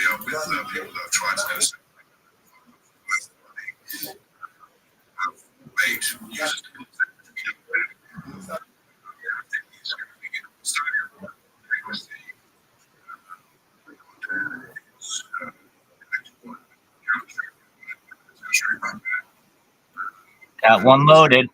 dealt with people that have tried to do something have made users Got one loaded.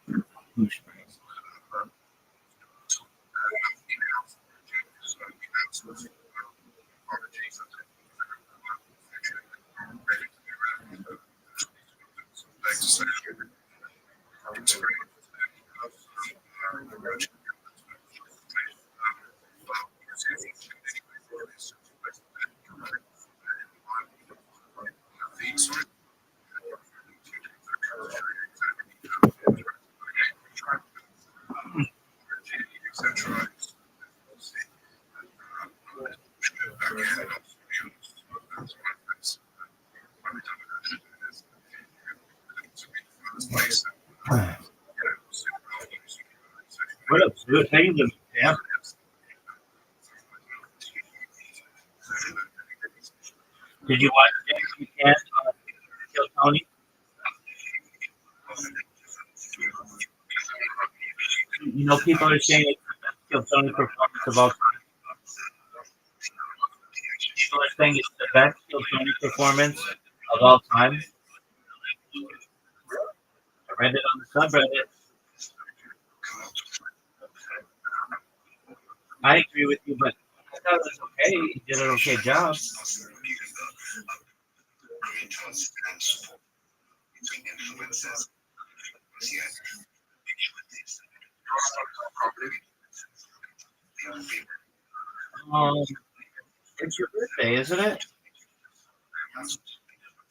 What up, dude? How you doing? Yeah. Did you watch James Buchanan Kill Tony? You know, people are saying it's the best Kill Tony performance of all time. People are saying it's the best Kill Tony performance of all time. I read it on the subreddit. I agree with you, but I thought it was okay. He did an okay job. It's your birthday, isn't it?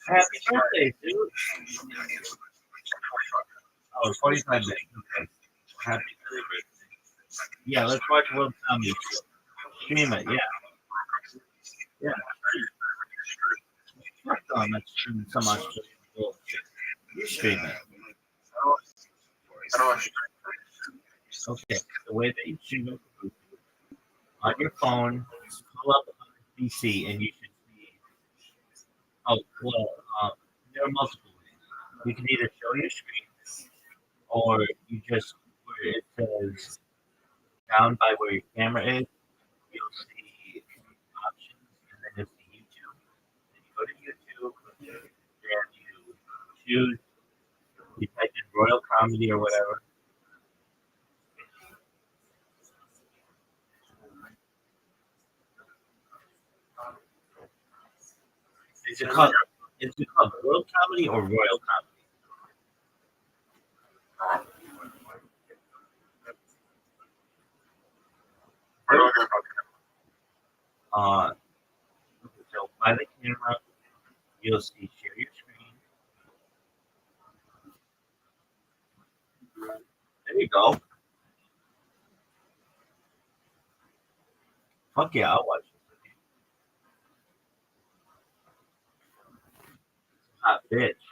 Happy birthday, dude. Oh, 45 days. Okay. Happy birthday. Yeah, let's watch World Comedy Show. Stream it, yeah. Yeah. I'm not streaming so much. You stream it. Okay, the way that you stream it on your phone, pull up on the PC, and you should see. Oh, well, there are multiple ways. You can either show your screen, or you just where it says down by where your camera is, you'll see options, and then you'll see YouTube. Then you go to YouTube, and you choose. You type in Royal Comedy or whatever. Is it called World Comedy or Royal Comedy? So by the camera, you'll see share your screen. There you go. Fuck yeah, I'll watch it. Hot bitch.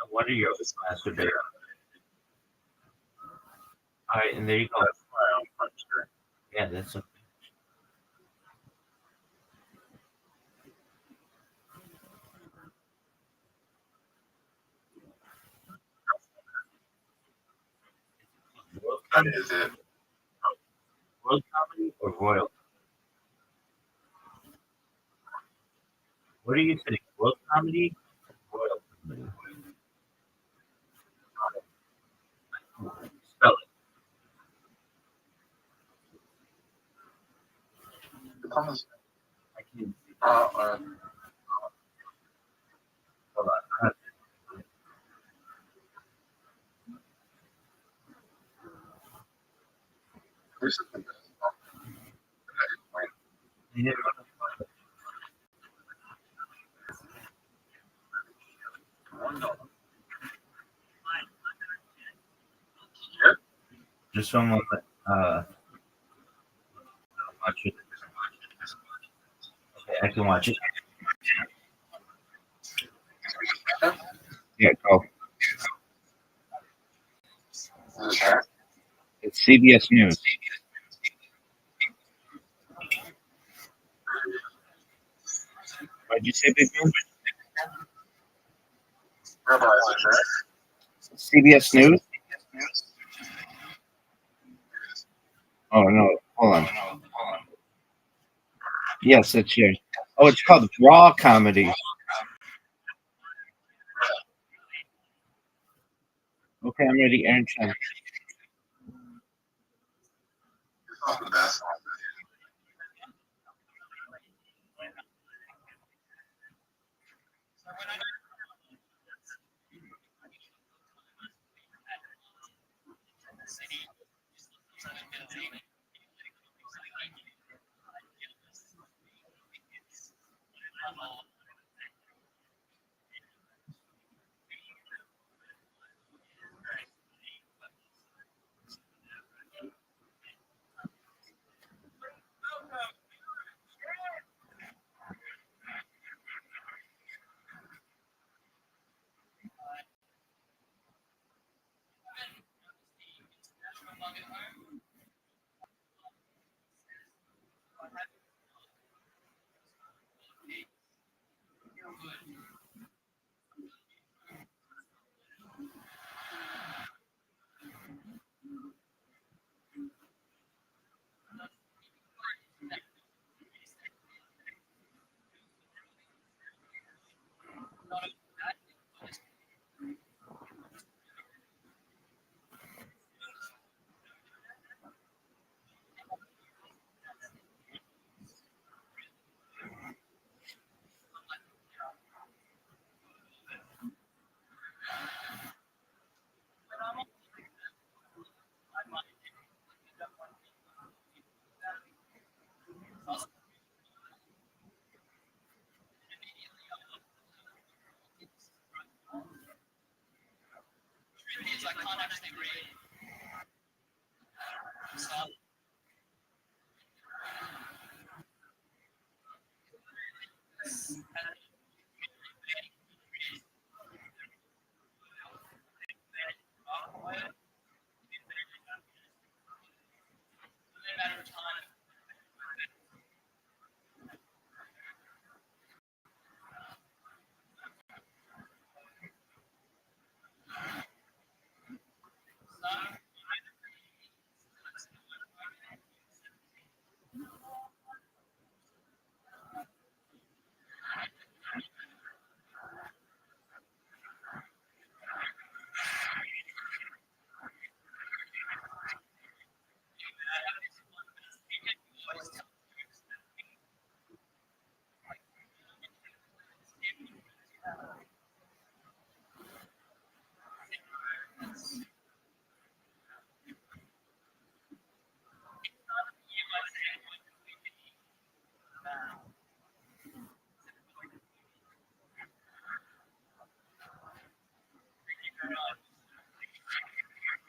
What are your masturbate? All right, and there you go. Yeah, that's okay. World Comedy, World Comedy or Royal? What do you think? World Comedy or Royal Comedy? Spell it. I can't see. Hold on. Just one moment. Watch it. Okay, I can watch it. Yeah, go. It's CBS News. What'd you say, Big Man? Rabbi, CBS News? Oh no, hold on. Yes, it's yours. Oh, it's called Raw Comedy. Okay, I'm ready. Aaron Chan. the best.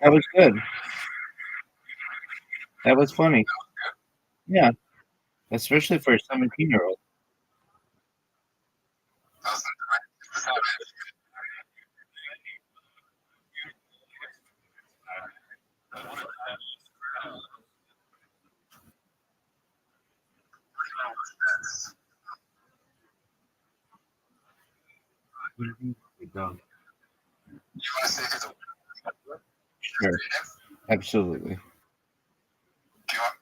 That was good. That was funny. Yeah, especially for a 17-year-old. Sure, absolutely. Do you want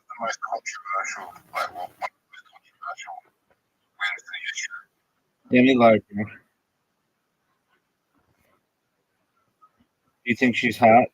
the most controversial, like what one of the most controversial wins in history? Demi Lovato. Do you think she's hot?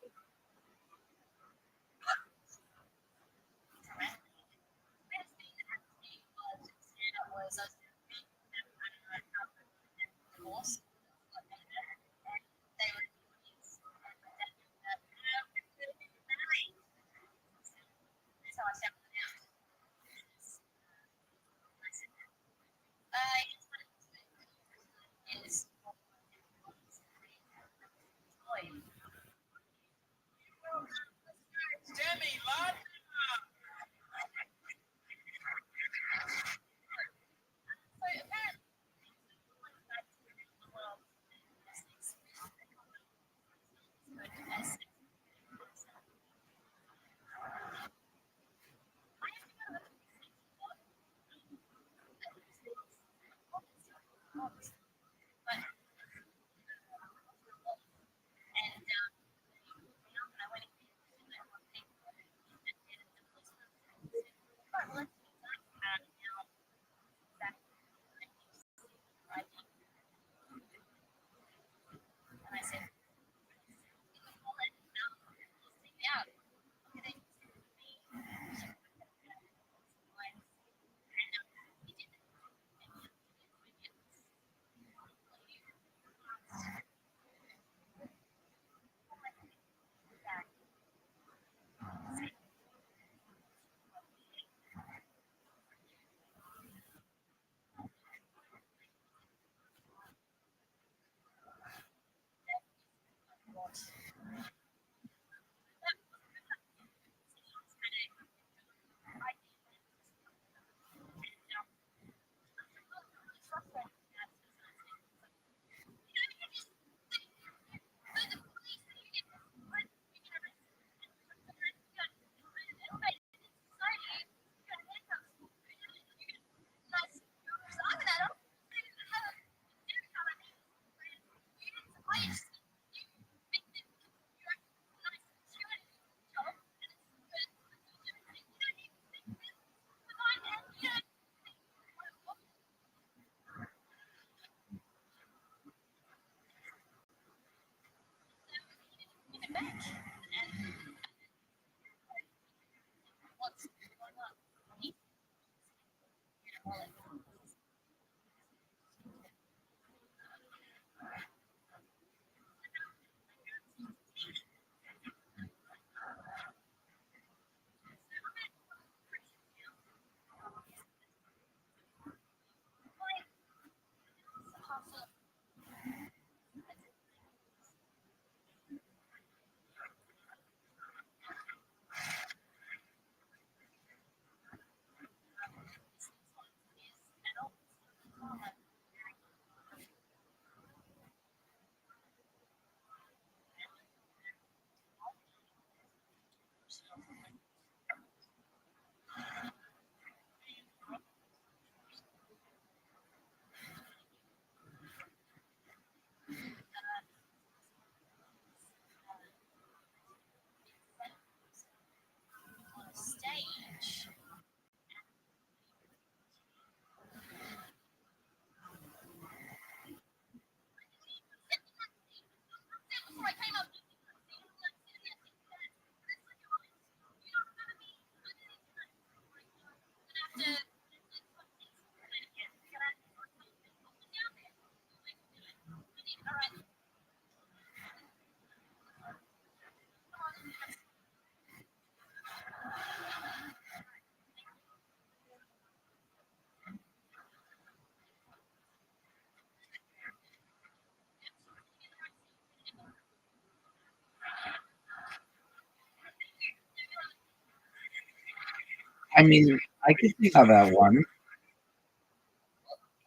I mean, I can see how that one.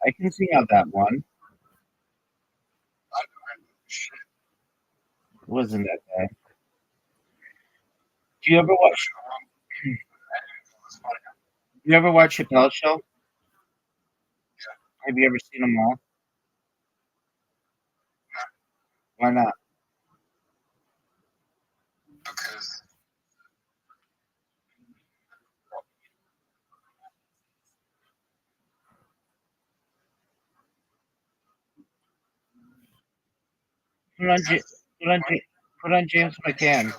I can see how that one I don't know shit. wasn't that bad. Do you ever watch? Do you ever watch Chappelle Show? Have you ever seen them all? Why not? Because Put on, put on, put on James McCann.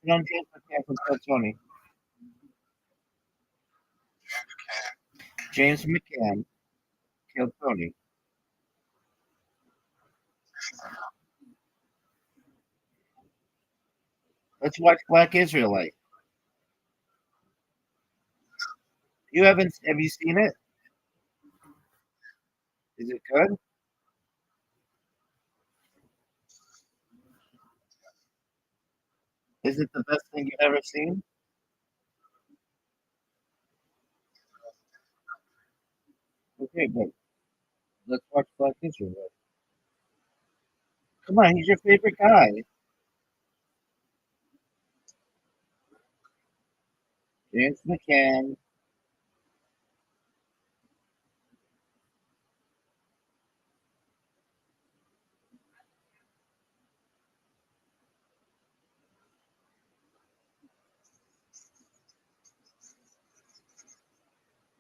Put on James McCann from Kill Tony. James McCann, Kill Tony. Let's watch Black Israelite. You haven't? Have you seen it? Is it good? Is it the best thing you've ever seen? Okay, but let's watch Black Israelite. Come on, he's your favorite guy. James McCann.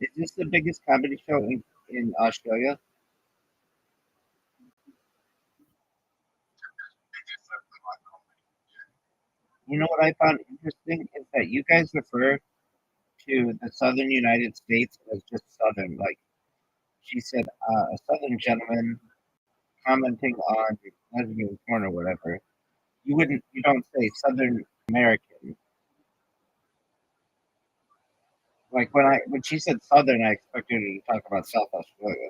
Is this the biggest comedy show in Australia? Biggest ever like comedy. You know what I found interesting is that you guys refer to the southern United States as just southern. Like she said, a southern gentleman commenting on lesbian porn or whatever. You don't say Southern American. Like when she said Southern, I expected her to talk about South Australia.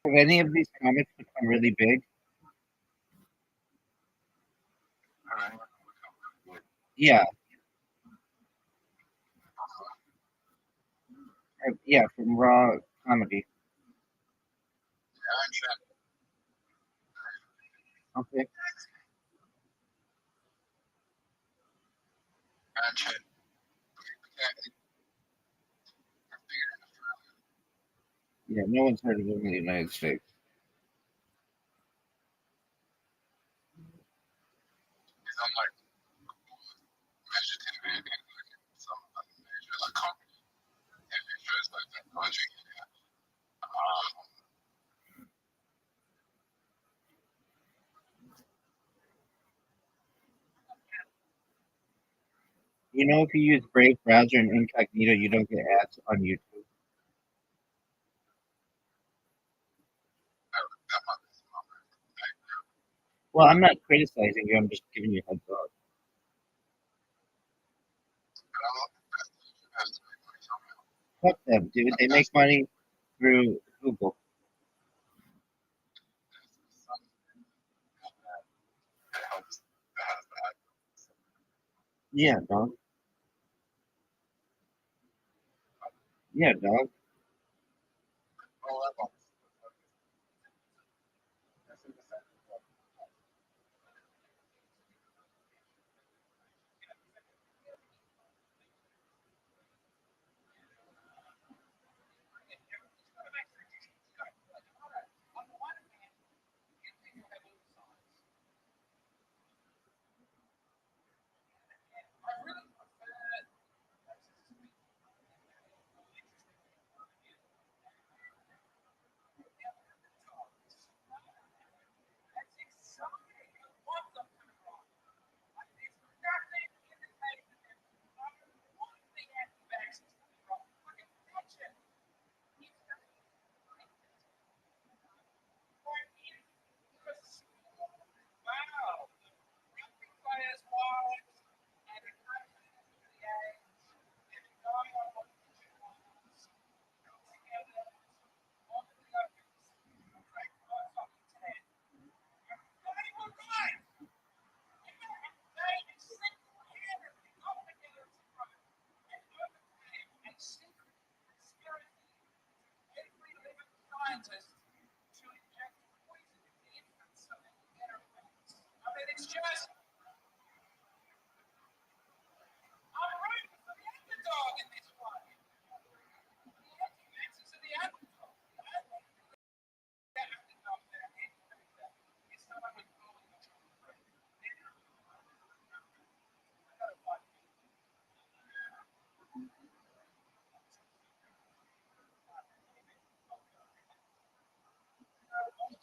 Have any of these comics become really big? Alright. Yeah, yeah, from Raw Comedy. Okay. Yeah, no one's heard of him in the United States. He's on like major TV and like some major like comedy TV shows like that. Virginia. You know, if you use Brave browser and incognito, you don't get ads on YouTube. That might be some other thing. Well, I'm not criticizing you. I'm just giving you a heads up. But I love the best. Has to make money somehow. Fuck them, dude. They make money through Google. It helps. It has that. Yeah, dog. Yeah, dog. Oh, that helps.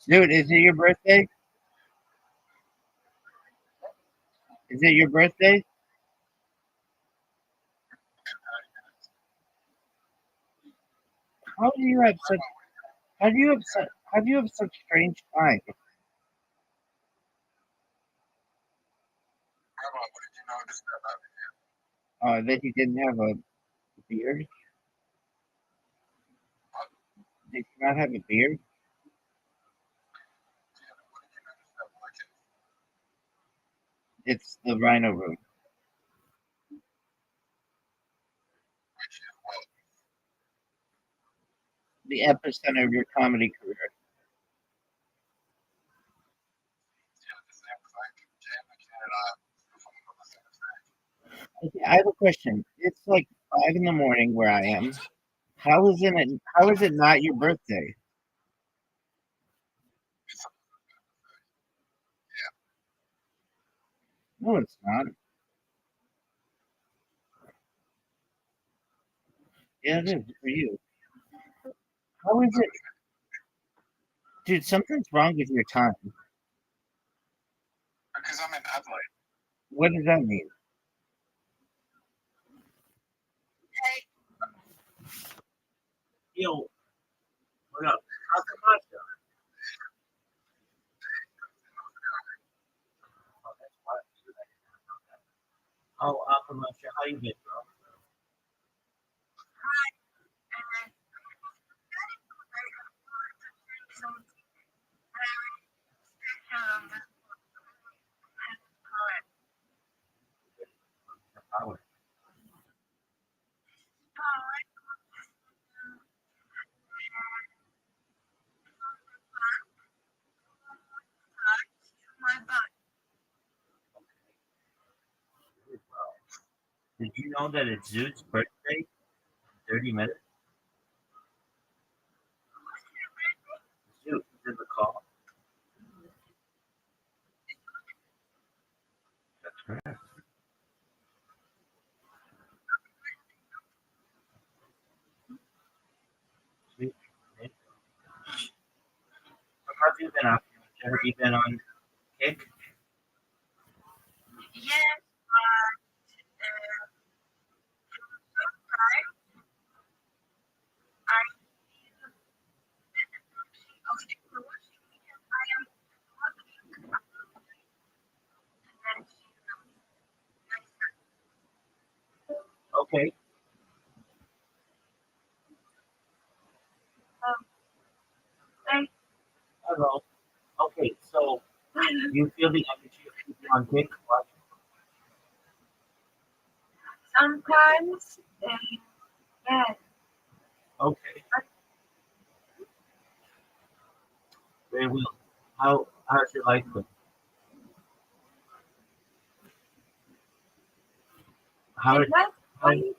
Dude, is it your birthday? Is it your birthday? How do you have such how do you have such strange time? Grandma, what did you notice about me? That you didn't have a beard? Did you not have a beard? What did you notice about my kid? It's the Rhino Room, Which is well, the epicenter of your comedy career. Okay, I have a question. It's like 5 in the morning where I am. How is it not your birthday? It's a, No, it's not. Yeah, it is for you. How is it? Dude, something's wrong with your time. because I'm in Adelaide. What does that mean? Yo, what up? How's the pasta? Oh, that's what. Oh, Akamasha, how you been, bro? Power. Did you know that it's Zeus' birthday? 30 minutes? Zeus is in the call. That's correct. Sweet. How have you been, Akamasha? Have you been on kick? Okay. Hello. Okay, so you feel the energy of people on kick? Okay, very well. How's your life been? How how you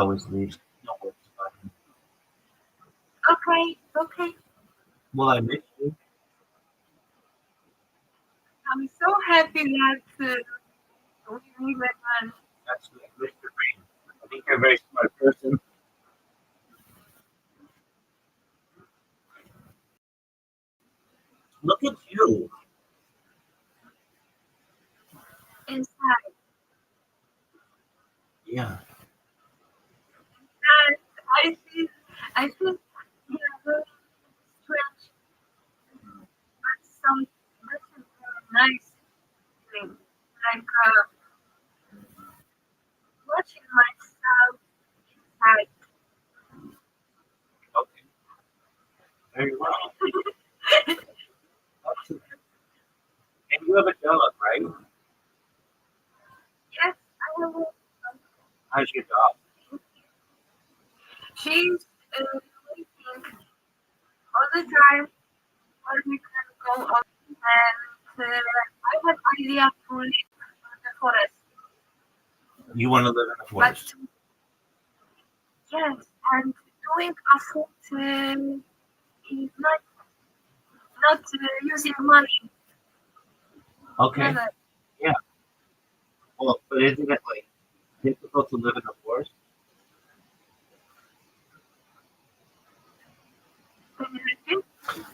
always leave? No worries about it. Well, I miss you. That's like Mr. Green. I think you're a very smart person. Look at you. Yeah. Okay. Very well. Excellent. And you have a dog, right? How's your dog? You want to live in the forest? Okay. Yeah. Well, but isn't it like difficult to live in the forest?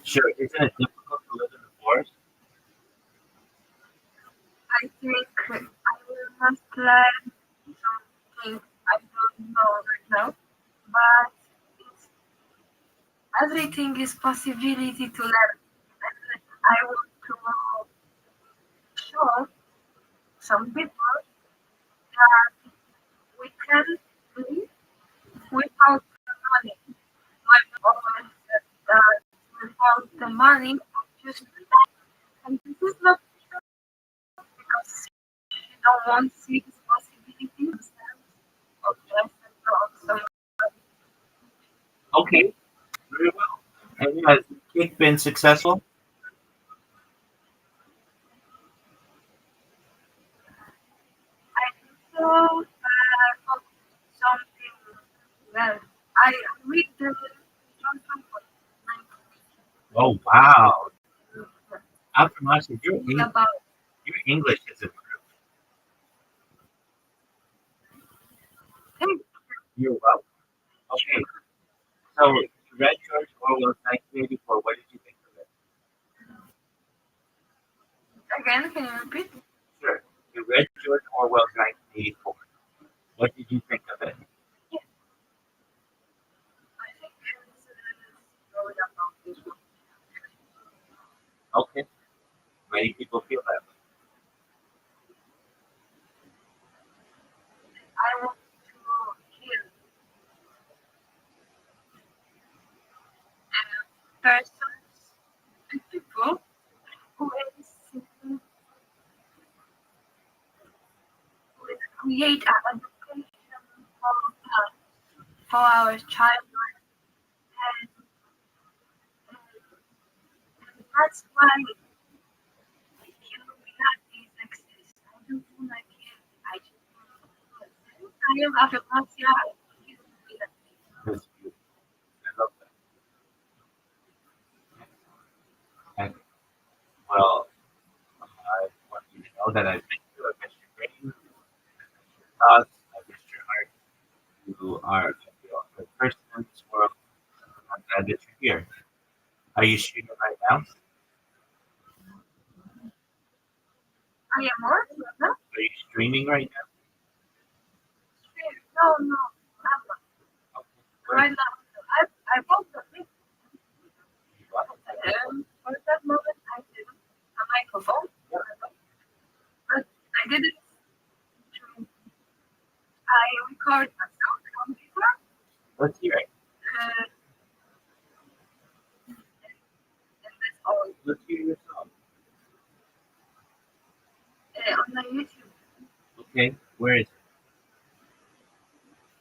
Sure. Isn't it difficult to live in the forest? Okay. Very well. And has the kick been successful? also something well. I read the Johnson Oh wow! Affirmation. about Your English is improved. things You're welcome. Okay, so you read George Orwell's 1984. What did you think of it? again. Can you repeat? Sure. You read George Orwell's 1984. What did you think of it? Yes, I think it's really about this one. Okay. Many people feel that way. I want to hear persons and people who is create an education for our children, and, and that's why Illuminati exist. I don't feel like it. I just I am after last year. That's beautiful. I love that. And, well, I want you to know that I miss you. I miss your brain. I miss your thoughts. I miss your heart. You are a good person in this world. I'm glad that you're here. Are you streaming right now? I am more. No, Are you streaming right now? no, no. I'm not. Okay. Great. Right now, I bought the thing. Wow. For that moment, I did a microphone, Yeah. but I didn't. I record myself on paper, Let's hear it. and that's all. Let's hear your song. On the YouTube, Okay. Where is it?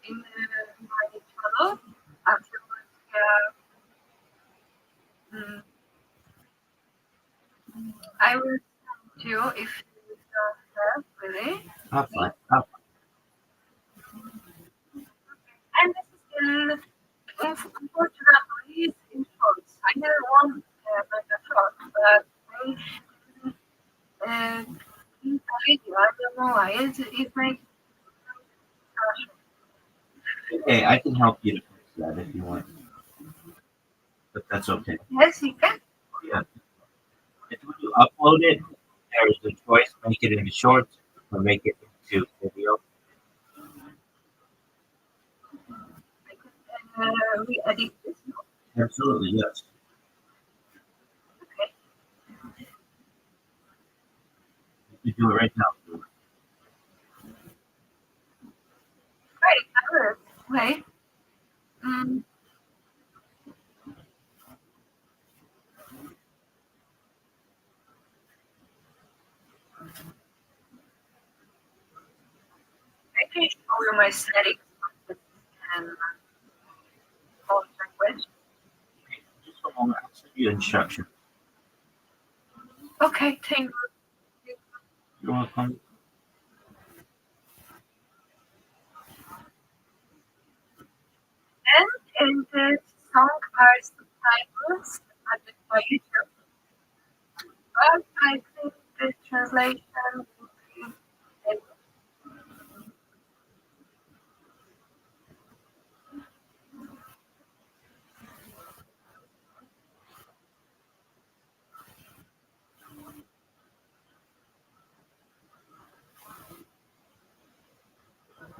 in my channel, afterwards, I will send you if you don't have really. Have fun. Have fun. And this is still, unfortunately, is in shorts. I never want like a short, but I in a video. I don't know why. It makes Okay, I can help you to fix that if you want, but that's okay. yes, you can. Oh, yeah. If you upload it, there's the choice: make it into shorts or make it into video. We edit this. Absolutely, yes. Okay. You can do it right now. Great. I will. Wait. Mm, I can show you my settings and phone language. Okay, just a moment. I'll send you instructions. Okay, thank you. You're welcome. And in the song are subtitles added by YouTube. But I think the translation would be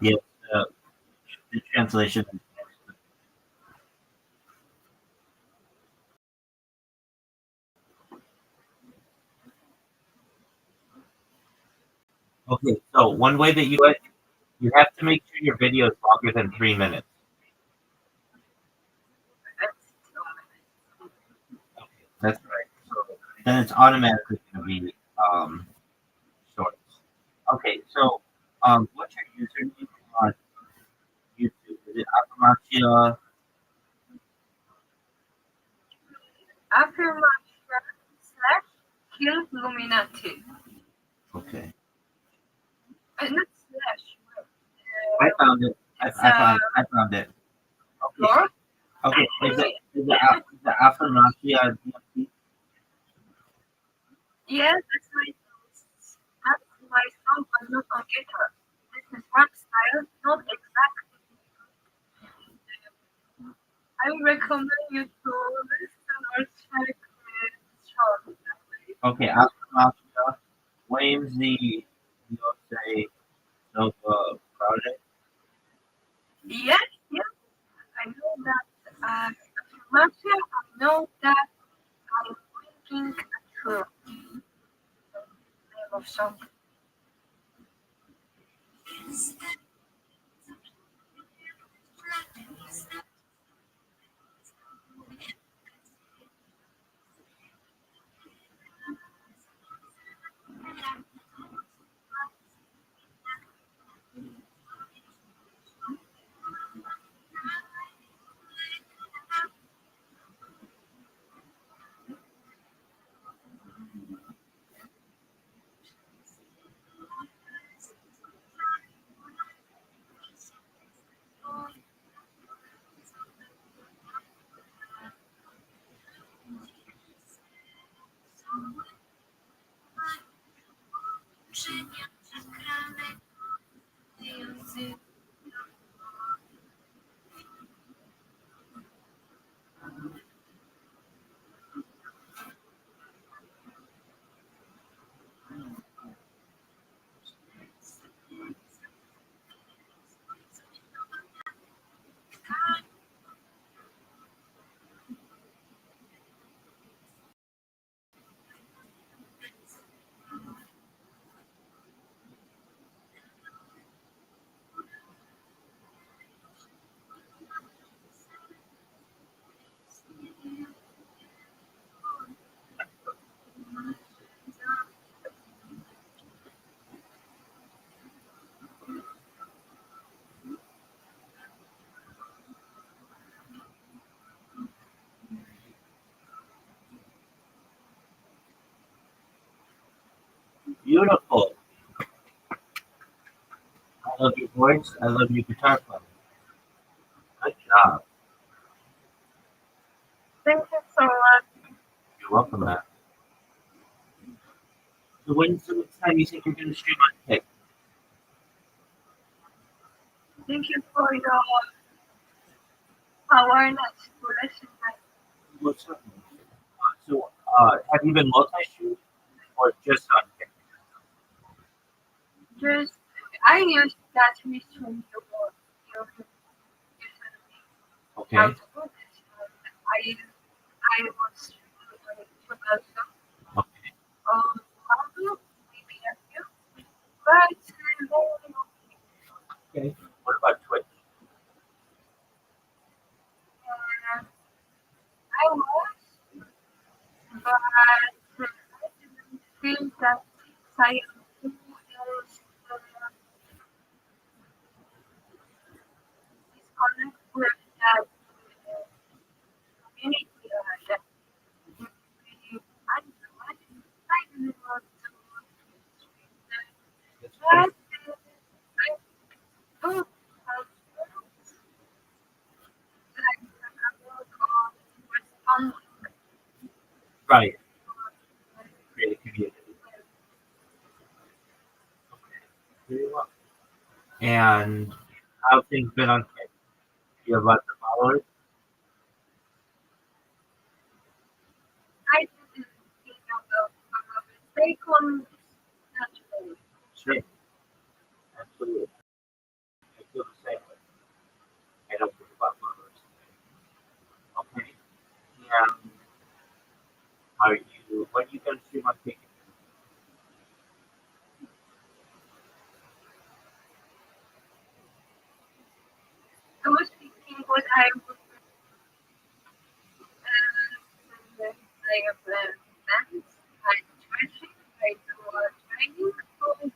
Yes, uh, the translation. Okay, so one way that you have to make sure your video is longer than 3 minutes. Okay, that's right. So then it's automatically going to be shorts. Okay, so what's your username on YouTube? Is it Afamachia? affirmation slash kill Illuminati. Okay. Not slash. found it. I found it. Okay. Floor? Okay. Is it Afro-Nazi DMT? Yes, that's my songs. That's my song, but not on guitar. This is rap style, not exactly. I would recommend you to listen or check Sean. Okay, Afro-Nazi. Flames the USA Nova project. Yes, yes, I know that. Mafia, I know that I'm thinking through the name of song. Beautiful. I love your voice. I love your guitar playing. Good job. Thank you so much. You're welcome, man. So when's the next time you think you're gonna stream on Kick? Thank you for your awareness to listen. What's up? So have you been multi-stream or just on Kick? Just, I used that mission to work. Okay. How to do this. I was to also Okay. how maybe a few, but Okay. What about Twitch? I was, but I didn't feel that I am disconnect with that community that I don't know, I didn't want to That's but fine. I do have like a work on responding Right. Create a community. Okay. Very well. And how have things been on Kick? You have lots of followers? I didn't think about mistake on naturally. Sure. Absolutely. I feel the same way. I don't think about followers. Okay. And when are you gonna stream on Kick? I was thinking what I would like a plan, like stretching, like do a training for the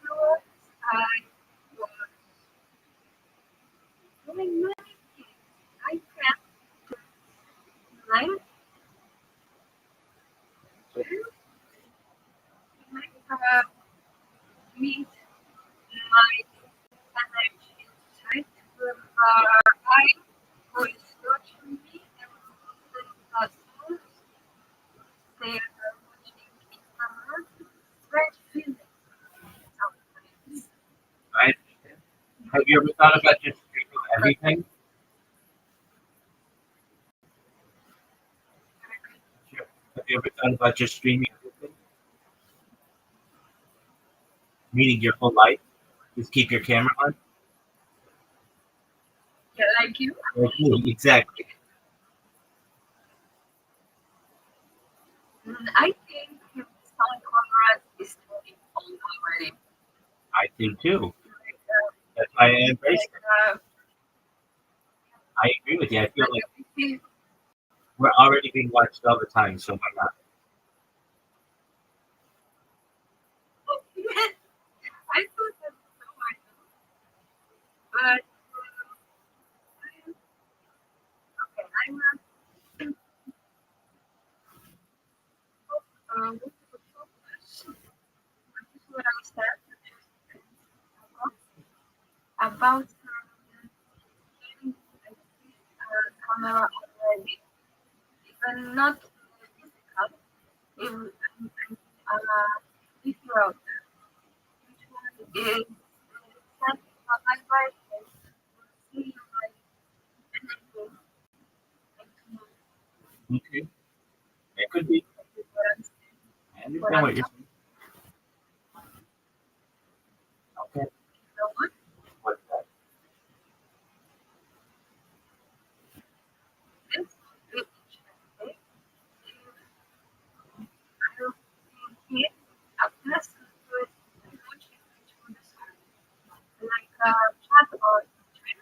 Have you ever thought about just streaming everything? Sure. Have you ever thought about just streaming everything? Meaning your whole life? Just keep your camera on? Yeah, like you. Like me, exactly. I think some cameras is too old already. I do too. Like, That's why I embrace like, it. I agree with you. I feel like like a PC. we're already being watched all the time, so why not? I thought that so much, but okay, I'm not. What is what I said about getting camera already, even not physical, even if you're out there, which one is set on my birthday, see my anything, Okay. It could be. what I'm I what understand I'm what you're talking saying. Okay. about. What's that? This is interesting. I don't see a person who is watching on the screen, like a chat or chat,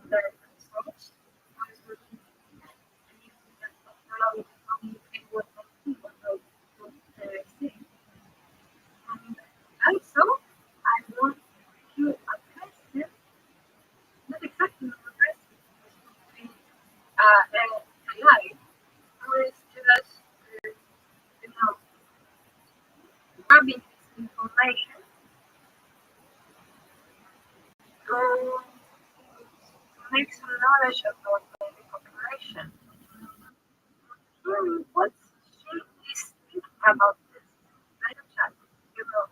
the source, who is looking and using that technology to communicate what they see, what they see. And also, I want you a person, not exactly a person, but to be AI, who is just, you know, grabbing this information to make some knowledge about the population. What she is thinking about this? I don't chat, you know.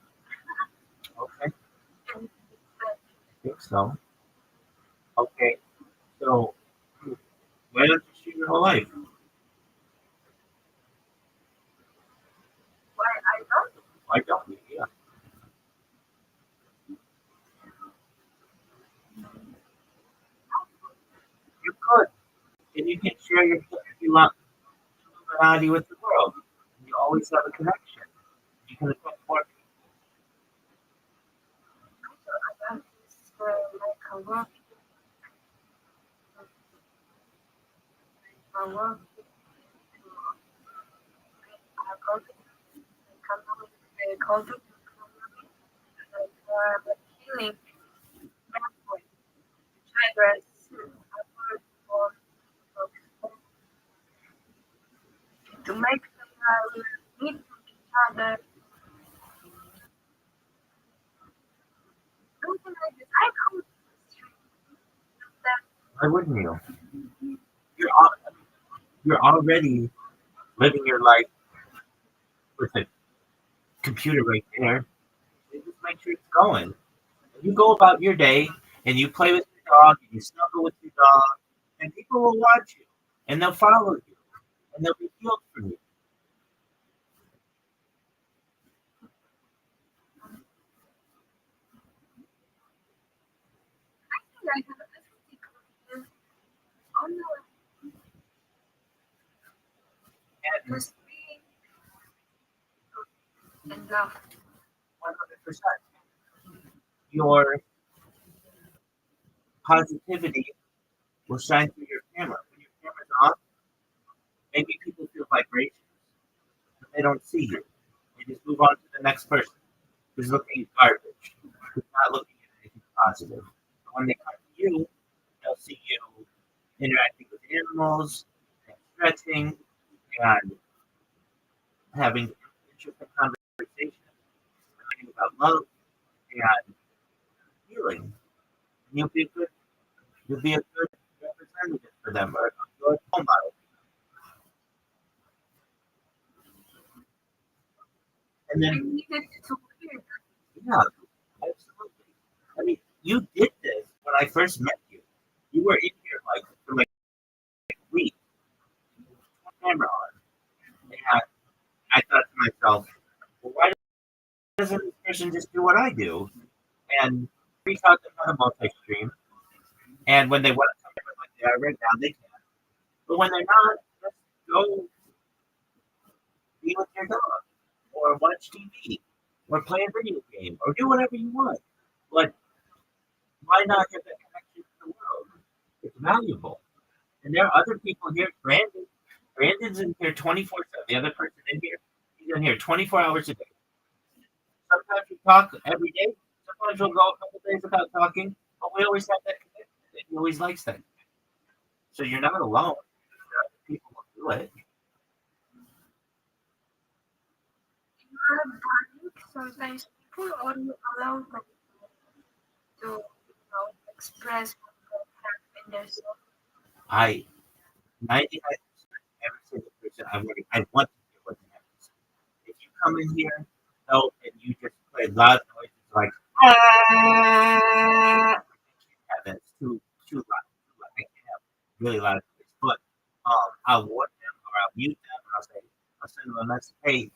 Okay. And I think so. Okay. So why don't you stream your whole life? why I don't? Why don't you? Yeah. You could. And you can share your Illuminati with the world. You always have a connection. You can affect more Also about this, like a work, a culture, culture, like the healing pathway, which I address a word for to make them meet each other, something like this. I could that why wouldn't you? You're already living your life with a computer right there. You just make sure it's going. You go about your day and you play with your dog and you snuggle with your dog, and people will watch you and they'll follow you and they'll be healed from you. I think I have everything confused on And just being and love. 100%. Your positivity will shine through your camera. When your camera's off, maybe people feel vibrations, but they don't see you. They just move on to the next person who's looking at garbage, who's not looking at anything positive. But when they come to you, they'll see you interacting with animals, and stretching, and having interesting conversations, learning about love and healing. And you'll be a good representative for them or a good role model. And I then, needed to hear that. yeah, absolutely. I mean, you did this when I first met you. You were in here like for like a week, camera on, and I thought to myself, well, why doesn't this person just do what I do? And we taught them how to multi-stream, and when they want to come in like they are right now, they can. But when they're not, just go be with your dog, or watch TV, or play a video game, or do whatever you want. But why not get that connection to the world? It's valuable. And there are other people here. Brandon's in here 24/7. The other person in here, he's in here 24 hours a day. Sometimes we talk every day. Sometimes we'll go a couple days without talking, but we always have that commitment. And he always likes that. So you're not alone. People will do it. You are banning sometimes people, or you allow them to express what they have in their soul. I 99% every single person I want to hear what they have to say. If you come in here, and you just play loud noises like ah, yeah, that's too loud. Too loud. I can't have really loud noise. But I'll warn them or I'll mute them and I'll send them a message. Hey,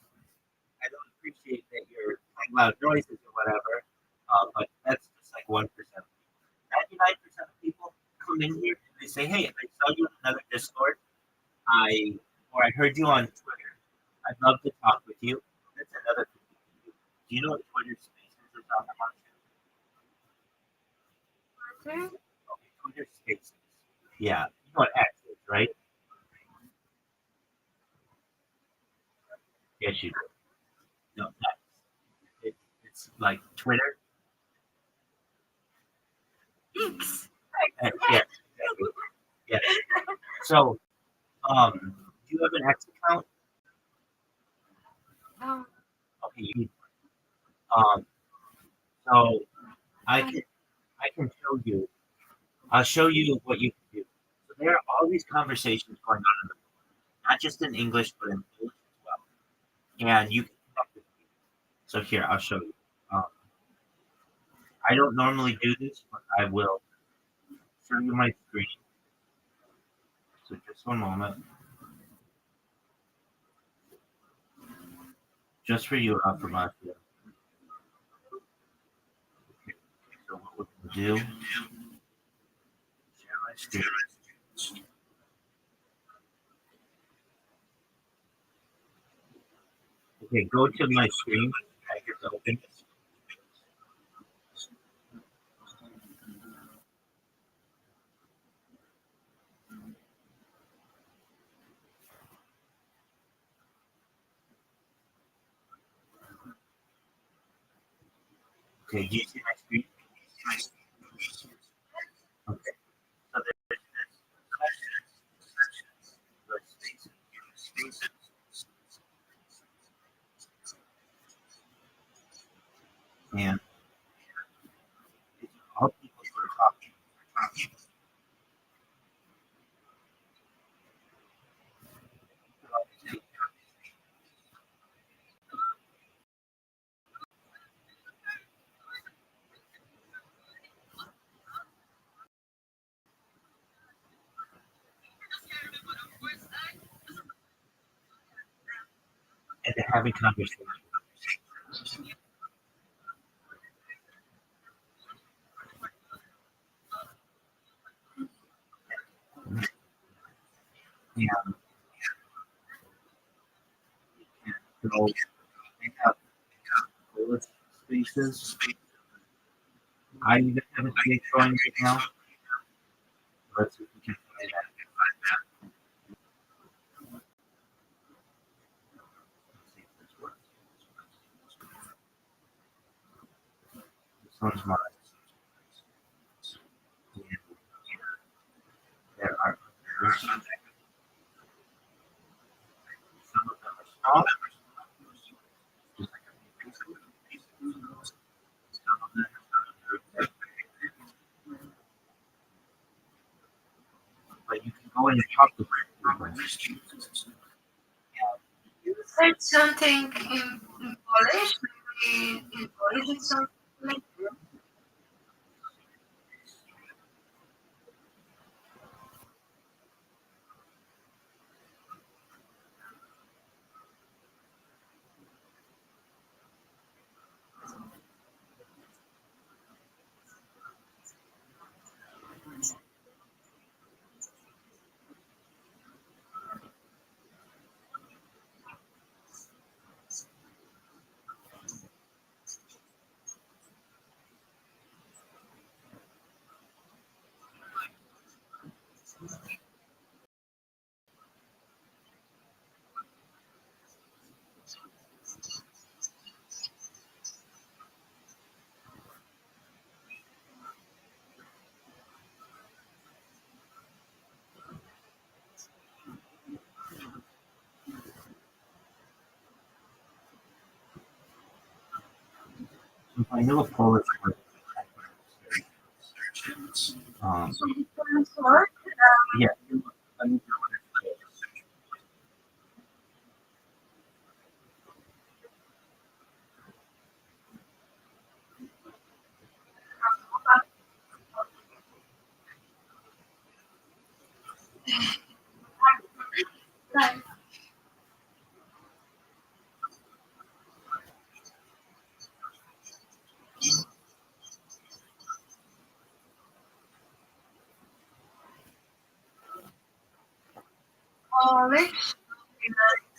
I don't appreciate that you're playing loud noises or whatever. But that's just like 1%. 99% of people come in here and they say, "Hey, I saw you in another Discord. I heard you on Twitter. I'd love to talk with you." That's another thing you can do. Do you know what Twitter Spaces is on? Answer? Okay, Twitter Spaces. Yeah, you know what X is, right? Yes, you do. No, X. It's like Twitter. X. X, yeah, exactly. Yeah. So, do you have an X account? No. Okay, you need one. So I can show you. I'll show you what you can do. So there are all these conversations going on in the world, not just in English, but in English as well. And you can connect with people. So here, I'll show you. Um, I don't normally do this, but I will show you my screen. So just one moment. Just for you, Aframatia. Okay, so what we're going to do, share my screen. Okay, go to my screen. I just open. Okay, do you see my screen? Okay, so there's this spaces, and it's all people who are talking. And they're having conversations. And so they have coolest spaces. I even have a page going right now. Let's see if we can find that. Let's see if this works. This one's mine. And there are others. Some of them are small. Just like a Facebook. Some of them are big. But you can go in and talk to them. You said something in Polish? Maybe in Polish it's something like that. I know a Polish word. Smart. Yeah. I need to understand. Like, Polish. Likes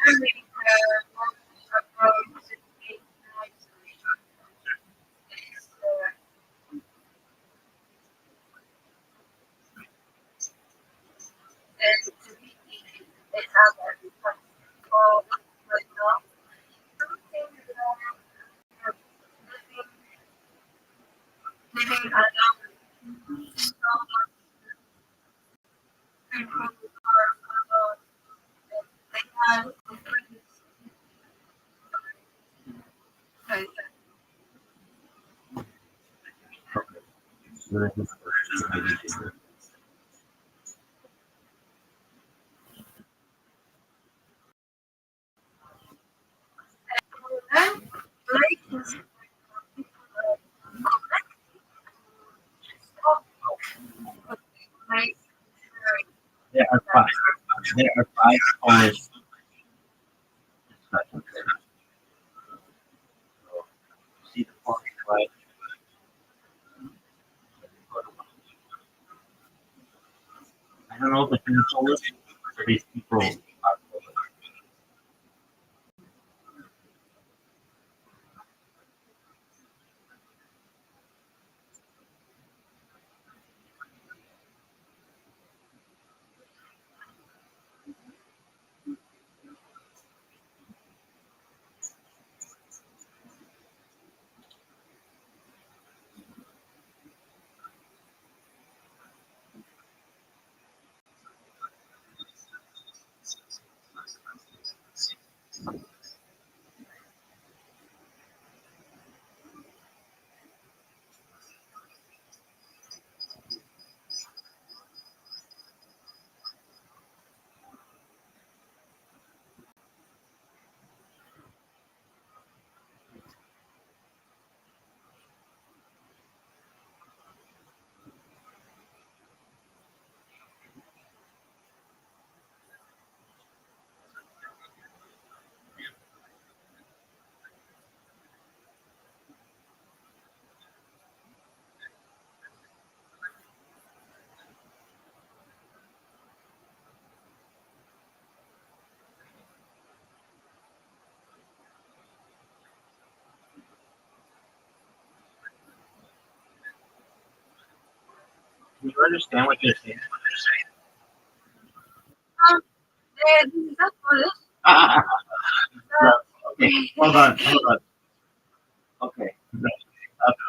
to sharing knowledge about the and to be the other or right now. Something living alone. So much people are alone. They have different like, So that is maybe different. and places people connect like There are five. There are five Polish expressions. So, see the Polish flag. I don't know if it's in Polish or these people are Polish. Do you understand what they're saying? this is not Polish. No, okay, hold on, hold on. Okay, no,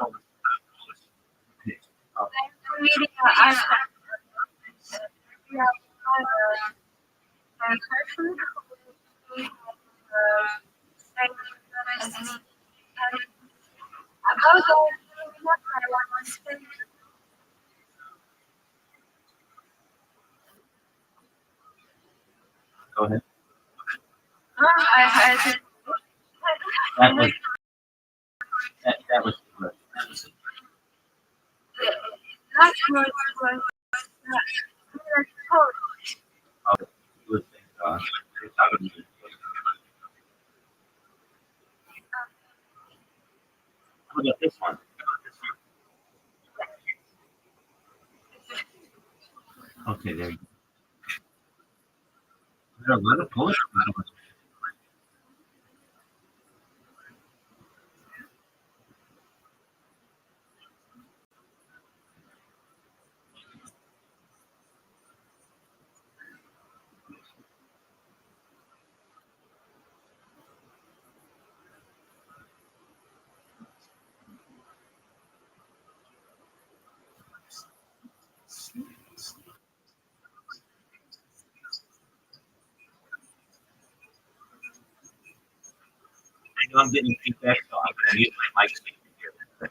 Polish. Okay. I'm reading an article. We have a person who about the Go ahead. I had That was that was good. last word was Oh, he was saying, you're talking to me. How about this one? Okay, there you go. There are a lot of Polish ones. know I'm getting feedback, so I'm going to mute my mic so you can hear that.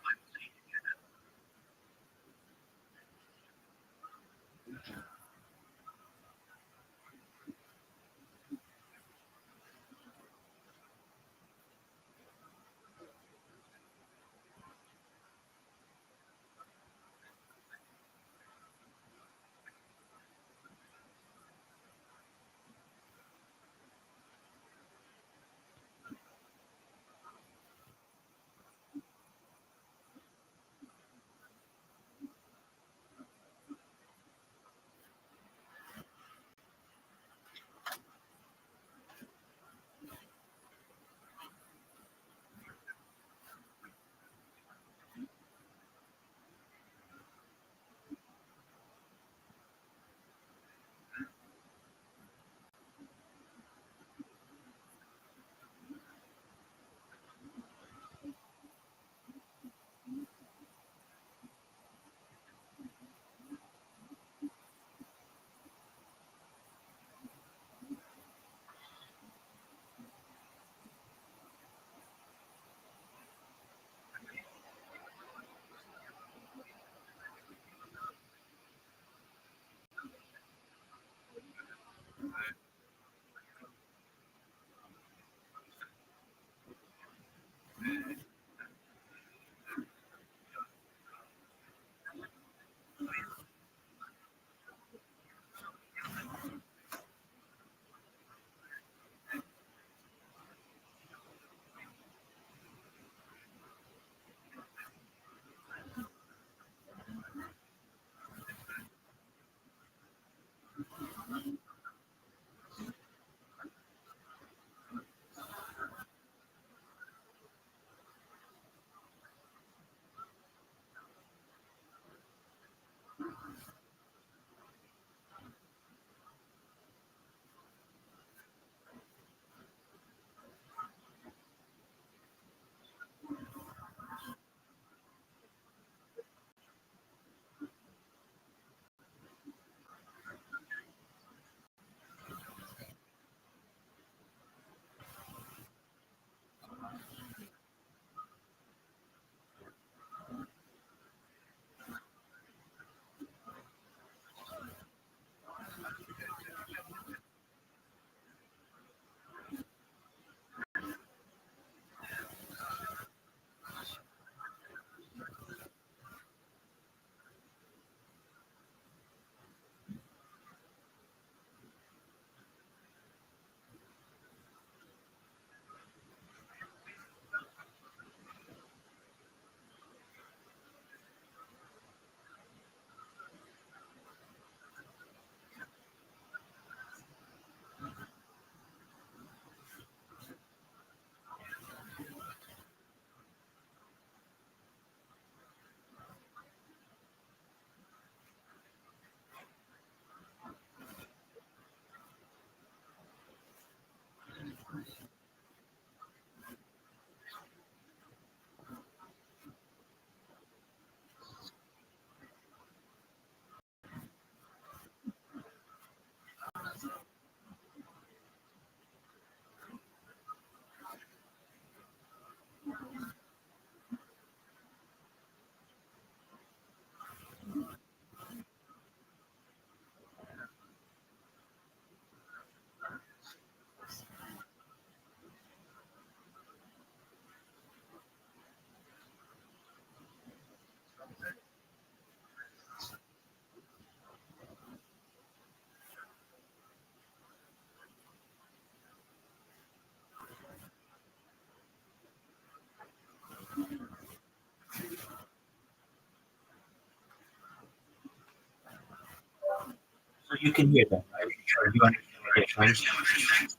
So you can hear them, right? Or you understand what they're saying?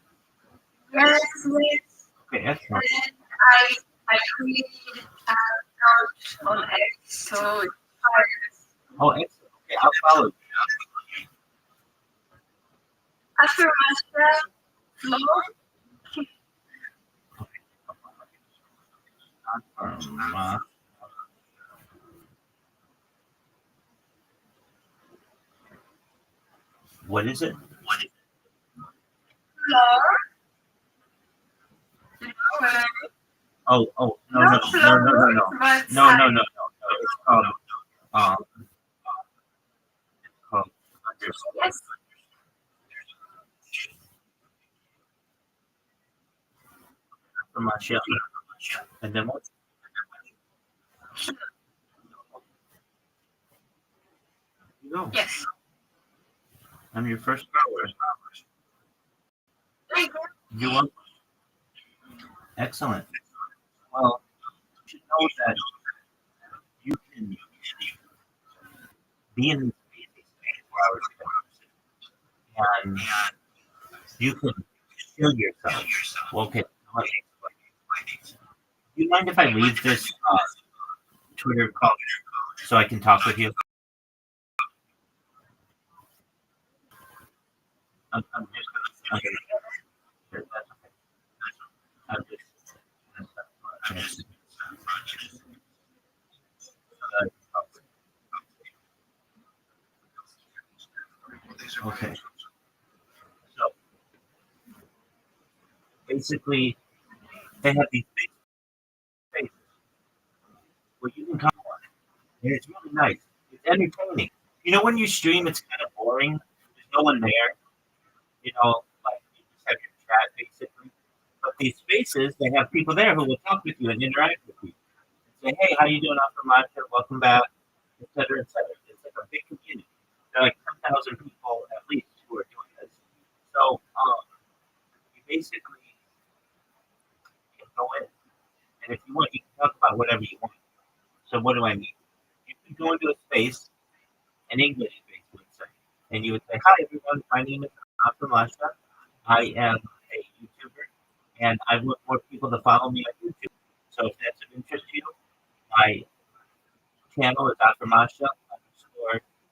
Yes, yes. Okay, excellent. And I created an account on X, so it's Oh, excellent. Okay, I'll follow you. after master flow. Um, what is it? Floor. You know, No, Not flowers, but no, no, no, signs. no. It's called um, it's called Yes. from Marshall. And then what? You go. Yes. I'm your first follower. There you go. You want? Excellent. Well, you should know that you can be in these spaces 24 hours a day, and you can kill yourself. Well, okay. Let me explain. Do you mind if I leave this Twitter call so I can talk with you? I'm just gonna. That's okay. I'm just. Okay. So basically, they have these big spaces where you can come on, and it's really nice. It's entertaining. You know, when you stream, it's kind of boring. There's no one there. You know, like you just have your chat basically. But these spaces, they have people there who will talk with you and interact with you. Say, hey, how you doing, After welcome back, et cetera, et cetera. It's like a big community. There are like 10,000 people at least who are doing this. So you basically can go in, and if you want, you can talk about whatever you want. So what do I mean? You can go into a space, an English space, let's say, and you would say, hi, everyone, my name is After. I am a YouTuber, and I want more people to follow me on YouTube. So if that's of interest to you, my channel is After_,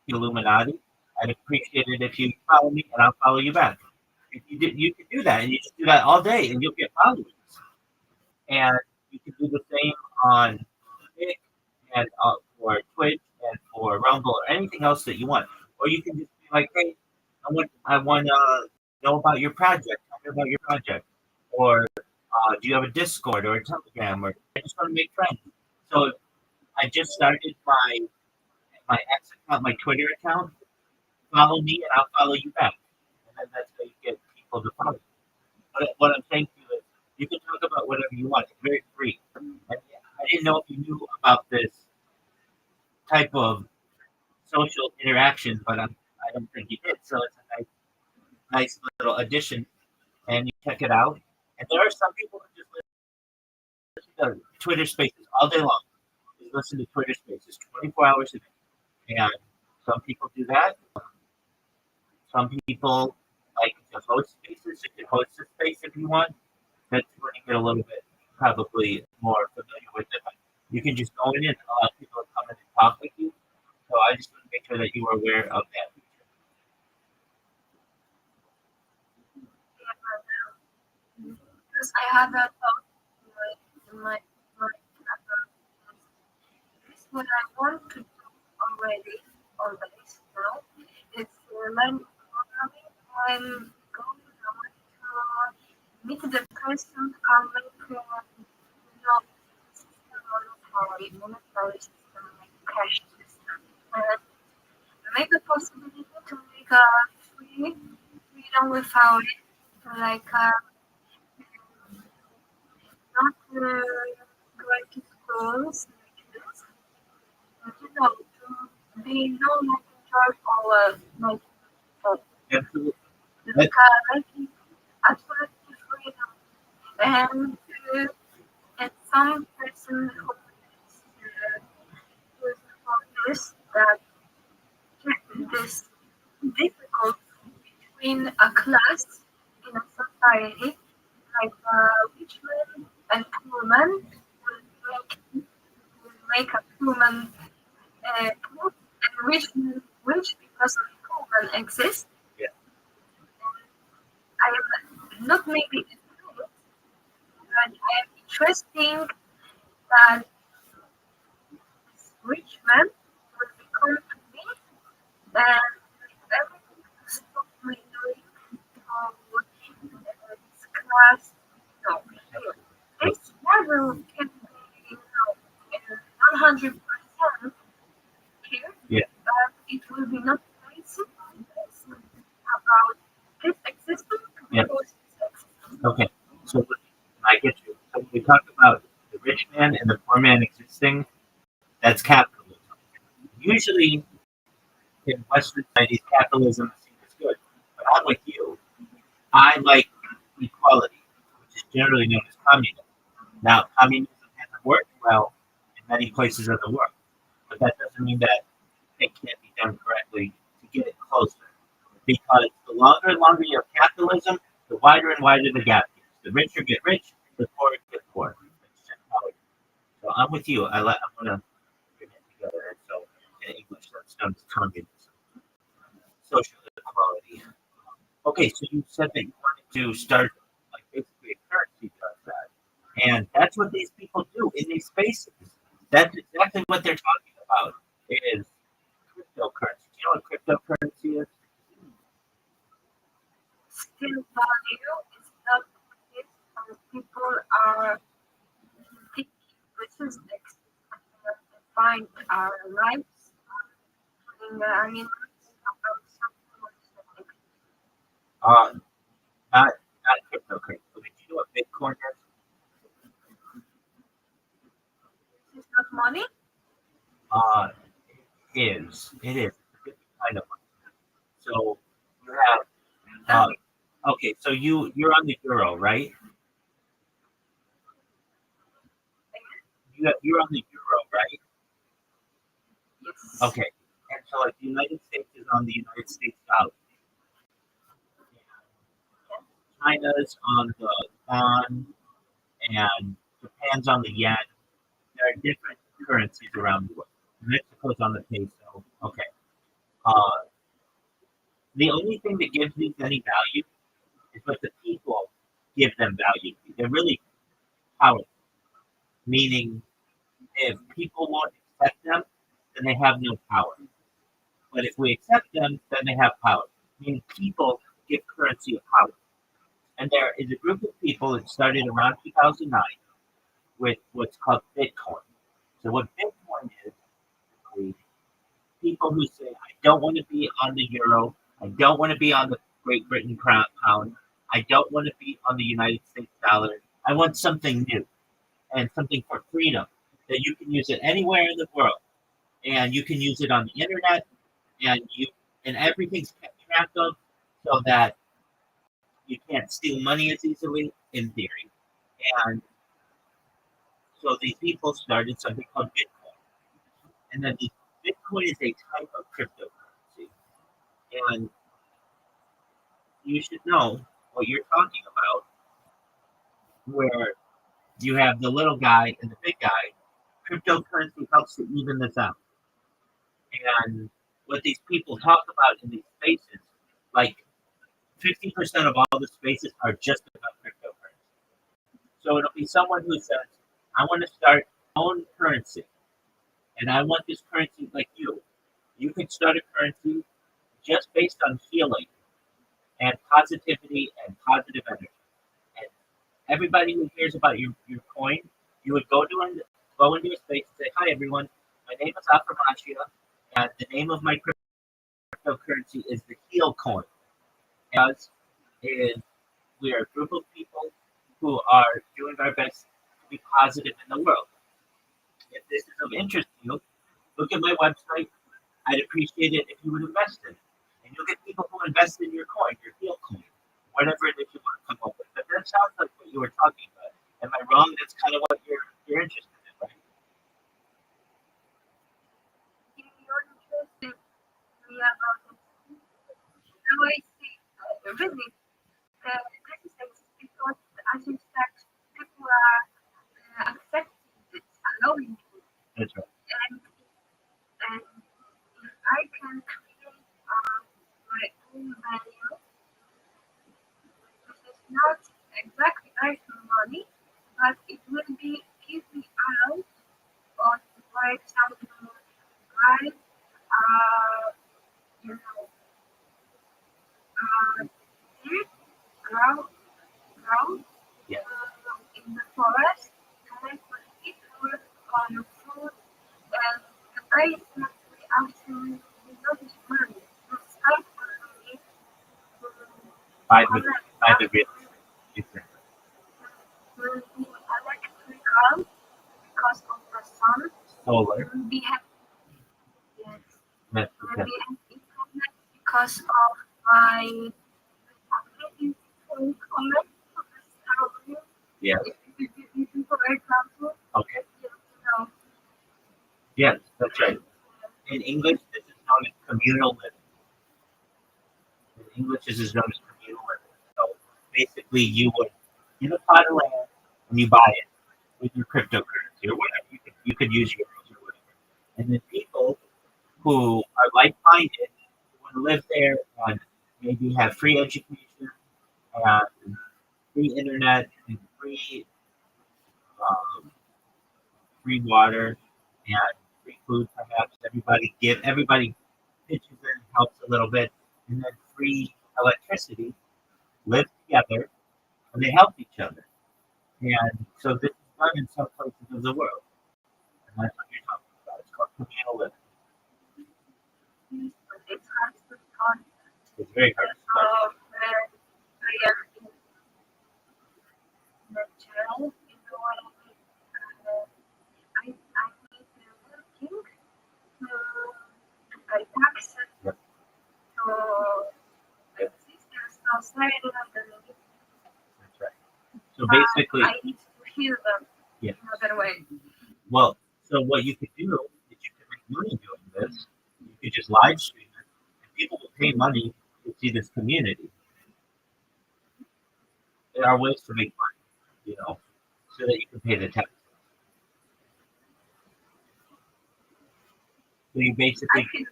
Illuminati. I'd appreciate it if you follow me, and I'll follow you back. If you did, you can do that, and you just do that all day, and you'll get followers. And you can do the same on Kick and for Twitch and for Rumble or anything else that you want. Or you can just be like, hey, I want to know about your project. Tell me about your project. Or do you have a Discord or a Telegram? Or I just want to make friends. So I just started my X account, my Twitter account. Follow me, and I'll follow you back. And then that's how you get people to follow you. But what I'm saying to you is, you can talk about whatever you want. It's very free. And I didn't know if you knew about this type of social interaction, but I don't think you did. So it's a nice little addition, and you check it out. And there are some people who just listen to Twitter Spaces all day long. They listen to Twitter Spaces 24 hours a day. And some people do that. Some people like to host spaces. You can host a space if you want. That's when you get a little bit probably more familiar with it. But you can just go in and allow people to come in and talk with you. So I just want to make sure that you are aware of that feature. Because I had a thought in my this what I want to do already always now. It's learn programming. I'm going now to meet the person and make system monetary system, like cash system. And make the possibility to make a freedom without it, like not going to schools, like this, to be no longer in charge of like Absolutely. like making absolutely freedom and and some person who is for this that this difficult between a class in a society like rich man and poor man will make a poor man poor and rich because of poor man exists. Yeah. I am not maybe but I am interesting that this rich man will become to me and everything stop me doing this class. No, this never Okay, so I get you. So when we talk about the rich man and the poor man existing, that's capitalism. Usually in Western societies, capitalism is seen as good. But I'm with you. I like equality, which is generally known as communism. Now, communism hasn't worked well in many places of the world, but that doesn't mean that it can't be done correctly to get it closer. Because the longer and longer you have capitalism, the wider and wider the gap gets. The richer get rich, the poorer get poor. That's just how it is. So I'm with you. I'm gonna bring it together. And so in English, that's known as communism, social inequality. Okay, so you said that you wanted to start like basically a currency does that, and that's what these people do in these spaces. That's exactly what they're talking about. Is cryptocurrency. Do you know what cryptocurrency is? Still value is not this, people are thinking statistics to find our lives in the animals about something. Uh, not cryptocurrency. Okay, do you know what Bitcoin is? This is not money. Uh, it is a different kind of money. So you have okay, so you're on the euro, right? You're on the euro, right? Yes. Okay, and so like the United States is on the United States dollar. China's on the yuan, and Japan's on the yen. There are different currencies around the world. Mexico's on the peso. Okay. Uh, the only thing that gives these any value is what the people give them value to. They're really powerful, meaning if people won't accept them, then they have no power. But if we accept them, then they have power. Meaning people give currency of power. And there is a group of people that started around 2009 with what's called Bitcoin. So what Bitcoin is people who say, I don't want to be on the euro, I don't want to be on the Great Britain pound, I don't want to be on the United States dollar. I want something new and something for freedom that you can use it anywhere in the world, and you can use it on the internet, and everything's kept track of, so that you can't steal money as easily in theory. And so these people started something called Bitcoin, and then Bitcoin is a type of cryptocurrency, and you should know what you're talking about, where you have the little guy and the big guy. Cryptocurrency helps to even this out. And what these people talk about in these spaces, like 50% of all the spaces are just about cryptocurrency. So it'll be someone who says, I want to start my own currency, and I want this currency like you. You can start a currency just based on healing and positivity and positive energy. And everybody who hears about your coin, you would go into a space and say, "Hi everyone, my name is Aframashia, and the name of my cryptocurrency is the Heal Coin." Because is we are a group of people who are doing our best to be positive in the world. If this is of interest to you, look at my website. I'd appreciate it if you would invest in it. And you'll get people who invest in your coin, your Heal Coin, whatever it is you want to come up with. But that sounds like what you were talking about. Am I wrong? That's kind of what you're interested in, right? If you're interested me about it, now I see really this is because as you said, people are accepting it, allowing it, That's right. and if I can create my own value, this is not exactly earning money, but it will be give me out on, for example, I you know did grow Yeah. in the forest, and I could eat on food, and I actually did not need money. Just I could eat By the real estate. will be electrical because of the sun. Solar. We have yes, That's we okay. have internet because of my comment. Yes. For example, Okay. you know, Yes, that's right. In English, this is known as communal living. In English, this is known as communal living. So basically, you would get a plot of land and you buy it with your cryptocurrency or whatever. You could use euros or whatever. And then people who are like-minded want to live there and maybe have free education and free internet and um, free water and free food. Perhaps everybody pitches in, helps a little bit, and then free electricity. Live together and they help each other. And so this is done in some places of the world, and that's what you're talking about. It's called communal living. it's hard to start. It's very hard to start. I am in the jail, you know what I mean? I need to working to pay taxes. Yep. So my sisters outside of the That's right. So basically, I need to heal them yeah. another way. Well, so what you could do is you could make money doing this. You could just live stream it, and people will pay money to see this community. There are ways to make money, so that you can pay the tax. So you I basically feel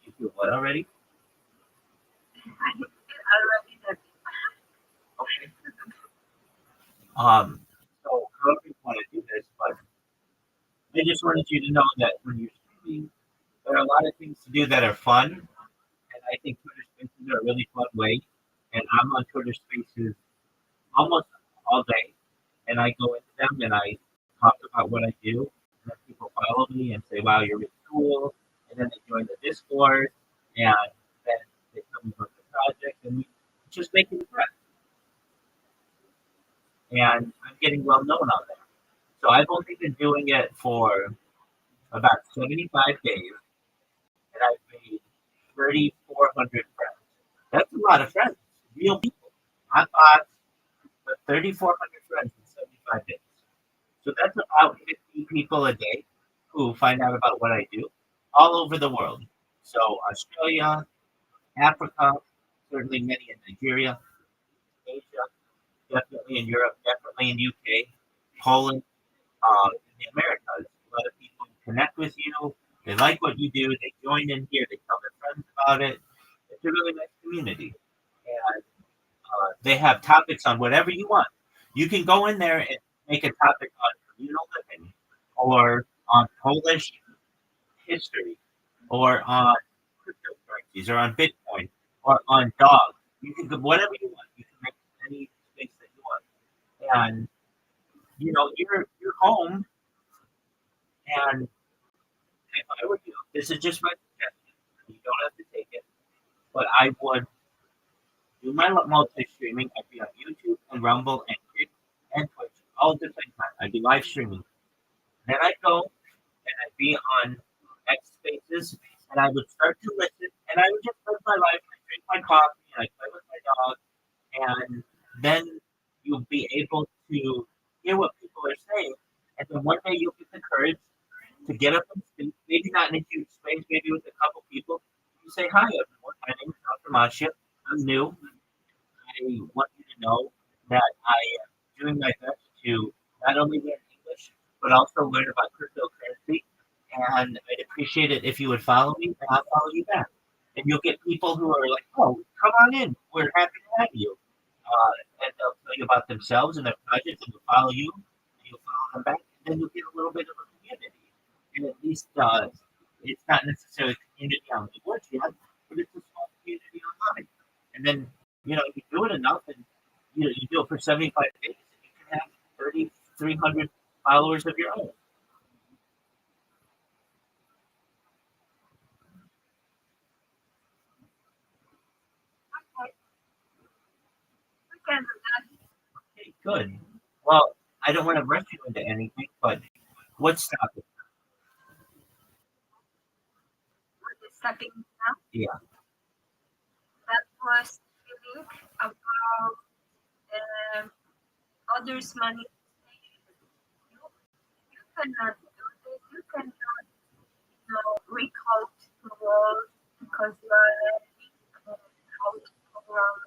you do what already? already that Okay. So however you want to do this, but I just wanted you to know that when you're streaming, there are a lot of things to do that are fun, and I think Twitter Spaces are a really fun way. And I'm on Twitter Spaces almost all day, and I go into them and I talk about what I do. And then people follow me and say, "Wow, you're really cool," and then they join the Discord, and then they tell me about the project, and we just make it friends. And I'm getting well known on there. So I've only been doing it for about 75 days, and I've made 3,400 friends. That's a lot of friends, real people, not bots, but 3,400 friends in 75 days. So that's about 50 people a day who find out about what I do all over the world. So Australia, Africa, certainly many in Nigeria, Asia, definitely in Europe, definitely in UK, Poland, in the Americas. A lot of people connect with you. They like what you do. They join in here. They tell their friends about it. It's a really nice community. And they have topics on whatever you want. You can go in there and make a topic on communal living or on Polish history or on cryptocurrencies or on Bitcoin or on dogs. You can do whatever you want. You can make any space that you want. And you're home. And if I were you, this is just my suggestion. You don't have to take it, but I would do my multi-streaming. I'd be on YouTube and Rumble and Kick and Twitch all at the same time. I'd be live streaming. Then I'd go and I'd be on X Spaces and I would start to listen and I would just live my life and I drink my coffee and I play with my dog and then you'll be able to hear what people are saying and then one day you'll get the courage to get up and speak, maybe not in a huge space, maybe with a couple people. You say, "Hi everyone, my name is Dr. Masha. I'm new. I want you to know that I am doing my best to not only learn English, but also learn about cryptocurrency. And I'd appreciate it if you would follow me, and I'll follow you back. And you'll get people who are like, "Oh, come on in. We're happy to have you." And they'll tell you about themselves and their projects, and they'll follow you, and you'll follow them back, and then you'll get a little bit of a community. And at least it's not necessarily a community on the woods yet, but it's a small community online. And then you do it enough, and you do it for 75 days, and you can have 3,300 followers of your own. okay. We can do that. Good. Well, I don't want to rush you into anything, but what's stopping? The second now, Yeah. that was feeling about others' money. You cannot do this. You cannot, recall the world because you are out around.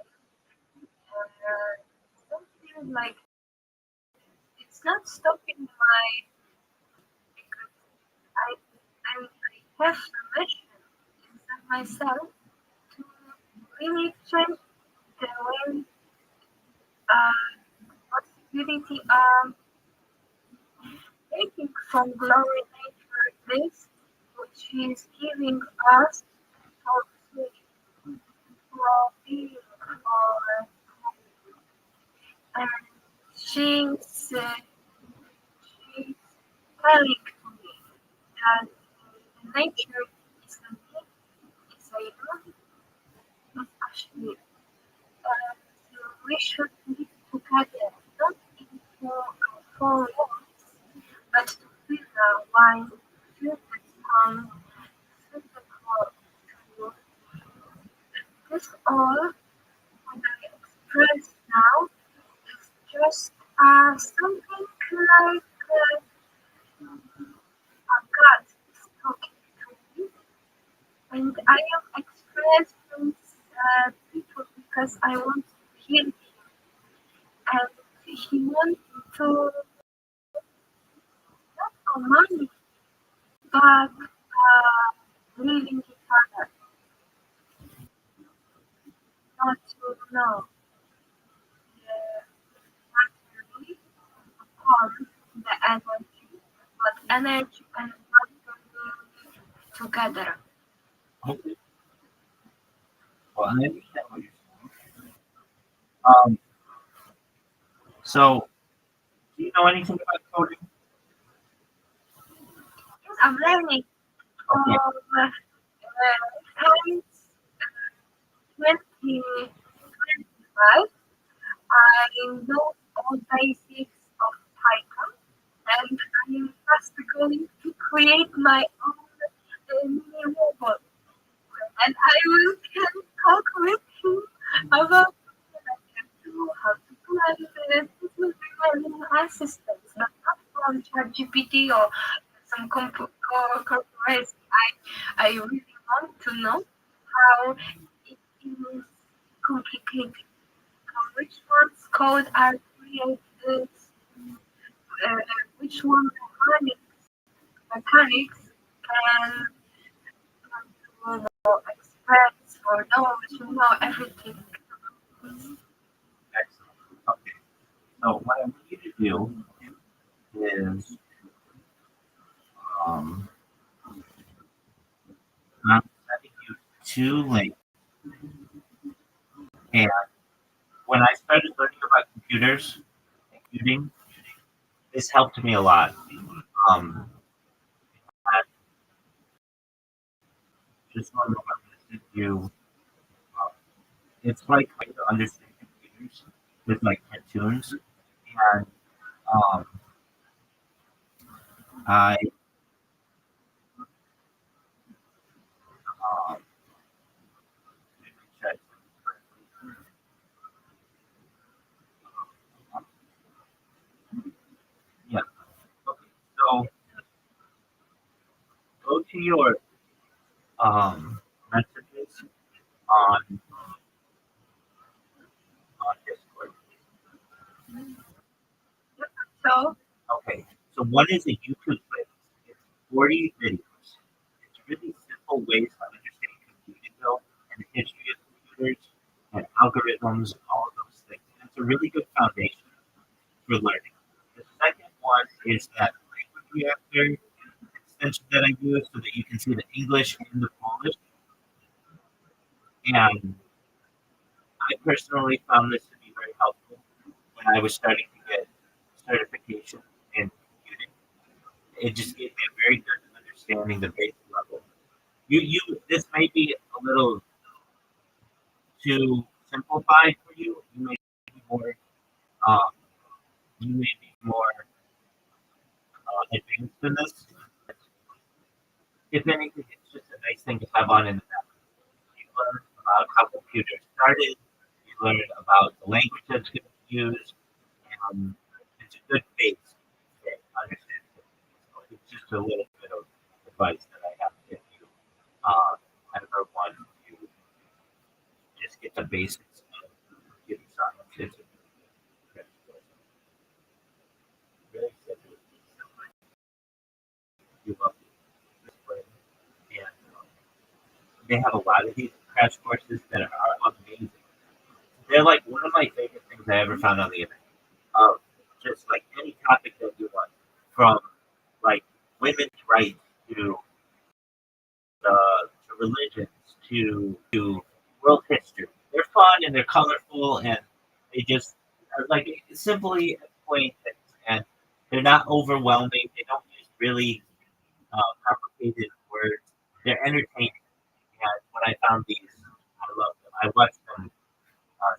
Something like it's not stopping my because I have a mission inside myself to really change the way possibility taking from glory nature this which is giving us for well-being or and she's she's telling to me that nature is a gift, is a gift, but actually we should live together, not into four walls, but to feel the wine, feel the sun, feel the cold. This all what I express now is just something like a God is talking to me, and I am expressing people because I want to hear him, and he wants to not command me, but leading each other, not to know naturally upon the energy, but energy and not together. Okay. Well, I understand what you're saying. Um, so, do you know anything about coding? I'm learning Okay. since 2025. I know all basics of Python, and I am fast going to create my own mini robot. And I will can talk with him about what I can do, how to plan this. This will be my little assistant, not from ChatGPT or some corporation. I really want to know how it is complicated. Which one's code are created, which one mechanics can express or know everything. Excellent. Okay. So, what I want you to do is, um, I'm sending you two links. And when I started learning about computers, computing, this helped me a lot. Um, I just want to know I'm going to send you. Uh, it's like trying to understand computers with like cartoons, and um, I um, check- yeah. Okay. So go to your messages on Discord. So, Okay. So one is a YouTube playlist. It's 40 videos. It's really simple ways to understand computing though and the history of computers and algorithms and all of those things. And it's a really good foundation for learning. The second one is that language reactor extension that I use so that you can see the English and the Polish. And I personally found this to be very helpful when I was starting to get certification in computing. It just gave me a very good understanding the basic level. This may be a little too simplified for you. You may be more um, you may be more advanced in this. If anything, it's just a nice thing to have on in the background. You learn about how computers started. You learn about the language that's going to be used. Um, it's a good base to understand. So it's just a little bit of advice that I have if you ever want to just get the basics of computer science. It's a really simple. You love this way. And they have a lot of these crash courses that are amazing. They're like one of my favorite things I ever found on the internet. Just like any topic that you want, from like women's rights to to religions to world history. They're fun and they're colorful and they just are like simply explain things and they're not overwhelming. They don't use really complicated words. They're entertaining. And when I found these, I love them. I watch them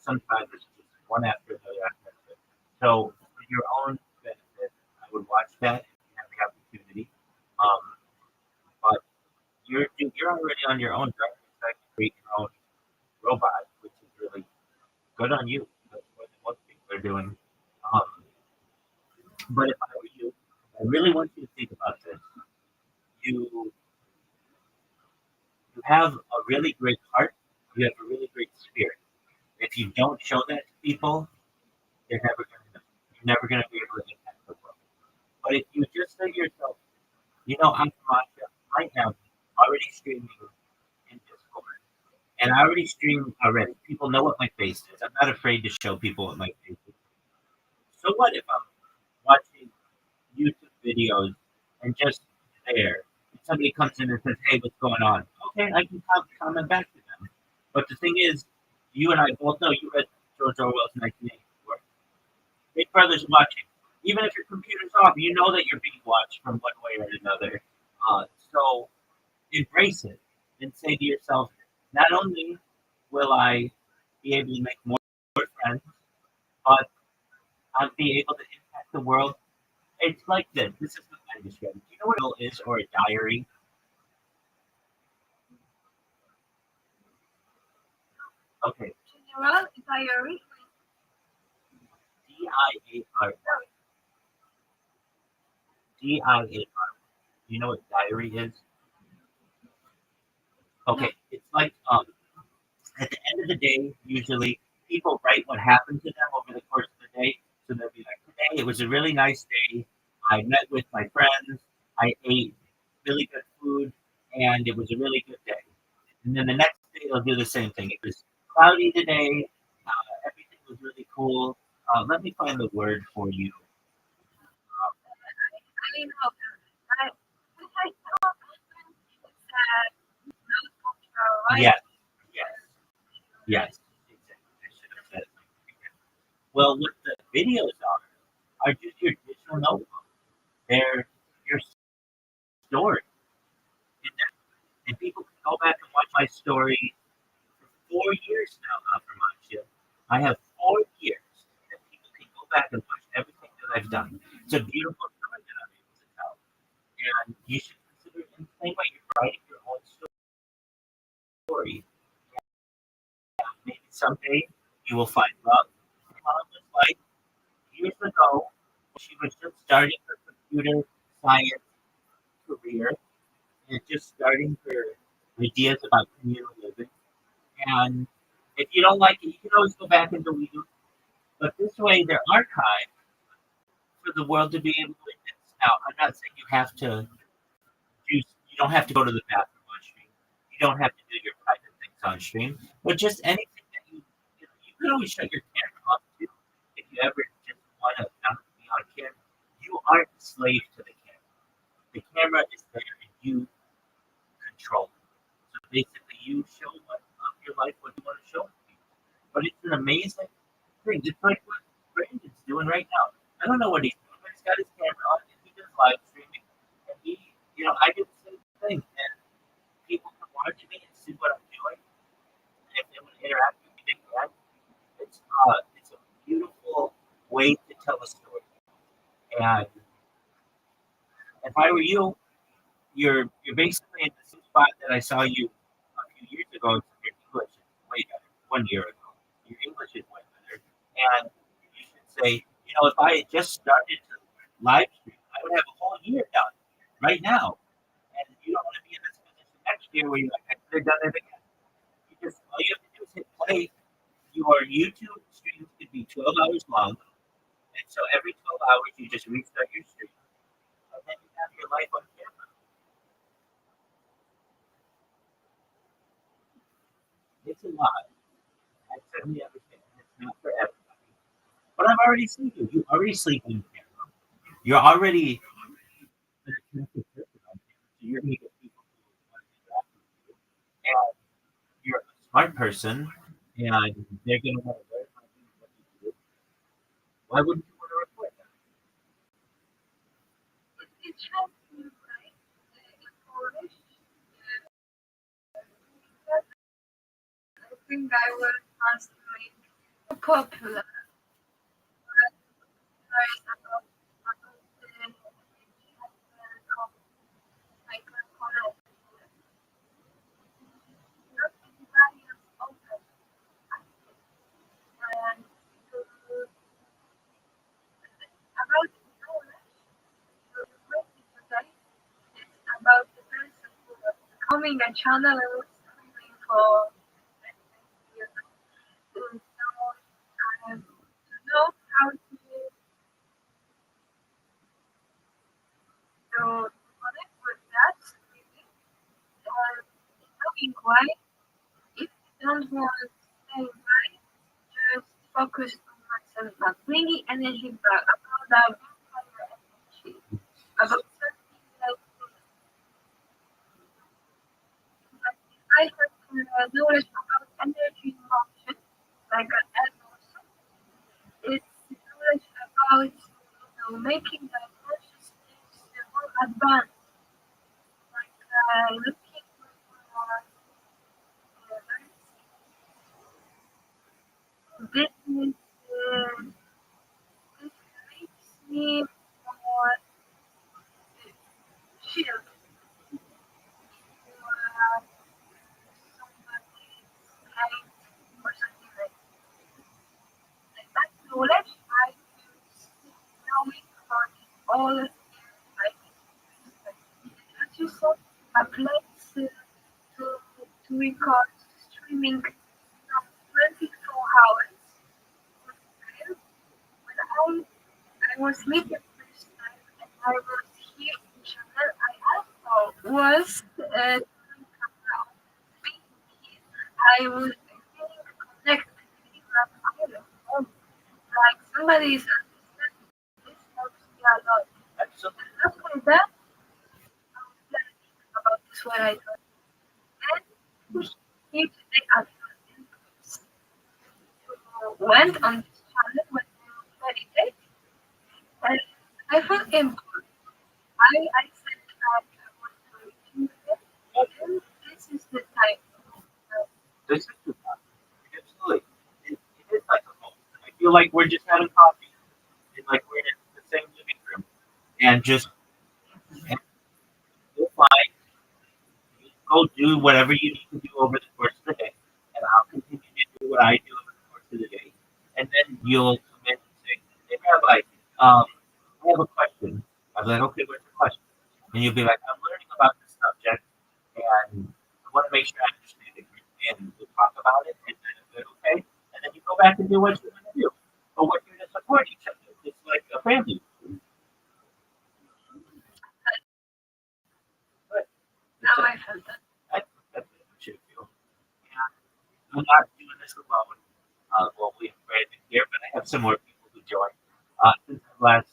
sometimes it's just one after another after another. So for your own benefit, I would watch that if you have the opportunity. Um, but you're already on your own, right? You can create your own robot, which is really good on you. That's what most people are doing. Um, but if I were you, I really want you to think about this. You you have a really great heart. You have a really great spirit. If you don't show that to people, they're never going to know. You're never going to be able to impact the world. But if you just say to yourself, you know, I'm from Russia right now, already streaming in Discord, and I already stream already. People know what my face is. I'm not afraid to show people what my face is. So what if I'm watching YouTube videos and just there, and somebody comes in and says, "Hey, what's going on?" Okay, I can comment back to them. But the thing is, you and I both know you read George Orwell's 1984. Big Brother's watching. Even if your computer's off, you know that you're being watched from one way or another. So embrace it and say to yourself, not only will I be able to make more friends, but I'll be able to impact the world. It's like this. This is what I describe. Do you know what a journal is or a diary? Okay, General diary. DIAR. DIAR. Do you know what diary is? No. Okay, it's like at the end of the day, usually people write what happened to them over the course of the day. So they'll be like, today it was a really nice day. I met with my friends. I ate really good food, and it was a really good day. And then the next day they'll do the same thing. It was cloudy today. Everything was really cool. Let me find the word for you. I know. I know. It's not cultural, right? Yes, yes, yes. Exactly. I should have said it. Well, what the videos are just your digital notebook. They're your story. And people can go back and watch my story for 4 years now, Aftermath. I have 4 years that people can go back and watch everything that I've done. It's a beautiful story that I'm able to tell. And you should consider it in the same way you're writing your own story. Maybe someday you will find love. Mom was like years ago, she was just starting her computer science career and just starting her ideas about communal living. And if you don't like it, you can always go back and delete them. But this way, they're archived for the world to be able to witness. Now, I'm not saying you have to do, you don't have to go to the bathroom on stream. You don't have to do your private things on stream. But just anything that you can always shut your camera off too. If you ever just want to not be on camera, you aren't a slave to the camera. The camera is there and you control it. So basically, you show what of your life what you want to show people. But it's an amazing thing, just like what Brandon's doing right now. I don't know what he's doing, but he's got his camera on and he does live streaming. And I do the same thing. And people can watch me and see what I'm doing. And if they want to interact with me, they can. It's a beautiful way to tell a story. And if I were you, you're basically in the same spot that I saw you a few years ago. Except your English is way better. 1 year ago, your English is way better, and you should say, if I had just started to live stream, I would have a whole year done right now. And you don't want to be in this position next year where you're like, I could have done it again. All you have to do is hit play. Your YouTube streams could be 12 hours long, and so every 12 hours you just restart your stream, and then you have your life on camera. It's a lot. I certainly understand. It's not for everybody. But I've already seen you. You already sleep on camera. You're already an attractive person on camera. So you're going to get people who want to interact with you. And you're a smart person, and they're going to want to learn how to do what you do. Why wouldn't you want to report that? It has to be right in Polish. I think I will first make popular. But there is about the I can connect. Not everybody is open. And about knowledge, the question today is about the person who is becoming a channel and was streaming for years. So I have to know how to connect with that streaming and knowing why. If you don't want to stay right, just focus on myself, but bringing energy back about that vampire energy, about something like I have knowledge about energy motion, like an emotion. It's knowledge about making the consciousness more advanced, like looking for business. This makes me more shield or somebody's hate or something like that. Knowledge I use knowing about all of I not just a place to record streaming from 24 hours. When I was sleeping first time and I was here in Channel, I also was I was feeling connected, feeling like I don't know, like somebody is understanding. This helps me a lot. Absolutely. And after that, I was learning about this what I thought. And here today I went on this channel when I was meditate and I felt important. I said I want to reach it and this is the time. This is the time. Absolutely. It is like a home. I feel like we're just having coffee. And like we're in the same living room. And and you'll find, you go do whatever you need to do over the course of the day. And I'll continue to do what I do over the course of the day. And then you'll come in and say, hey, Rabbi, I have a question. I'll be like, okay, what's the question? And you'll be like, I'm learning about this subject, and I want to make sure I understand it. And we'll talk about it, and then it's okay. And then you go back and do what you're going to do, or what you're to support each other. It's like a family. But Now I felt that. that's what it should feel. And I'm not doing this alone. Well, we have Brandon here, but I have some more people who joined. Since I've last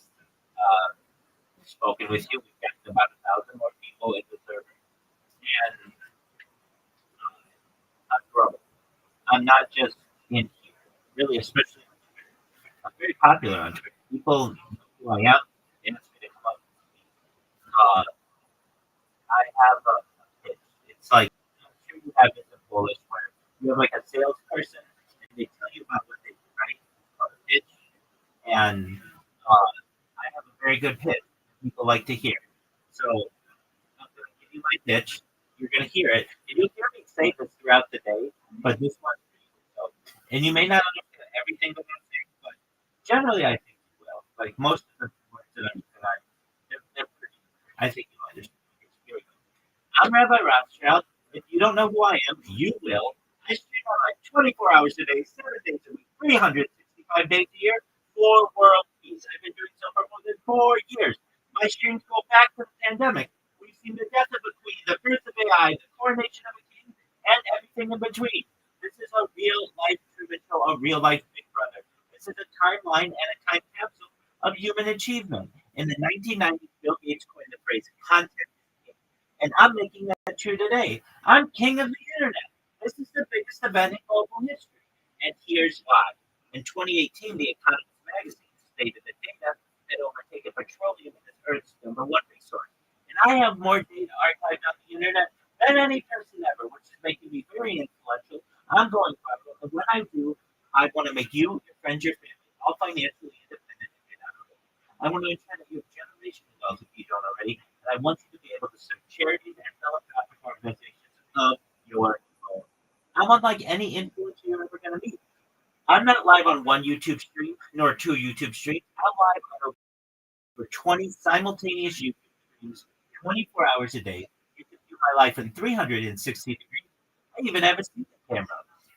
spoken with you, we've got about 1,000 more people in the server. And I'm growing. I'm not just in here, really, especially on Twitter. I'm very popular on Twitter. People know who I am, and it's going to come up. Uh, I have a pitch. It's like, I'm sure you have this in Polish where you have like a salesperson, and they tell you about what they do, right? A pitch. And I have a very very good pitch. People like to hear. So I'm going to give you my pitch. You're going to hear it. And you'll hear me say this throughout the day, but this one's for you. So, and you may not understand everything that I'm saying, but generally I think you will. Like most of the words they're pretty. I think you'll understand. Here we go. I'm Rabbi Rothschild. If you don't know who I am, you will. I stream online 24 hours a day, 7 days a week, 365 days a year for world peace. I've been doing so for more than 4 years. My streams go back to the pandemic. We've seen the death of a queen, the birth of AI, the coronation of a king, and everything in between. This is a real life Truman Show, a real life Big Brother. This is a timeline and a time capsule of human achievement. In the 1990s, Bill Gates coined the phrase content is king. And I'm making that true today. I'm king of the internet. This is the biggest event in global history. And here's why. In 2018, The Economist magazine stated that data had overtaken petroleum as Earth's number one resource. And I have more data archived on the internet than any person ever, which is making me very influential. I'm going viral. And when I do, I want to make you, your friends, your family, all financially independent and get out of it. I want to ensure that you have generational wealth if you don't already. And I want you to be able to serve charities and philanthropic organizations of your own. I'm unlike any influencer you're ever going to meet. I'm not live on one YouTube stream nor two YouTube streams. I'm live on over 20 simultaneous YouTube streams, 24 hours a day. You can view my life in 360 degrees. I even have a secret camera.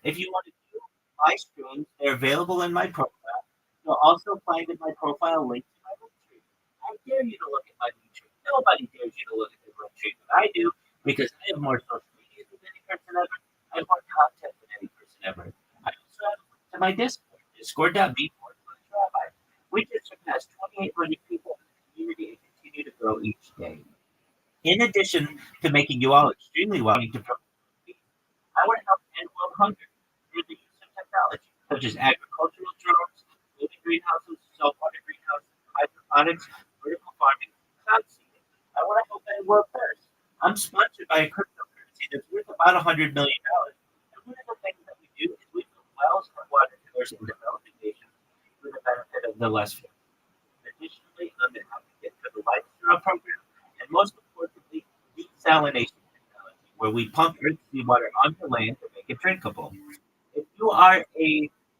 If you want to view my streams, they're available in my profile. You'll also find in my profile link to my link tree. I dare you to look at my link tree. Nobody dares you to look at the link tree, but I do because I have more social media than any person ever. I have more content than any person ever. I also have a link to my Discord, discord.me/Rabbi. We just surpassed 2,800 people in the community and continue to grow each day. In addition to making you all extremely wealthy to promote peace, I want to help end world hunger through the use of technology, such as agricultural drones, living greenhouses, saltwater greenhouses, hydroponics, vertical farming, cloud seeding. I want to help end world thirst. I'm sponsored by a cryptocurrency that's worth about $100 million. And one of the things that we do is we build wells and water towers in developing nations for the benefit of the less fortunate. Additionally, I'm an advocate for the lifestyle program and most importantly, desalination technology, where we pump earth seawater onto land to make it drinkable. If you are a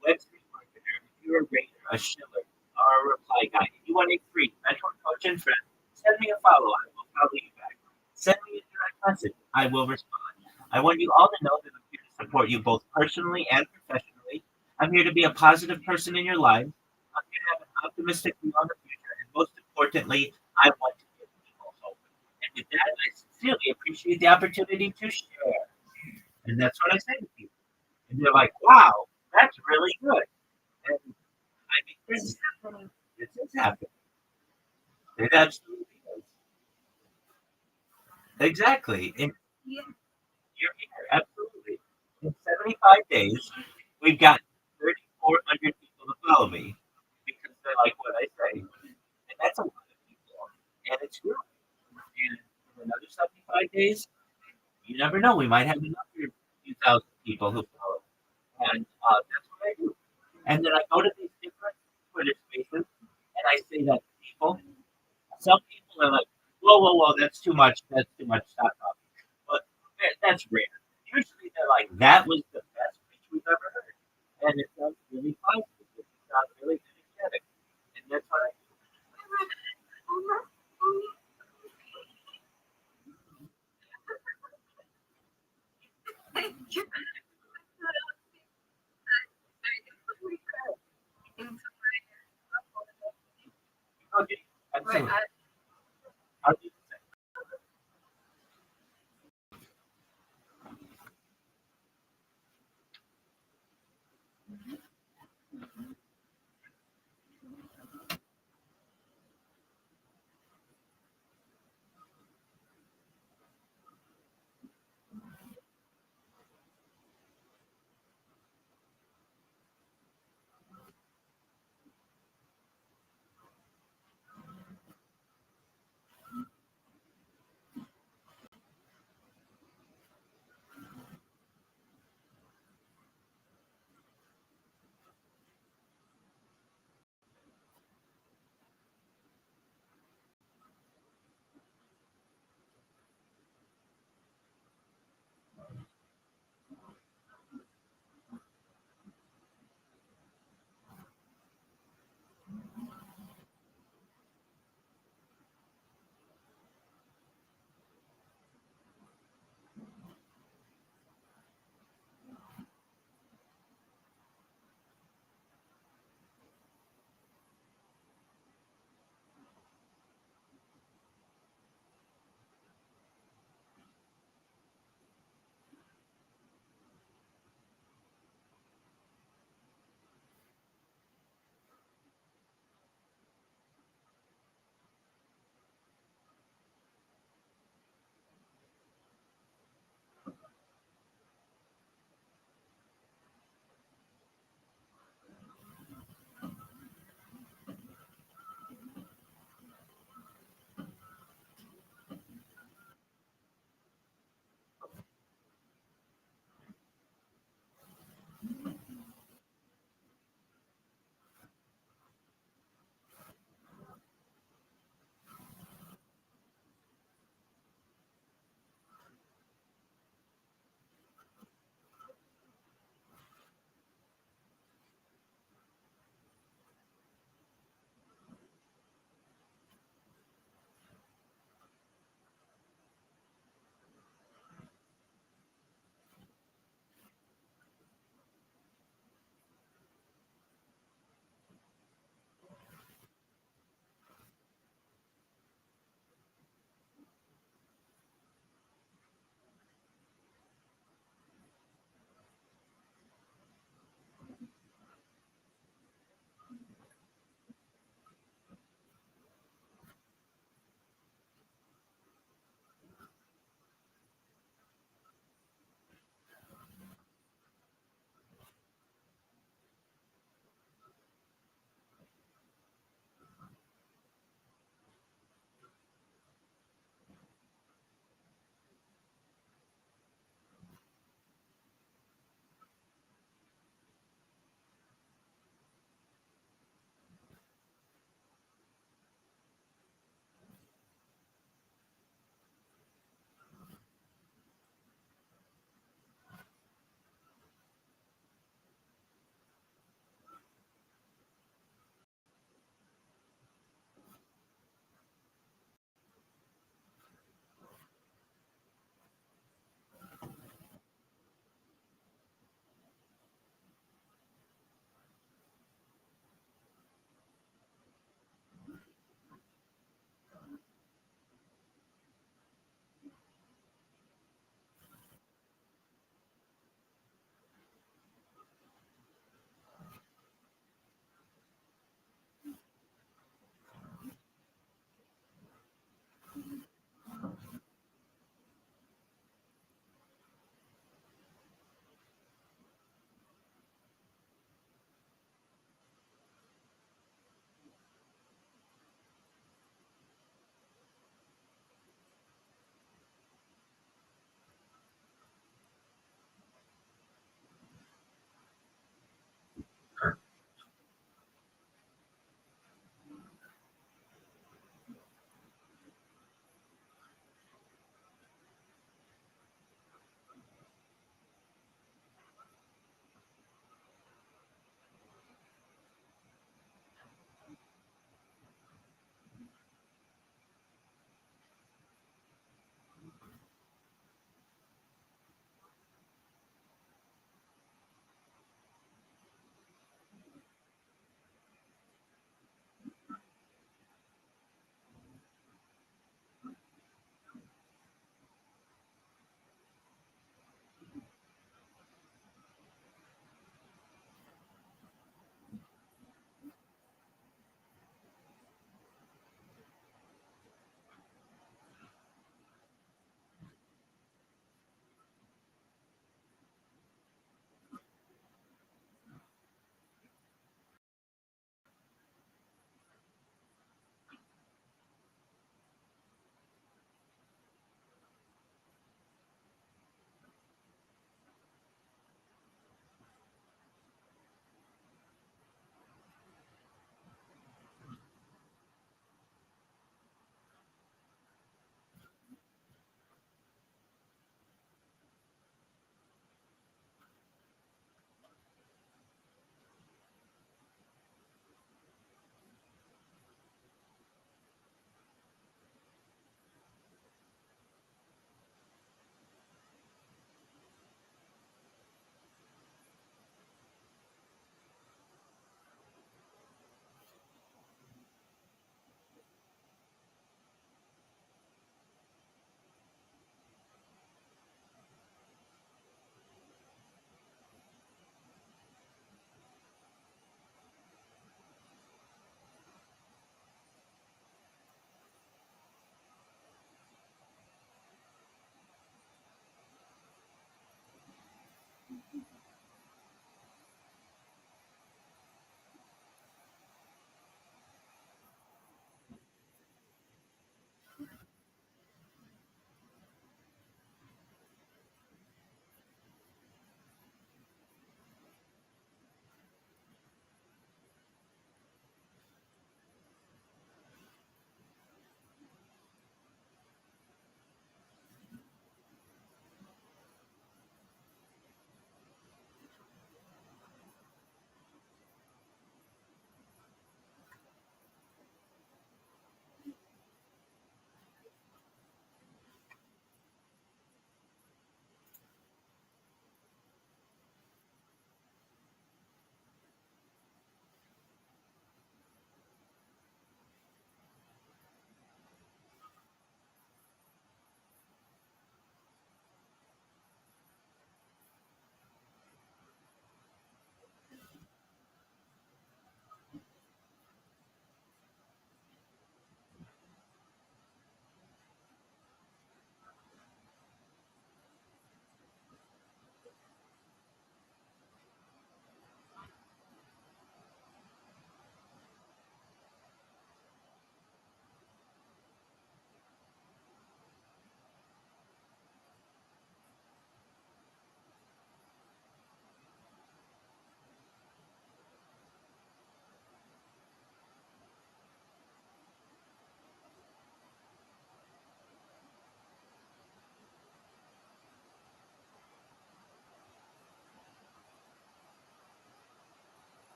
website marketer, if you're a rater, a shiller, or a reply guy, and you want a free mentor, coach, and friend, send me a follow. I will follow you back. Send me a direct message. I will respond. I want you all to know that I'm here to support you both personally and professionally. I'm here to be a positive person in your life. I'm here to have an optimistic view on the future, and most importantly, I want to give people hope. And with that, I sincerely appreciate the opportunity to share. And that's what I say to people. And they're like, wow, that's really good. And I mean, this is happening. This is happening. It absolutely is. Exactly. And Yeah. you're here. Absolutely. In 75 days, we've got 3,400 people to follow me because they like what I say. And that's a lot of people. And it's growing. And in another 75 days, you never know. We might have another few thousand people who follow. And that's what I do. And then I go to these different Twitter spaces and I say that to people. Some people are like, whoa, whoa, whoa, that's too much. That's too much. Stop talking. But that's rare. Usually they're like, that was the best pitch we've ever heard. And it sounds really positive. It sounds really energetic. And that's what I do. Thank you. Into my Okay. but Absolutely. I'll do the same.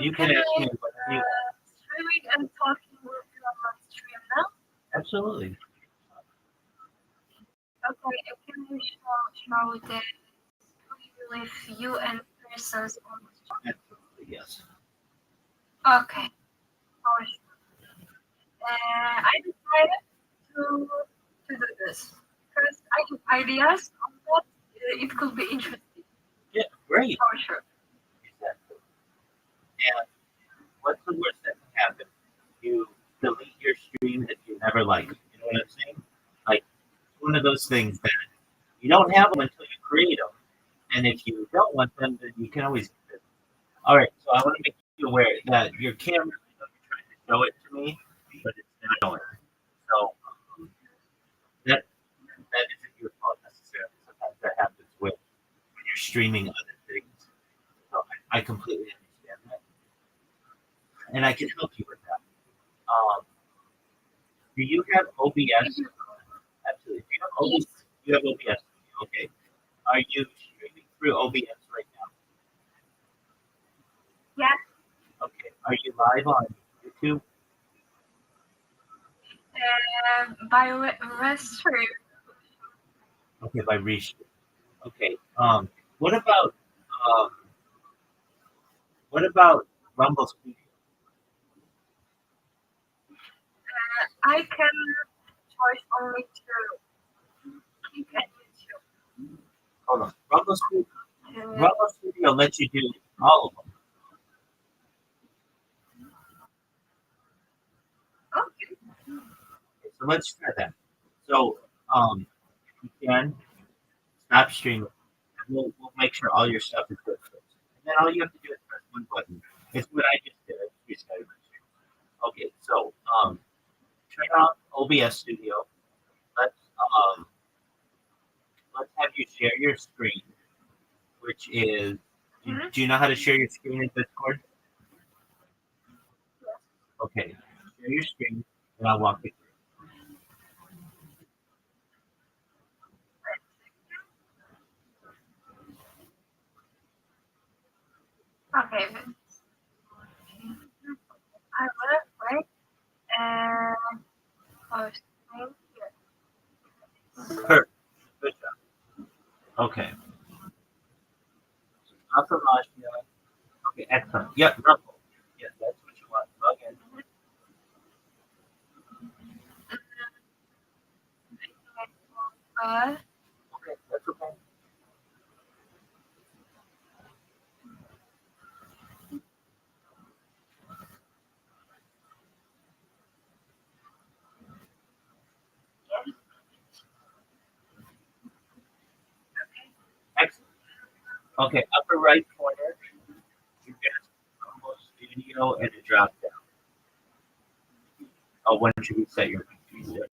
You can ask me whatever you want. streaming and talking with you on my stream now? Absolutely. Okay, can you show the screen with you and persons on the stream? Absolutely, yes. Okay, for sure. I decided to do this because I have ideas on that. It could be interesting Yeah, great. for sure. Exactly. And what's the worst that can happen? You delete your stream that you never liked. You know what I'm saying? Like one of those things that you don't have them until you create them, and if you don't want them, then you can always. All right. So I want to make you aware that your camera, I know you're trying to show it to me, but it's not showing. So that isn't your fault necessarily. Sometimes that happens when you're streaming other things. So I completely understand that, and I can help you with that. Do you have OBS? Absolutely. Do you have OBS? Yes. You have OBS. Okay. Are you streaming through OBS right now? Yeah. Okay. Are you live on YouTube? By restaurant. Okay, by Restream. Okay. Um what about Rumble Studio? I can choose only to click at YouTube. Hold on. Uh, Rumble Studio lets you do all of them. okay. Okay, so let's try that. So if you can stop streaming, and we'll make sure all your stuff is good first. And then all you have to do is press one button. It's what I just did. I just restarted my stream. Okay, so turn on OBS Studio. Let's um let's have you share your screen, which is do you know how to share your screen in Discord? Okay, share your screen, and I'll walk you Okay. I will wait and post screen here. through. Perfect. Good job. Okay. Affirmation. Okay, excellent. Yep, Rumble. Yes, that's what you want. Log in. Uh, Okay, that's okay. yes. Excellent. Okay, upper right corner, you get Rumble Studio and a drop down. Oh, when should we set your computer?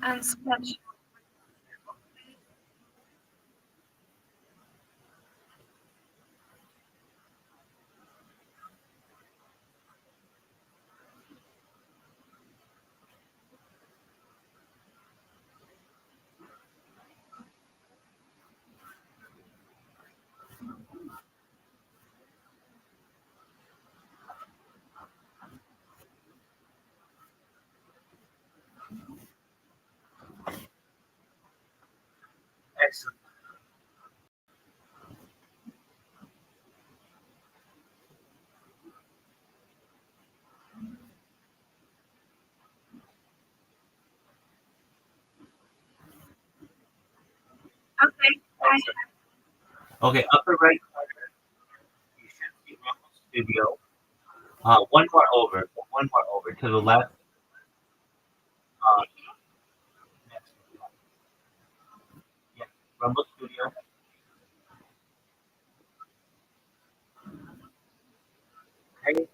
And special. Excellent. Okay. Excellent. Okay, upper right corner, you should see Rumble Studio. One more over to the left. Uh, next. Yeah, Rumble Studio. Okay,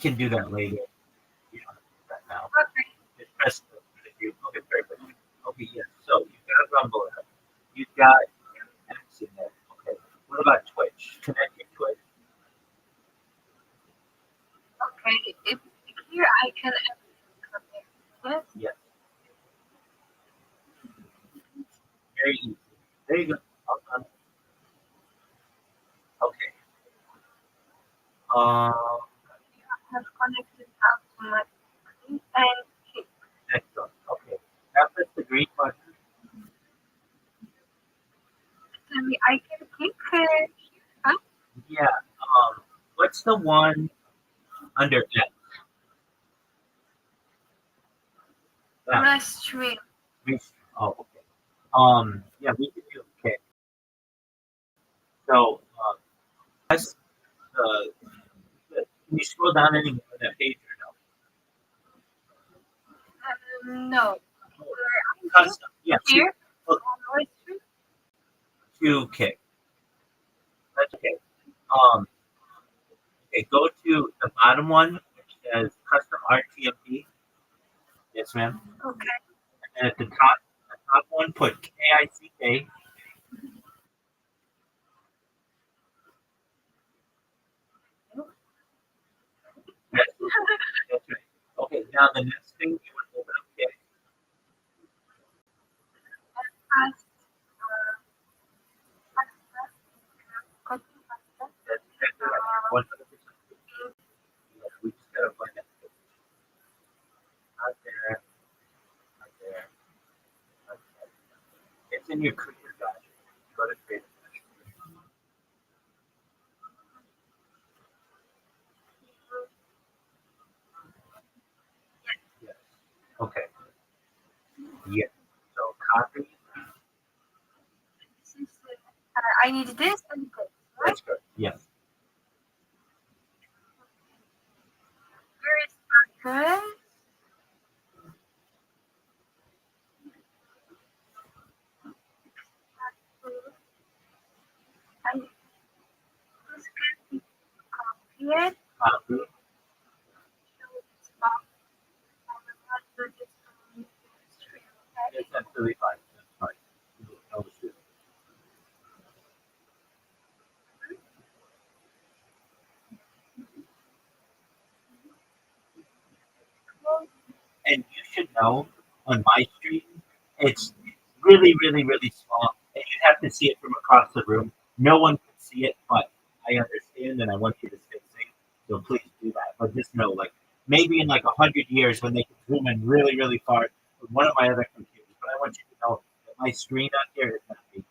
can do that later. You don't have to do that now. Okay. Just press the review. Okay, perfect. Okay, yes. So you've got Rumble app. You've got X in there. Okay. What about Twitch? Connect your Twitch. Okay. If here I can connect. Yes. Yes. Very easy. There you go. Hold on. Okay. Um, Have connected automatically and click. excellent. Okay. Now press the green button. Tell me, I can click here. Huh? Yeah. What's the one under X? That Let's stream. we, oh, okay. Yeah, we can do okay. So, press can you scroll down any more on that page or No. no? I'm Custom. Yeah. here. Look, On stream. to kick. That's okay. Okay, go to the bottom one, which says custom RTMP. Yes, ma'am. Okay. And at the top one, put KICK. That's, that's right. Okay, now the next thing you want to open up kick. Fast. Copy faster. That's exactly right. 100%. Yes, we just gotta find that. Not there. Not there. Not there. It's in your creator dashboard. Go to creator dashboard. Yes. Okay. Yes. So copy. This is, I need this and this, right? That's good. Yes. Where is address? And this can be copied. Copy. It's absolutely fine. That's fine. No issue. And you should know on my stream, it's really, really, really small, and you have to see it from across the room. No one can see it, but I understand, and I want you to stay safe. So please do that. But just know, like maybe in like 100 years, when they can zoom in really, really far with one of my other computers. But I want you to know that my screen on here is not big.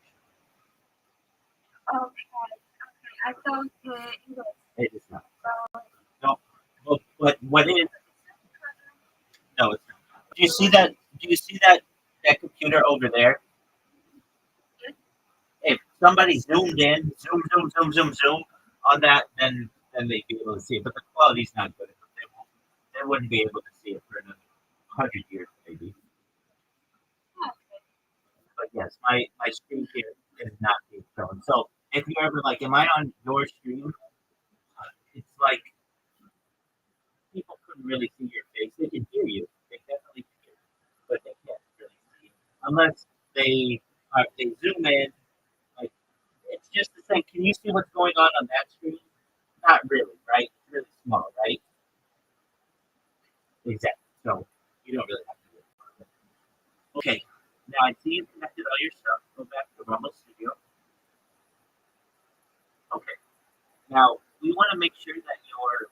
Okay. Okay. I thought it was. It is not. No. But what is? No, it's not. Do you see that? Do you see that computer over there? If somebody zoomed in, zoom on that, then they'd be able to see it. But the quality's not good enough. They wouldn't be able to see it for another 100 years, maybe. But yes, my screen here is not being shown. So if you're ever like, am I on your stream? It's like people couldn't really see your face. They can hear you. They definitely can hear you, but they can't really see you unless they zoom in. Like it's just the same. Can you see what's going on that screen? Not really, right? It's really small, right? Exactly. So you don't really have to do it. Okay. Now I see you connected all your stuff. Go back to Rumble Studio. Okay. Now we want to make sure that your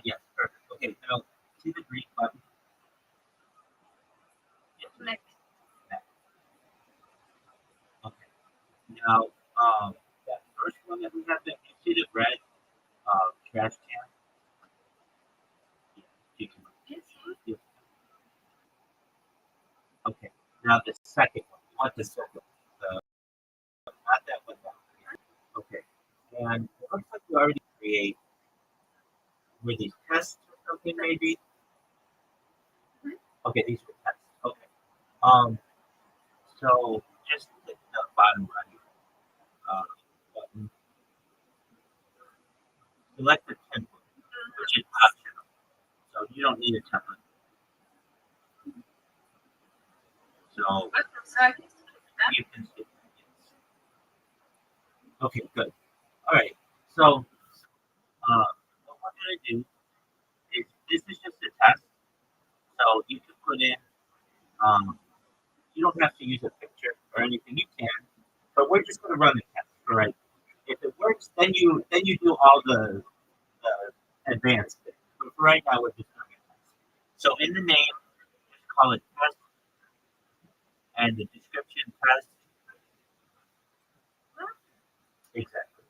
yes, perfect. Okay. Now see the green button. Yes. Next. Next. Okay. Now that first one that we have there, you see the red trash can. Yeah. You can. Yes. Yeah. Okay. Now the second one. You want the second one. Not that one down. Okay. And it looks like you already create were these tests or something maybe? Okay, these were tests. Okay. Um so just click the bottom right button. Select the template. You don't need a template. So Okay, so I can skip that. you can skip that. Yes. Okay, good. All right. So what we're gonna do is this is just a test. So you can put in you don't have to use a picture or anything. You can, but we're just gonna run the test. All right. If it works, then you do all the advanced things. But for right now, we're just doing a test. So in the name, just call it test, and the description test. Exactly.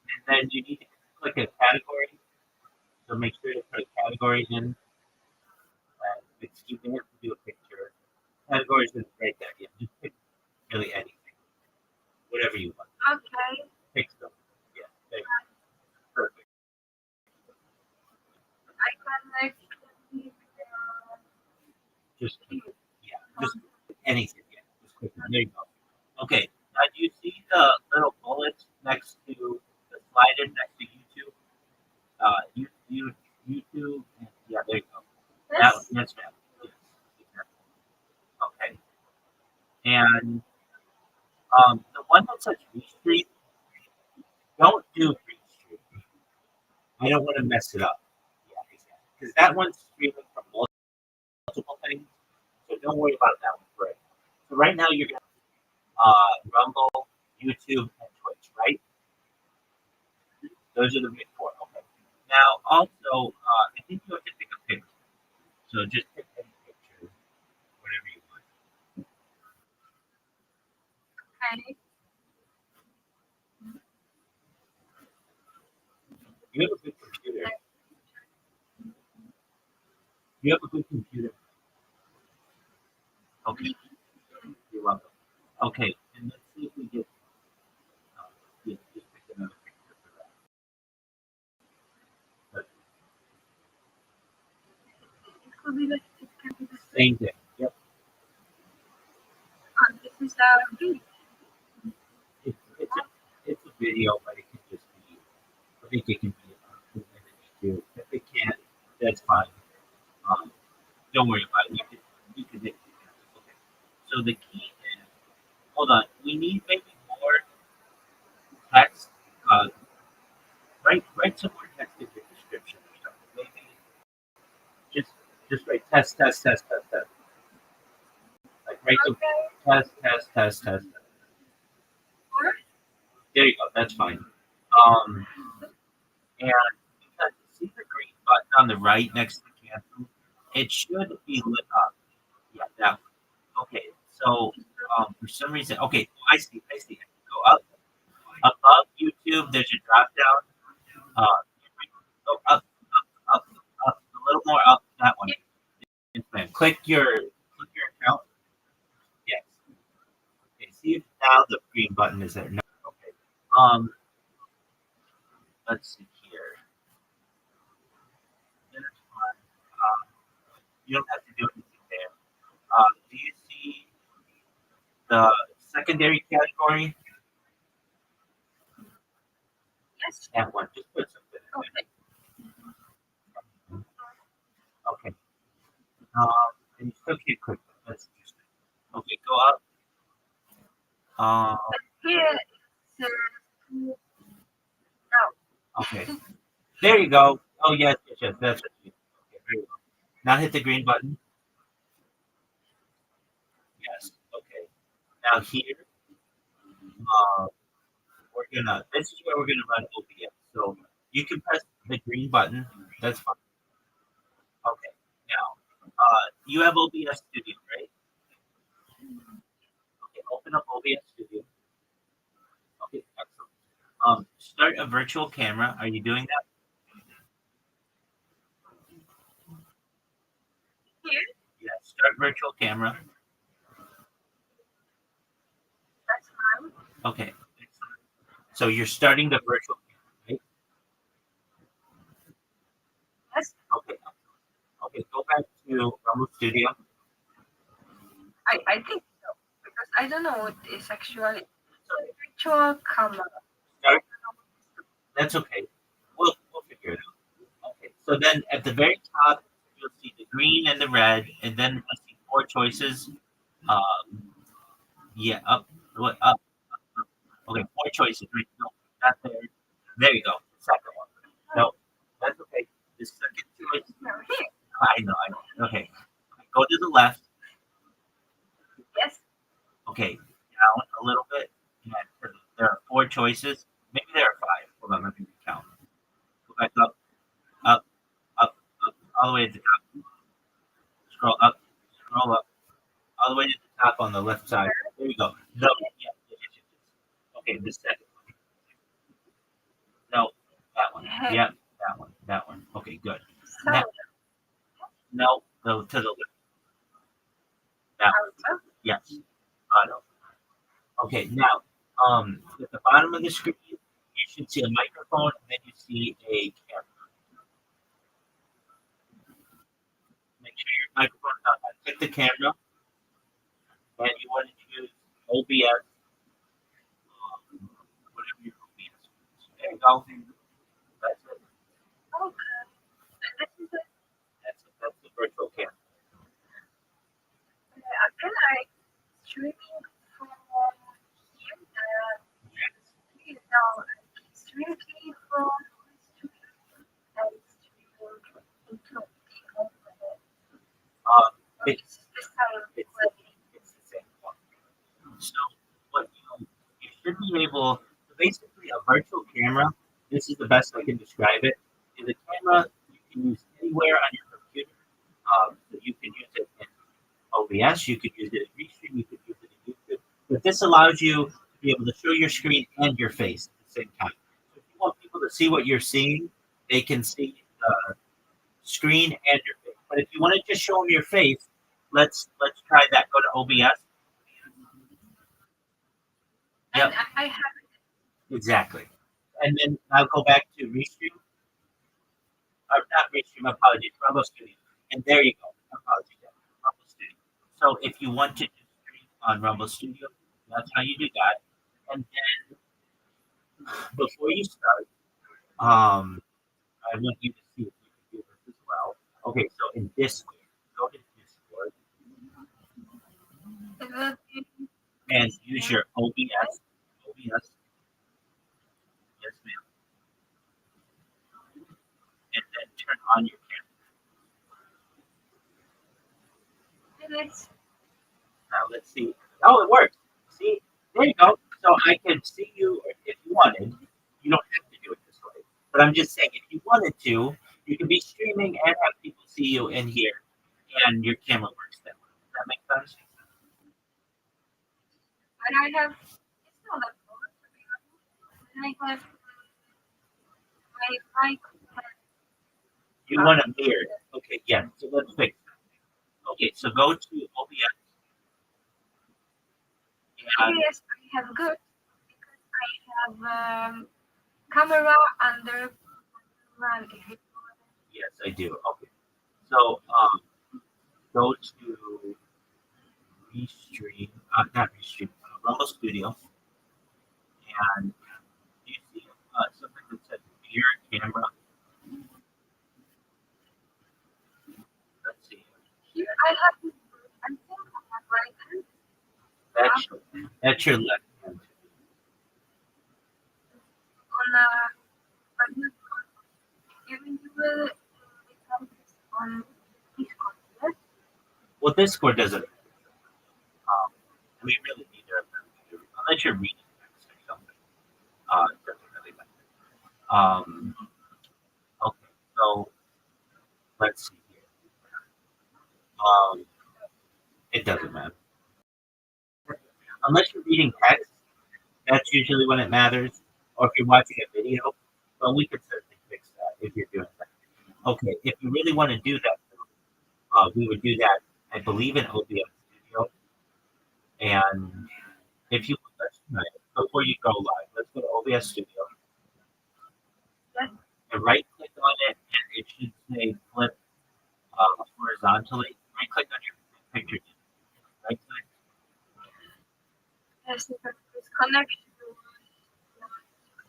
And then you need to click a category. So make sure to put a category in. You may have to do a picture. Categories is right there. Yeah, just pick really anything, whatever you want. Okay. Pick stuff. Yeah, there you go. Perfect. I can like leave Just yeah, just anything. Yeah, just click on. There you go. Okay. Now, do you see the little bullets next to the slider next to YouTube? YouTube. And, yeah, there you go. That's right. Yes, exactly. Okay. And the one that says Restream, don't do Restream. I don't want to mess it up. Yeah, exactly. Because that one's streaming from multiple things. So don't worry about that one for right now. So right now you're going to Rumble, YouTube, and Twitch, right? Those are the big four. Okay. Now, also, I think you have to pick a picture. So just pick any picture, whatever you want. okay. You have a good computer. You have a good computer. Okay. You're welcome. Okay. And let's see if we get. Yeah, just pick another picture for that. But It could be like it can be the same thing. Yep. this is a video. It's a video, but it can just be. I think it can be 2 minutes too. If it can't, that's fine. Um, don't worry about it. You can hit. Okay. So the key is. Hold on. We need maybe more text. Uh, write some more text in your description or something. Maybe just just write test. Like write the Okay. test. Or There you go. That's fine. And because see the green button on the right next to cancel, it should be lit up. Yeah, that one. Okay. So for some reason, okay, I see. Go up above YouTube. There's a drop down. Go up, a little more up. That one. Yes, ma'am. Click your account. Yes. Okay. See if now the green button is there. No. Okay. Um. Let's see here. That's fine. You don't have to do anything there. Do you see the secondary category? yes. That one. Just put something Okay. in there. Okay. And you still can't click. That's interesting. Okay. Go up. But here it says no. Okay. There you go. Oh yes. That's it. Okay. Very well. Now hit the green button. Yes. Okay. Now here, we're gonna. This is where we're gonna run OBS. So you can press the green button. That's fine. Okay. Now, you have OBS Studio, right? Okay. Open up OBS Studio. Okay. Excellent. Start a virtual camera. Are you doing that? Here, Yes. Start virtual camera. that's mine. Okay. Excellent. So you're starting the virtual camera, right? Yes. Okay. Okay. Go back to Rumble Studio. I think so. Because I don't know what is actually virtual camera. Start. That's okay. We'll figure it out. Okay. So So then at the very top, you'll see the green and the red, and then you'll see four choices. Um, yeah, up, what, up, up. Okay, four choices. Right? No, not there. There you go. Second one. No, that's okay. The second choice. I know, I know. Okay. Go to the left. Yes. Okay, down a little bit. And there are four choices. Maybe there are five. Hold on, let me count. Go back up, up, up, up, all the way to the top. Scroll up, all the way to the top on the left side. There you go. No, yeah, yeah, yeah, yeah. Okay, the second one. No, that one. Yeah, that one. That one. Okay, good. So, Now, no, no, to the left. That one. also, Yes. No. Okay, now, at the bottom of the screen, you should see a microphone, and then you see a camera. Make sure your microphone's on. Click the camera, and you want to choose OBS, whatever your OBS is. There you go. That's it. okay. And this is it. That's the virtual camera. Can I streaming from here? Yes. Please now streaming from studio and streaming into people. It's This time, it's the same one. So what you should be able, so basically a virtual camera, this is the best I can describe it, is a camera you can use anywhere on your computer. So you can use it in OBS, you could use it in Restream, you could use it in YouTube. But this allows you to be able to show your screen and your face at the same time. So if you want people to see what you're seeing, they can see the screen and your face. But if you want to just show them your face, let's try that. Go to OBS. Yep. and I have Exactly. And then I'll go back to Restream, or not Restream, apologies, Rumble Studio. And there you go. Apologies, yeah, Rumble Studio. So if you want to just stream on Rumble Studio, that's how you do that. And then before you start, I want you to see if you can do this as well. Okay, so in Discord, go to Discord and use your OBS. OBS, yes, ma'am. And then turn on your camera. minutes. Now let's see. Oh, it works. See, there you go. So I can see you if you wanted. You don't have to do it this way. But I'm just saying, if you wanted to, you can be streaming and have people see you in here, and your camera works that way. Does that make sense? When I have, it's not that hard to be honest. When I have my mic, You want a mirror. Okay, yeah. So let's fix that. Okay, so go to OBS. And yes, I have good because I have camera under run. yes, I do. Okay. So go to Restream, not Restream, Rumble Studio, and you see something that says mirror camera. Let's see. Here I have, I think I have right hand That's your left hand. on but you even you will become this on Discord. Yes. Well, Discord doesn't. We really need to unless you're reading text or something. It doesn't really matter. Okay, so let's see here. It doesn't matter unless you're reading text. That's usually when it matters, or if you're watching a video. Well, we could certainly fix that if you're doing that. Okay, if you really want to do that, we would do that. I believe in OBS Studio, and if you let's try it. Before you go live, let's go to OBS Studio Yes. and right click on it, and it should say flip horizontally. Right click on your picture. Right click. Yes, because this connection.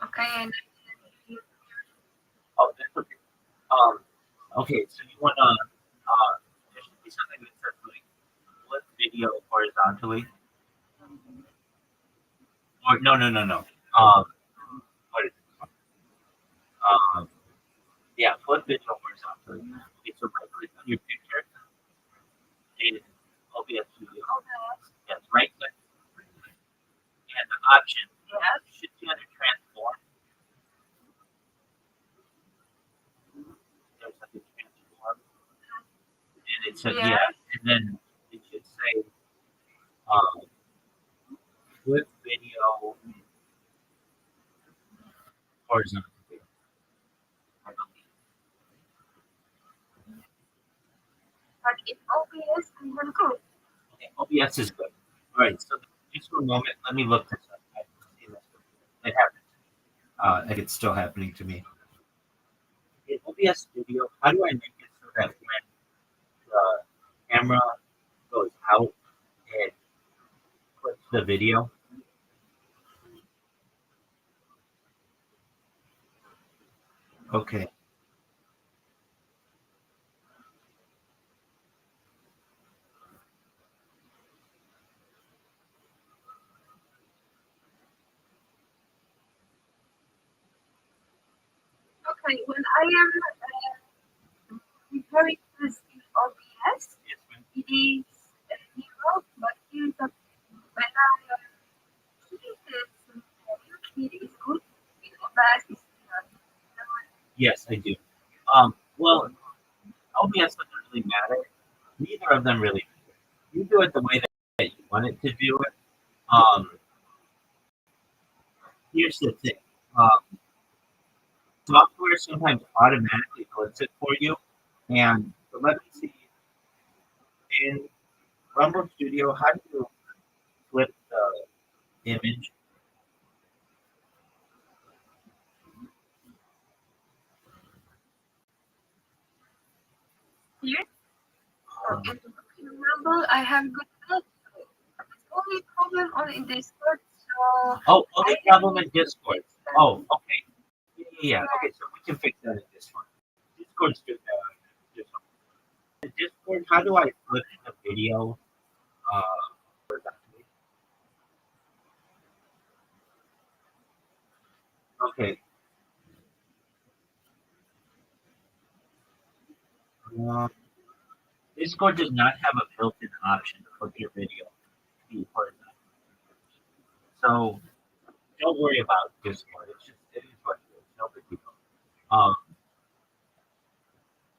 Okay, and Oh, that's okay. Um, Okay, so you wanna there should be something that says like flip video horizontally. Or no. What is it? Um, yeah, flip video horizontally. Okay, so right click on your picture in OBS Studio. Yes, right click, and the option should be under transform. There's like a transform, and it said and then it should say um, flip video horizontally. But in OBS, I'm gonna go. Okay, OBS is good. All right, so just for a moment, let me look this up. I've seen this before. It happened. Like it's still happening to me. In OBS Studio, how do I make it so that when the camera goes out, it clips the video? Okay. Okay, when I am preparing this in OBS, Yes, ma'am. it is zero, but here's the when I keep this it is good. In OBS is zero. Yes, I do. Well, OBS doesn't really matter. Neither of them really matter. You do it the way that you want it to do it. Um, here's the thing. Software sometimes automatically clips it for you. And so let me see. In Rumble Studio, how do you flip the image? Here, so in Rumble, I have good notes. Only problem on in Discord, so Only problem in Discord. Oh, okay. Yeah. Okay, so we can fix that in this one. Discord's good. This one. In Discord, how do I flip the video? Okay. Uh, Discord does not have a built-in option to flip your video to be horizontal. So don't worry about Discord. It is what it is. No big deal. Um,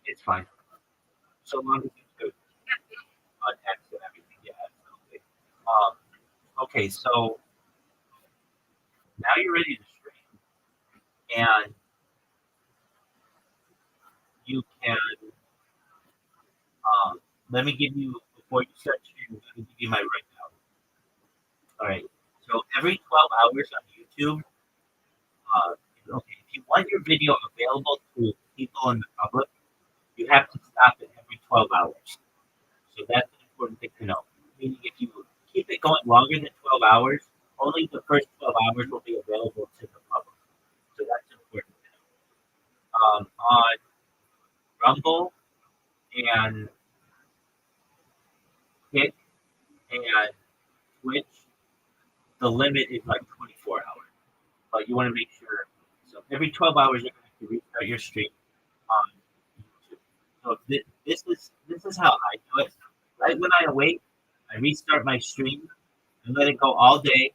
it's fine. So long as it's good on text and everything. Yeah, absolutely. Okay, so now you're ready to stream, and you can. Let me give you before you start streaming. Let me give you my rundown. All right. So every 12 hours on YouTube, okay, if you want your video available to people in the public, you have to stop it every 12 hours. So that's an important thing to know. Meaning, if you keep it going longer than 12 hours, only the first 12 hours will be available to the public. So that's important to know. On Rumble and Kick and Twitch, the limit is like 24 hours. But you want to make sure. So every 12 hours, you're going to have to restart your stream on YouTube. So this is how I do it. Right when I awake, I restart my stream and let it go all day.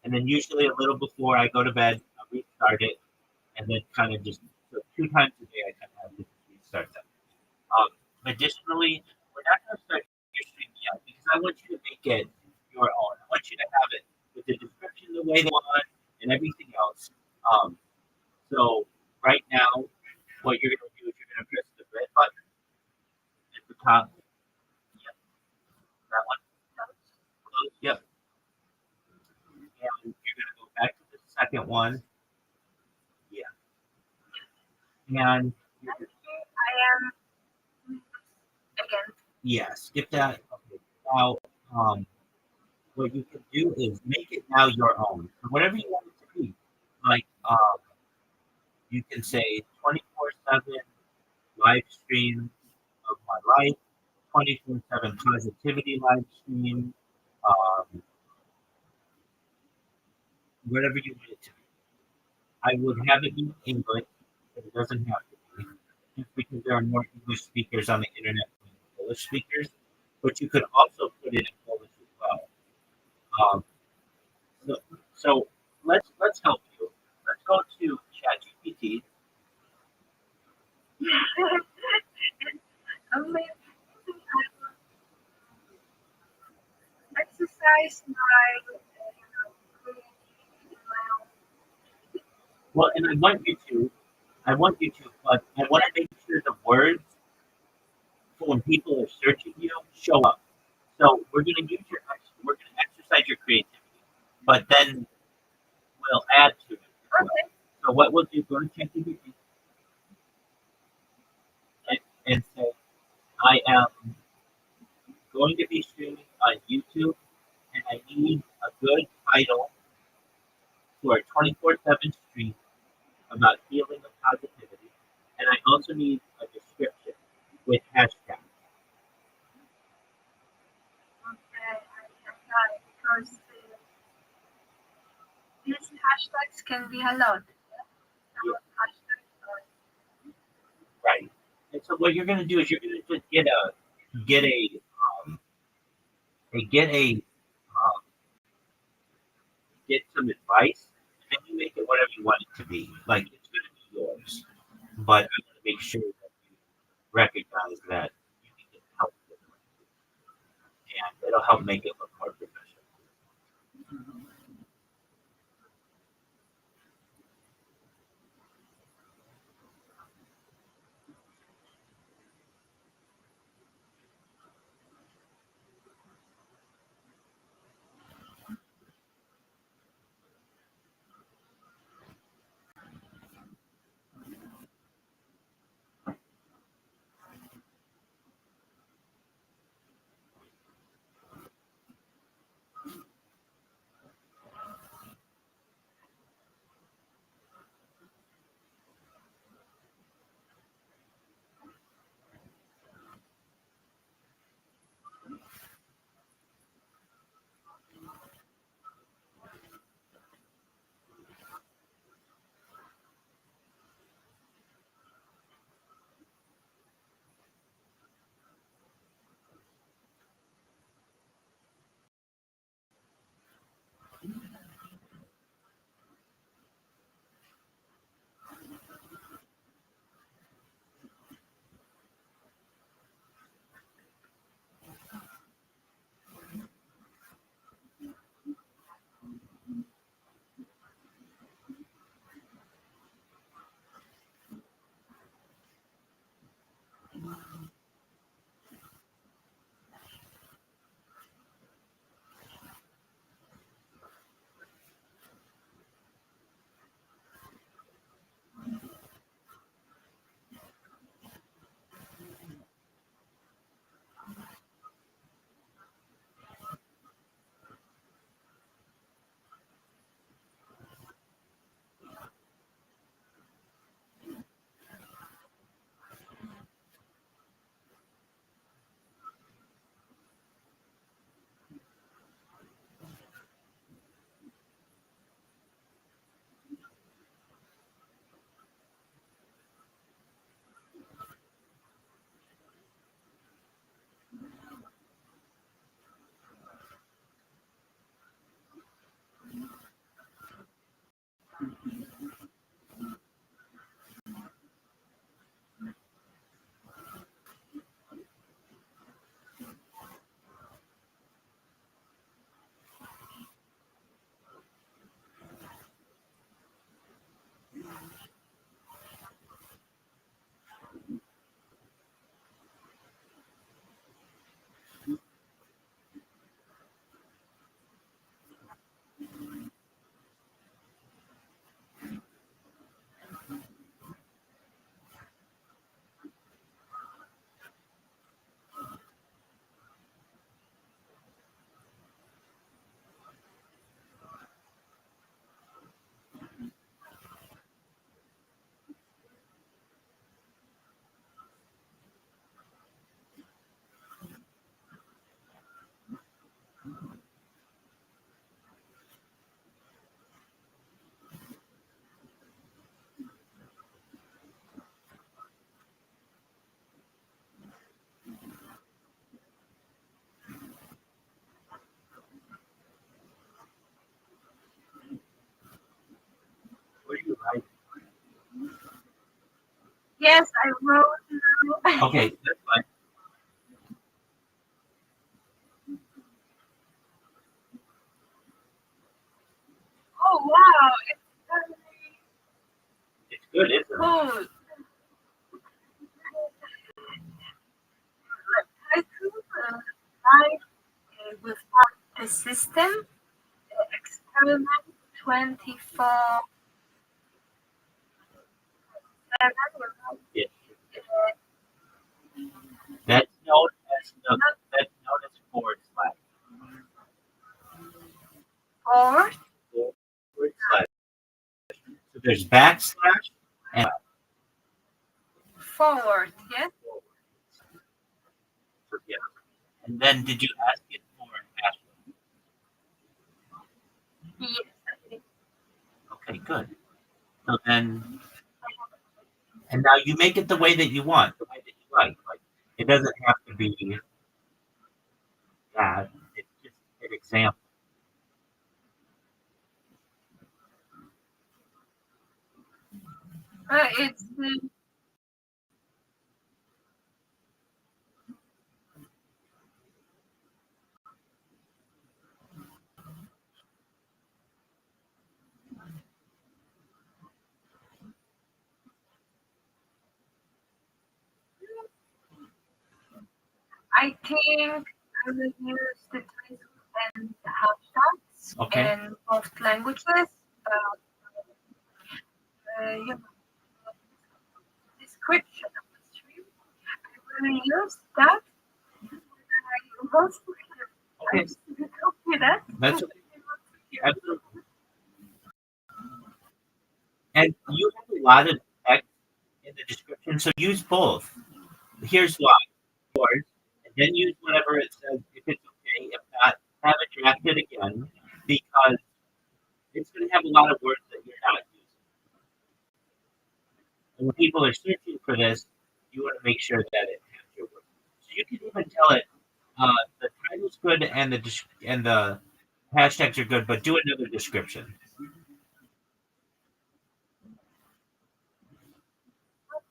And then usually a little before I go to bed, I restart it, and then kind of just so 2 times a day I kind of have to restart them. Additionally, we're not going to start your stream yet because I want you to make it your own. I want you to have it with the description the way they want and everything else. Um, so right now, what you're going to do is you're going to press the red button at the top. Yep, that one. Close. Yep. And you're going to go back to the second one. Yeah. And I am again. yeah, skip that. Okay. Now, um, what you can do is make it now your own. So whatever you want it to be. Like you can say 24/7 live stream of my life, 24/7 positivity live stream, um, whatever you want it to be. I would have it in English, but it doesn't have to be, just because there are more English speakers on the internet than Polish speakers. But you could also put it in Polish as well. Um, so, so let's help you. Let's go to ChatGPT. Maybe I will exercise my, creativity in my own. Well, and I want you to, but I want to make sure the words for when people are searching you show up. So we're going to exercise your creativity, but then we'll add to it as well. Okay. So what we'll do, go to ChatGPT and say, I am going to be streaming on YouTube, and I need a good title for a 24/7 stream about healing and positivity, and I also need a description with hashtags. Okay, I got it because these hashtags can be a lot. Yeah, Hashtags are right. And so what you're going to do is you're going to just get a um, get a get some advice, and then you make it whatever you want it to be. Like it's going to be yours, but I want to make sure that you recognize that you need to help with it, and it'll help make it look more professional. Yes, I wrote now. Okay, that's fine. Oh wow, it's very It's good, isn't it? cool. Title Life Without the System, Experiment 24/7. Yeah. Uh, That's known as the not that's known as forward slash. forward, Forward slash. So there's backslash and forward, yes? forward. Yeah. And then did you ask it for a password? Yes, I think Okay, good. So then, and now you make it the way that you want, the way that you like. Like it doesn't have to be that. It's just an example. it's I think I will use the title and the hashtags Okay. in both languages. But, you know, description of the stream. I will use that. I also I Okay. copy that. That's okay. Absolutely. And you have a lot of text in the description, so use both. Here's why. Yours, and then use whatever it says if it's okay. If not, have it drafted again because it's going to have a lot of words that you're not using. And when people are searching for this, you want to make sure that it has your words. So you can even tell it the title's good and the hashtags are good, but do another description.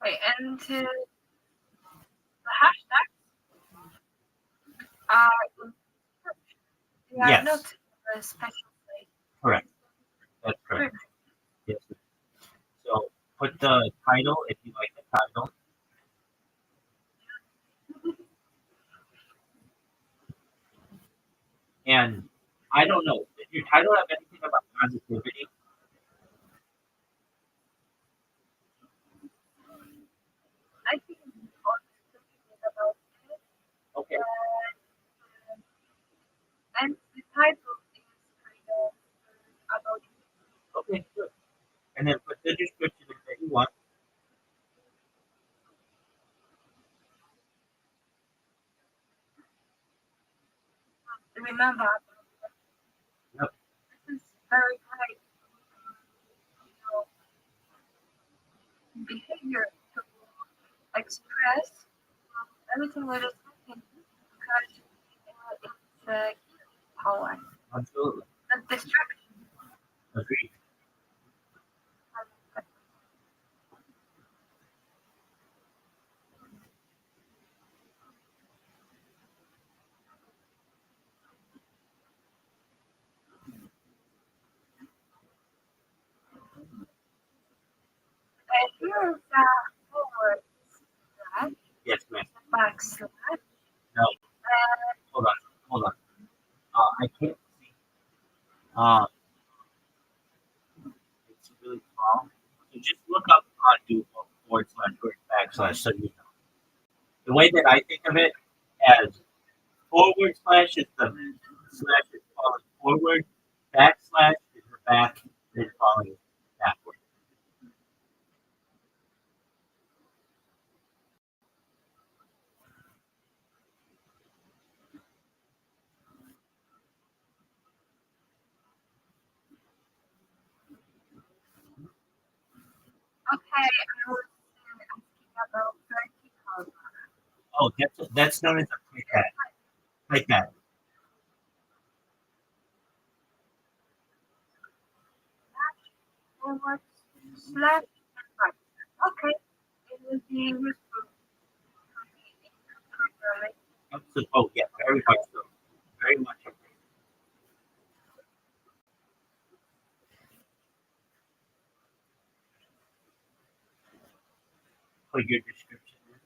Okay, and the hashtags are they are Yes, not a special place. correct. That's correct. Perfect. Yes. So put the title if you like the title, and I don't know. Does your title have anything about positivity? I think also thinking about it, Okay. uh, and the title is kind of about Okay. Good. And then put the description that you want. remember. Yep. This is very great, you know, behavior to express everything what is happening because it's power, Absolutely. not distraction. Agreed. Here's the forward slash, Yes, ma'am. the backslash, No. and Hold on. Hold on. I can't see. Uh, it's really small. So just look up on Google forward slash word backslash so you know. The way that I think of it as forward slash is the slash is falling forward, backslash is the back is falling backward. okay, I was asking about vertical Oh, that's known as a playpad. Playpad. slash, forward slash, and backslash. Okay, would be useful for me in programming. Absolutely. Oh, yeah, very much so. Very much so. Put your description in.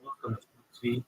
Welcome to see.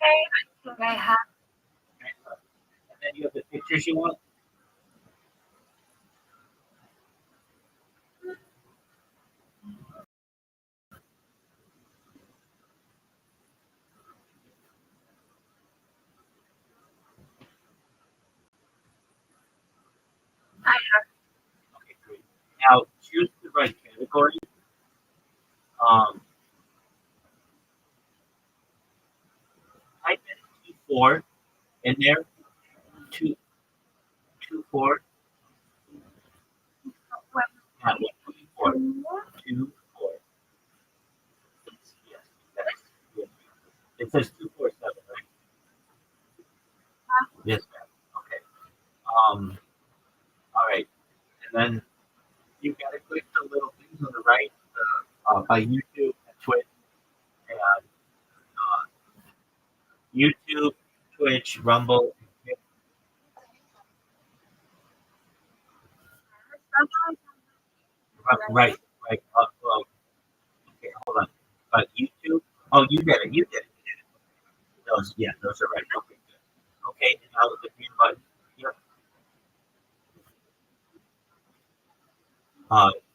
Okay, I think I have. And then you have the pictures you want. I have. Okay, great. Now choose the right category. Um, type in T4 in there. Two, two, four. Well, Not one, two, four. two, 2, 4. Yes, yes, yes. It says 247, right? Yes, ma'am. Okay. All right. And then you've got to click the little things on the right by YouTube and Twitch and YouTube, Twitch, Rumble. Right, right. Okay, hold on. But YouTube. Oh, you did it. You did it. Those, yeah, those are right. Okay, good. Okay, and now the green button. Yep.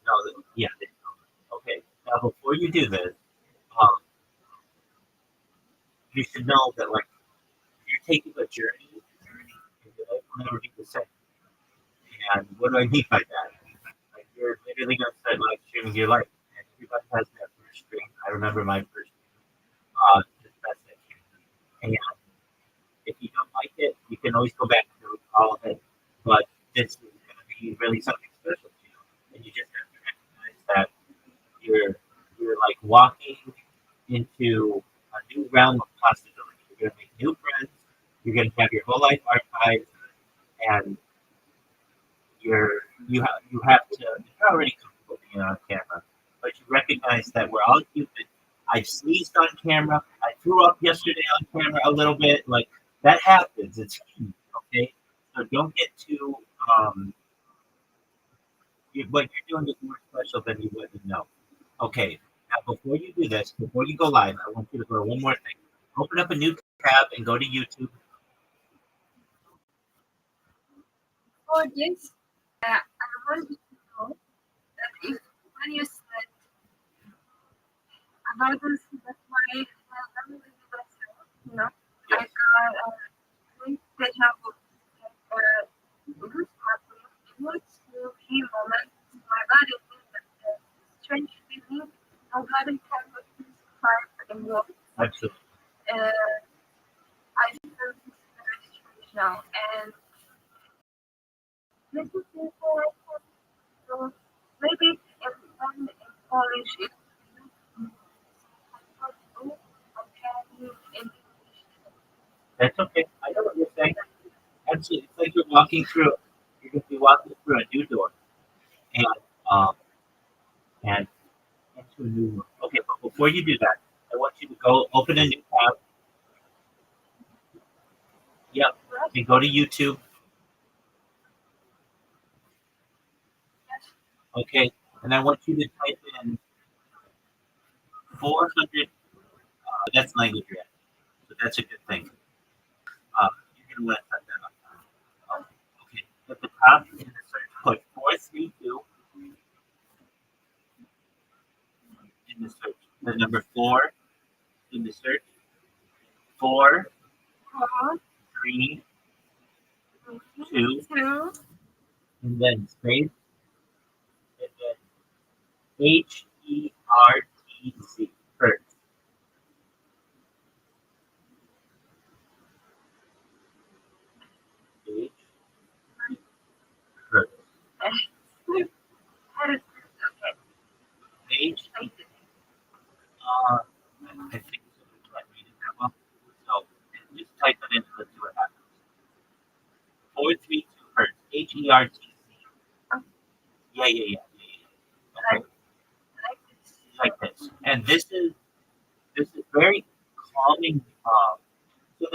No, yeah. Okay. Now, before you do this, um, you should know that like you're taking a journey, and your life will never be the same. And what do I mean by that? Like you're literally gonna start live streaming your life, and everybody has that first stream. I remember my first just message, and if you don't like it, you can always go back to all of it. But this is gonna be really something special to you, and you just have to recognize that you're like walking into a new realm of possibility. You're gonna make new friends. You're gonna have your whole life archived, and you have to. You're already comfortable being on camera, but you recognize that we're all human. I sneezed on camera. I threw up yesterday on camera a little bit. Like that happens. It's human, okay. So don't get too um, what you're doing is more special than you wouldn't know. Okay. Now, before you do this, before you go live, I want you to go to one more thing. Open up a new tab and go to YouTube. For this, I want you to know that if when you said about this, that my family myself, you know, Yes. like deja vu, like this happened, it was to be moment, my body feels that strange feeling, nobody can describe anymore. Absolutely. I feel this very strange now, and this is like so maybe in Polish it in That's okay. I know what you're saying. Absolutely. It's like you're walking through. You're going to be walking through a new door, and um, and into a new room. Okay, but before you do that, I want you to go open a new tab. Yep. And go to YouTube. Okay. And I want you to type in 400. That's language reaction. So that's a good thing. You're going to want to set that up. Okay. At the top in the search, put 432 in the search. The number 4 in the search. 4, 3, 2, two, and then space, and then HERTZ. Hertz. H. Hertz. H. I think so. I read it that well. So just type it in. Let's see what happens. 432 hertz. HERTZ. Yeah. Okay. Like this. And this is very calming. So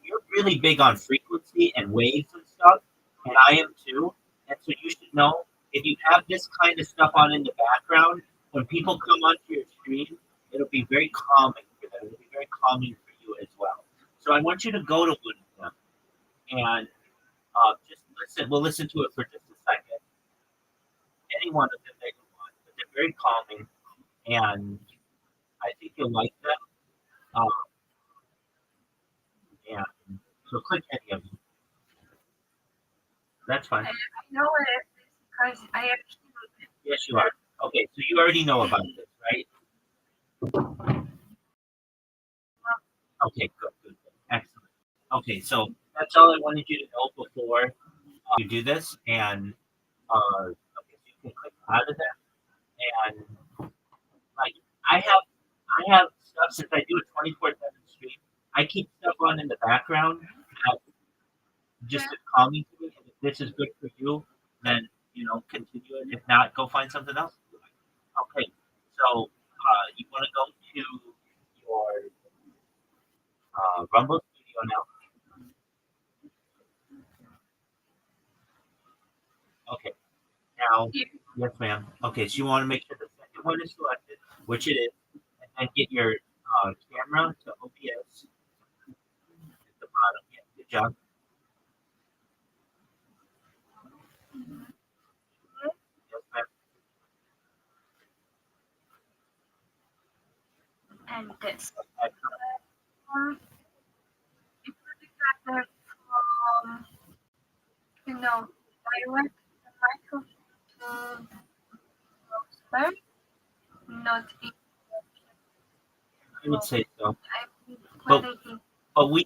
you're really big on frequency and waves and stuff, and I am too. And so you should know if you have this kind of stuff on in the background, when people come onto your stream, it'll be very calming for them. It'll be very calming for you as well. So I want you to go to one of them and just listen. We'll listen to it for just a second. Any one of them that you want, but they're very calming, and I think you'll like them. Um, and so click any of them. That's fine. I know it because I actually Yes, you are. Okay, so you already know about this, right? Okay, good. Excellent. Okay, so that's all I wanted you to know before you do this. And okay, so you can click out of that. And like I have stuff since I do a 24/7 stream. I keep stuff on in the background that just is calming to me. And if this is good for you, then continue it. If not, go find something else. Okay, so you want to go to your Rumble Studio now. Okay, now, yes, ma'am. Okay, so you want to make sure the second one is selected, which it is, and then get your camera to OBS at the bottom. Yeah, good job. Yes, ma'am. and this. Excellent. It would be better from direct the microphone to closer, not in I would say so. I'm But thinking, but we're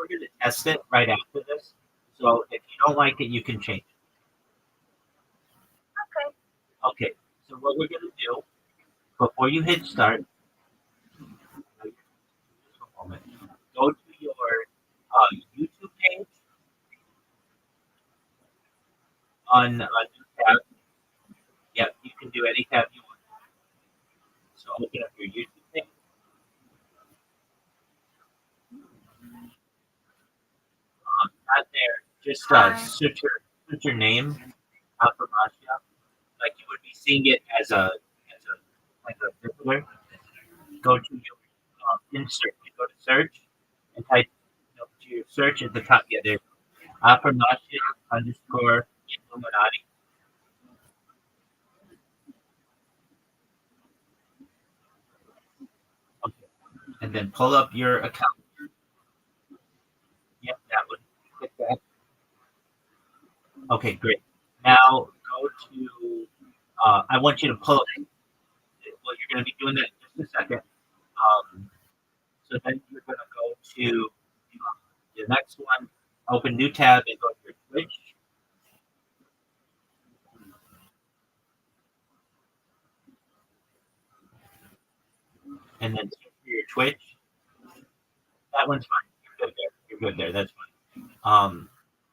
going to test it right after this. So if you don't like it, you can change it. okay, Okay. So what we're going to do before you hit start, just a moment, go to your YouTube page on a new tab. Yep, you can do any tab you want. So open up your YouTube page. Not there. Just search your name, Aframasia, seeing it as a like a visitor, go to your insert. You go to search and type to your search at the top. Yeah, there's affirmation underscore Illuminati. Okay. And then pull up your account. Yep, that one. Click that. Okay, great. Now go to. I want you to pull up. Well, you're going to be doing that in just a second. So then you're going to go to the next one. Open new tab and go to your Twitch. And then search for your Twitch. That one's fine. You're good there. You're good there. That's fine.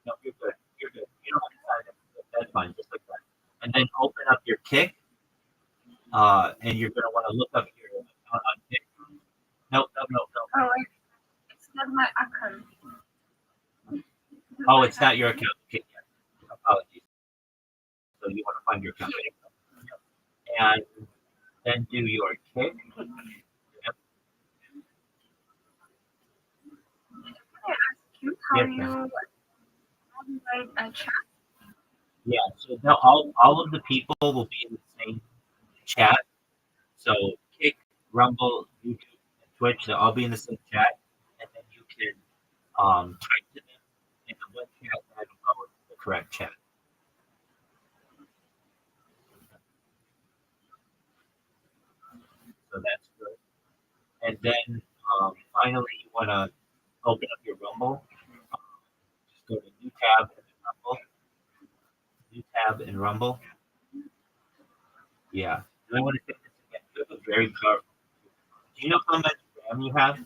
No, you're good. You're good. You don't have to sign it. That's fine. Just like that. And then open up your Kick. And you're going to want to look up your account on Kick. No. Oh, it's not my account. Oh, it's not your account. Okay, yeah. Apologies. So you want to find your account. And then do your Kick. Yep. Can I ask you how Yep. you moderate a chat? Yeah, so now all of the people will be in the same chat. So Kick, Rumble, YouTube, and Twitch, they'll all be in the same chat, and then you can type to them in the one chat and it'll go into the correct chat. So that's good. And then finally, you want to open up your Rumble. Just go to New Tab and then Rumble. New Tab and Rumble. Yeah. And I want to say this again. You have a very powerful. Do you know how much RAM you have?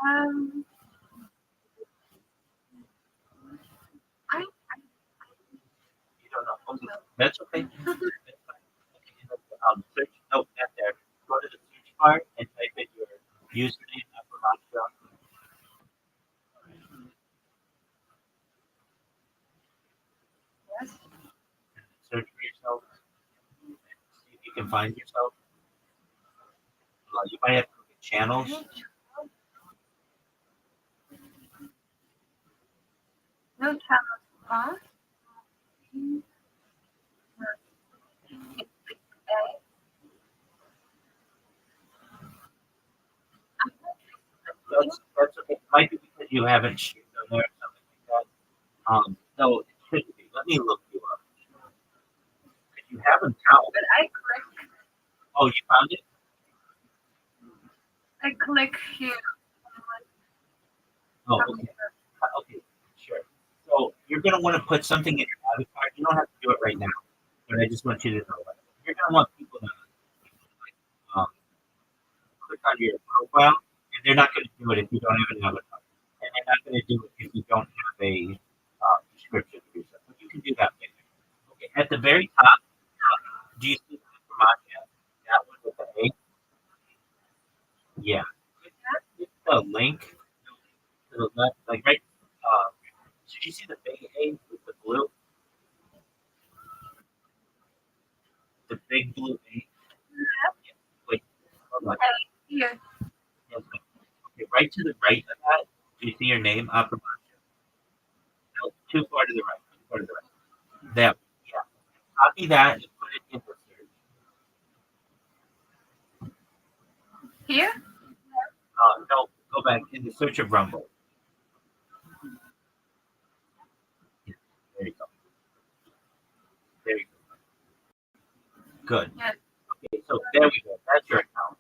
I You don't know. Okay. That's okay. That's fine. Okay. Search. No, not there. Go to the search bar and type in your username, Appalachia. yes. Search for yourself. And see if you can find yourself. You might have to look at channels. No channel bar. That's okay. It might be because you haven't shared on there or something like that. So it should be. Let me look you up. If you haven't found But it. Oh, you found it? I click here. Oh, okay. Okay, sure. So you're going to want to put something in your avatar. You don't have to do it right now, but I just want you to know that. You're going to want people to um, click on your profile, and they're not going to do it if you don't have an avatar. And they're not going to do it if you don't have a description for yourself. But you can do that later. Okay, at the very top, do you see the information? That one with the A? Yeah. Click the link to the left, like right. So you see the big A with the blue? The big blue A? Wait, hold on. Here. Yes, ma'am. Okay, right to the right of that, do you see your name? Affirmation. No, too far to the right. Too far to the right. That, yeah. Copy that and put it in the search. Here? No, go back in the search of Rumble. Yeah, there you go. There you go. Good. Yes. Okay, so there we go. That's your account.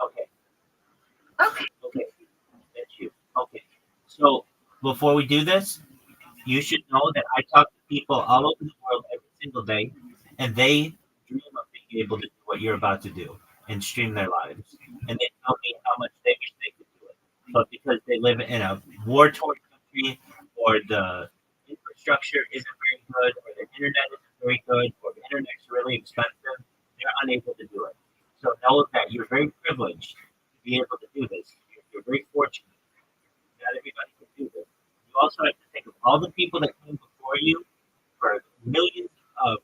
Okay. Okay. Okay. That's you. Okay. So before we do this, you should know that I talk to people all over the world every single day, and they dream of being able to do what you're about to do and stream their lives. And they tell me how much they wish they could do it. But because they live in a war torn country, or the infrastructure isn't very good, or the internet isn't very good, or the internet's really expensive, they're unable to do it. So know that you're very privileged to be able to do this. You're very fortunate. Not everybody can do this. You also have to think of all the people that came before you for millions of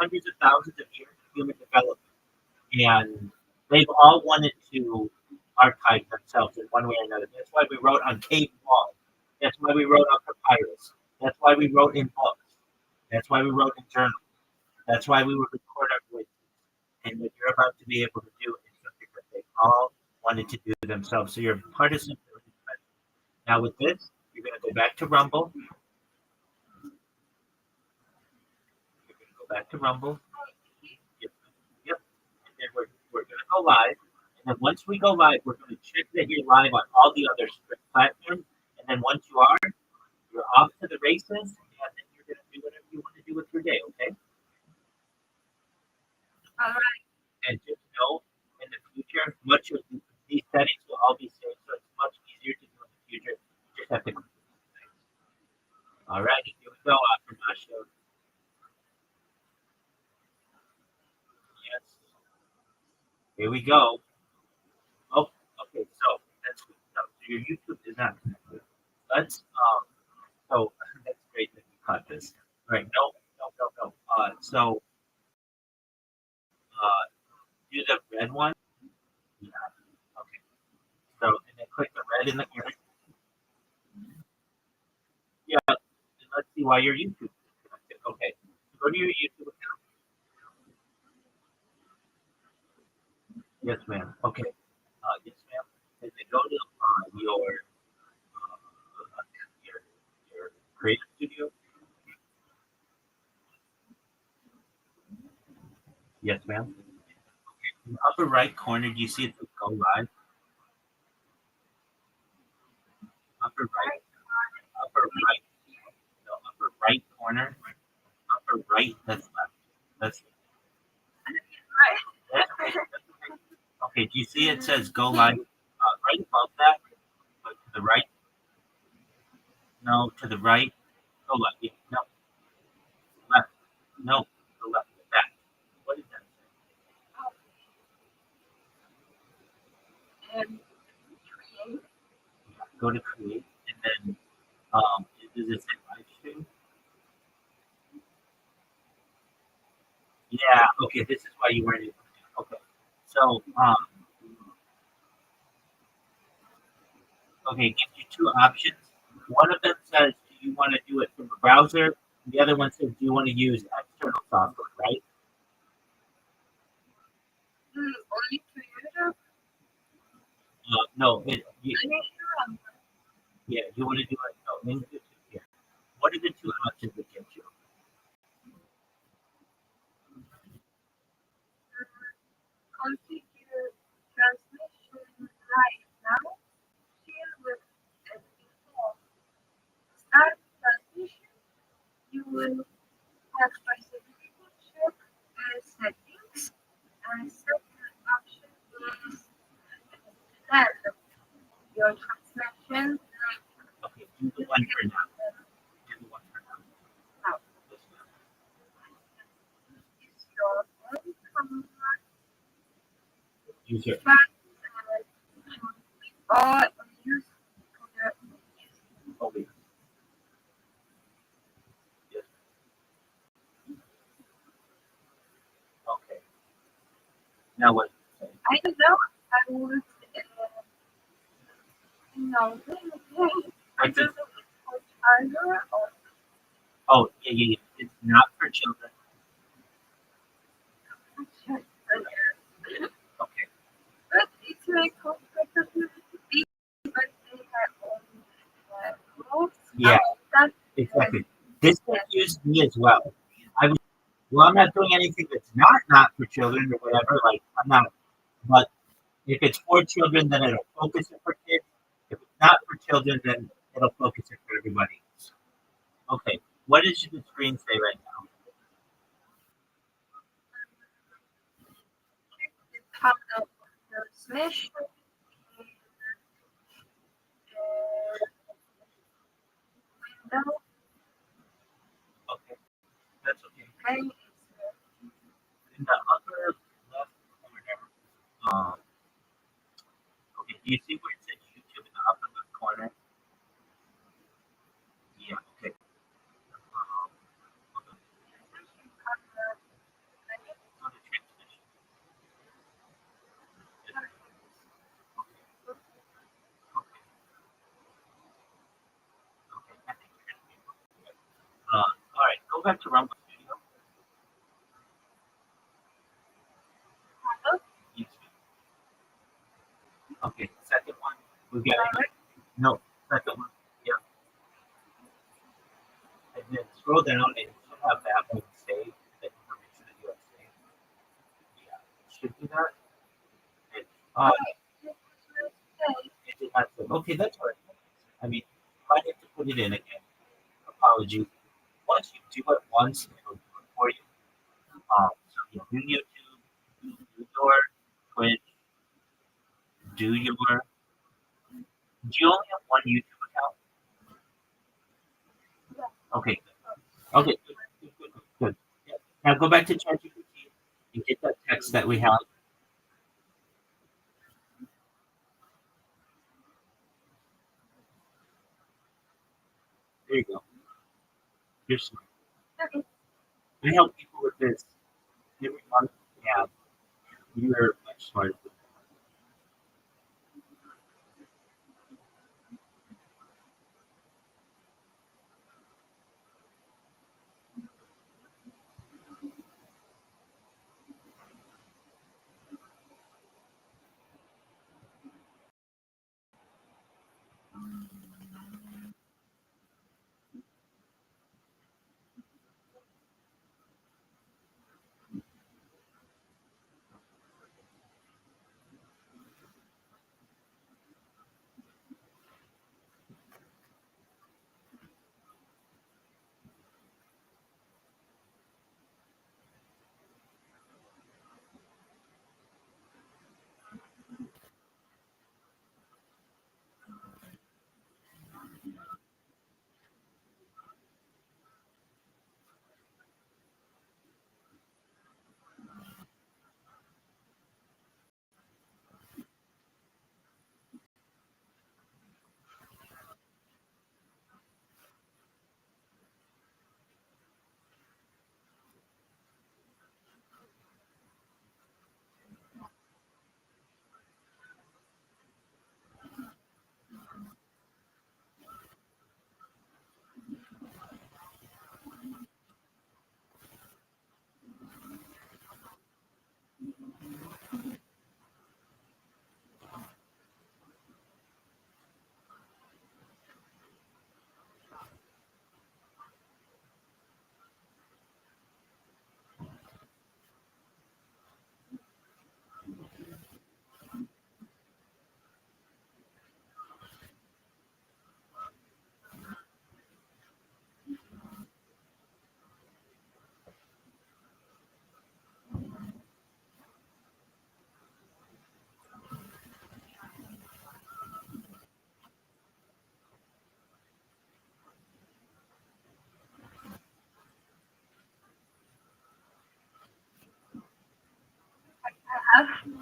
hundreds of thousands of years of human development, and they've all wanted to archive themselves in one way or another. That's why we wrote on cave walls. That's why we wrote on papyrus. That's why we wrote in books. That's why we wrote in journals. That's why we would record our voices. And what you're about to be able to do is something that they all wanted to do themselves. So you're part of something. Now with this, you're going to go back to Rumble. You're going to go back to Rumble. Yep. Yep. And then we're going to go live. And then once we go live, we're going to check that you're live on all the other platforms. And then once you are, you're off to the races. And then you're going to do whatever you want to do with your day, okay? All right. And just know, in the future, much of these settings will all be saved, so it's much easier to do in the future. You just have to. All righty, here we go, Aftermasho. Yes. Here we go. Oh, okay. So that's good. So your YouTube is not connected. Let's So that's great that you caught this. All right. No, no, no, no. So do the red one. Yeah. Okay. So and then click the red in the area. Yeah. And let's see why your YouTube is connected. Okay. So go to your YouTube account. Yes, ma'am. Okay. Yes, ma'am. And then go to your your creative studio. Yes, ma'am. In the upper right corner, do you see it says go live? Upper right, upper right, no, upper right corner, upper right. That's left. That's Right. okay. Do you see it says go live? Right above that, but to the right. No, to the right. Go left. Yeah, no, left. No, the left. That. What is that? And create. Go to create, and then does it say live stream? Yeah. Okay. This is why you weren't able to. Okay. So okay, it gives you two options. One of them says, do you want to do it from a browser? The other one says, do you want to use external software, right? Only to YouTube. No, Only to yeah, you want to do it. No, in YouTube here. What are the two options it gives you? configure transmission right now. Here with before. Start transmission. You will have possibility to check settings. And second option is land your transmission later. Okay, do the one for now. Do the one for now. Now, is your own camera Use your but or use the over. Yes. Okay. Now what? I don't know. I would no. I What's it? don't know how harder or Oh, yeah, yeah, yeah. It's not for children. Okay. but it's like compatibility, but they have own rules. Yeah, That exactly. This confused me as well. I was, well, I'm not doing anything that's not for children or whatever. Like I'm not, but if it's for children, then it'll focus it for kids. If it's not for children, then it'll focus it for everybody else. Okay, what does the screen say right now? the top of the smash window Okay, that's okay. and In the upper left corner, okay, do you see where it says YouTube in the upper left corner? Yeah, okay. Um, back to Rumble Studio. Hello? Yes. Okay, second one. We got Alright. no second one. Yeah. And then scroll down and it should have that one saved, the information that you have saved. Yeah, it should do that. And, it did not save. Okay, that's all right. I mean, you might have to put it in again. Apologies. Once you do it once, it'll do it for you. So you'll do YouTube, do your Twitch, do your. Do you only have one YouTube account? Okay. Okay. Good. Yeah. Now go back to ChatGPT and get that text that we have. There you go. You're smart. Okay. I help people with this every month. Yeah, you're much smarter.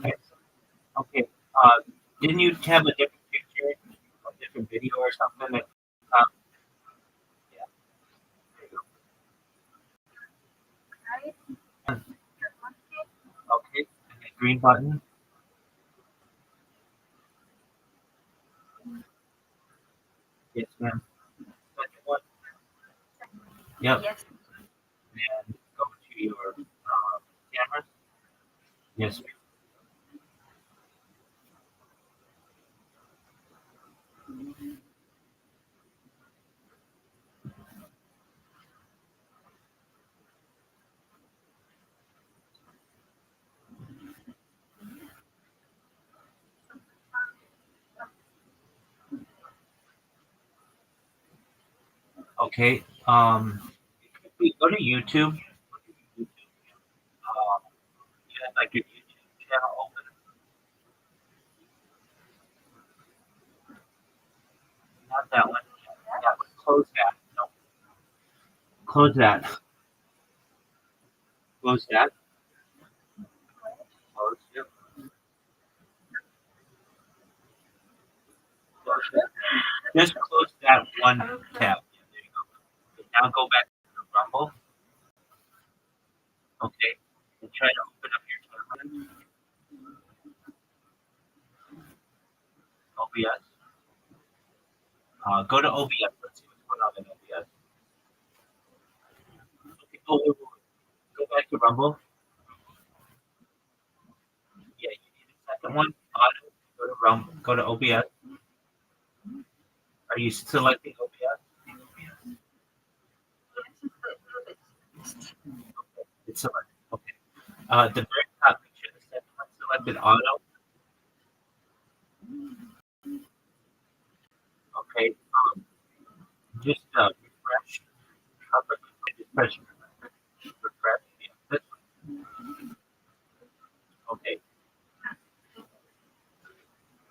I have. Okay. Didn't you have a different picture, a different video or something? That, yeah. There you Right. go. Okay. And the green button. Yes, ma'am. Second one. Yep. Yes. And go to your camera. Yes. Ma'am. Okay. If we go to YouTube, you have like your YouTube channel open. Not that one. That one. Close that. No. Close that. Close that. Close. Yep. Close that. Just close that one tab. Yeah, there you go. Okay, now go back to Rumble. Okay. And try to open up your camera. OBS. Go to OBS. Let's see what's going on in OBS. Oh, wait, wait, wait. Go back to Rumble. Yeah, you need a second one. Auto. Go to Rumble. Go to OBS. Are you selecting OBS? It's selected. Okay. The very top, make sure the second one selected auto. Okay. Just refresh. Just press refresh. Yeah, okay.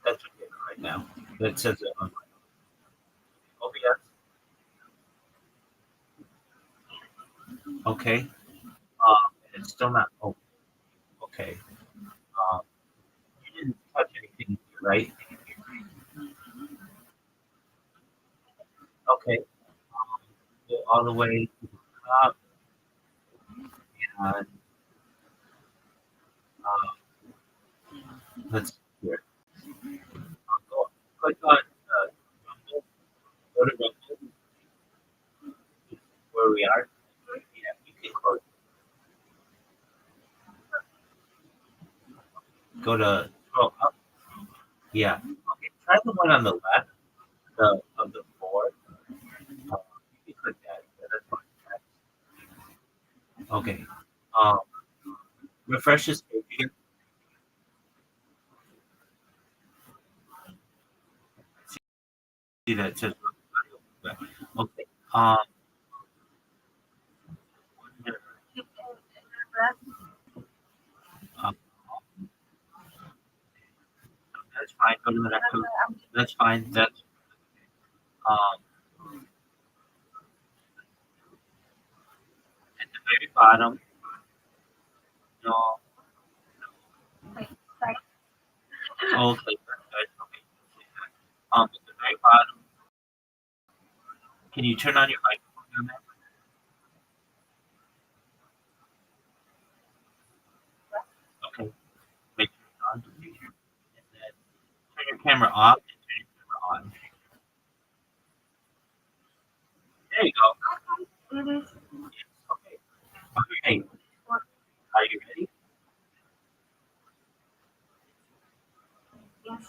That's okay right now. That says it on OBS. Okay. And it's still not open. Okay. Um, you didn't touch anything, right? Okay. Go all the way to the top and let's see here. Go, click on Rumble. Go to Rumble, where we are. Yeah, you can close. Go to scroll up. Yeah. Okay. Try the one on the left, of the four. You can click that. Yeah, that's fine. Okay. Um, refresh this page again. See that it says okay. Um, that's fine. Go to the next one. That's fine. That's um at the very bottom. No. Okay. That's good. Okay. At the very bottom. Can you turn on your microphone on that? Okay. Make sure it's on. And then turn your camera off and turn your camera on. There you go. It is. Yes. Okay. Okay. Are you ready? Yes.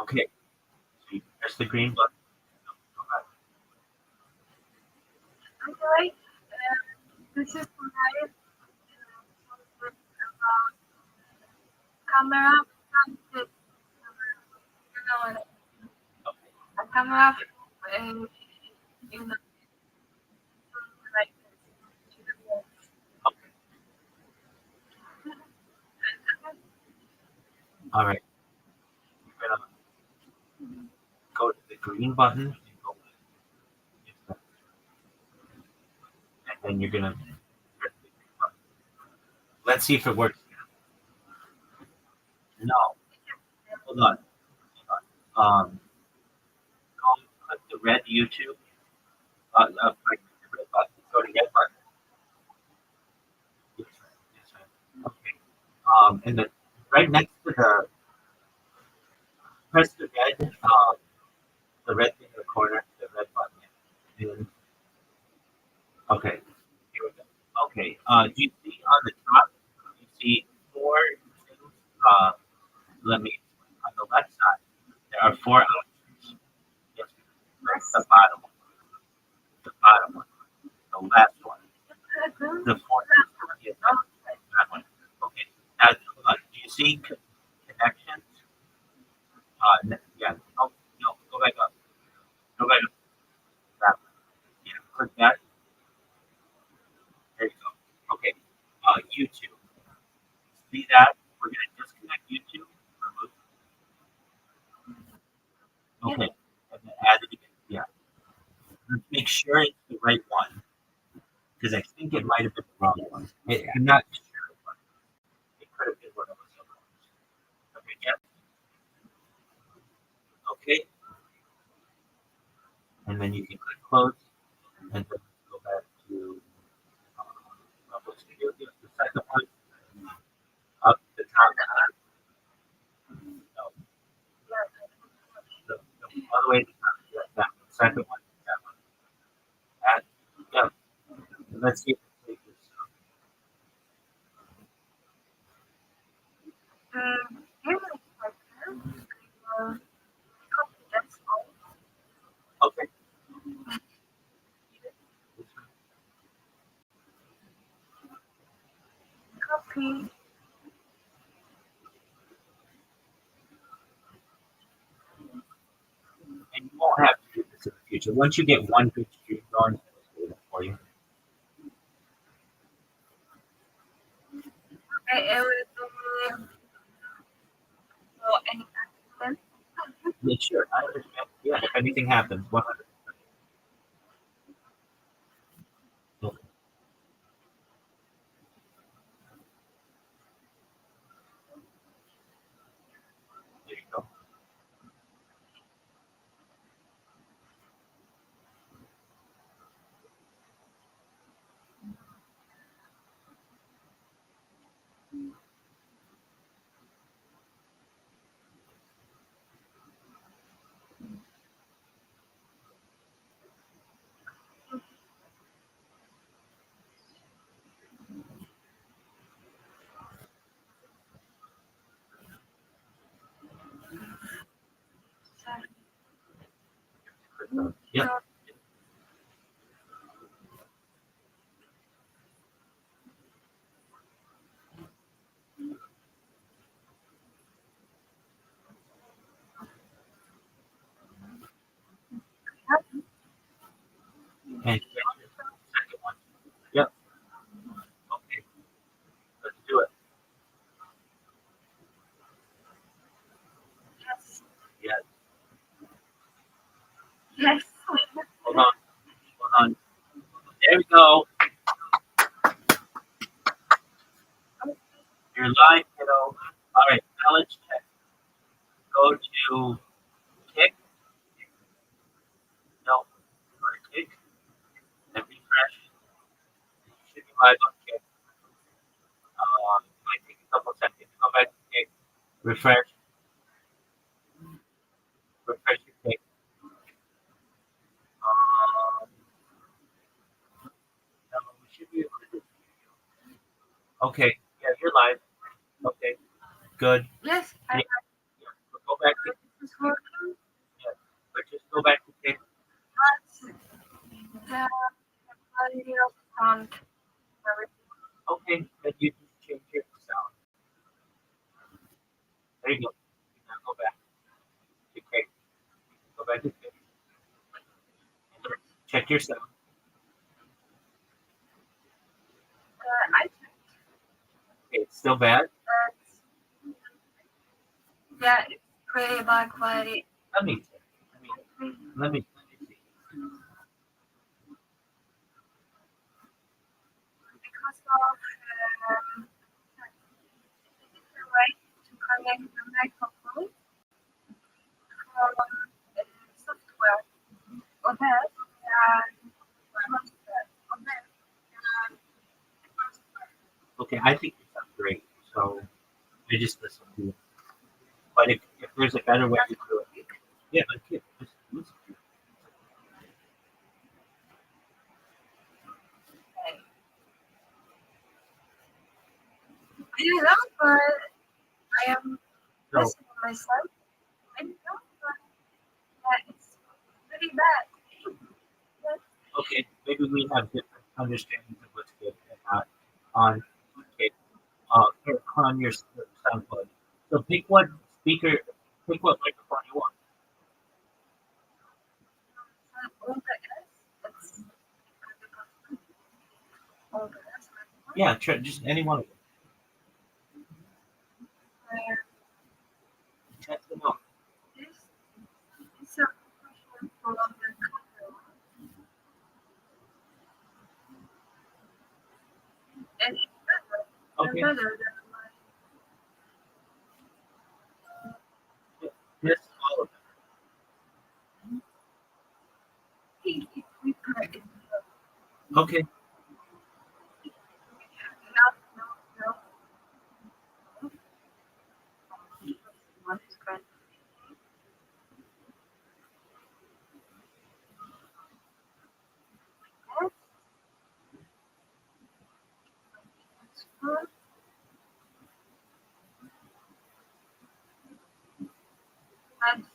Okay. So you press the green button. Go back. Okay. This is about camera. You know, a camera in the like to the wall. Okay. All right. You're gonna go to the green button and go and then you're gonna press the green button. Let's see if it works. No. Hold on. Hold on. Go click the red YouTube. Like the red button. Go to red button. Yes, sir. Yes, sir. Okay. And then right next to the press the red thing in the corner, the red button. And, okay. Here we go. Okay. Do you see on the top? You see four things. Let me on the left side. There are four options. Yes. That's the bottom one. The bottom one. The last one. The fourth. Yes. That one. Okay. Now, hold on. Do you see connections? Yeah. Oh, no. Go back up. Go back up. That one. Yeah. Click that. There you go. Okay. YouTube. See that? We're gonna disconnect YouTube. Okay. And then add it again. Yeah. Let's make sure it's the right one because I think it might have been the wrong one. I'm not sure, but it could have been one of those other ones. Okay. Yeah. Okay. And then you can click close, and then go back to Rumble Studio. Yes, the second one up the top. No, all the way to the top. Yeah, that one. Second one. That one. That. Yeah. Let's see if it takes Okay. And you won't have to do this in the future. Once you get one good stream going, it'll do it for you. Okay, it will do for any accident. Yeah, sure. I understand. Yeah, if anything happens, 100. There you go. Yep. So, And second one. Yep. Okay. Let's do it. yes. Yes. Yes. Hold on. Hold on. There we go. You're live, kiddo. All right. Now let's check. Go to kick. No. Go to kick and refresh. You should be live on kick. It might take a couple seconds. Go back to kick. Refresh. Refresh your kick. No, we should be able to do. Okay. Yeah, you're live. Okay. Good. Yes, I Yeah. Yeah. So go back to this is working. yeah. But just go back to kick. But the quality of sound. Okay. Then you just change your sound. There you go. Now go back to kick. Go back to kick. Check your sound. I think Okay, it's still bad. that yeah, it's pretty bad quality. Let me see. Let me see. Because of the way to connect the microphone from software on that on that Okay, I think you sound great. So I just listen to you. But if there's a better way to do it, yeah, but yeah, just listen to it. I don't know, but I am So listening to myself. I don't know, but it's pretty bad. okay, maybe we have different understandings of what's good and not on okay, or on your SoundCloud. So pick what speaker, pick what microphone you want. All the S, it's all the S. Yeah, just any one of them. Test them out. This is a question from the camera. And it's better. Okay, Better than my this all of pink if we put it. them. Okay, No, no, no. One is good. Yes, it's good. That's good.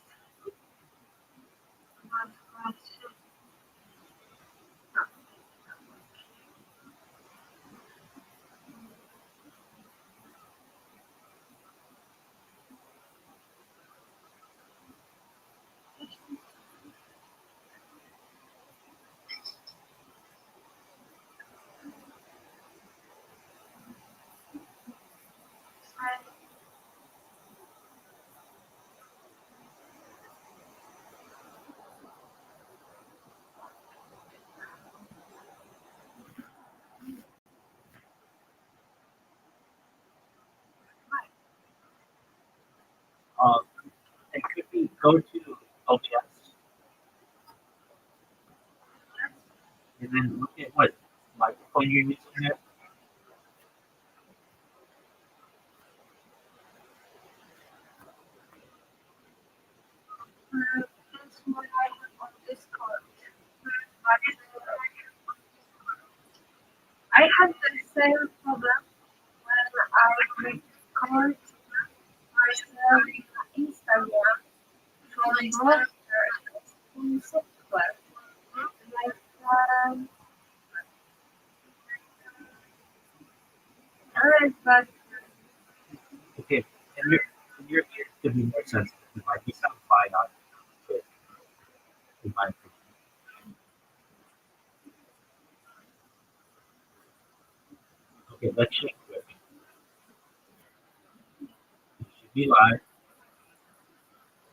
go to OBS and then look at what microphone you're using there. That's what I have on Discord. But I had the same problem when I record myself in Instagram from broadcast software. Like, alright, but Okay, and your ears could be more sensitive. You might be sound fine on it, in my opinion. Okay, let's check quick. It should be live.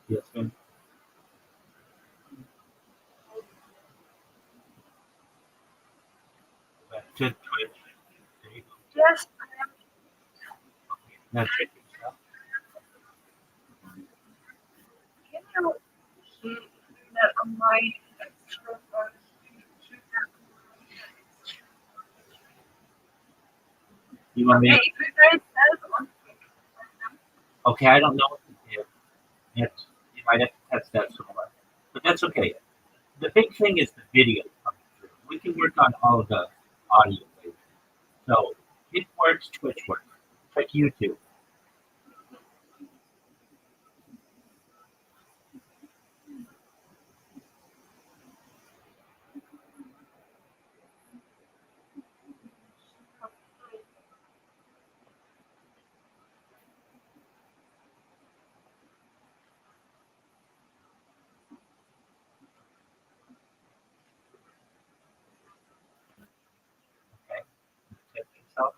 Yes, ma'am. Back to Twitch. There you go. yes, Okay, now check yourself. can you hear that my extra You want me? okay, if you guys have on Okay, I don't know what to do. You might have to test that somewhere, but that's okay. The big thing is the video coming through. We can work on all of the audio later. So it works, Twitch works. Check YouTube. Okay, check yourself.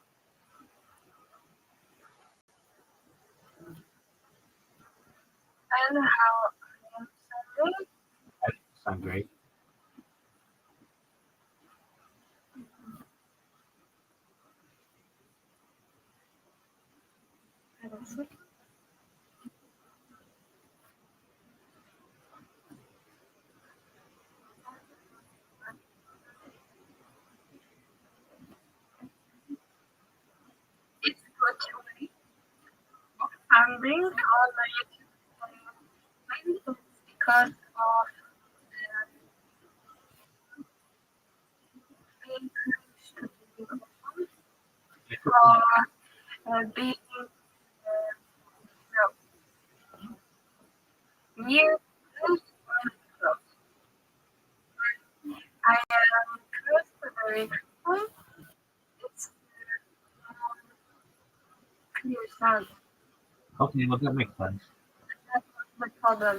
and how I am sounding. That sounds great. It's virtually sounding on my YouTube channel. Maybe it's because of being close to the microphone or being near close or close. I am close to the microphone. It's clear sound. Okay, well, that makes sense. That's not the problem.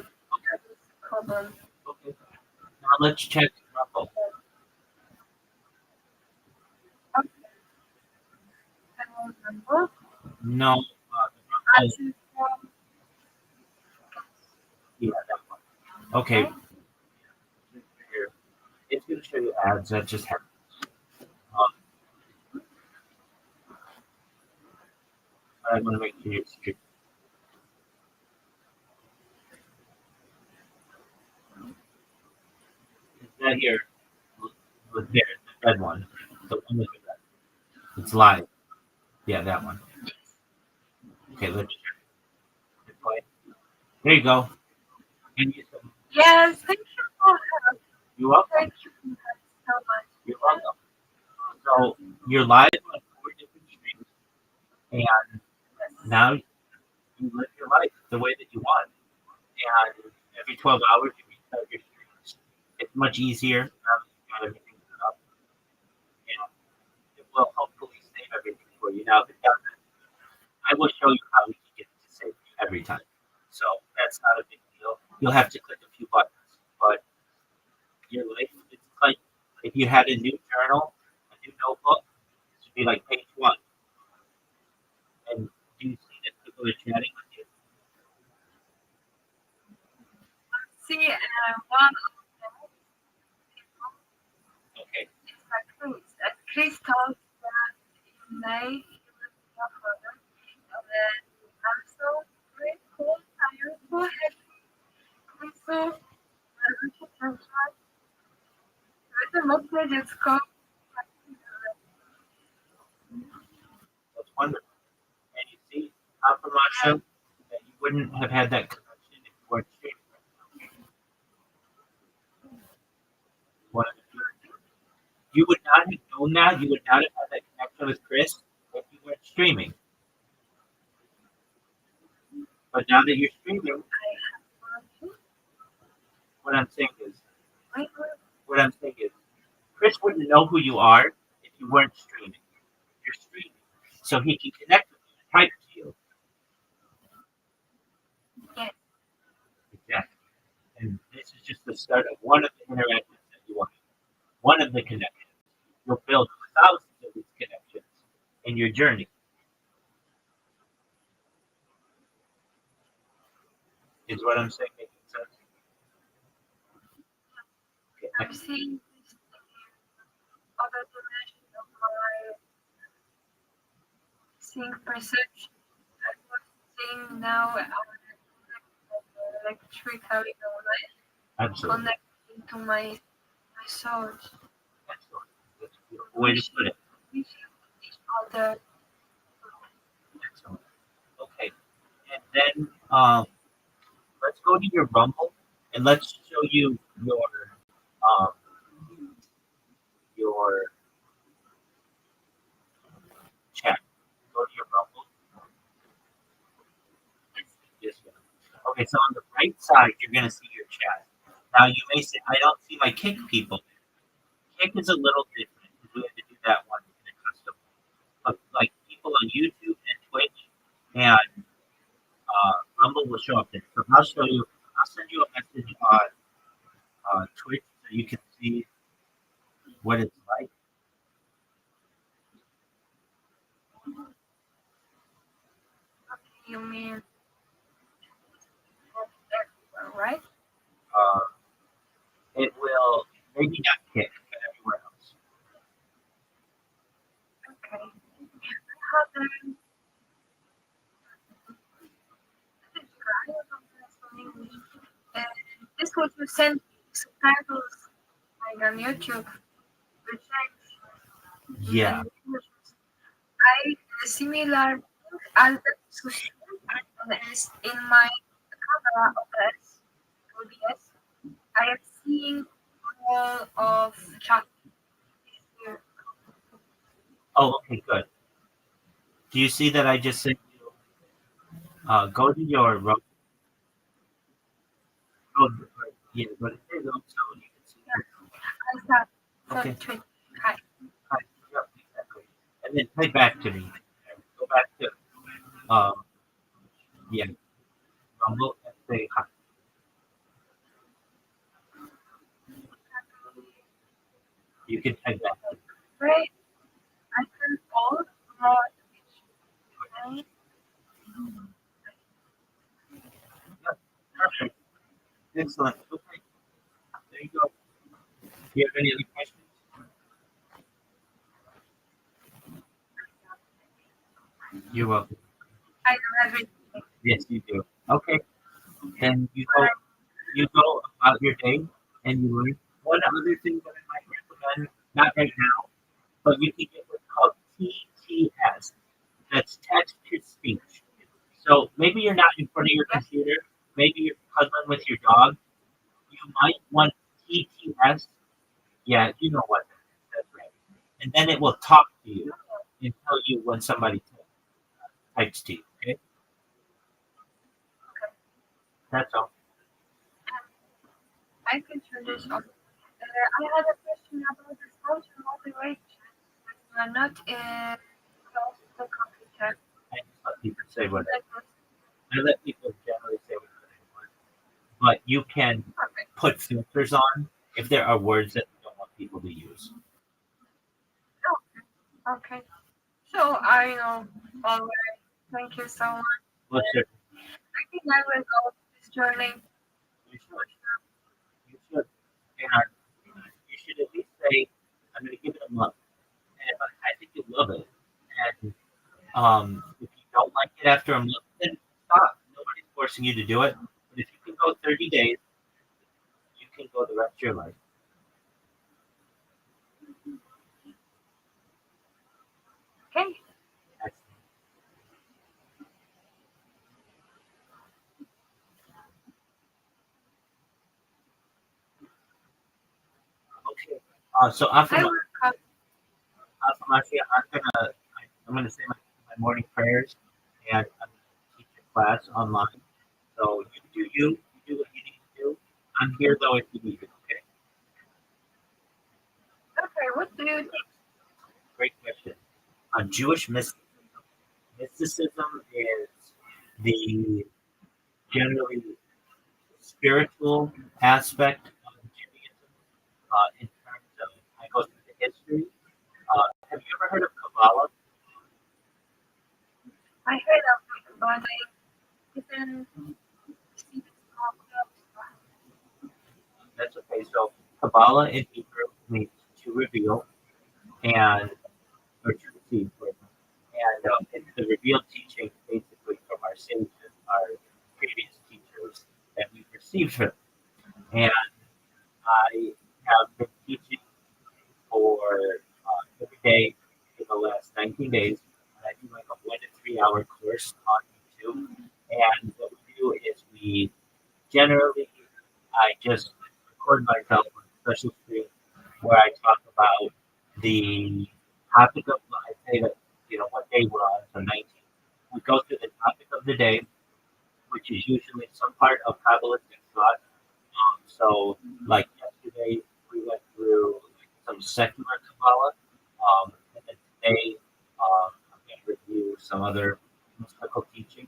That is the problem. Okay, now let's check Rumble. Okay, I don't remember. No, the I Rumble, should yeah, that one. Okay, here. It's going to show you ads. That just happens. Um, I want to make sure you stream. Is that here? With there, the red one. The one with the red. It's live. Yeah, that one. Okay, let's check it. Play. There you go. And you, yes, thank you for help. you're welcome. Thank you so much. You're welcome. So you're live on 4 different streams, and now you live your life the way that you want. And every 12 hours, you restart your streams. It's much easier now that you've got everything set up, and it will hopefully save everything for you. Now, if it doesn't, I will show you how we can get it to save every time. So that's not a big deal. You'll have to click a few buttons, but your life, it's like if you had a new journal, a new notebook, it should be like page one. And do you see that people are chatting with you? See, one of them Okay. is like Chris. And Chris told that in May he will be your father. And then I'm so grateful. I also had I just go. That's wonderful. And you see, Aframasha, that you wouldn't have had that connection if you weren't streaming. What you would not have known that. You would not have had that connection with Chris if you weren't streaming. But now that you're streaming, what I'm saying is, what I'm saying is, Chris wouldn't know who you are if you weren't streaming. You're streaming, so he can connect with you and type to you. Yes. Exactly. And this is just the start of one of the interactions that you want. One of the connections. You'll build thousands of these connections in your journey. Is what I'm saying making sense? Okay, I'm seeing this other dimension of my seeing perception. I'm seeing now electrically absolutely. connecting to my soul. Excellent. That's a beautiful way to put it. Each other. Excellent. Okay. And then let's go to your Rumble and let's show you um, your chat. Go to your Rumble. This one. Okay, so on the right side, you're going to see your chat. Now, you may say, I don't see my Kick people. Kick is a little different because we have to do that one in a custom way. But like people on YouTube and Twitch and Rumble will show up there. So I'll show you. I'll send you a message on Twitch so you can see what it's like. You mean right? It will maybe not Kick, but everywhere else. Okay. How then? This what you send subtitles like on YouTube. Which Yeah. I similar as as in my camera OBS. I am seeing all of chat here. Oh, okay, good. Do you see that I just sent you? Go to your Rumble. Oh, yeah, but it is also you can see. I start Okay. from Twitch. Hi. Hi. Yep, exactly. And then play back to me. Go back to yeah, Rumble and say hi. You can type that. Right. I can all more Twitch. Perfect. Excellent. Okay. There you go. Do you have any other questions? You're welcome. I don't have it. Yes, you do. Okay. Then you go about your day and you learn. One other thing that I might recommend, not right now, but you can get what's called TTS. That's text to speech. So maybe you're not in front of your computer, maybe you're cuddling with your dog. You might want TTS. Yeah, you know what that is. That's right. And then it will talk to you and tell you when somebody types to you. Okay? That's all. I can turn this off. I had a question about the social motivation. You are not close to the computer. I just let people say what That was I let people generally say what they want. But you can perfect. put filters on if there are words that you don't want people to use. Okay. So I know already. Thank you so much. What's your, I think I will go this journey. you should. You should. And you should at least say, I'm going to give it a month. And if I think you'll love it. And if you don't like it after a month, then stop. Nobody's forcing you to do it. But if you can go 30 days, you can go the rest of your life. So I will come. Afamashi, I'm gonna say my morning prayers, and I'm gonna teach a class online. So you do you, you do what you need to do. I'm here though if you need it. Okay, Okay, what do you think? great question. Jewish mysticism. Mysticism is the generally spiritual aspect of Judaism. In terms of, I go through the history. Have you ever heard of Kabbalah? I heard of it, but I didn't see the small. That's okay. So Kabbalah in Hebrew means to reveal and or to receive. And it's the revealed teaching basically from our sages, our previous teachers that we've received from. And I have been teaching for every day for the last 19 days. And I do like a 1 to 3 hour course on YouTube. And what we do is we generally, I just record myself on a special screen where I talk about the topic of, I say that, what day we're on, so 19. We go through the topic of the day, which is usually some part of Kabbalistic thought. So, like yesterday, we went through some secular Kabbalah, and then today, I'm going to review some other mystical teaching.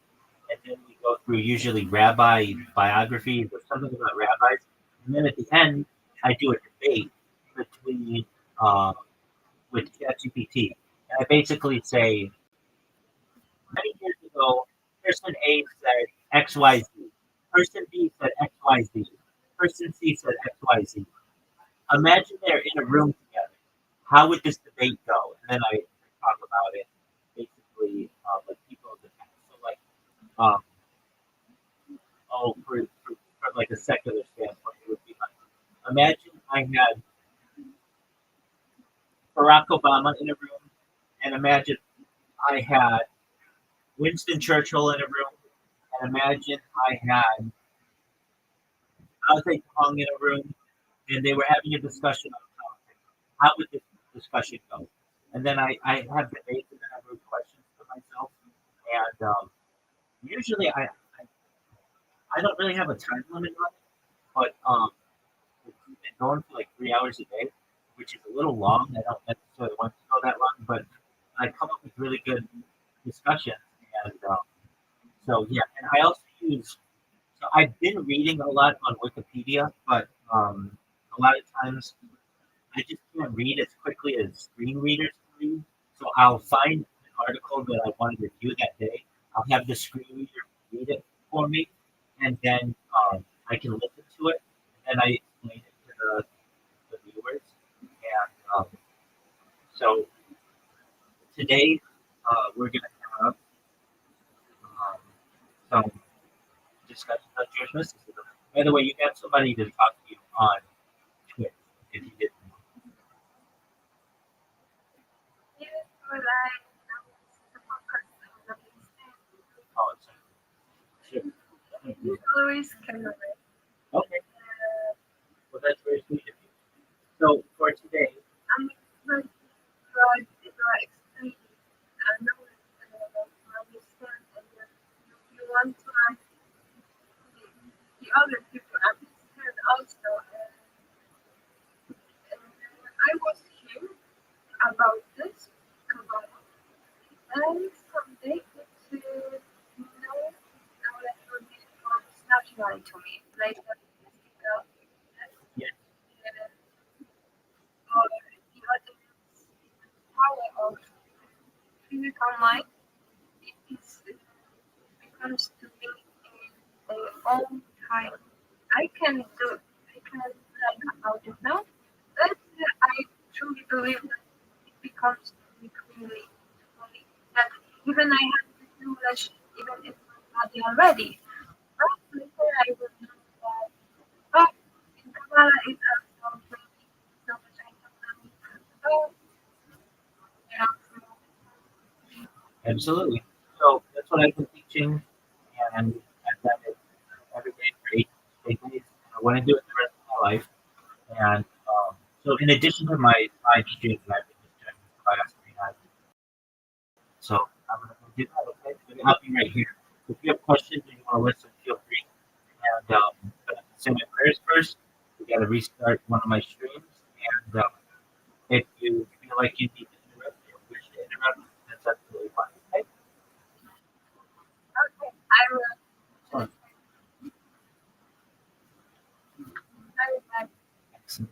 And then we go through usually rabbi biographies or something about rabbis. And then at the end, I do a debate between with ChatGPT. And I basically say, many years ago, person A said XYZ. Person B said XYZ. Person C said XYZ. Imagine they're in a room together. How would this debate go? And then I talk about it, basically, like people of the past. So, like, um, from like a secular standpoint, it would be like, imagine I had Barack Obama in a room, and imagine I had Winston Churchill in a room, and imagine I had Mao Zedong in a room, and they were having a discussion on politics. How would this discussion go? And then I have debates, and then I wrote questions for myself. And usually I don't really have a time limit on it, but it's been going for like 3 hours a day, which is a little long. I don't necessarily want to go that long, but I come up with really good discussions. And so, yeah, and I also use, so I've been reading a lot on Wikipedia, but a lot of times I just can't read as quickly as screen readers can read. So I'll find an article that I want to review that day. I'll have the screen reader read it for me, and then I can listen to it, and then I explain it to the viewers. And so today we're going to have some discussion on Jewish mysticism. By the way, you got somebody to talk to you on Twitch if you didn't know. Yes, but I the podcast on the Oh, it's sure. you always can Okay, well, that's very sweet of you. So for today, I'm very proud that you are explaining know understand and you want to the other people understand also. And I was here about this Kabbalah, and someday it now that will becomes natural to me, like the mystical yeah, or the other power of physical mind. It is becomes to me in their own time. I can like about it now, but I truly believe that it becomes to me clearly that even I have this knowledge even in my body already. But later I will know that oh in Kabbalah is also maybe so much I don't know. Oh yeah. absolutely. So that's what I've been teaching, and I've done it every day for 8 days. I want to do it the rest of my life. And so in addition to my live streams that I've been just doing this class, so I'm going to do that. Okay, I'll be right here. If you have questions and you want to listen, feel free. And say my prayers first. We got to restart one of my streams, and if you feel like you need to interrupt or wish to interrupt, that's absolutely fine. Okay. Okay, I will. Fine. I will back. Excellent.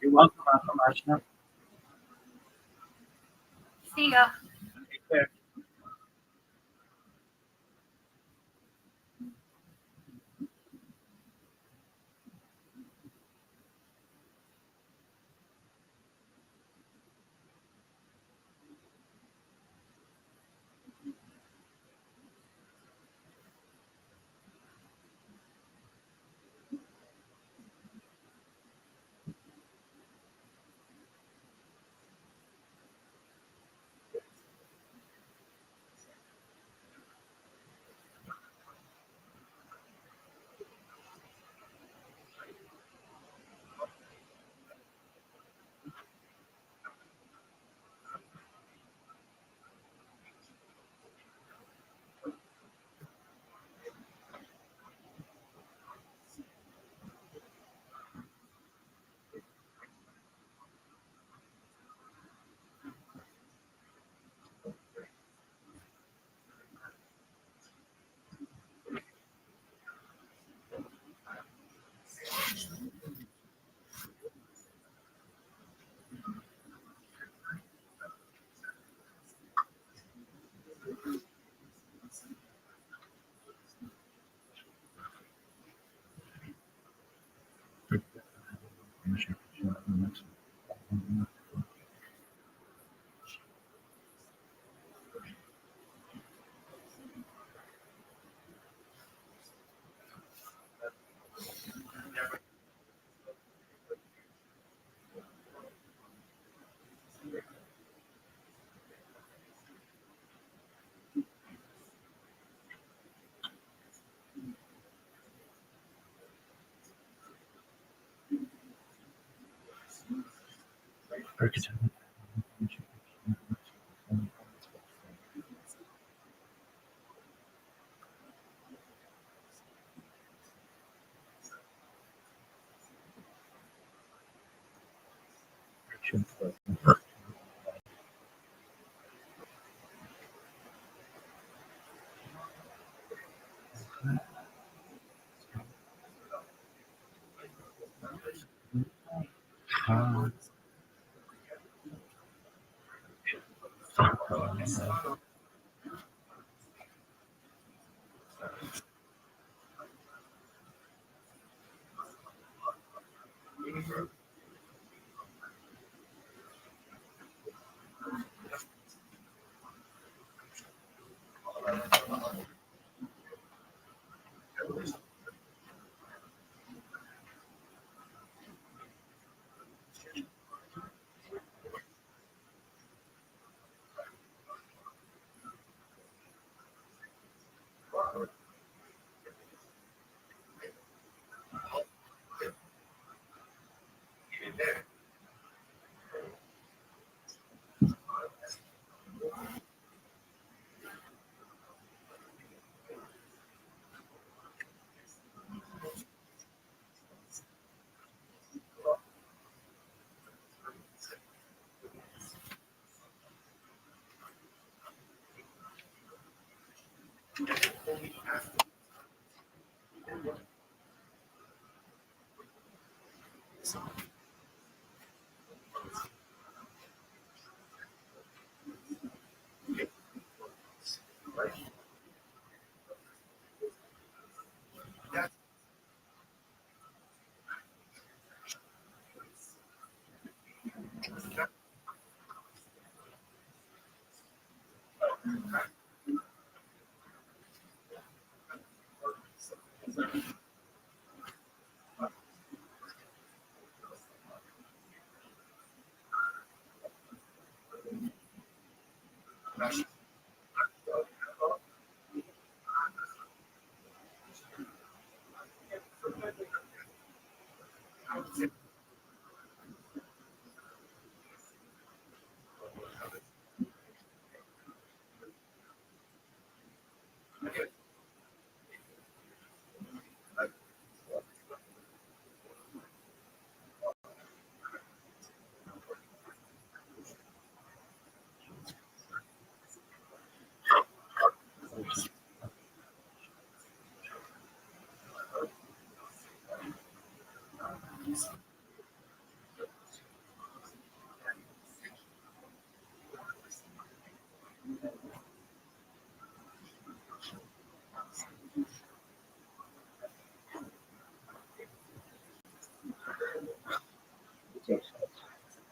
You're welcome, Ashna. See ya. Take care.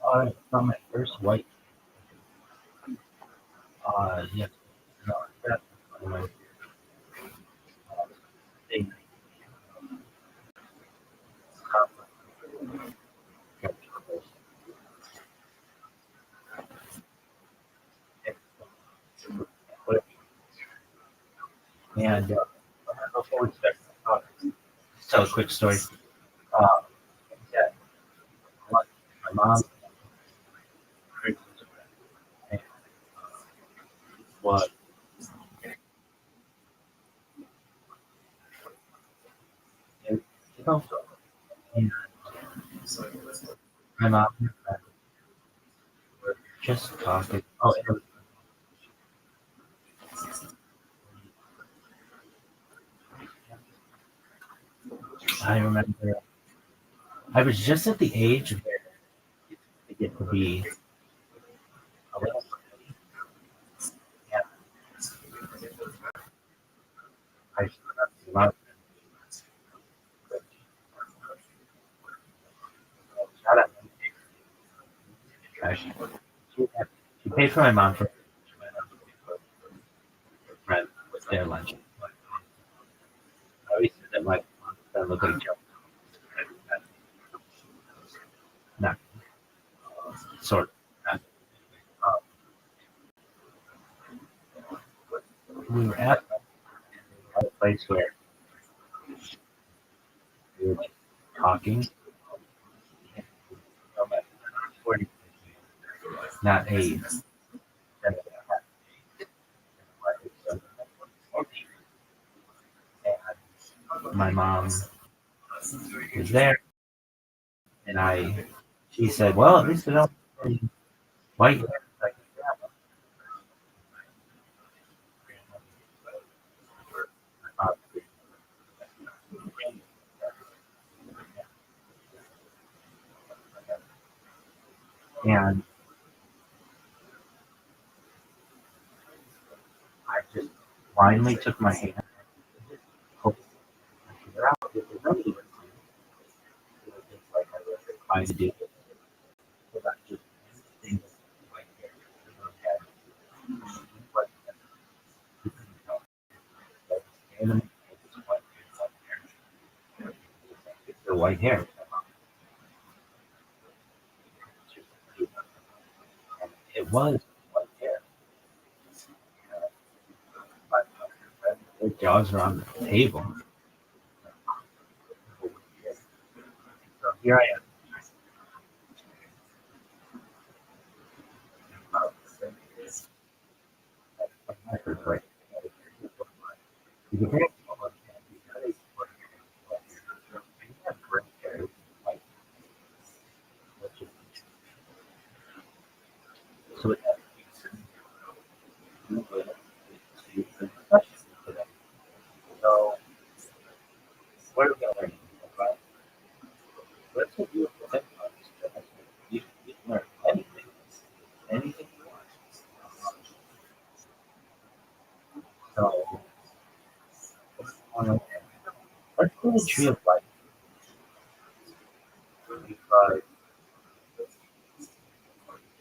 I found my first white. Yes. No, that's my thing. And before we start, just tell a quick story. Uh, yeah, my mom was in, you know, and my mom and I were just talking. Oh, and I remember I was just at the age where I get to be a little. Yeah, I love shout out. She, she paid for my mom for friend with their lunch. I always said that my mom and look at each other. No, sort of. We were at a place where we were talking. Not a. My mom was there, and she said, "Well, at least I don't see white hair." Like, and I just blindly took my hand, hoped I could figure out if there's any. It was just like I was trying to do it. So that's just things like hair. But it's the white hair. It was white hair. But their jaws were on the table. So here I am. My first white. You can hear it. So it so what are we going to learn? Let's say you think about this. You can learn anything, anything you want. So what's going on there? Let's go to the tree of life because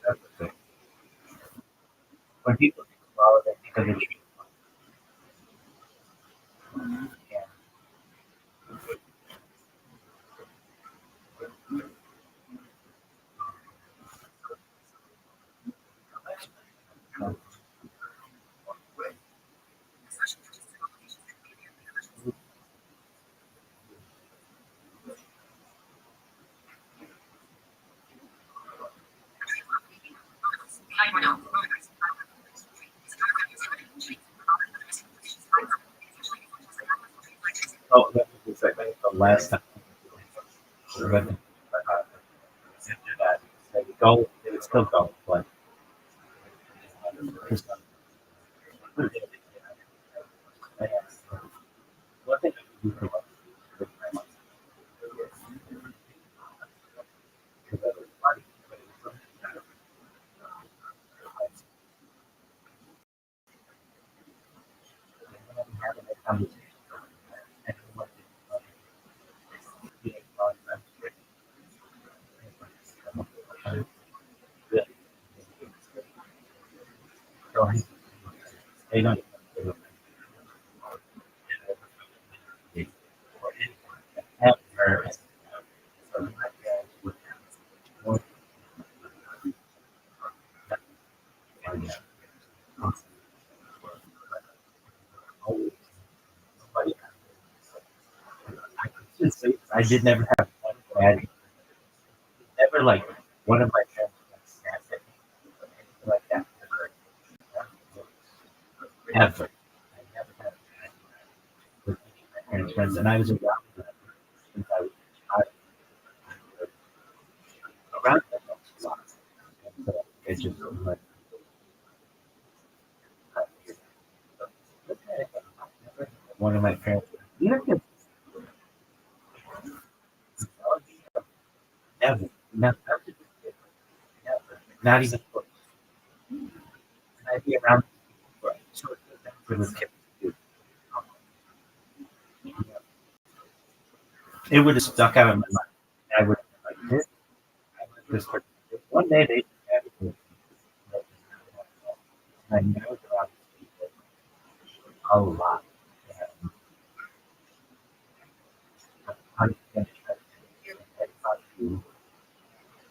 that's the thing. When people think about it, they think of the tree of life. And, Oh, that was like the last time we went after that. They would go, they would still go, but just one thing I could do for lunch with my mom because I was funny, but it was something that I wasn't having a conversation and it wasn't being fun. Really, so they don't have her. So my dad would more than always somebody. I could just say I did never have one bad. Never like one of my friends got snapped at me or anything like that. Ever. I never had that with any of my parents' friends, and I was around them since I was around them a lot. And so it just was like, one of my parents, even if never, never, not even close. And I'd be around for two or three things for this kid to do. It would have stuck out in my mind. I would have been like this. I like this person. One day they had it. I know around people a lot. And I finished I thought you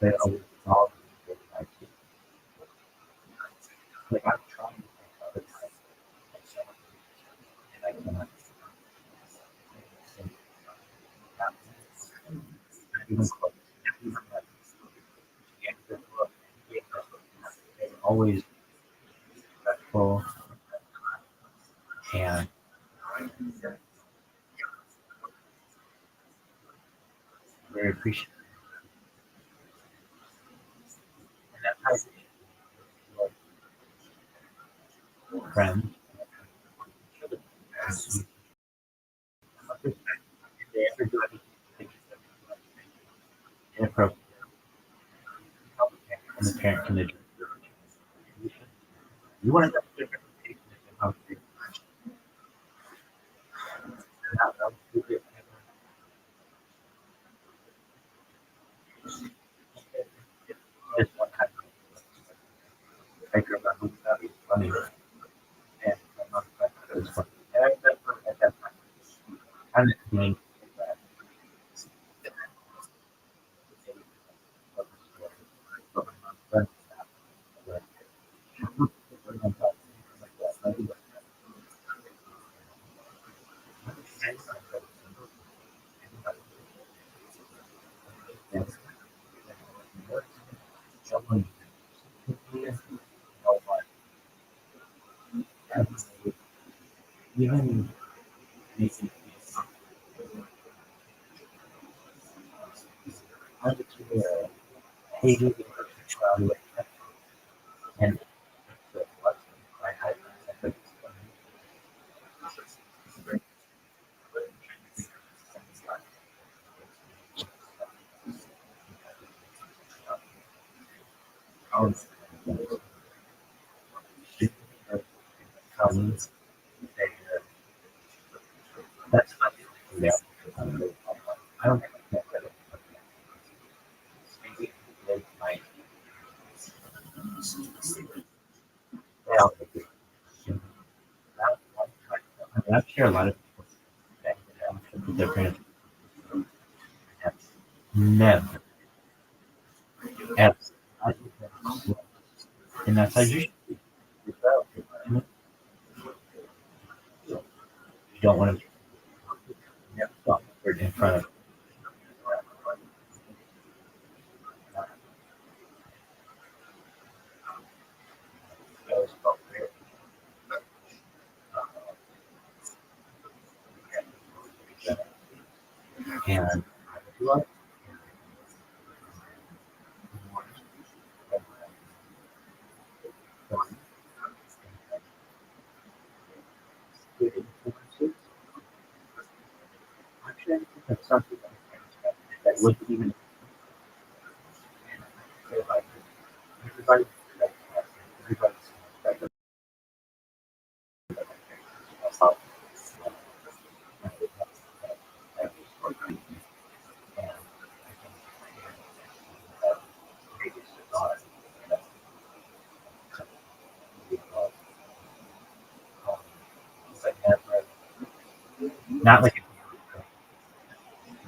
they always all like I'm trying to think other times and I cannot not even close. Even like the end of the book, they always respectful and very appreciative. And that's how friends if they ever do anything inappropriate and the parent can address it. You want to have a good reputation in how to not stupid. Just one time I remember that was funny and my mom thought it was funny. And I remember at that time I didn't think that but my mom friend was someone even making I was hated sexuality and I had I comes that's not the I don't think I can maybe make my well, I'm sure a lot of people that with their parents have never ever and that's how you should be yourself. You don't want to be awkward in front of those folks. And what good influences, actually, I think that's something that would even feel like everybody, everybody's like about not like it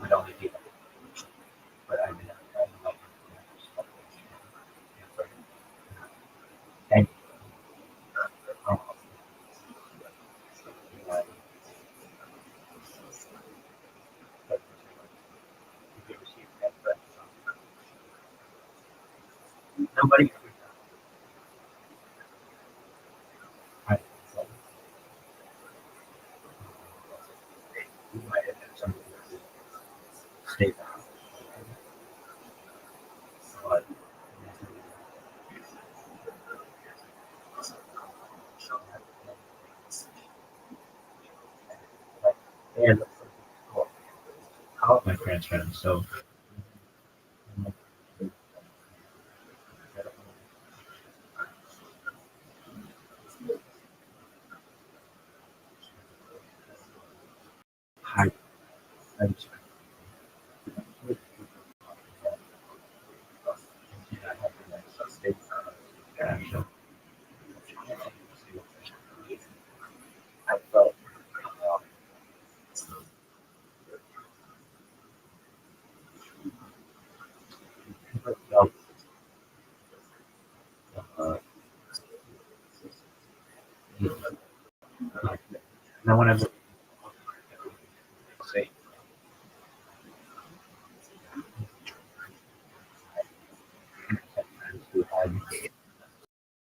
would only be, but I mean, I like and nobody. I, you might have had some state, but and all of my friends, so I, I just state, so I felt, felt uh, no one ever say friends who had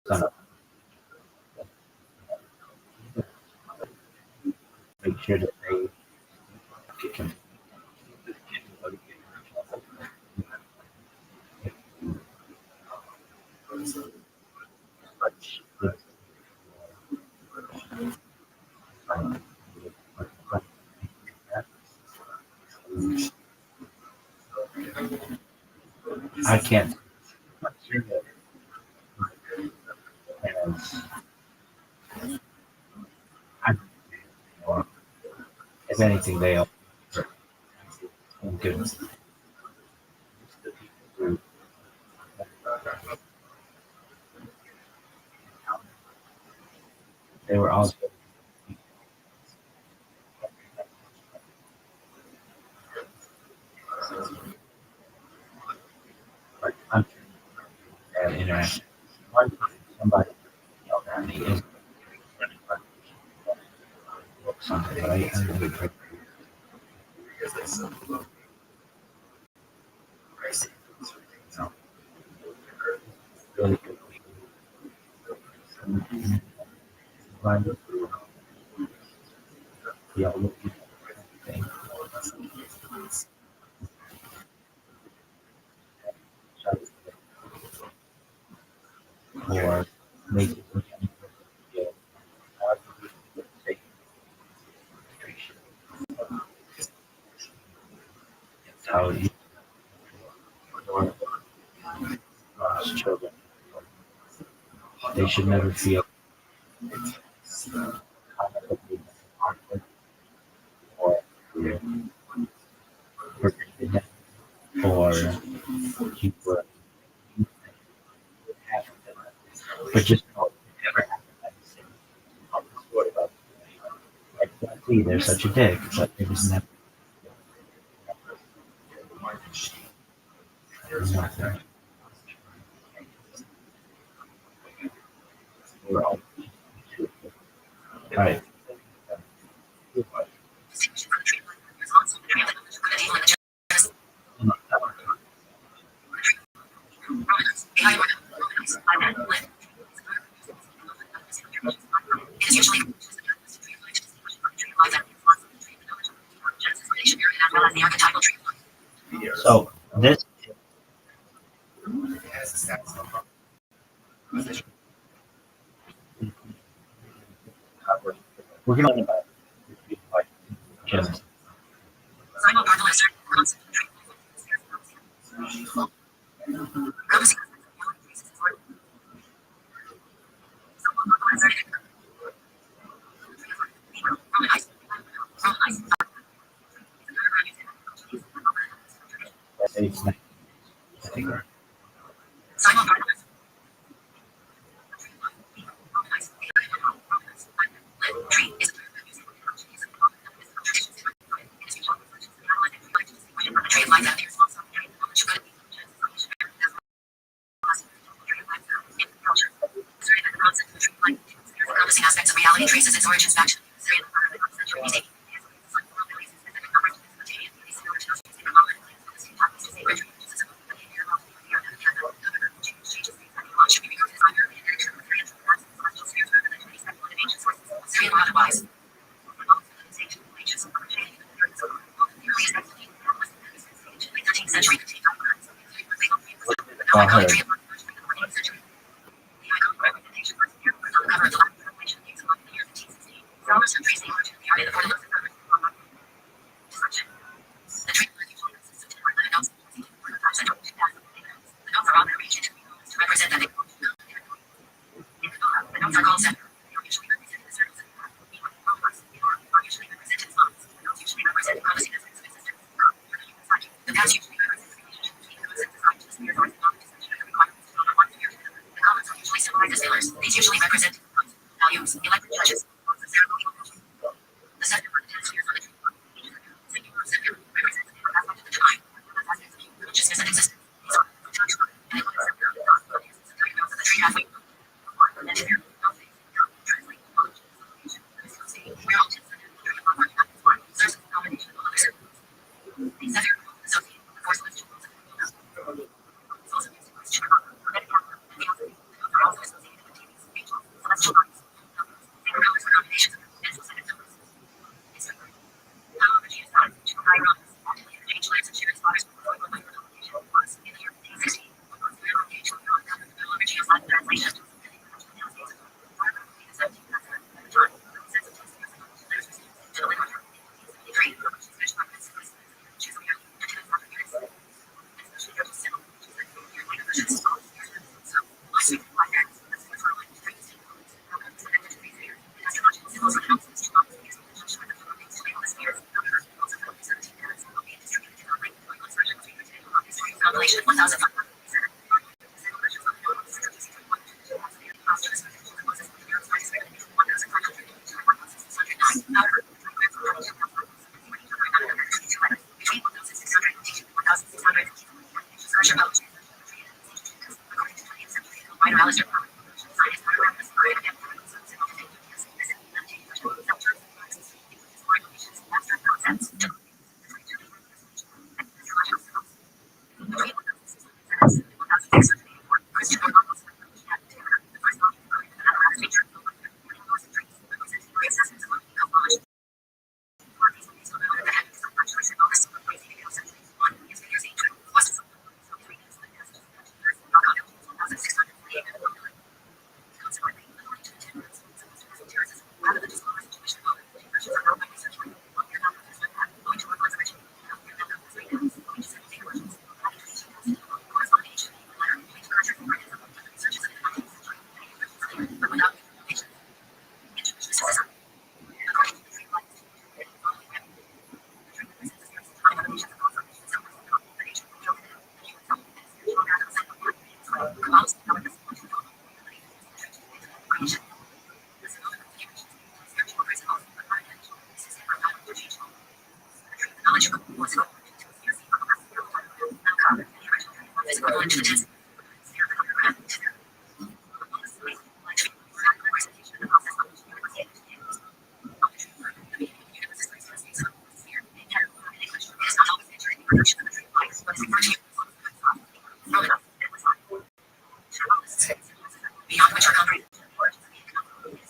kind of make sure that they can I can't. And I, if anything, they are good. They were all like country and international. One time, somebody yelled at me is something, but I really really good. Run the other thing or make it how you lost children. They should never feel conflict or forbidden or you were but just know it never happened. Exactly, they're such a dick, but it was never nothing. We're all right. So this we're gonna learn about gems. Promising aspects of reality traces its origins back to BC. Syrian or otherwise. 13th century. Represent that. The notes are called set. Usually represented as circles. Usually represented as lines. The notes usually represent promising aspects of existence. The past usually represents the relationship between the notes designed to the spirit or the non-existential of the requirements of one spirit. The comments are usually symbolized as pillars. These usually represent values, elected judges, ceremonial culture. The sector for the 10 spheres on the tree. Singular sector represents the aspect of the divine, aspects of consciousness and existence. And it is the tree halfway. Compilation 1000. Beyond which are comprehended.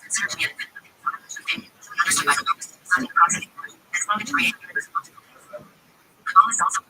Considered to be understood by the focus, exploited to create the goal is also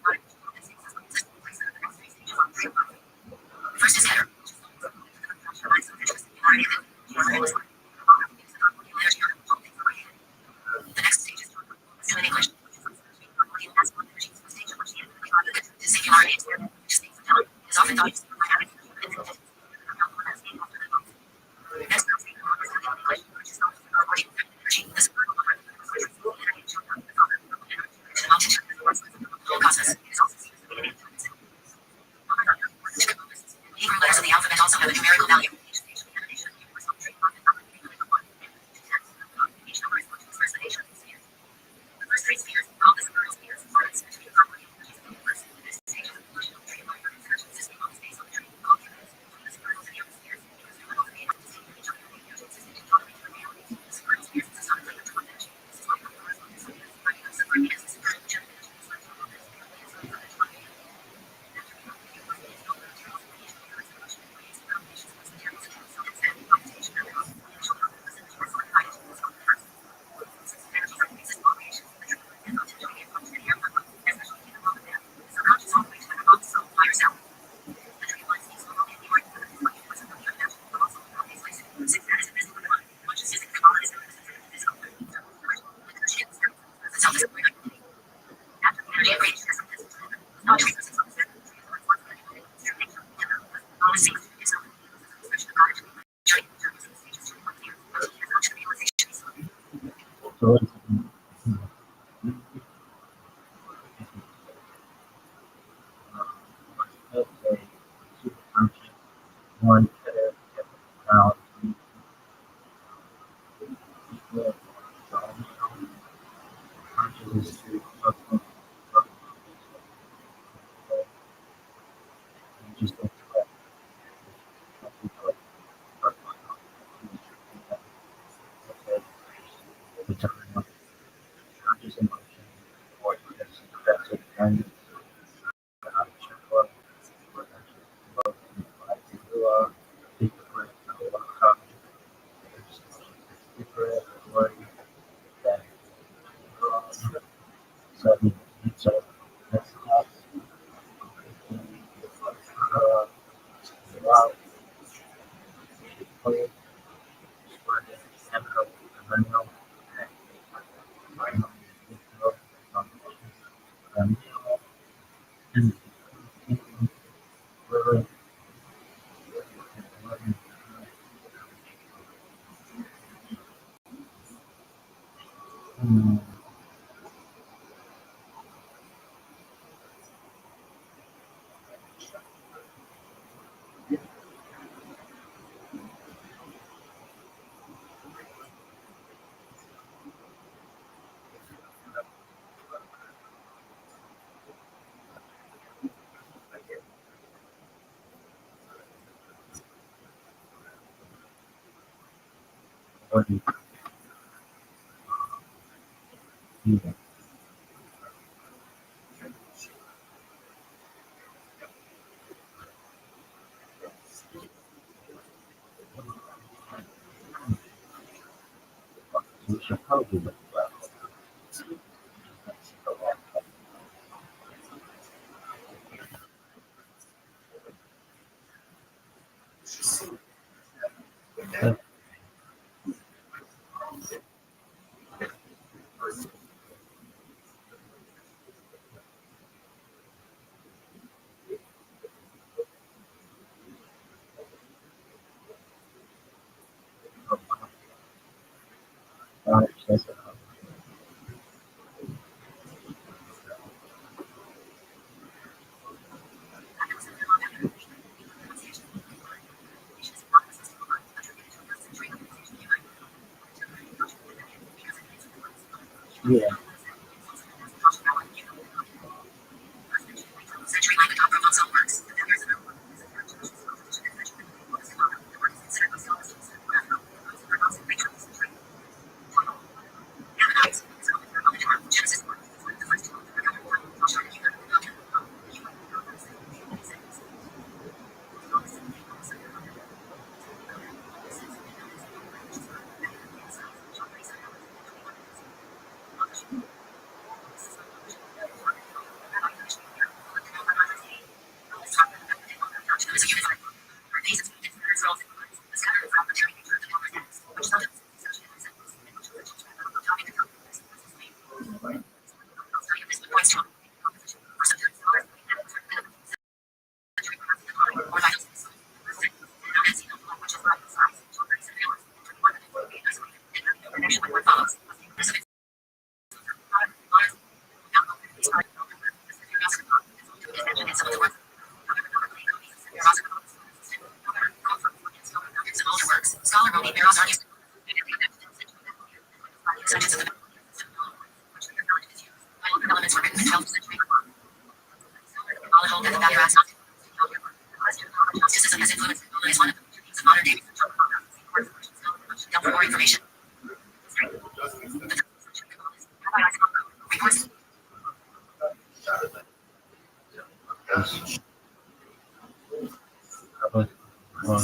So it's let's say super function one to now equal functions to just conscious emotion or that's it and so that's what you should probably look well. Yeah. Century Language Proposal works. Genesis Scholar Romy Barrows on elements were written in 12th century. All hold that the Ballarat Gnosticism has influenced is one of the modern day. Delve for more information. Reports.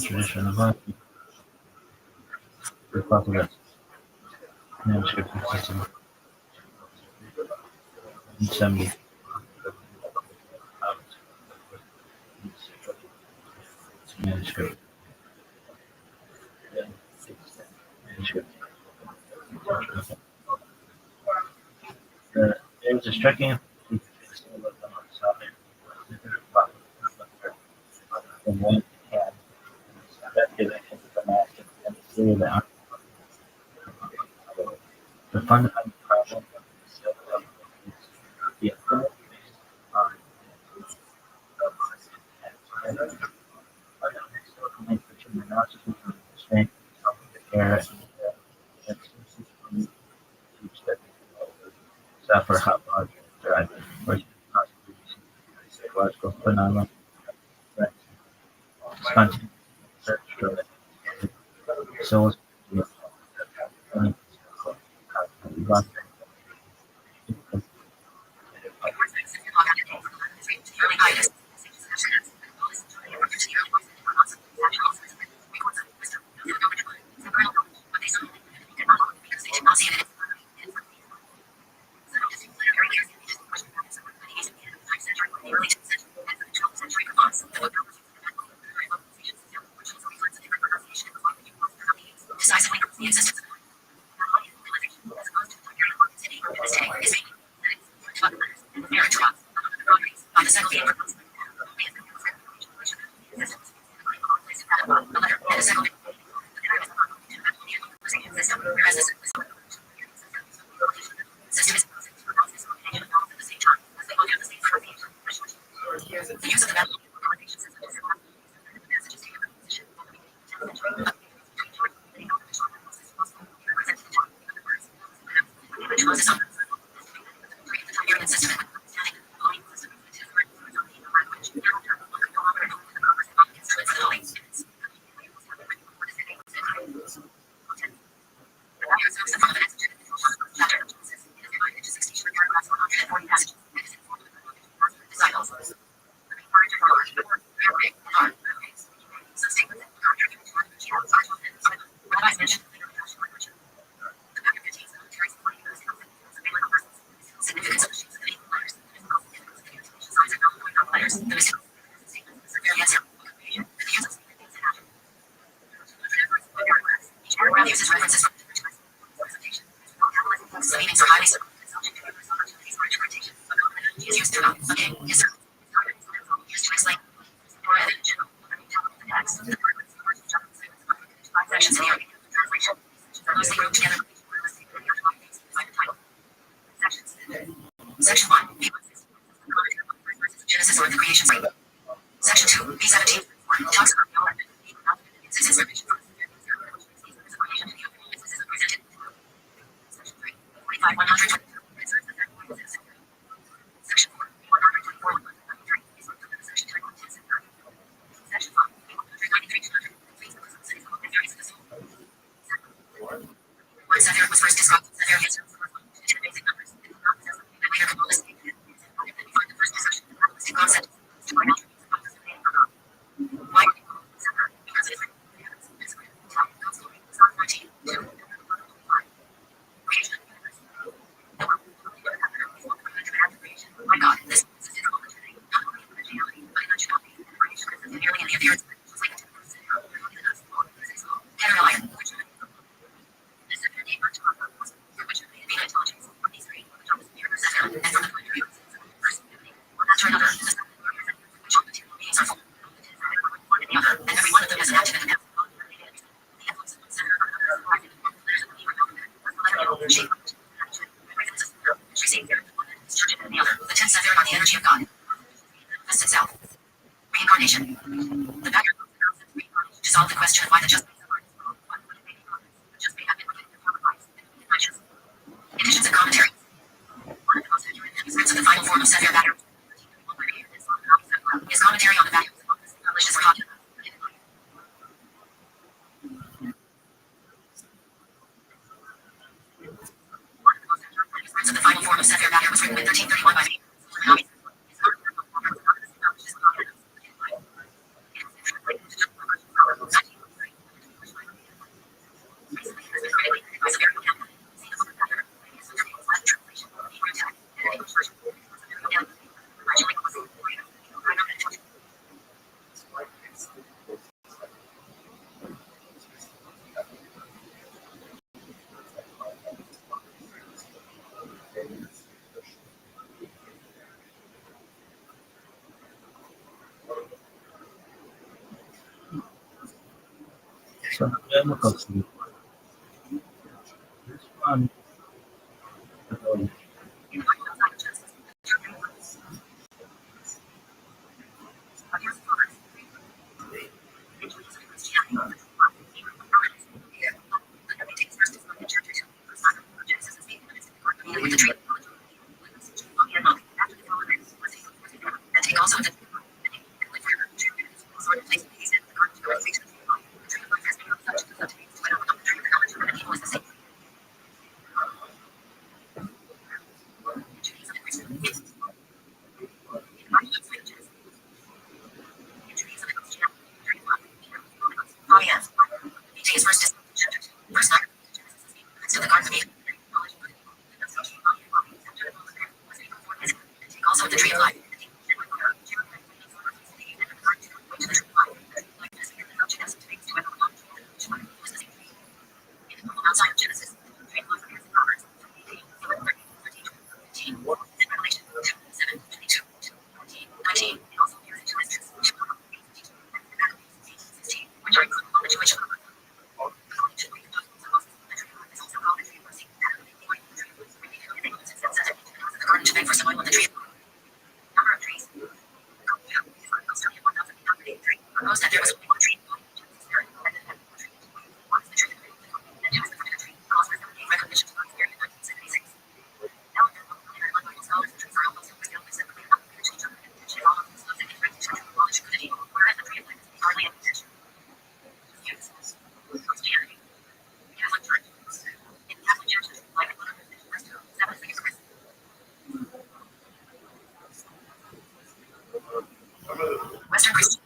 Tradition of life, Republic, manuscript system, 70. Manuscript. Manuscript. There's a striking from one had that connection with the master and the three of the The fundamental problem of the ability on historical link between the narcissism and the strength of the care and system teach that suffer how large drive or psychological phenomena spontaneous search for the soul's Decisively, the existence of by the second the use of the Rabbi's mentioned significance of letters. The missing each paragraph uses references meanings are highly is used throughout. Okay, yes, sir. Used to explain or evidence the text. Sections here. Translation. Mostly grouped together. Section 1. Genesis or the creation cycle. Section 2. B17. Talks about Section 3. 100. Section 4. 124. Section 5. 193. When Sephir was first described, Sephir is basic numbers. Later, the first discussion concept. Why? My God, this is nearly in the appearance. And every one of them has an active and the 10 Sephir are the energy of God. This itself. Reincarnation. The pattern to solve the question of why the just editions and commentary. So the final form of Sephir pattern is commentary on the pattern published as a copy. So the final form of Sephir pattern was written in 1331 by me. So let me go through this one. Also the tree of life. Outside of Genesis, Revelation 7, 22, 19, also appears in Genesis, 16, which are the Jewish the garden to beg for someone on the tree. Number of trees. Proposed that there was only one tree. Recognition of the year 1976. Western Christian.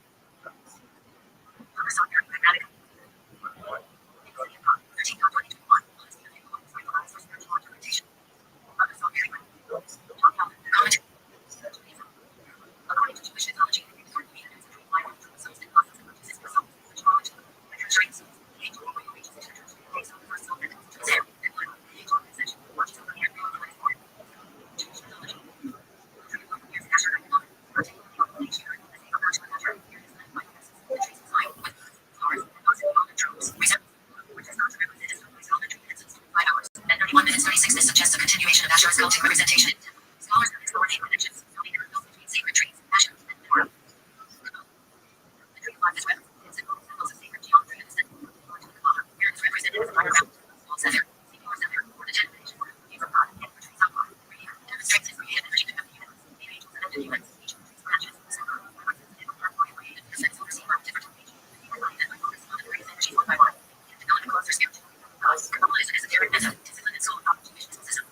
According to Jewish mythology, and 31 minutes 36. This suggests a continuation of Asher's cultic representation. Scholars have explored the connections between sacred trees, Asher, and Torah. The tree of life is symbols of sacred geometry and aesthetic. Here it's represented as a minor mountain, small zephyr, singular zephyr, or the generation of God, and the trees of God. Demonstrates his creative energy to have humans, the angels, and the humans, each of these branches, created the sense overseen by different nations. And focus on the creative energy one by one. Develop a closer spiritual. Kabbalah is an esoteric method, discipline, and soul thought system.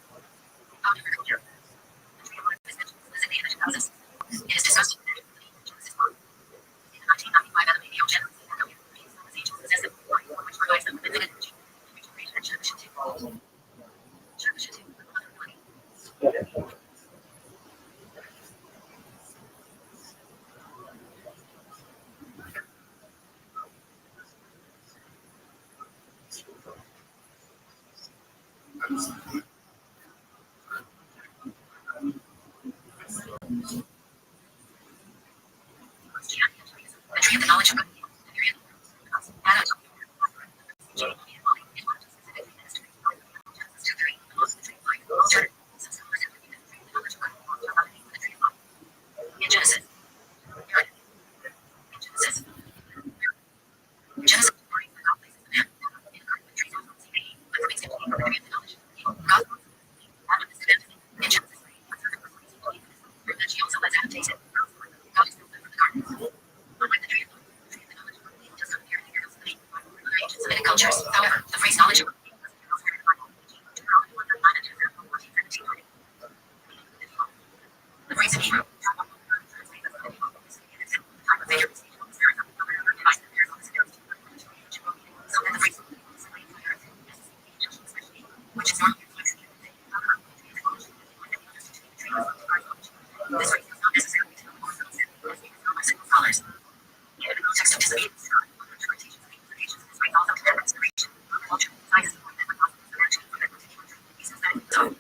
How to recognize the tree of life is mentioned explicitly in the Genesis. It is discussed in Genesis 1. In the 1995 anime Neo Genesis, the angels possess them, which provides them with infinite energy, which creation and Shakashintu. The tree of the knowledge of God. In Genesis. Genesis. She also lets Adam taste it. God is the garden. Unlike the tree of life, the tree of the knowledge of God does not appear in the Arab Semitic cultures. However, the phrase knowledge of God the phrase in Hebrew. Which is not this phrase is not necessarily scholars. In the context of disobedience, interpretations of the implications of this phrase also depend on inspiration, culture, science, and action for that particular piece of that. So,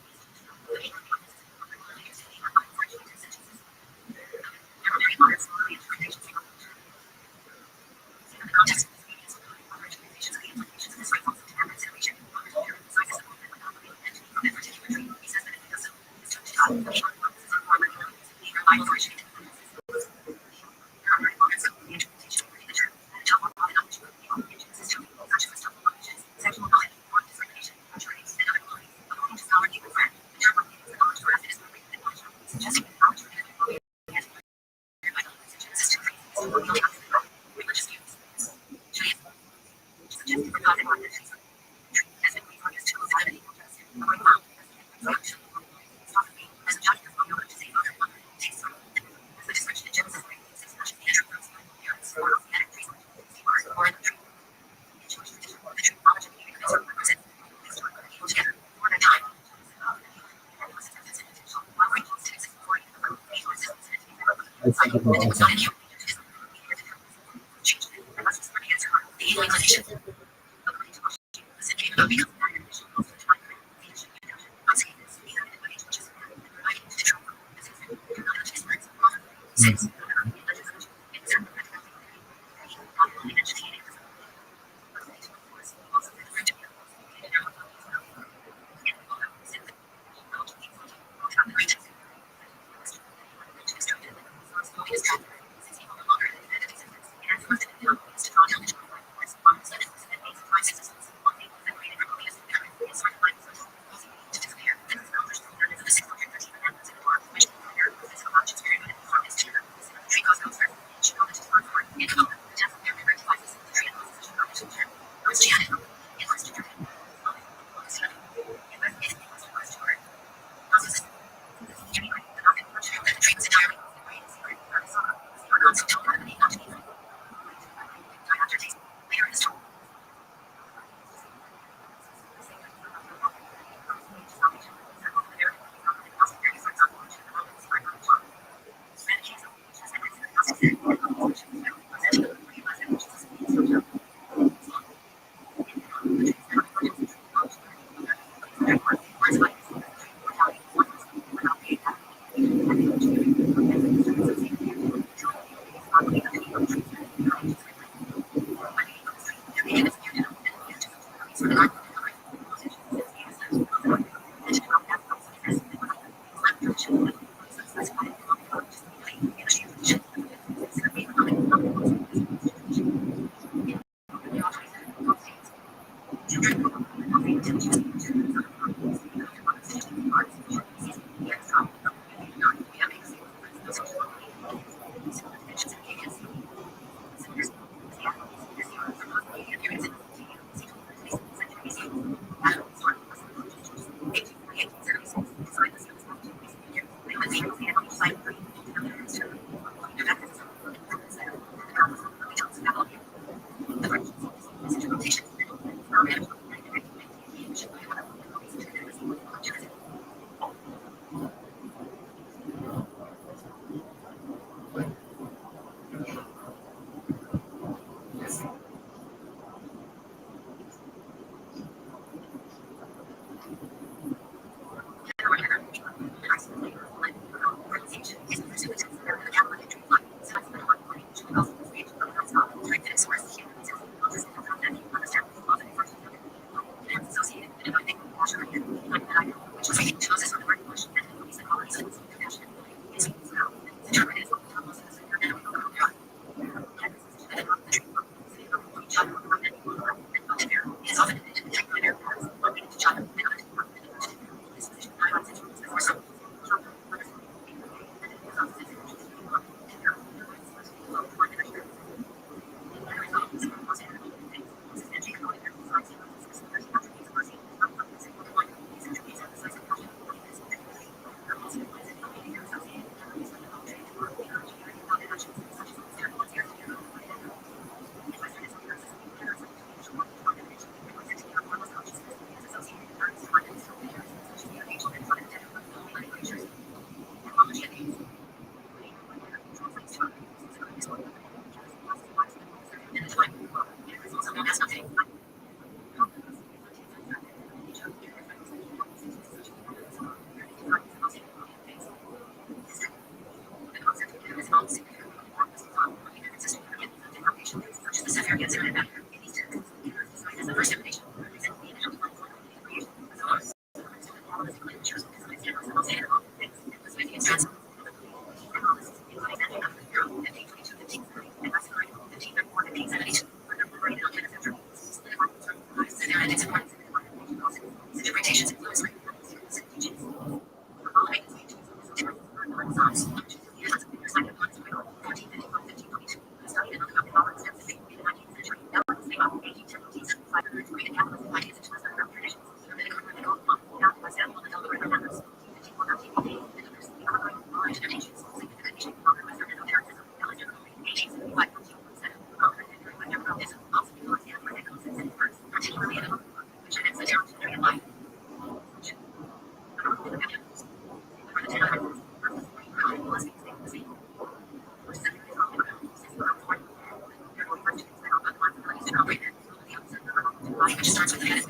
Which starts with the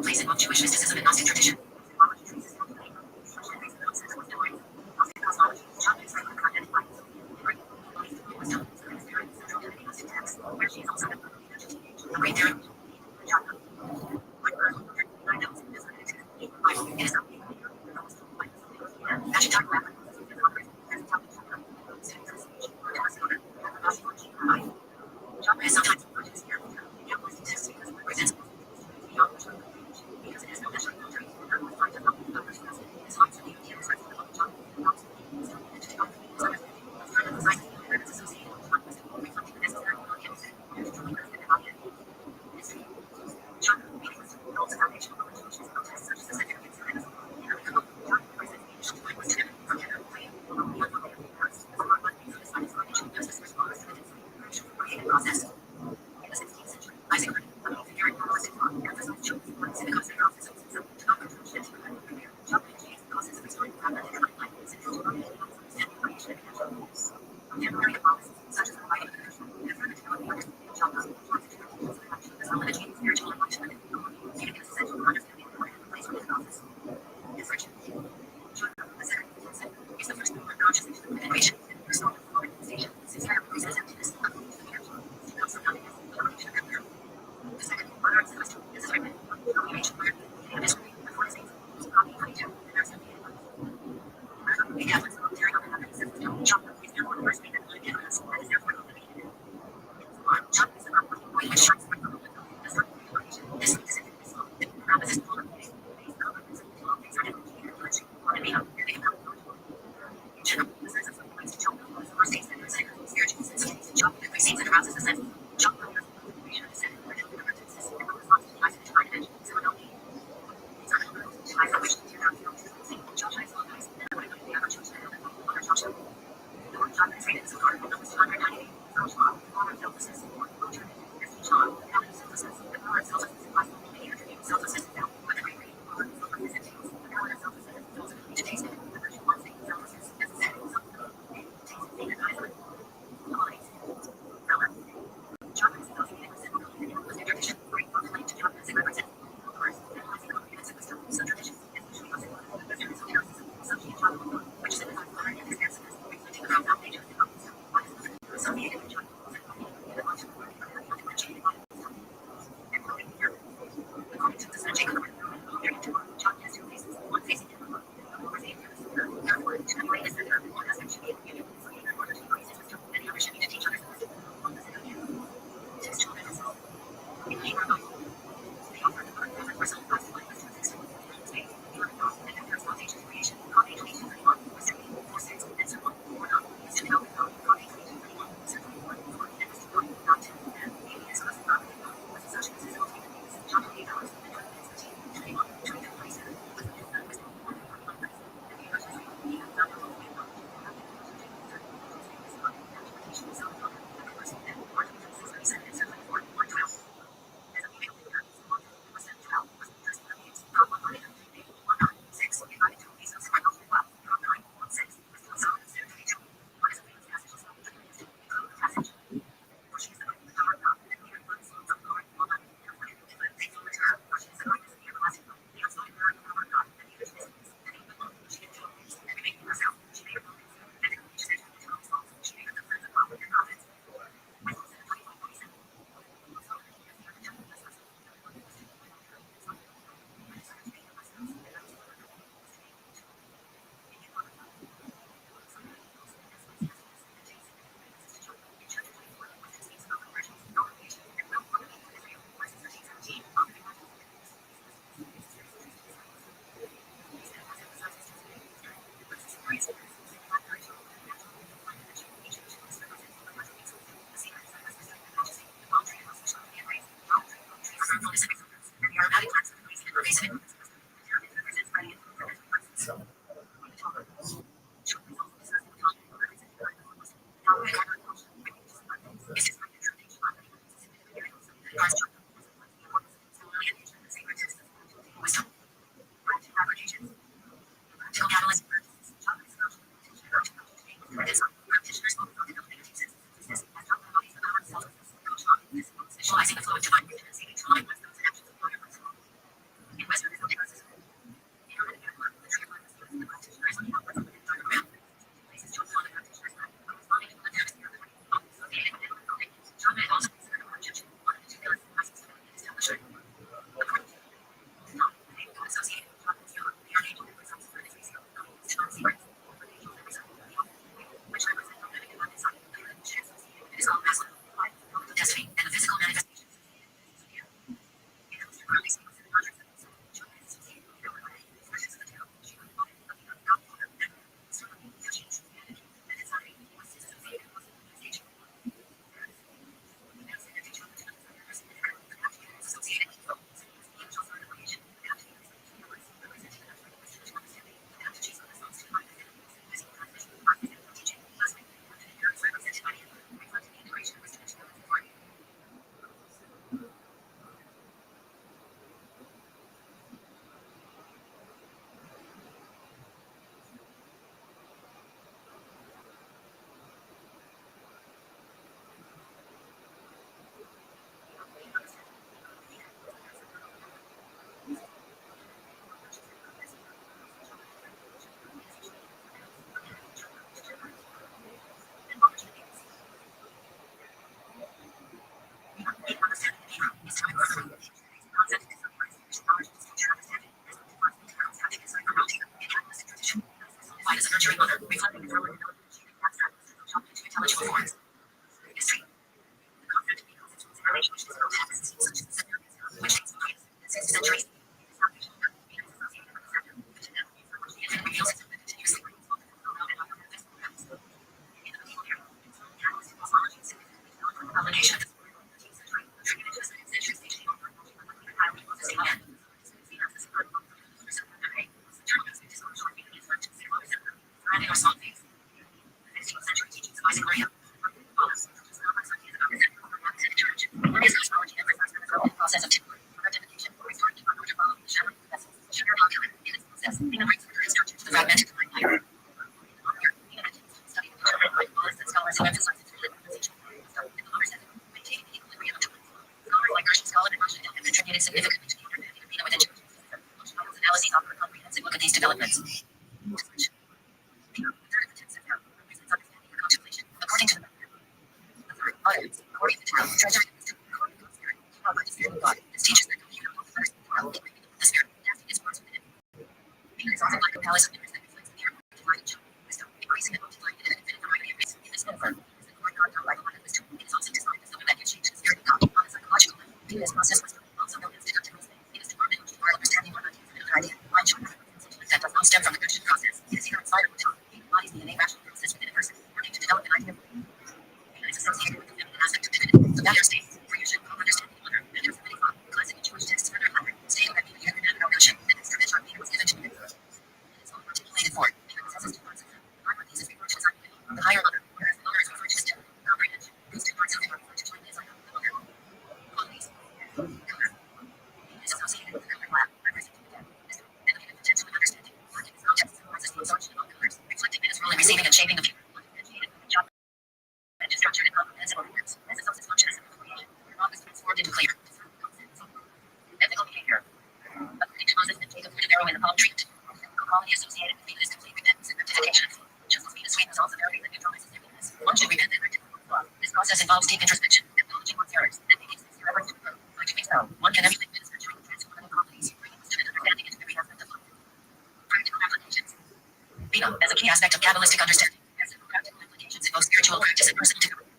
Place of Jewish mysticism and Gnostic tradition. intelligible forms. History. The concept of ecosystems in relation to physical texts, such as the sector, which dates back to the 6th century. Is foundational work, even associated with the sector, which in depth for which the infinite reveals itself and continuously brings both the physical realm and other metaphysical realms. In the medieval era, catalyst cosmology significantly developed from the publication of this work in the 13th century, attributed to a 2nd century stage table for molecular highly processing land. Surrounding our song phase. The 15th century teachings of Isaac Maria follows, which is complex ideas about the sector of the church. Maria's cosmology emphasized the development process of typical identification, restoring to order following the shadow of the vessels, sugar calculus in its process, being a brings further instruction to the fragmented divine life. Study of the children by scholars and scholars who emphasize its related conversation. In the lower setting, maintaining the equilibrium of twins. Scholars like Gershon Scullin and Rothschild have contributed significantly to the understanding of Bina within church. Rothschild's analyses offer a comprehensive look at these developments. According to the third, utterance, according to the Torah, treasuring the mystery, according to the Spirit, taught by the Spirit of God. This teaches that communion of both first and moral, the Spirit, casting its words within it. Being is often like a palace of mirrors that reflects the pure divine wisdom, increasing and multiplying in an infinite variety of ways. In this metaphor, is the Lord God done by the light of wisdom. It is also described as something that can change the Spirit of God on a psychological level. Being is process wisdom, also known as deductive reasoning. It is determined to our understanding or not of an idea. Mind short that does not stem from the deduction process. It is either inside or without. It embodies the innate rational process within a person, working to develop an idea. It is associated with the feminine aspect of divinity. The matter states, for you should call understanding one another, and there's many classic Jewish texts further elaborate, stating that Being had no notion, and instrument on Being was given to him. It is all articulated for, Being possesses two parts of him. One of these is referred to as identity, the higher other, whereas the lower is referred to as comprehension. These two parts of him are referred to jointly as the other. Qualities. Color. Being is associated with the color black, representing the wisdom, and the human potential and understanding. Black in its context symbolizes the absorption of all colors, reflecting Being's role in receiving and shaping the future. Structured and comprehensive organs, as its office function as a creation, where all is transformed into clear. Ethical behavior. According to Moses and Jacob fruit of arrow in the palm tree, ethical quality associated with Being is complete repentance and rectification. Just as Being sweetness also varies and neutralizes emptiness. One should repent and rectify one's flaws. This process involves deep introspection, acknowledging one's errors, and making sincere efforts to grow. By doing so, one can emulate Being's nurturing and transformative qualities, bringing wisdom and understanding into every aspect of life. Practical applications. Bina, as a key aspect of Kabbalistic understanding, has several practical implications in both spiritual practice and personal development.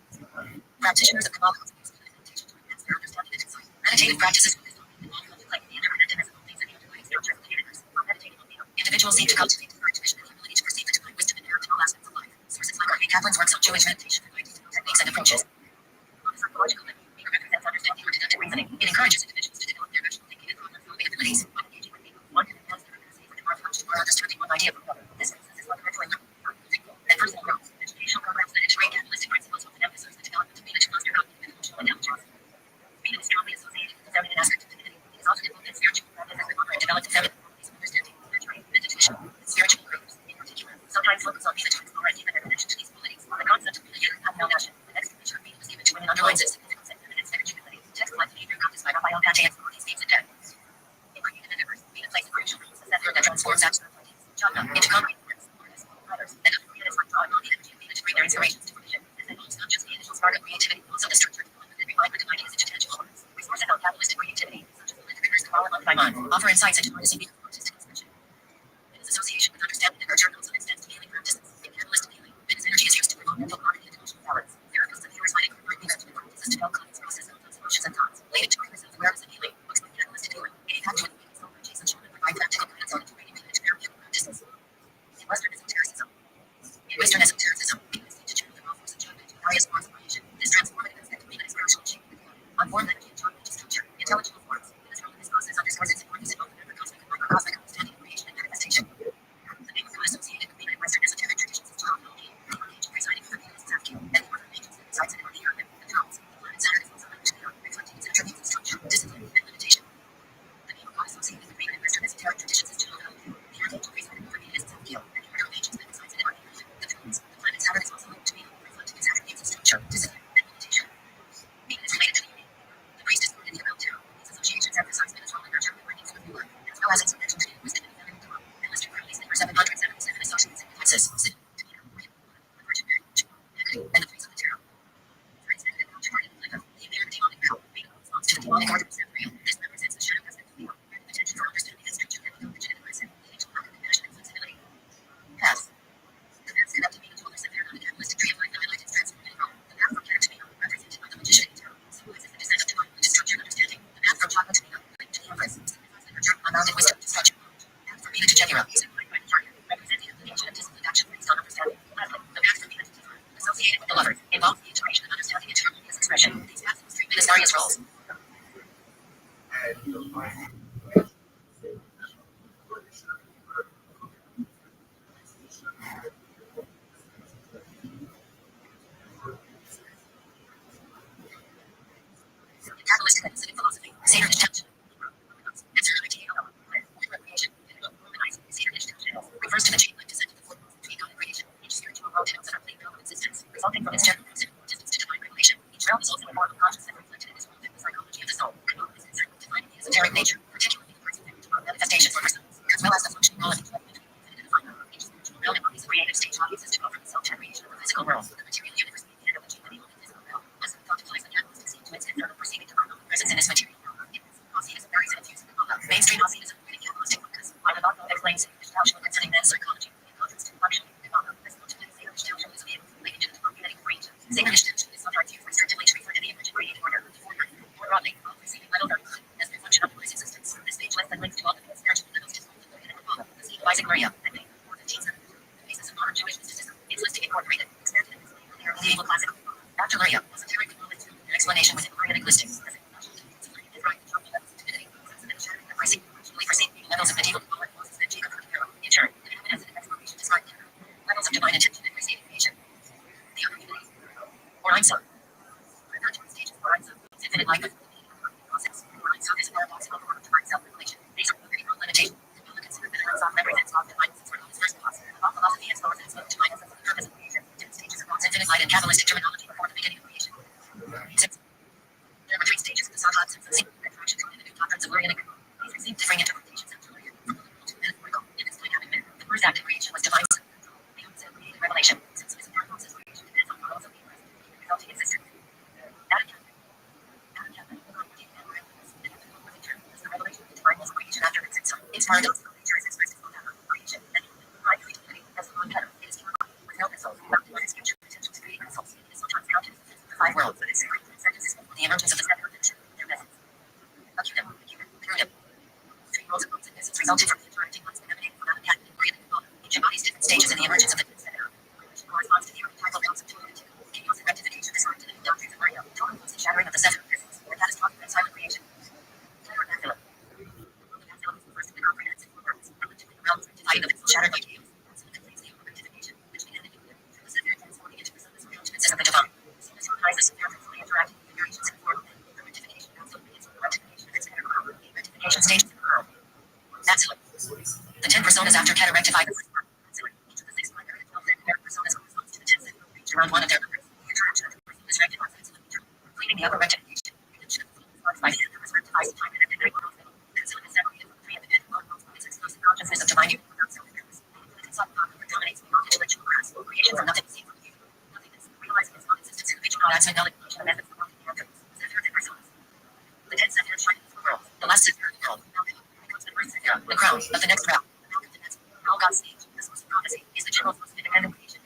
Practitioners of Kabbalah use meditation to enhance their understanding and insight. Meditative practices with wisdom involve contemplating the interdependent and physical things and the underlying structure of the universe. While meditating on Bina, individuals seek to cultivate deeper intuition and the ability to perceive the divine wisdom inherent in all aspects of life. Sources like Rabbi Kaplan's works on Jewish meditation provide detailed techniques and approaches. On a psychological level, Bina represents understanding or deductive reasoning. It encourages individuals to develop their rational thinking and problem-solving abilities. By engaging with Bina, one can enhance their capacity for demarcation or understanding one idea from another. This process is fundamentally and personal growth. Educational programs that integrate Kabbalistic principles often emphasize the development of Bina to foster cognitive and emotional intelligence. Bina is strongly associated with the feminine aspect of divinity. It is often invoked in spiritual practice as a mother and developed feminine qualities of understanding, nurturing, and intuition. Spiritual groups, in particular, sometimes focus on Bina to explore and deepen their connection to these qualities. The concept of Bina is not known as an explanation of Bina was given to women underlines its significance and feminine spirituality. Texts like behavior practiced by Rabbi explore these themes in depth. In creative endeavors, Bina plays a crucial role as a settler that transforms abstract ideas, genre, into concrete works, artists, writers, and other creatives like drawing on the energy of Bina to bring their inspirations to fruition. This involves not just the initial spark of creativity, but also the structured development and refinement of ideas into tangible forms. Resources on Kabbalistic creativity, such as the Literary Kabbalah month by month, offer insights into harnessing Bina for artistic expression. Bina's association with understanding and nurture also extends to healing practices. In Kabbalistic healing, Bina's energy is used to promote mental harmony and emotional balance. Therapists and healers might incorporate Bina into their practices to help clients process thoughts, emotions, and thoughts, leading to greater self-awareness and healing. Books like Kabbalistic healing, getting back to it, Jason Schulman provide practical guidance on integrating Bina into therapeutic practices. In Western esotericism, Bina is seen to channel the raw force of judgment to various forms of creation. This transformative aspect of Bina is crucial in shaping the body. Unformed energy and judgment to structure, intelligible forms. Bina's role in this process underscores its importance in both the macrocosmic and microcosmic understanding of creation and manifestation. The name of God associated with Bina in Western esoteric traditions is John, the archangel presiding over Bina is Zadkiel, and the order of angels that resides in the earth, the thrones. The planet Saturn is also linked to Bina, reflecting its attributes of structure, discipline, and limitation. The name of God associated with Bina in Western esoteric traditions is Jehovah, the archangel presiding over Bina is Zadkiel, and the order of angels that resides in the earth, the thrones. The planet Saturn is also linked to Bina, reflecting its attributes of structure, discipline, and limitation. Bina is related to the unique. The priest is born in the Abel Tarot. These associations emphasize Bina's role in nurturing the bringing forth new life, as well as its connection to wisdom and feminine power. And listed currently number 777 associates and classes, Sid, Tamina, the Virgin Mary, Hecate, and the priest of the Tarot. For its negative counterpart in the Lego, the appearance demonic power, Bina corresponds to the demonic order of Samuel. This represents the shadow aspect of Bina, where the potential for understanding and structure can become rigid and aggressive, leading to lack of compassion and flexibility. Pass. The paths connecting Bina to other Saphir on the Kabbalistic tree of life and enlightened transformation. roles. Catalyst civic philosophy. Seder intention. Refers to the chain link descent of the foremost between God and creation. Each spiritual world denotes an unclean realm of existence, resulting from its general distance to divine revelation. Each realm is also a form of consciousness reflected in this world and the psychology of the soul. God is concerned with defining the esoteric nature, particularly the parts of manifestations for ourselves, as well as the functional qualities of the divine realm. Each spiritual realm embodies a creative stage not exists to go from the self-generation of the physical world. The material universe being the analogy of the physical realm. As the thought applies the catalyst to its internal perceiving divine presence in this material realm. Hasidism varies in its use of the Bible. Mainstream Hasidism, reading capitalistic focus, while the Bible explains Rothschild concerning man's psychology, in contrast to functioning the Bible, as much as the Rothschild is able to relate to the prophetic range. Sacred intention is sometimes used restrictively to refer to the image and created order. More broadly, while perceiving vital values as the function of Christ's existence, this stage left and links to all the spiritual levels disclosed in the Bible. The seed of Isaac Maria, I think, more than Jesus. The basis of modern Jewish mysticism, its listing incorporated, expanded, and explained earlier in medieval classical. After Maria, esoteric components, an explanation within Marianic listings, as levels of medieval in turn, as an explanation described here. Levels of divine intention and receiving creation. The opportunity. Or Einstein. Refer to stages for Einstein. Infinite life process. Einstein is a paradoxical form of divine self-revelation. Based on critical limitation. Capella considered that Einstein represents God divine since we're his first cause. The thought philosophy explores its both divine essence and the purpose of creation. Different stages of God's infinite light and Kabbalistic terminology before the beginning of creation. Six. There were three stages of the Sadat since the secret attraction to the new doctrines of Marianic. These received differing interpretations and metaphorical. In its dynamic manner, the first act of creation was divine creative revelation. Since it is a paradox, creation depends on models of the universe, resulting in existence. The revelation of the divine was creation after its insight. Its paradoxical nature is expressed in creation. By creativity, as the pattern, it is human, with no results, not one its future potential to create results. It is sometimes counted as the five worlds, but its secret sentences for the emergence of the seven dimension, their methods. Acudem, prudem. Three roles of both existence resulting from the interacting ones that emanate from Adam and created the God. Each embodies different stages in the emergence of the center, which corresponds to the archetypal concept of unity. Chaos and rectification described in the new doctrines of Maria. Total and shattering of the center of presence, the catastrophic and silent creation. Or maxilla. The maxilla is the first of the comprehensive words, from the two realms rectified the pixel shattered by chaos. So it completes the rectification, which began in the union, through the center transforming into the sunless realm to consist of the divine. So this comprises the spiritual fully interacting with the variations in form, and the rectification absolutely is the rectification of its inner world. The rectification stage. Maxilla. The 10 personas after Keta rectify the first part. Maxilla. Each of the 6 primary and 12 secondary personas corresponds to the 10 second range around one of their numbers. The interaction of the person is rectifies its limiter, completing the upper rectification. The intention of the full response by the end rectifies the time and the night world. Maxilla is separated from the three independent worlds by its exclusive consciousness of divine unity without self-interest. The subcon predominates the non-intellectual grasp. Creation from nothing seen from you. Nothingness, realizing its non-existence in which God acts with nullification of methods of working the organs. Sephirot and personas. The 10 Sephirot shine in the world. The last Sephirot world. The crown of the next realm. All God's stage, the source of prophecy, is the general source of independent creation.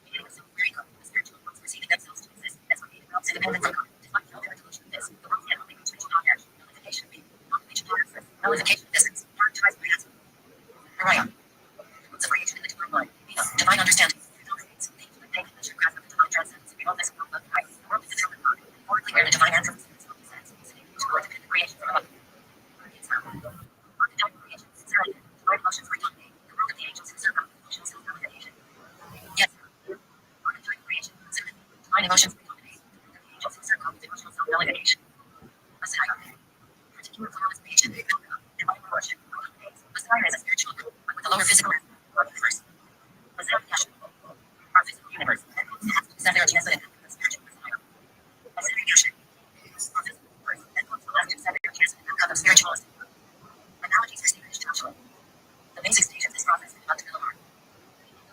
Beginning of civil very good, the spiritual worlds receiving themselves to exist as created realms independent from God. Despite no evolution of this, the world can only reach not yet. Nullification being, nullification of nullification of distance, characterized by answer. Mariah. Roots of creation in the divine mind. Divine understanding. Dominates. The infinite pain and grasp of the divine transcendence. We all this world of Christ. The world is the God. Forwardly where the divine answer is independent creation from above. Archetypal creation, divine emotions predominate. The world of the angels is circle, emotions self-nullification. Yes. Archetypal creation, divine emotions predominate. The world of the angels is circle, emotional self-nullification. Messiah. Particular form of creation, divine worship. Messiah is a spiritual group, but with a lower physical universe. Messiah. Our physical universe. Sephirot Chesed, the spiritual Messiah. Messiah Yeshua. Our physical universe. And the last Sephirot Chesed, the spiritualist. Analogies for Stephen Joshua. The basic stage of this process is about to Villamar.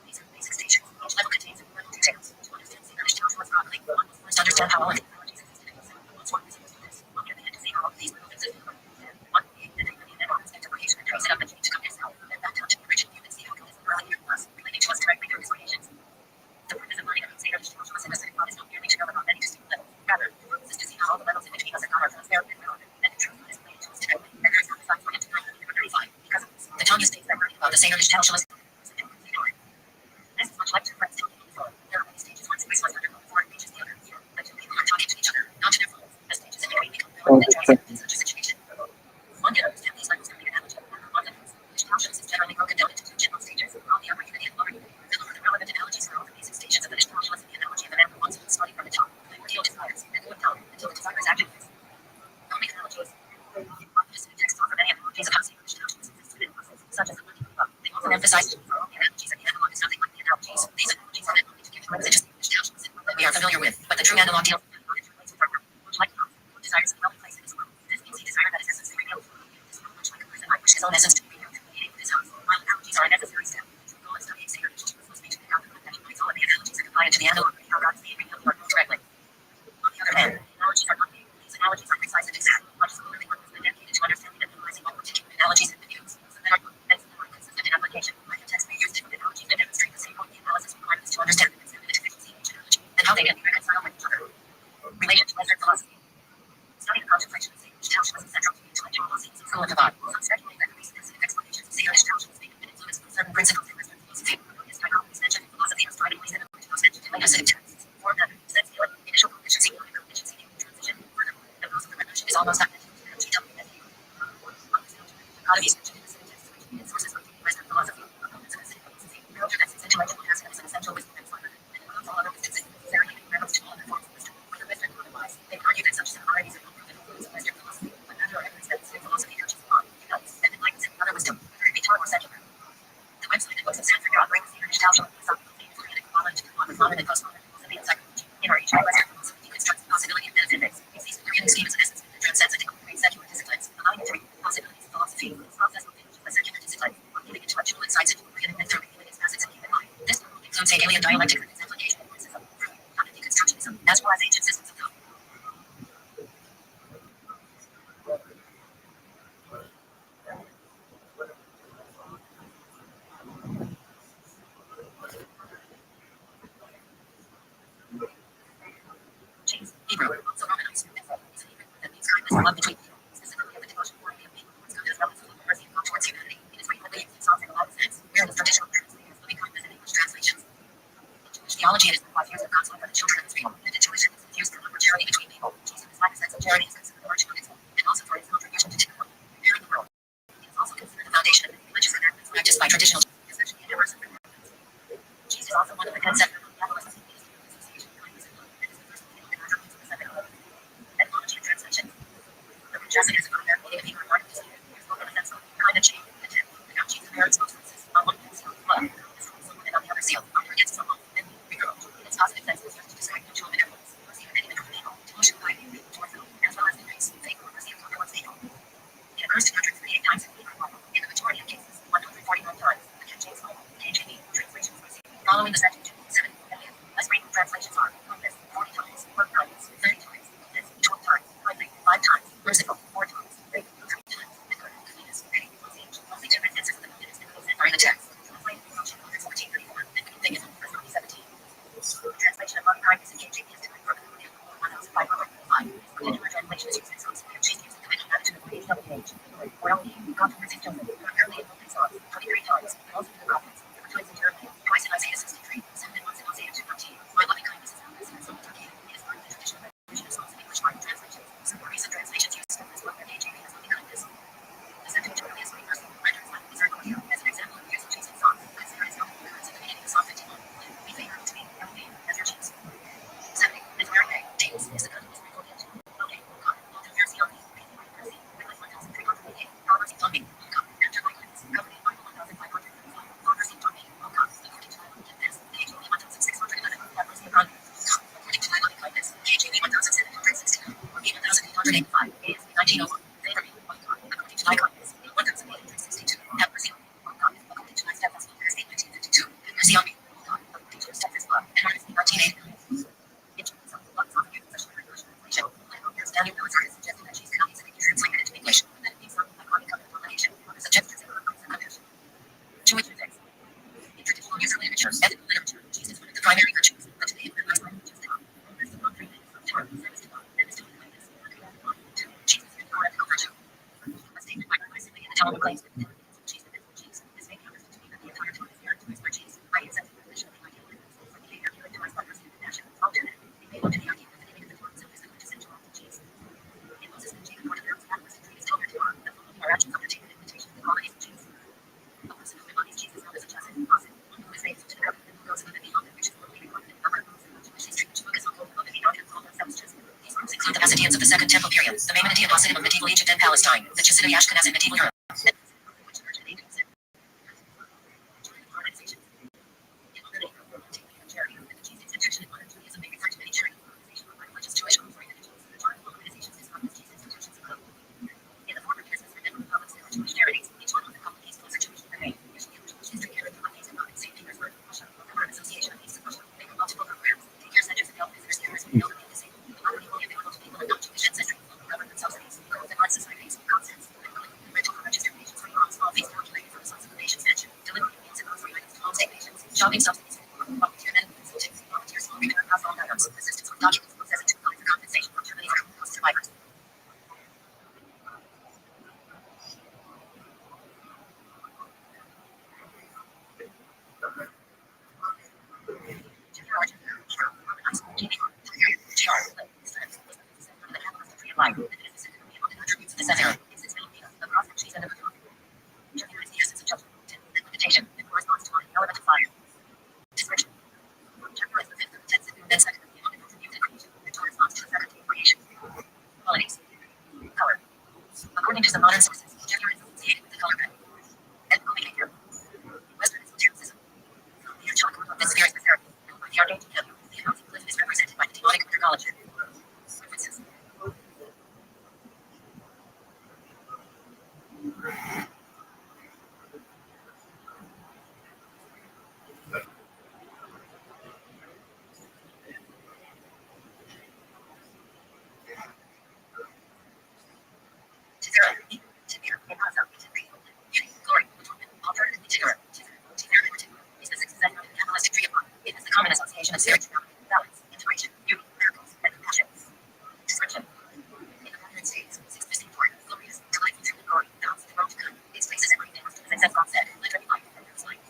These are the basic stages. Each level contains important details. To understand Stephen Joshua's properly, one must first understand how all of the analogies existed in himself. Once one is used to this, one can begin to see how all of these movements of Villamar. One being the and one aspect of creation and trace it up and change to come to itself. And that touch, the original you can see how God is earlier to us, relating to us directly through his creations. The purpose of learning about Stephen Joshua's synthetic thought is not merely to know about many distinct levels. Rather, the purpose is to see how all the levels in between us and God are transparent and relevant, and the truth is plain to us directly. And there is no design for him to know number 35. Because of this, the Tanya states that learning about the Seder Joshua's is an incomplete order. This is much like two friends talking on the phone. There are many stages one space must undergo before it reaches the other. But two people are talking to each other. to the analog of how God is being revealed directly. On the other hand, analogies are not vague. These analogies are precise and exact. Much scholarly work has been dedicated to understanding and analyzing all particular analogies and views, so that are consistent in application. Like a text may use different analogies that demonstrate the same point. The analysis requires us to understand the concept and efficiency of each analogy, and how they can be reconciled with each other. Relation to Western philosophy. Study the contemplation of Satan Ishtal was central to the intellectual philosophies of Philip Devon. Some speculate that the reason is explanations of Satan Ishtal may have been influenced by certain principles in Western philosophy. His dichotomies mentioned in philosophy are starting ways that avoid those mentioned in legislative texts. Form that sense feeling, initial proficiency, proficiency, transition. Furthermore, the process of revolution is almost identical to the GWS. Dichotomies mentioned in the Satan text originated sources of Western philosophy. Opponents of Hasidic philosophy note that its intellectual aspect is an essential wisdom and fiber, and includes all other wisdoms and necessary in reference to all other forms of wisdom. Whether Western or otherwise, they argue that such similarities are not proof of influence of Western philosophy, but rather evidence that Western philosophy touches upon, unites, and enlightens in other wisdom, whether it be taught or secular. The website and books of Sanford John brings the Irish Talsham philosophy of critical knowledge to modern and postmodern philosophy and psychology. In our age, Western philosophy deconstructs the possibility of metaphysics. It sees the Arian scheme as an essence that transcends and incorporates secular disciplines, allowing it to read the possibilities of philosophy. This process will finish by secular disciplines, giving intellectual insights into Arian and through revealing its facets in human life. This includes Hegelian dialectics and its application of criticism, proving deconstructionism, as well as ancient systems of thought. James, Hebrew, also Romanized. Is a Hebrew word that means kindness and love between people, specifically of the devotion quality of people towards God as well as full of mercy and love towards humanity. It is frequently used in songs and a lot of sense, where its traditional translation is loving kindness in English translations. In Jewish theology, it is the 5 years of God's love for the children of Israel, and in Jewish it is used for love or charity between people. Jesus is like a sense of charity, a sense of the margin of Israel, and also for his contribution to technology, preparing the world. It is also considered the foundation of the religious enactments practiced by traditional Jews, especially in Emerson. Jesus is also one of the concepts of the Apostles' association, kindness and love, and is the first meaning and attributes of the second love. Etymology and translation. The root Jessica is a American meaning of Hebrew word of dispute. It is spoken of as kind of chain, content, the God Jesus merits most senses. On one hand, seal, love, this on someone, and on the other seal, honor against someone, and reproach. In its positive sense, it is used to describe mutual benevolence, mercy of any between people, devotion by towards them, as well as the grace, faith, or mercy of God towards people. It occurs 238 times in the Hebrew Bible. In the majority of cases, 141 times. The King James Bible, KJV, translations receive. Following the Septuagint, 7 million. Less frequent translations are kindness, 40 times, love kindness, 30 times, goodness, 12 times, kindly, 5 times, merciful, 4 times, faith, 3 times, and good, cleanness, pity, age. Only 2 instances of the goodness and consent are in the text. Translated from Rothschild, 1434, and good thing is only for 2017. The translation of love kindness in KJV is different from the 1505. This particular translation is used in songs of Jesus using the mental attitude of the HWH. Well, controversy children, primarily in opening songs, 23 times, and also in the prophets. There were twins in Germany, twice in Isaiah 63, 7 and once in Hosea 2:14. My loving kindness is known as the song of Turkey. It is part of the traditional version of songs in English Bible translations. Some more recent translations use some as well as KJV as loving kindness. The Septuagint is very mercy, renders like misericordia as an example of the use of Jesus in songs. Consider its helpful words at the beginning of Psalm 51. Be faithful to me, Elohim, as your chiefs. 70. Is where I James is the goodness misericordia. Okay, God, all the mercy on me, mercy, with like 1,388. God mercy on me, oh God, after my goodness, covenant Bible 1,535. God mercy on me, oh God, according to thy loving kindness, KJV 1,611. God mercy upon me, oh God, according to thy loving kindness, KJV 1,769. Or 1,885. ASV 1901. Favor me, oh God, according to thy kindness, 1,862. Have mercy on me, oh God, according to thy steadfast love, ASV 1952. Have mercy on me, oh God, according to thy steadfast love, and ASV 1989. Daniel Military has suggested that cheese cannot easily be translated into English, and that it needs some iconic covenant publication, or the suggestions and conversion. Jewish ethics. In traditional user literature, ethical literature, cheese is one of the primary virtues, but today it relies on just God. Rest upon 3 things: Torah, service to God, and bestowing kindness. 2. Cheese is an ethical virtue. A statement by Rabbi in the Talmud claims that the cheese depends on cheese. This may be understood to mean that the entire Torah is mirrored to expert cheese, i.e. accepting the position of the ideal difference for behavior characterized by mercy and compassion. Alternatively, it may look to the idea that the image of the Torah itself is the quintessential act of cheese. In Moses and Jacob, Lord of Pharaoh's atlas, is told to Torah, the following are actions undertaken in imitation of the qualities of cheese. A person who embodies cheese is known as a chassid, one who is faithful to the covenant and who goes above and beyond it, which is normally recorded in other groups in Jewish history which focus on going above and beyond and call themselves chassid. These groups include the Macedonians of the Second Temple period, the Maimonidean Hasidim of medieval Egypt and Palestine, the Chassidim Ashkenaz in medieval Europe, and which emerged in 18th organizations. In modern Israel, taking charity and the cheese institution in modern Judaism may refer to many charity organizations run by religious Jewish groups or individuals. The term organizations describe these cheese institutions include. In the former years, there were republics that were Jewish charities. Each one often called these closer Jewish than the name. Usually in Jewish history, Canada, Jewish and St. Petersburg, Russia, or an association of East Russia. They were multiple programs. Documents processing to apply for compensation for terminated survivors. Qualities. Color. According to some modern sources, January is associated with the color red. Ethical behavior. Western esotericism. The chocolate of this sphere is the therapy. The Archangel Gabriel, the announcing cliff is represented by the demonic culture. References. Tiferet. Tiferet. Imasa. Glory. Alternatively, Tiferet. Tiferet is the sixth segment of the Kabbalistic tree of life. It is the common association of spirituality, balance, integration, beauty, miracles, and compassion. Description. In the United States, six distinct forms, glorious, delightful through the glory, balance, the road to good. Its places everything as as God said, literally life and there's life.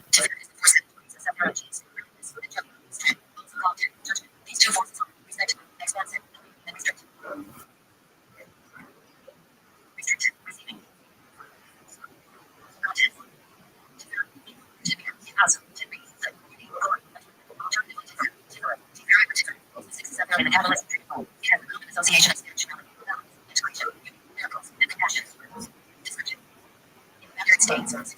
Tiferet is the fourth seventh of seven energies, forgiveness, and judgment, strength, also called judgment. These two forces are respectively expansive and restrictive. Restrictive, receiving. Content. In the Kabbalist treatment, it has a common association of spirituality, balance, integration, beauty, miracles, and compassion. Description. In the United States, six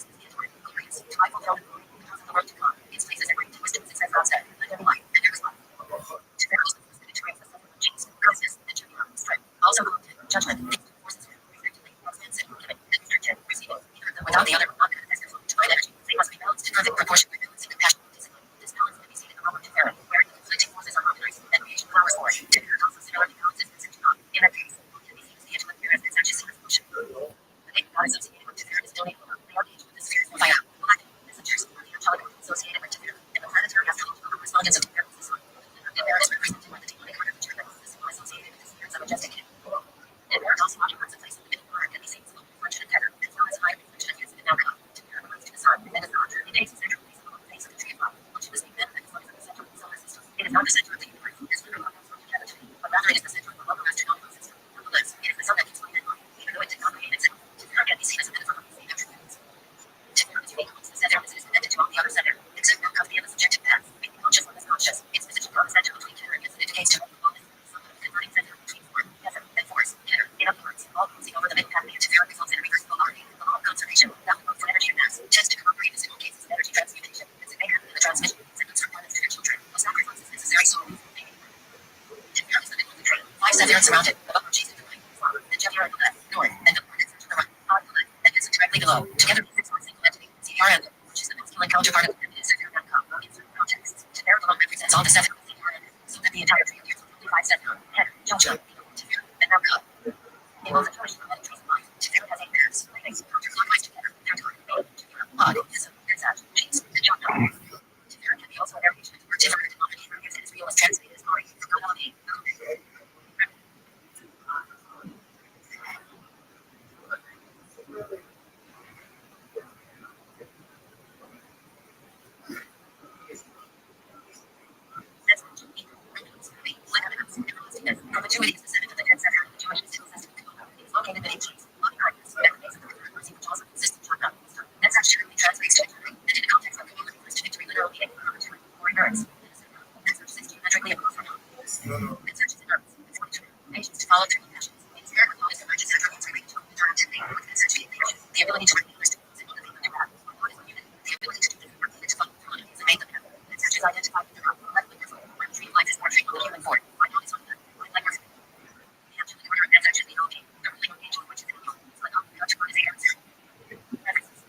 glorious, trifle throne of glory, the house of the world to come, its places are great, wisdom, success, God said, let there be light, and there is life. To miracles that integrates the seven energies, consciousness, and strength, also called judgment, these two forces are respectively expansive, giving, and restricted, receiving, either of them without the other, not manifest as divine energy. They must be balanced in perfect proportion by balance and compassion. This balance can be seen in the moment of Pharaoh, where the conflicting forces are harmonized, and creation flowers forth. Together also similarly balances and God. In that case, one can be seen as the intellect, whereas its action seems motion. The name God associated with Teferet is donated below. The archangel with the spheres of fire, black, messengers, or the angelic associated with Teferet, and the planetary astrological correspondence of Teferet is the sun. And there is represented by the demonic heart of the Teferet, the symbol associated with the spheres of majestic hidden. And there also occupies a place in the middle part can be seen slowly reflection of heaven, as well as high reflection of years and now come. Teferet relates to the sun, and is not. It takes a central place along the face of the tree of life, which must be met and flows in the center of the solar system. It is not the center of the universe, as we are from together to be, but rather it is the center of the local astronomical system. Nonetheless, it is the sun that gives light and life, even though it did not create itself. Teferet can be seen as a metaphor of the same attributes. Teferet is unique amongst the center as it is connected to all the other center, except for custody of the subjective paths, making consciousness conscious. Its position on the center between Keter and Yesod indicates to all the wellness, somewhat of a converting center between form, Yesod, and force, Keter. In other words, all crossing over the mid-path via Teferet results in a reverse polarity, the law of conservation, that will for energy and mass, tends to corroborate in all cases energy transmutation, its behavior, and the transmission, sentence for planets to their children, of sacrifices necessary so Teferet is the middle of the tree, 5 Sephiroth surrounded, above which Jesus the right, the Jethro on the left, north, and the planets to the right, on the left, and Yesod directly below. Together these six are a single entity, CRN, which is the masculine counterpart of the feminine Sephiroth.com. In certain contexts, Teferet alone represents all the Sephiroth CRN, so that the entire tree appears with only 5 Sephiroth, head, Joshua, Teferet, and now God. In both the Jewish and the trees of life, Teferet has 8 paths, leading counterclockwise together, counterclockwise, Teferet, Od, Yesod, Yetzat, Cheese, and Joshua. Teferet can be also a variation of the word Tiferet, etymology from Yesod is real as translated as glory, for God Elohim. Perpetuity is the seventh of the 10 Sephiroth of the Jewish mystical system. It is located within trees, loving kindness, and the base of the third mercy, which also consists of chakra. That's actually translates to victory, and in the context of community refers to victory literal meaning, perpetuity, or endurance. And such is geometrically above from God. And such is endurance, it's fortitude, patience to follow through passions. In spirit, God is emergent attributes related to endurance, and such being patient, the ability to read English, sympathy with the wrath, God is unity, the ability to do the work needed to follow through on it is made the path. And such is identified with the rock, like the river, where the tree of life is more treatment than human form. Find out is on that, like mercy. The angelic order and such is the Elohim, the ruling angel which is in the yoke, so like God, God is a answer. References.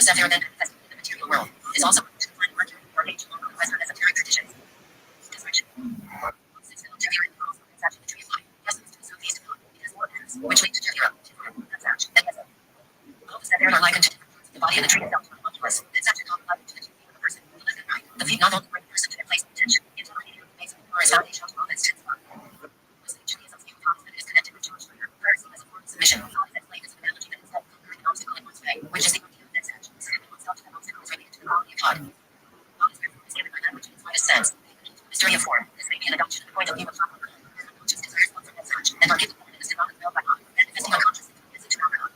the Sephir then manifested in the material world. It is also to find Mercury or H on the Western esoteric traditions. Description. Which lead to Jethira, all the Sephir are likened to the body of the tree itself, homunculus. It's such a common likened to the feet of a person. The left and right. The feet not only bring a person to their place of intention, integrity, basic, or as foundational to all its tense. That is connected with Jewish prayer. Prayer is as a form of submission. Thought is explained as an analogy that instead of conquering an obstacle in one's way, which is the idea of Netzach, submitting oneself to that obstacle is related to the quality of God. God is therefore given by language in its widest sense. Mystery of form. This may be an adoption of the point of view of God. Unconscious desires one from Netzach, and are given form in the symbolic veil by God, manifesting unconsciously through message from God.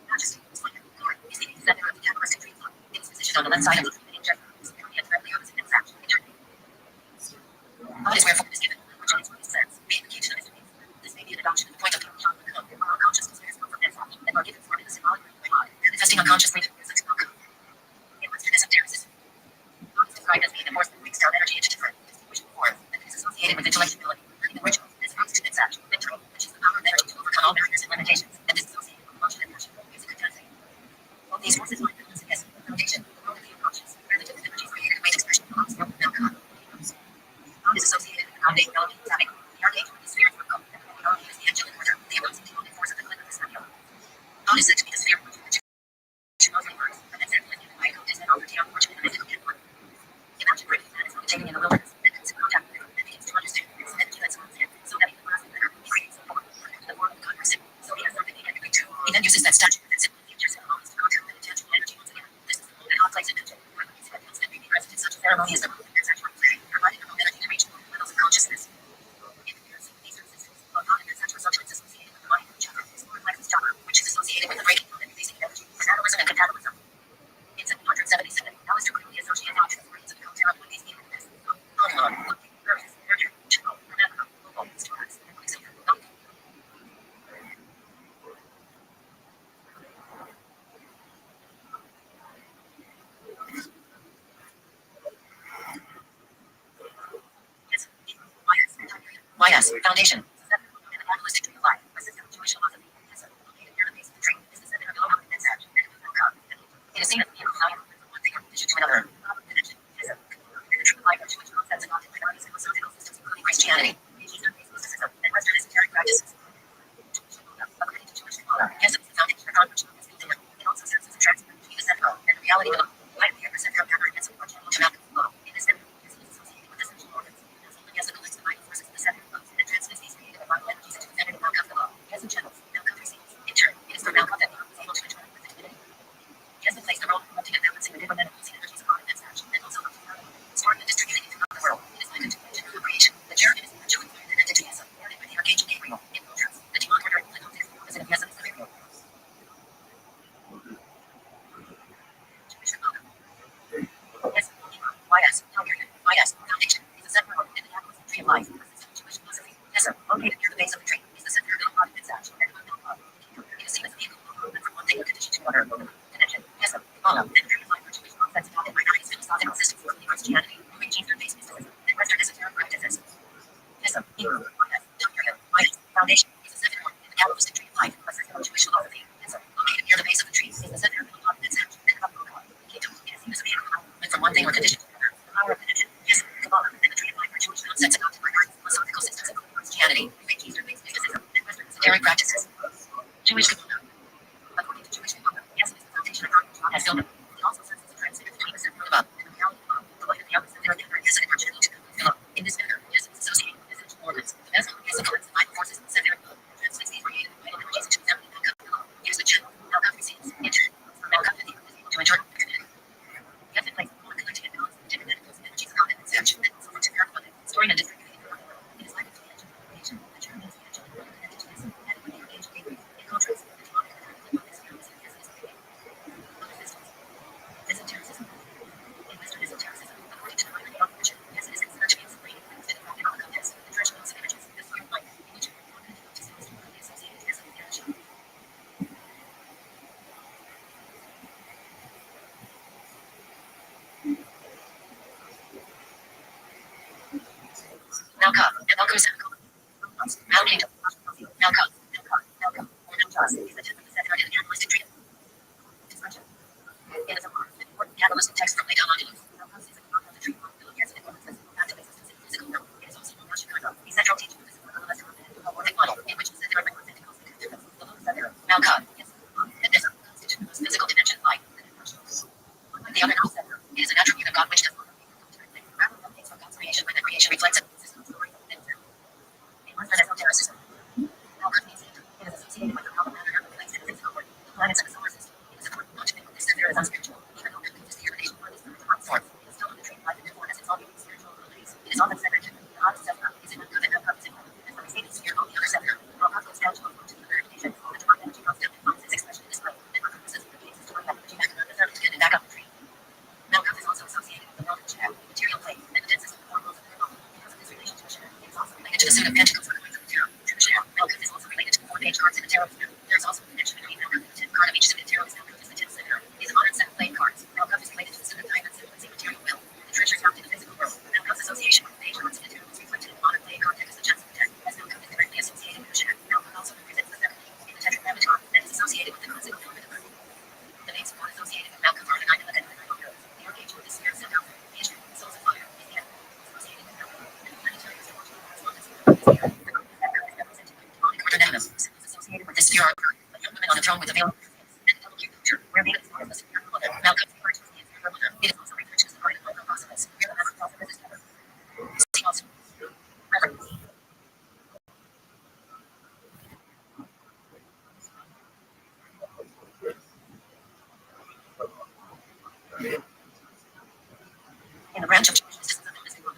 Majesty, splendor, glory is the center of the Kabbalistic tree of thought. It is positioned on the left side of the tree in Jethro, securely and directly opposite Netzach, eternity. God is wherefore is given language in its widest sense. The implication of mystery. This may be an adoption of the point of view of God. Our unconscious desires come from Netzach, and are given form in the symbolic veil by God, manifesting unconsciously through message from God. In Western esotericism, God is described as being a force that breaks down energy into different, distinguishable forms, and is associated with intellectuality, learning, and ritual, as opposed to Netzach, victory, which is the power of energy to overcome all barriers and limitations, and is associated with emotion and passion, music and dancing. Both these forces lie in the foundation, the world of the unconscious, where the different energies created await expression belongs to God. God is associated with the foundation element of having the archangel is the sphere of Merkaba, and the archangel is the angelic order, the opposing demonic force of the clip of the spectrum. God is said to be the sphere of which mostly works, an example in human life is an opportunity unfortunate in the mythical category. Imagine breaking man is meditating in the wilderness, and comes in contact with it, and begins to understand this energy that surrounds him, so that he can grasp it better. He creates the form of God or symbol, so he has something he can relate to. He then uses that statue and symbol in future ceremonies to contact that intangible energy once again. This is the role that God plays in magic, where the music that be present in such a ceremony is the role of their sexual clarity, providing a energy to reach the levels of consciousness. In comparison with these systems, both God and their sexual subjects associated with the body of chakra is more like the chakra, which is associated with the breaking of and releasing energy, anabolism and catabolism. In 777, Alistair quickly associated doctrines with the concept of these meaning this. Earth, nurture, chill, anatomy, local, stories, and quicksilver. YS, Foundation, and the Kabbalistic tree of life, a system of Jewish philosophy, located near the base of the tree, is the center of the Logos Netzach, and it is seen as the vehicle value from one thing or condition to another. Connection, and the true life of Jewish concepts adopted by various philosophical systems, including Christianity, Eastern-based mysticism, and Western esoteric practices. According to Jewish Kabbalah, yes, it's the foundation of conversion of this kingdom. It also serves as a translator between the Sephirah and the reality of the light of the upper Sephirah pattern and some partial to map the flow. In this Sephirah, is associated with the sexual organs. As only as the collects divine forces of the Sephirah flows, and transmits these creative and vital energies into the feminine milk of the law. Yes, and channels, milk of receives. In turn, it is from milk that the is able to interact with the divinity. Yes, it plays the role of promoting and balancing the different energies of God and Netzach, and also of storing and distributing it throughout the world. It is likened to the engine of creation. The cherubim is the angelic identity as a guarded by the archangel Gabriel. In contrast, the demon order in the context of the yes of the Gabriel. Yes, YS, YS, Foundation, is the center of the Kabbalistic tree of life, a system of Jewish philosophy. Yes, located near the base of the tree, is the center of the God and Netzach, and it is seen as a vehicle of movement from one thing or condition to another. Connection, yes, Kabbalah, and the tree of life are Jewish concepts adopted by various philosophical systems, including Christianity, Eastern-based mysticism, and Western esoteric practices. Yes, Hebrew, YS, Foundation, is the center in the Kabbalistic tree of life, a system of Jewish philosophy. Yes, located near the base of the tree, is the center of the God and Netzach, and from one thing or condition to another. The power of connection, yes, Kabbalah, and the tree of life are Jewish concepts adopted by various philosophical systems, including Christianity, Eastern-based mysticism, and Western esoteric practices. Jewish Kabbalah. According to Jewish Kabbalah, yes, it is the foundation of God has built it. It also serves as a translator between the center above and the reality above. The light of the opposite there together, yes, and virtually to Philip. In this manner, yes, it is associated with essential organs. Yes, yes, it collects the vital forces of the center above, translates these creative and vital energies into the feminine milk of Philip. Yes, the channel, milk of receives, in turn, from milk of the is able to internal the community. Yes, it plays a collecting and balance of different energies of God and Netzach, and also to verify storing and distributing throughout the world. It is like the angel of creation, the germ is the angel of identity, and with the archangel Gabriel. In contrast, the demonic of this realm is other systems. Esotericism. In Western esotericism, according to the Rabbi Rothschild, yes, it is considered to be explained with the practical context, the thresholds of images, the sphere of light, in which the associated yes with energy. Malka, Malkus, Malkingdom, Malka, or Malchus, is the tip of the Sephirah in the Kabbalistic tree. Zero is Malkuth is the 10th center. Is a modern set of playing cards. Malkuth is related to the seventh diamond sequencing material will. The treasure found in the physical world. Malkuth's association with page cards and materials reflected in modern playing card deck is the chance of the deck. As Malkuth is directly associated with the Shack, Malkuth also represents the seventh in the tetragrammaton and is associated with the classical form of the verb. The names not associated with Malkuth are the 9 and the 10th and the 9 notes. The archangel of the sphere sent out the Israel, souls of fire, is the animal associated with Malkuth. And the planetary astrology corresponds to the sphere. The group of that is represented by demonic ordinanus, symbols associated with this sphere are a young woman on a throne with a veil and a double cube picture, where Venus is part of the superior mother. Malkuth refers to the inferior mother. It is also referred to as the bride of Microprocessus, where the Macroprocessus is covered. See also. Reference. In the branch of Jewish mysticism and mystical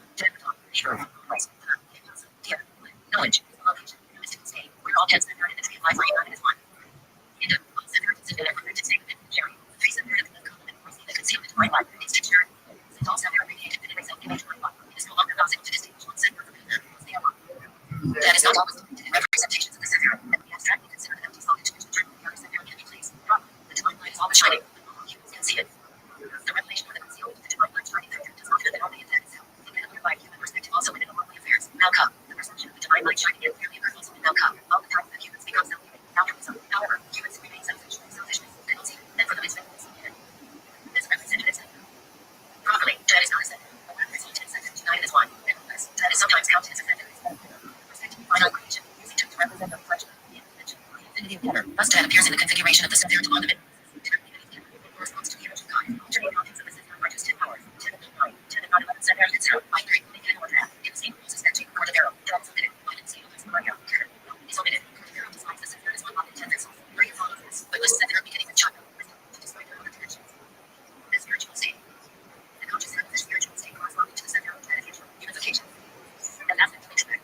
Hebrew, place, knowledge, location, mystical state, where all tens and in the tree of life are united as one. In the separatists and referred to statement, Jerry, the three separatists of the complement foresee the concealment of my life, its texture, since all separate radiated in itself image my life, it is no longer possible to distinguish one separate from another, once they are one. That is not always depicted in representations of the separate, and we abstractly consider the empty solid to which the truth of the other separate can be placed. The divine light is always shining, but all humans can see it. The revelation of the concealment of the divine light shining factor does not fit only in that itself. It can apply human perspective also within worldly affairs. Malkuth, the perception of the divine light shining in clearly occurs also in Malkuth. All the time that humans become self-giving, altruism. However, humans remain selfish, selfishness, penalty, and for the misfitness of human. This represented as properly, that is not a second, but represents 10 seconds united as one. Nevertheless, that is sometimes counted as a second. Perspective of finite creation, using to represent the reflection of the infinity of matter. Thus, that appears in the configuration of the sephirot on the mid. Corresponds to the image of God. Alternate contents of the sephirot produce 10 powers. 10 and 9, 10 and 11 sephirot and 0. By 3, they can or half. It is seen suspecting or the barrel. That is omitted. I didn't see it. Maria. Is omitted. Cardinal decides the sephirot is one lot in 10 vessels. Three follows this. But this sephirot beginning with chakra. To describe their own dimensions. The spiritual state. The consciousness of the spiritual state corresponding to the sephirot meditation. Unification. And aspect of intellect.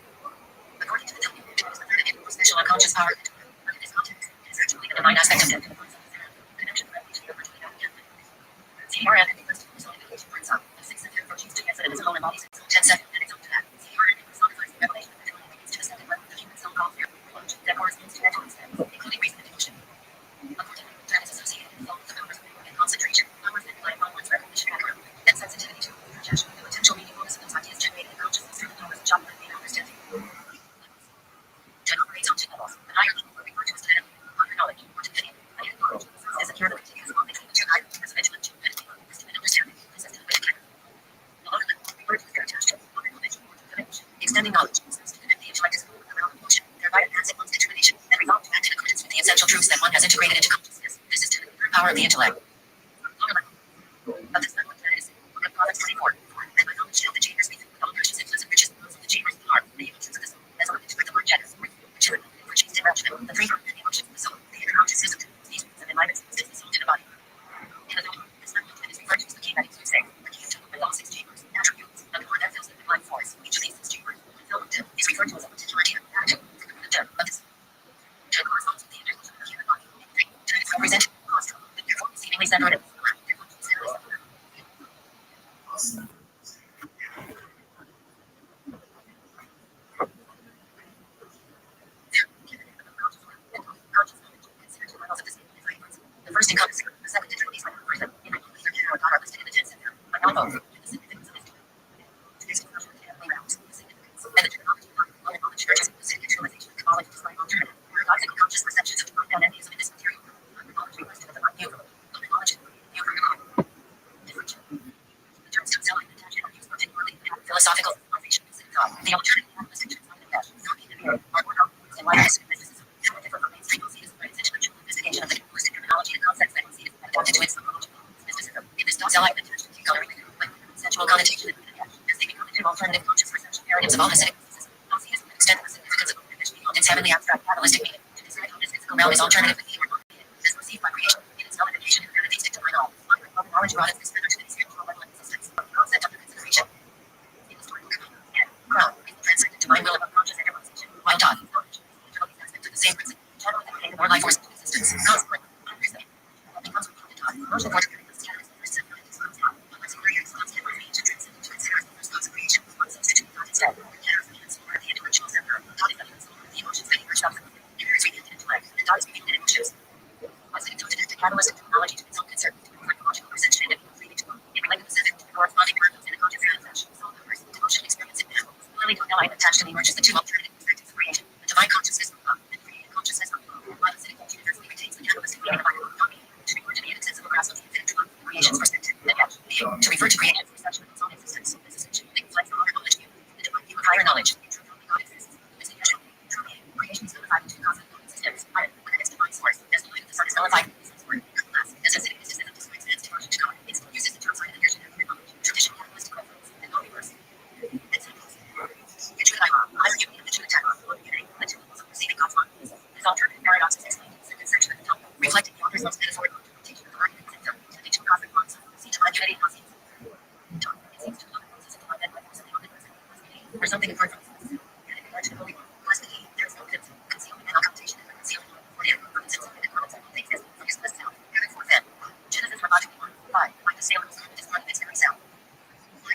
According to the Talmud, it is the third and more special unconscious power. But in this context, it is actually the divine aspect of death. Connection revelation of virtually that death. CR and the first personification for itself. The sixth sephirot approaches to yes and its own embodies its own 10 second and its own to that. CR and personifies the revelation of the divine to the second level of the human soul called fear. That corresponds to mental aspects, including reason and emotion. Accordingly, that is associated with all the powers of memory and concentration, powers that rely upon one's recognition accurate, and sensitivity to projection, the potential meaningfulness of those ideas generated in consciousness through the powers of chakra and understanding. Ten operates on two levels. The higher level are referred to as ten, higher knowledge, or infinity. Higher knowledge is secure the continuous bond between the two higher levels of vigilant, unity, wisdom, and understanding, consistent with the the lower level are referred to as attached to higher knowledge, or divination. Extending knowledge is to connect the intellect is around emotion, thereby enhancing one's determination and resolve to act in accordance with the essential truths that one has integrated into consciousness. This is to the power of the intellect. Lower level. Of this level, that is, look at Proverbs 24. And my knowledge shall the chambers be filled with all precious and pleasant riches, those of the chambers of the heart, the emotions of the soul, as on with the word generous, maturity, purchased and rational, the three and the emotions of the soul, the inner conscious system, these and enlightenments, the soul to the body. In the Talmud, this level is referred to as the key that is to say, the key of Talmud with all 6 chambers, attributes, and the word that fills them with life force. Each of these 6 chambers, when filled with death, is referred to as a particular tier, attitude, the death of this. Death corresponds with the integration of the human body. Death is represented, construct, therefore seemingly separate, therefore seemingly separate. The first encompassing, the second introducing, the first in either care or God are listed in the 10 sephirot, but not both. The significance of this and the terminology of lower knowledge urges specific actualization of knowledge despite alternative, paradoxical conscious perceptions of divine identities in this material. Lower knowledge refers to the divine view. Lower knowledge, view from God. Differential. The terms concealed and attached are used particularly in philosophical formation of God. The alternative animalistic terms of the best, not being the mirror, are more helpful and why mysticism differ from mainstream Gnosticism by its intellectual investigation of the linguistic terminology and concepts that Gnosticism adapted to its psychological mysticism. In this Doxalite attached to coloring, like sensual connotation and as they become into alternative conscious perception narratives of all Hasidic mysticism. Gnosticism extend the significance of prohibition beyond its heavenly abstract Kabbalistic meaning to describe how this physical realm is alternative with or non-created, as perceived by creation, in its nullification and pantheistic divine all. Other knowledge broadens this matter to the spiritual level of existence, the concept under consideration. In the story of crown is the transcendent divine will of unconscious energization, while God, knowledge, is the aspect of the same principle, channel that created more life force into existence. Consequently, understand. Becomes repeated God. Motion for the status of first separate is God's God. Unless we are constant with each transcendent to its first cause of creation, one substitute God instead. God is the human soul or the intellectual center. God is the human soul or the emotions that he perceives. Here is revealed in intellect, and God is revealed in emotions. Was it to detect a catalyst of technology to its own concern, to psychological perception and leading to it related specific to corresponding problems in a conscious transaction. Solve numbers, devotion experience in math. Similarly, to line attached to the emerges the two alternative perspectives of creation, the divine consciousness of love, and created consciousness of love. While the city universally retains the catalyst of meaning of Bible, not meaning, to refer to the inaccessible grasp of the infinite truth, creation's perspective, and yet, view, to refer to creation's perception of its own existence, this essentially reflects the higher knowledge view, the divine view of higher knowledge. In truth, only God exists. This is usual. True being, creation is unified into cause and existence, fire, within its divine source, as the light of the sun is nullified in the word, class, necessity is descendant to expands to God, it still uses the term side of the vision and knowledge, tradition, catalytic reference, and no reverse. Examples. Intuitive dialogue, higher union of intuitive dialogue, one unity, the two levels of perceiving God's mind. This alternative paradox is explained in the second section of the Talmud, reflecting the author's most metaphorical interpretation of the argument system, to the two cosmic forms, see divine unity and seems. It seems to another process of divine network or something or something apart from this. And in regard to the Holy One, classically, there is no concealment and occultation and concealment, for the purposes of the elements of the exist from useless sound, having forfeit. Genesis Rabbi 21, 5, like the sailor whose garment is part of its very sound. The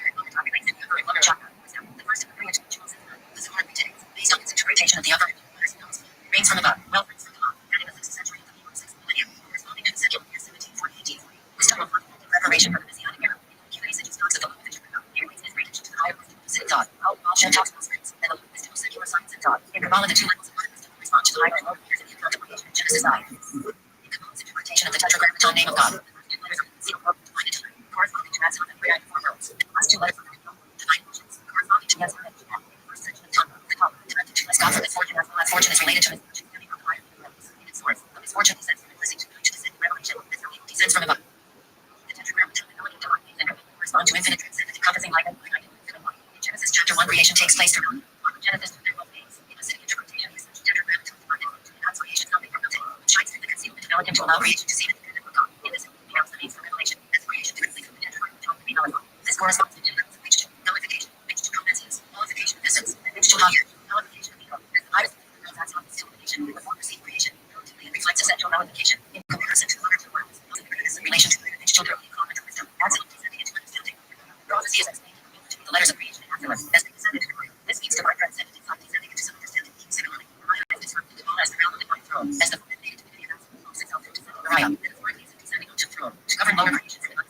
first of the three individuals in the Zohar retains, based on its interpretation of the upper notes, rains from above, wealth brings from below, and in the 6th century of the Hebrew 6th millennium, corresponding to the secular year 1740 AD, wisdom of fundamental preparation for the Messianic era, in Q usage talks of the loop of interpreter, here means inspiration to the higher wisdom of the city God, Baal Shem talks about spirits, and the loop wisdom of secular science and God. In Kabbalah, the two levels of modern wisdom respond to the higher and lower years in the account of creation, Genesis 9. In Kabbalah's interpretation of the tetragrammaton name of God, the first two letters of the seal of divided to corresponding to Atzilum and Bria in four worlds, and the last two letters of the divine emotions, corresponding to Yetzirah and Jihad. In the first section of Talmud, the Talmud directed to God's misfortune as well as fortune is related to misfortune stemming from the higher levels. In its source, the misfortune descends from a blessing to descend in revelation, as how evil descends from above. The tetragrammaton, the knowing of divine faith and everything correspond to infinite transcendent encompassing life and finite infinite life. In Genesis chapter 1, creation takes place through God. On Genesis, through their both names. In the city interpretation, the essential tetragrammaton is not influence to God's creation, nothing from nothing, which shines through the concealment of elegant to allow creation to seem independent of God. In this, it becomes the means for revelation, as creation directly from the tetragrammaton to be nullified. This corresponds to two levels of H2, nullification, H2 propensities, nullification of essence, and H2 higher, nullification of ego. As the highest of God's on still creation, before perceived creation, relatively it reflects essential nullification in comparison to the other two worlds. In relation to the H2 common to wisdom, absolute descending into understanding. Prophecy is explained in the letters of creation and afterwards, as they descended to the earth. This means divine transcendent is not descending into some understanding. Similarly, Raya is described in the Kabbalah as the realm of the divine throne, as the forehead native divinity that moves itself into descending the Raya, metaphorically is descending onto the throne, to govern lower creations and the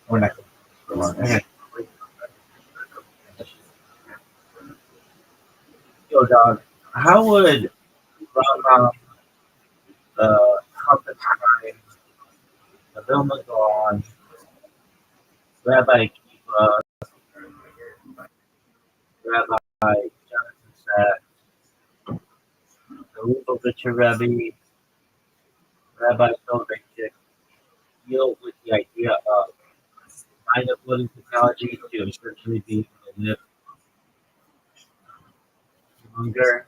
We're not going to Yo, dog, how would the Compass Prime, the Vilma Dawn, Rabbi Kiva, Rabbi Jonathan Sachs, the Lubavitcher Rebbe, Rabbi Soloveitchik deal with the idea of mind uploading technology to essentially be able to live longer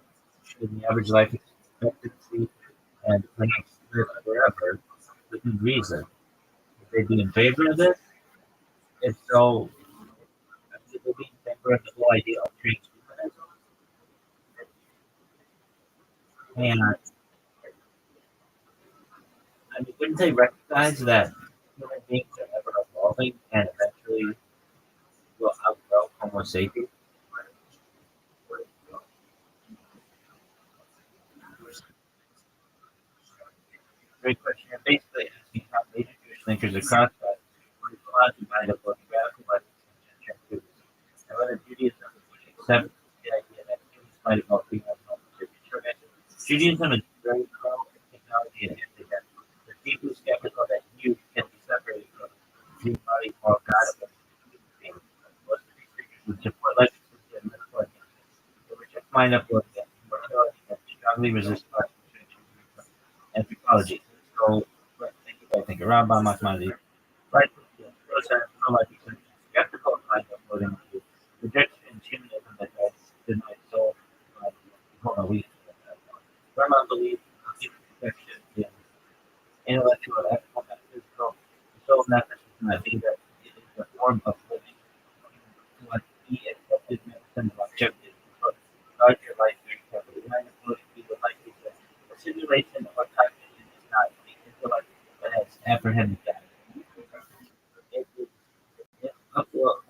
than the average life expectancy and perhaps live forever within reason? Would they be in favor of this? If so, would they be in favor of the whole idea of transhumanism? And I mean, wouldn't they recognize that human beings are ever evolving and eventually will outgrow Homo sapiens? Great question. And basically asking how major Jewish thinkers across that would respond to mind of both radical life and Judaism, and whether Judaism would accept the idea that humans might evolve beyond Homo sapiens. Judaism is very pro technology and anti-death. They're deeply skeptical that you can be separated from the body or God of a human being. Most of these figures would support life and medical advancements. They reject mind uploading and immortality and strongly resist anthropology. So, I think Rambam, Mathematics, right? Those are pro-life skeptical of mind uploading, reject humanism that has denied soul, Hold on, Rama believes in perfection in intellectual and ethical metaphysical. The soul message is not data, it is the form of living. What he accepted medicine objective. Guard your life very carefully. Mind the flow be the life is a simulation or cognition is not the intellect that has apprehended that. It is upload.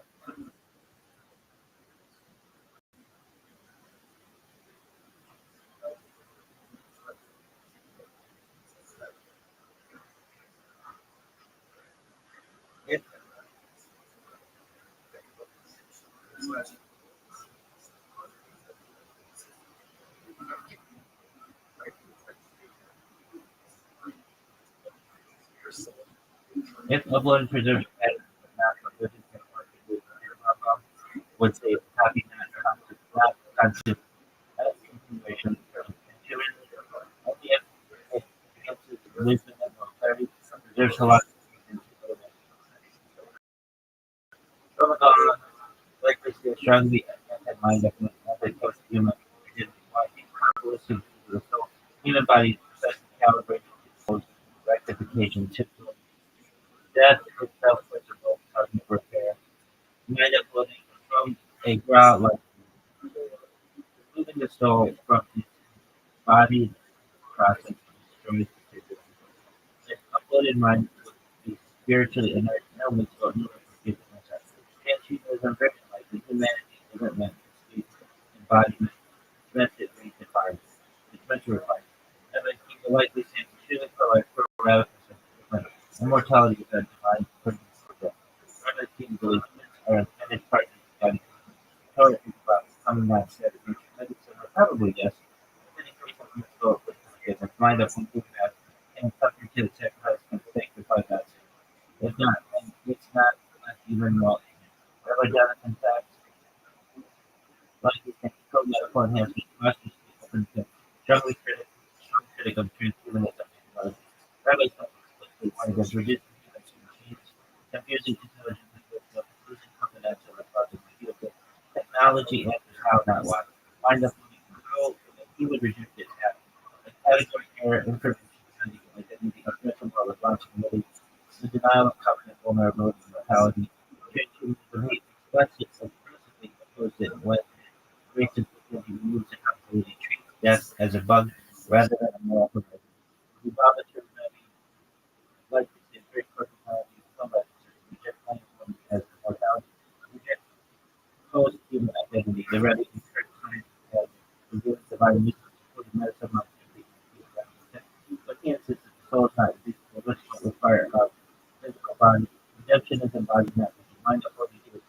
It, if uploaded preserved patterns of natural living technology would say copy not conscious continuation of human only if wisdom and clarity preserves a lot of likely still strongly at mind of post human listen to the soul. Human body precisely calibrated to post rectification typical death itself was a both cosmic repair. Mind uploading from a ground like moving the soul from its body process destroys the physical. If uploaded mind would be spiritually inert, no mitzvah, no forgiveness. Transhumanism very likely humanity isn't meant to speak embodiment, it's meant to redefine. It's meant to refine. Heaven keep the likely same choosing for life for radical different. Immortality is a divine purpose for death. Heaven keep the humans are intended partners of God. Torah is about coming out said medicine or probably yes. Many people from the soul with mind of something that and something to the sacrifice can sanctify that. It's not, and it's not even well. Rabbi Jonathan Sachs, like he can code medical enhancement, must be open to strong critic of transhumanism. Rabbi Sachs wanted to reduce machines, confusing intelligence with losing confidential responses to feel good. Technology answers how, not why. Find out how he would reject it as a category error, information, identity, official or responsibility, the denial of covenant, vulnerability, mortality, transhumanism, hate, expresses explicitly opposed it when racist because he removes accountability, treats death as a bug rather than a moral provision. The Bible terms that he like to say very personality, combat, reject claims as mortality, reject post human identity, the Rabbi encouraged science as revealed divine mystery, supported medicine, not but he insists that the soul is not the original require of physical body. Redemption is embodied not with the mind of what we do,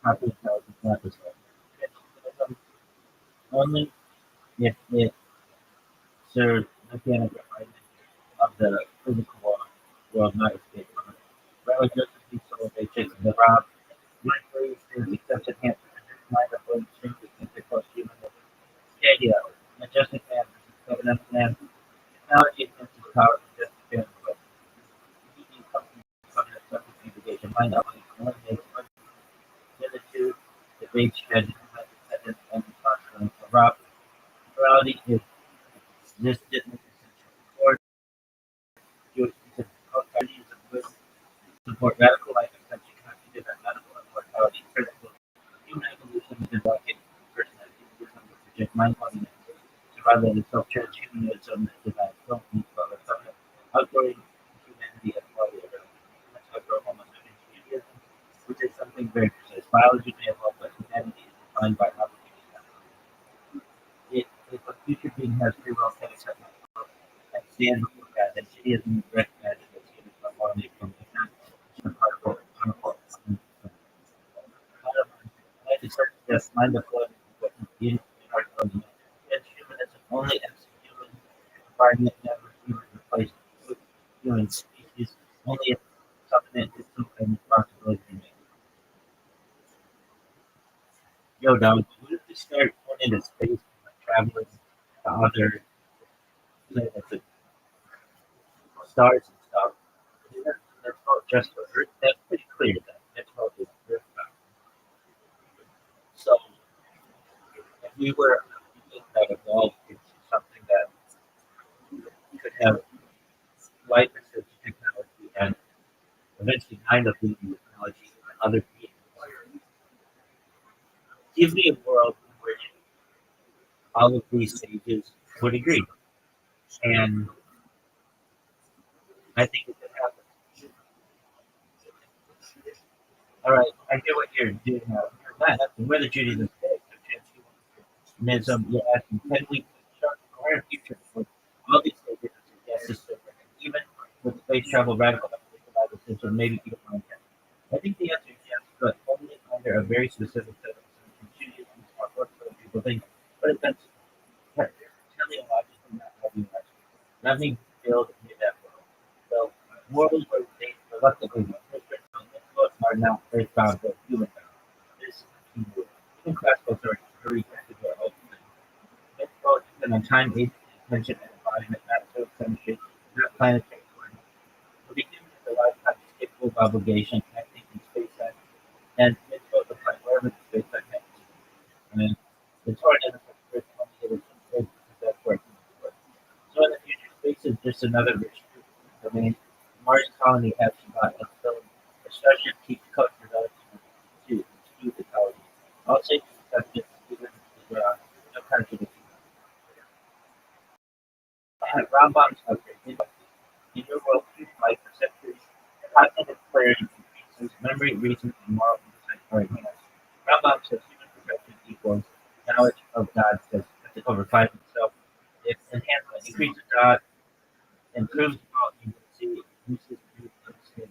happy intelligence, not the soul. Transhumanism only if it serves mechanical alignment of the physical world, not escape from it. Rabbi Joseph B. Soul, they chase the Rob, mindfully is accepted cancer, mind of what extremes into post-humanism. The idea, majestic man versus covenant man, technology against its power to justify but he needs something covenant subject segregation, mind of eliminates the two, the big shed, independent and responsibility for Rob. Morality is this didn't essential. Or Jewish authorities of wisdom support radical life extension, cognitive and medical immortality, critical human evolution within rocket personality, wisdom with reject mind-body survival of self-transhumanism that denies self-need for the covenant, outgrowing humanity as quality of humans outgrow homosexuality, which is something very precise. Biology may evolve, but humanity is defined by obligation. If a future being has free will, can accept and stand before God, then she is recognized as human quality from the not harmful. Life is just mind of blood, but in our argument. Transhumanism only as human environment never human replaced with human species, only if covenant is some kind of responsibility to make. Yo, dog, what if we start going into space and like, traveling to other planets and stars and stuff? That's not just for Earth. That's pretty clear that that's not just Earth. So if we were a being that evolved eventually kind of being the analogy of other beings. Give me a world where all of these stages would agree. And I think it could happen. All right, I get what you're doing now. You're not asking whether Judaism is transhumanism. You're asking, can we construct our future with all these stages of yes, even with space travel, radical evolution, system, maybe even Minecraft? I think the answer is yes, but only under a very specific set of assumptions. Judaism is not what other people think, but it's teleological, not ideological. Let me build a new network. So, worlds where they reluctantly are now based on the human power. This even classical theory rejected their ultimate. This world depend on time, age, attention, and embodiment, not so chemistry, not planetary coordinates. For the human is a lifetime capable of obligation, acting in space time, and it's both apply wherever the space time happens. And the Torah doesn't have to it is that's where it works. So in the future, space is just another rich domain. Mars colony has Shabbat and so the starship keeps code developed to exclude the colony. All safety exceptions given no contradiction. Rambam's upgrade. In your world, life for centuries, cognitive clarity increases, memory, reason, and moral insight are enhanced. Rambam says human perfection equals knowledge of God, says to overfine himself. If enhancement increases God, improves moral agency, reduces truth and sin.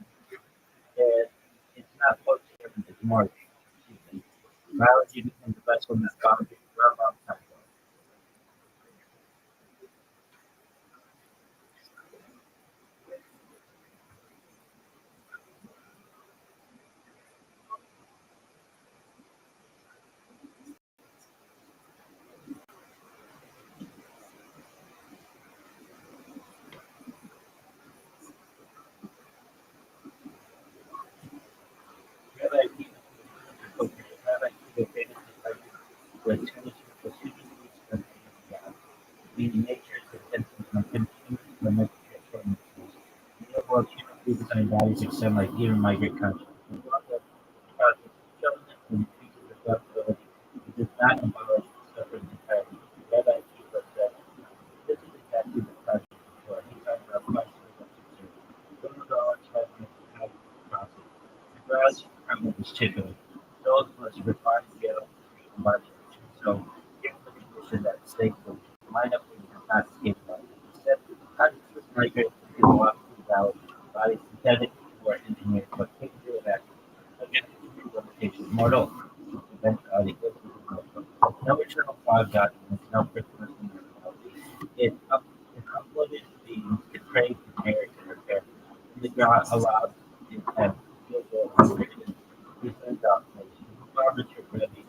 And it's not close to heaven, it's more. Biology becomes the best one that boundaries Rambam time. Rabbi Akiva Rabbi Akiva famously argued with tennis with human needs and God, meaning nature is dependent on continuous limit transformations. In the world, human pre-designed bodies extend like even migrate consciousness. The world of consciousness is chosen and increases responsibility. It does not abolish suffering entirely. Rabbi Akiva said, this is exactly the project before. He talked about consciousness and concern. Some of the odds have been how to process. The grouse problem is typical. Those must refine scale embodiment. So, given the condition that state will line up and not escape life. Instead, consciousness migrates to the walk through the valley. Bodies synthetic or engineered, but capable of acting. Subject to limitation. Mortal eventuality. No eternal cloud documents, no Christmas in reality. It uploaded beings to crave, to merit, and repair. The God allowed it to feel the restriction, different documents. Arbitrary Rabbi.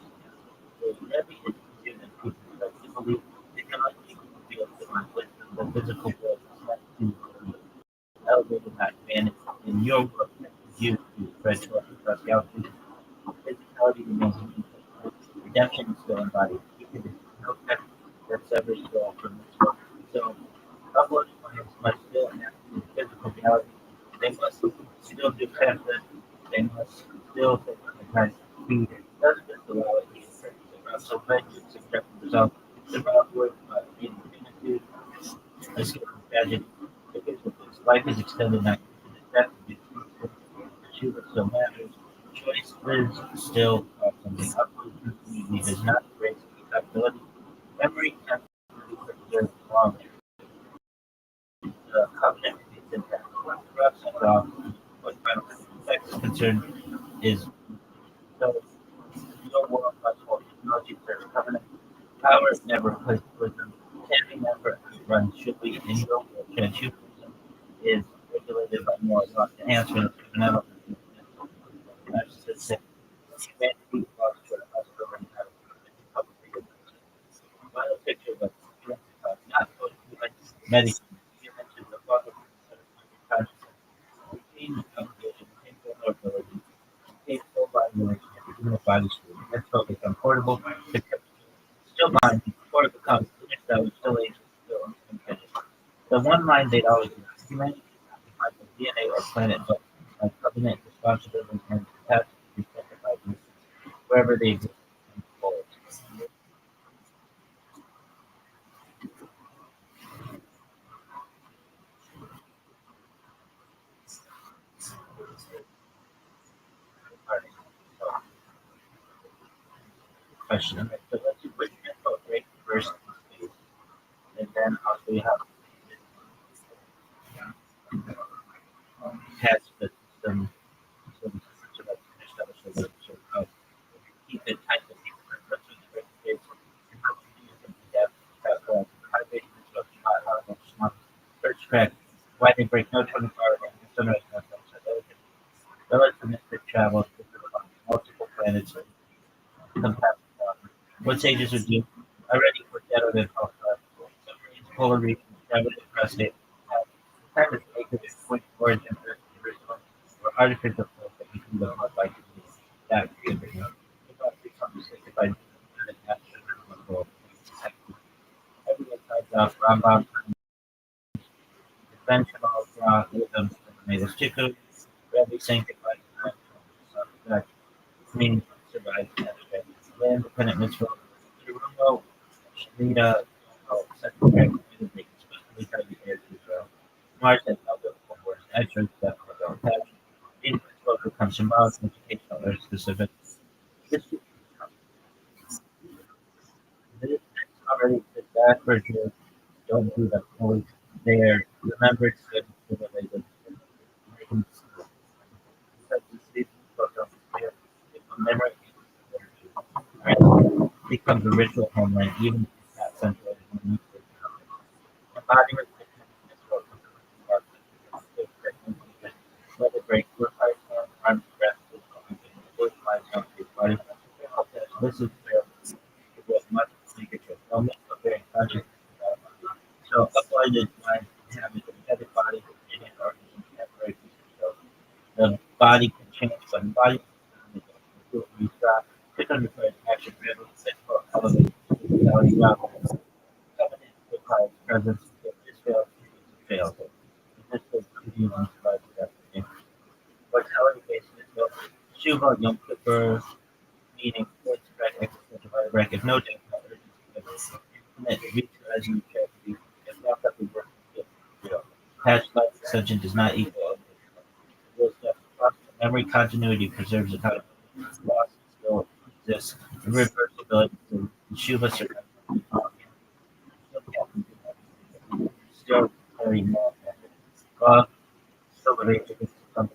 The Rabbi is human people that they believe they can only feel divine wisdom. The physical world is not to be elevated, not vanished. In your world, you to spread to across galaxies. Physicality remains unique. Redemption is still embodied. There is no text that severs soul from this world. So, uploaded plans must still enact in physical reality. They must still do transit. They must still take the time to be there. It doesn't just allow it to be around so vengeance, subjective result. It's about work, being finitude, escape from tragedy. Because with this, life is extended not to the death of the truth. Achievement still matters. Choice is still something upward community does not erase accountability. Memory can be preserved long. The covenant is impact. For us, what final effect is concerned is so your world must hold technology for covenant. Power is never replaced with wisdom. Can be never run should be in your world. Transhumanism is regulated by more law. Enhancement of covenantal narcissistic humanity lost to us over public figures. Final picture of not both human medicine. Human to the father consciousness. Routine obligation, painful vulnerability, painful violation, human body school. Let's focus on portable, still mind, before it becomes finished, that was still ancient, still unfinished. The one line they'd always use, humanity is not defined by DNA or planet, but by infinite responsibility and capacity to sacrifice wherever they exist. Question. Okay, so let's do quick info break first, and then I'll show you how to test the system. So that's finished. So how keep it tight to keep it first in the space. And how to use them to have high rate of shot, search track, why they break no 24-hour sunrise concepts, relativistic travel to multiple planets. Sometimes, what sages would do already foreshadowed in submarines, polar regions, travel across it. Time is naked in point origin Earth Jerusalem, or artificial flow that you can go on by that created. About 665 astronomical everyone finds out Rambam conventional rhythms made of chicken, Rabbi sanctified that meaning survived yesterday. The independent mitzvah, Jerumo, Shalita, secretary, especially how the air to Israel. Mars has other forms, actually, that are attached. In mitzvah becomes symbolic, educational, or specific. This this already the bad for Jews. Don't do that fully. They are remembered to the labor. Memory becomes a ritual homeland, even if it's not central. Embodiment let it break your heart, arms, breath, body. This is where it was much negative. Only for very conscious. So avoided mind having a heavy body, and organism separate so the body can change, but the body will be click on the first action rhythm, set for elevate reality level. Covenant requires presence. If this fails, it fails. If this fails, it uses by the mortality based is Shuva Yom Kippur, meaning force track existential by the bracket, no death, no urgency, infinite, reach as you care to be, if not that we work, past life extension does not equal memory continuity preserves the time. Loss still exists. Reversibility to Shuva still very more. God still relates to some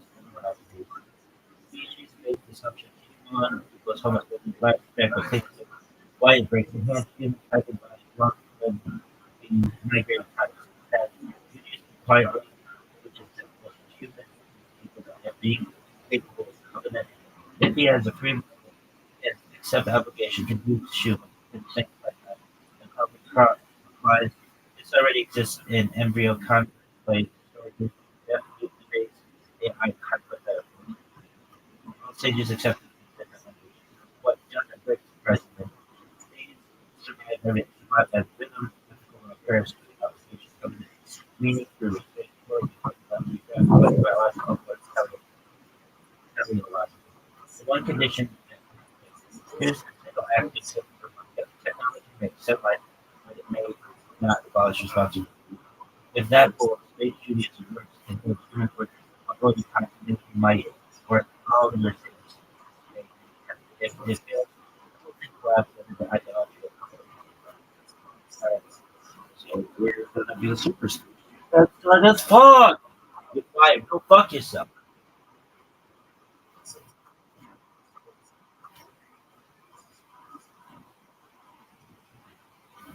species-based assumption. One equals homosexual black speculation. Why it breaks enhanced human type and body long than the migrated types. That quiet which is typical for human people that being capable of covenant. If he has a free and accept obligation to do human and think like that. And public applies this already exists in embryo contemplate storage definitely debates AI hypothetical. Sages accept what doesn't break the precedent. These survive every survive as rhythm, typical of Paris obligation covenant, meaning through respect for biological the one condition is a single act of technology makes sunlight, but it may not abolish responsibility. If that goal space Judaism works and holds human work, avoiding continuity might work all the things. If it fails, collapse into the ideology of so we're gonna be a super that's fun. You're fired. Go fuck yourself.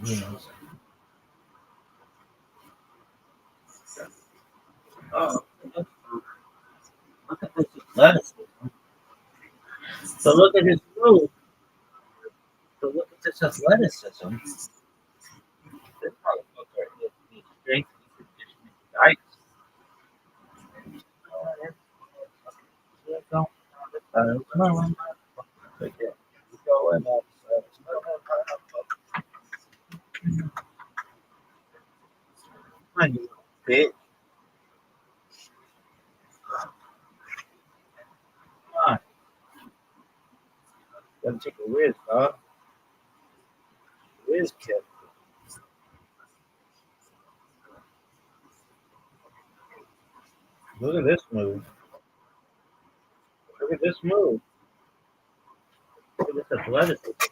You know. Oh, look at this lettuce. So look at his food. So look at this athleticism. This motherfucker is strength and conditioning diet. Go and bitch. Gotta take a whiz, huh? Whiz kit. Look at this move. Look at this move. Look at this athleticism.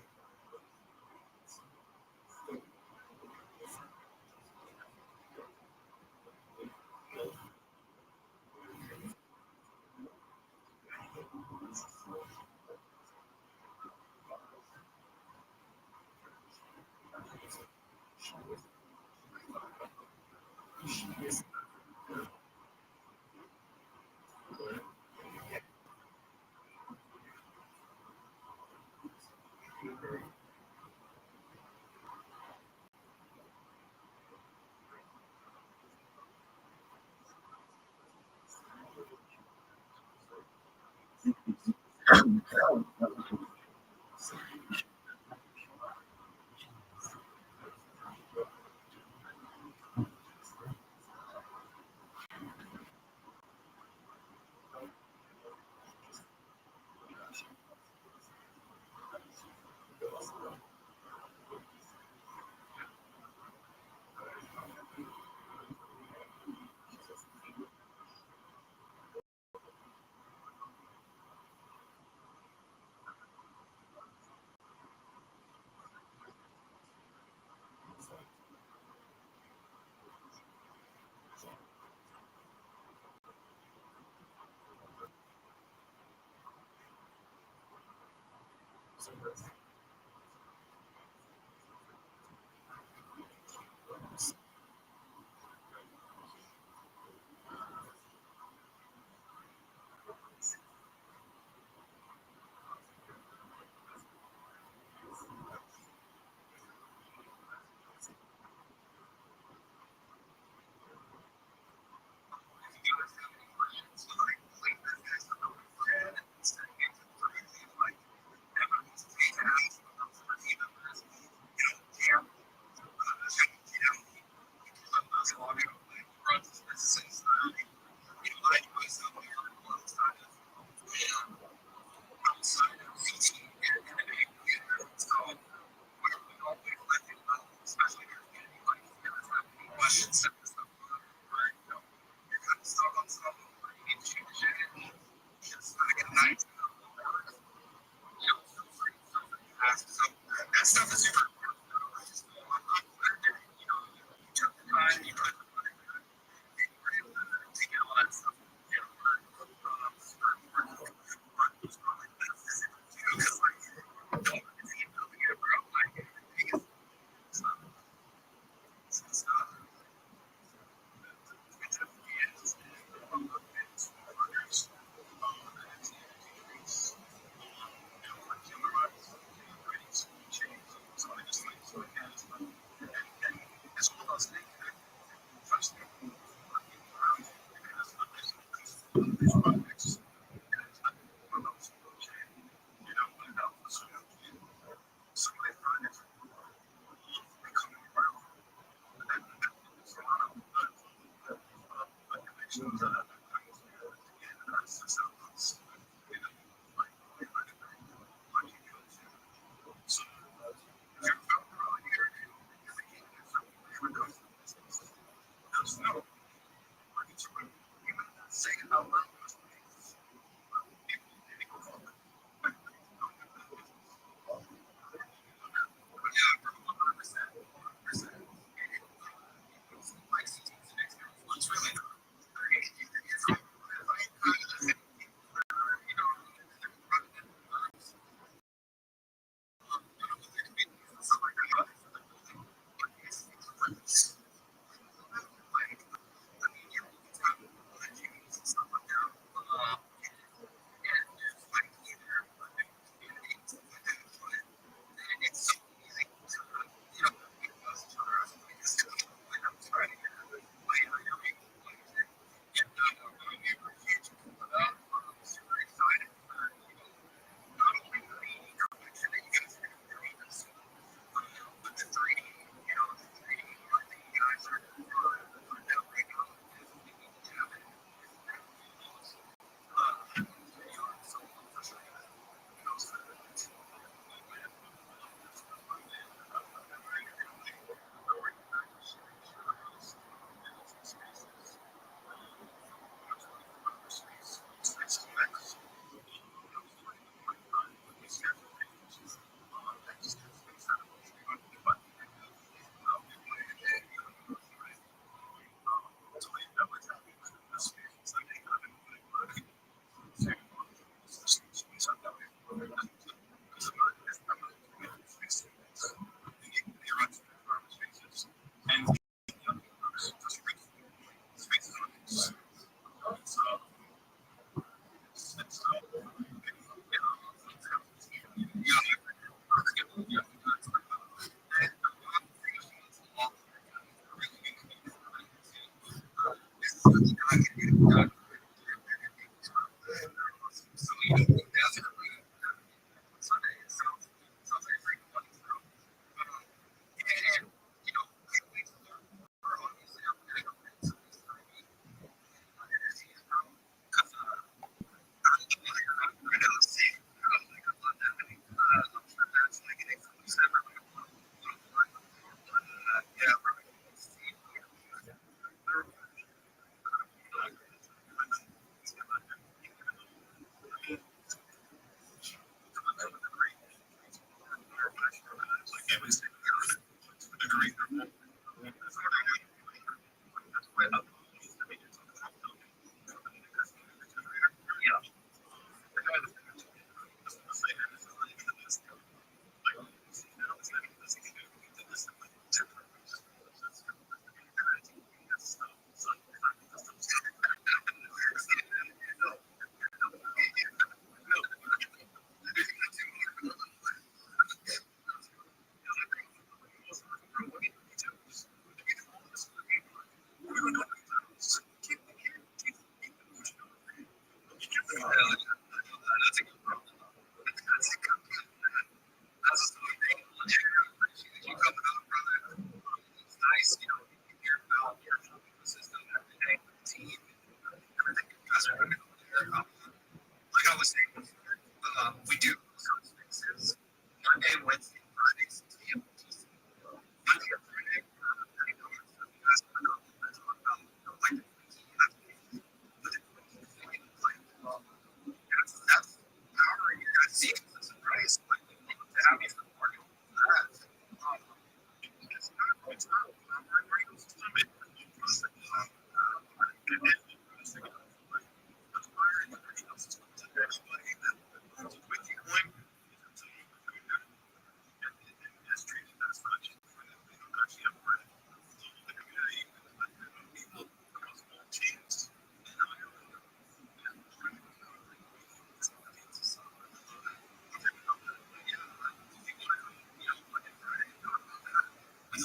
And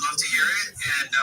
love to hear it, and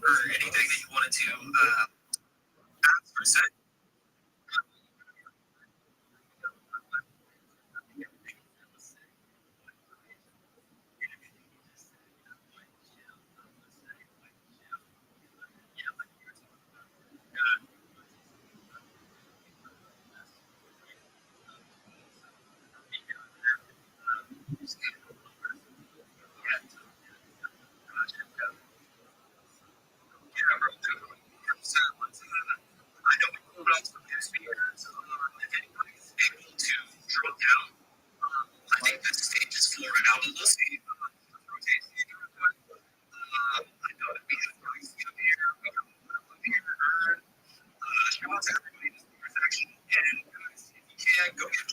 or anything that you wanted to ask or say. I know we pulled out some new speakers. If anybody is able to drill down, I think this stage is flooring out a little. See, rotate the input. I know that we have noise up here, we have up here. Shout out to everybody in the speaker section. And guys, if you can, go get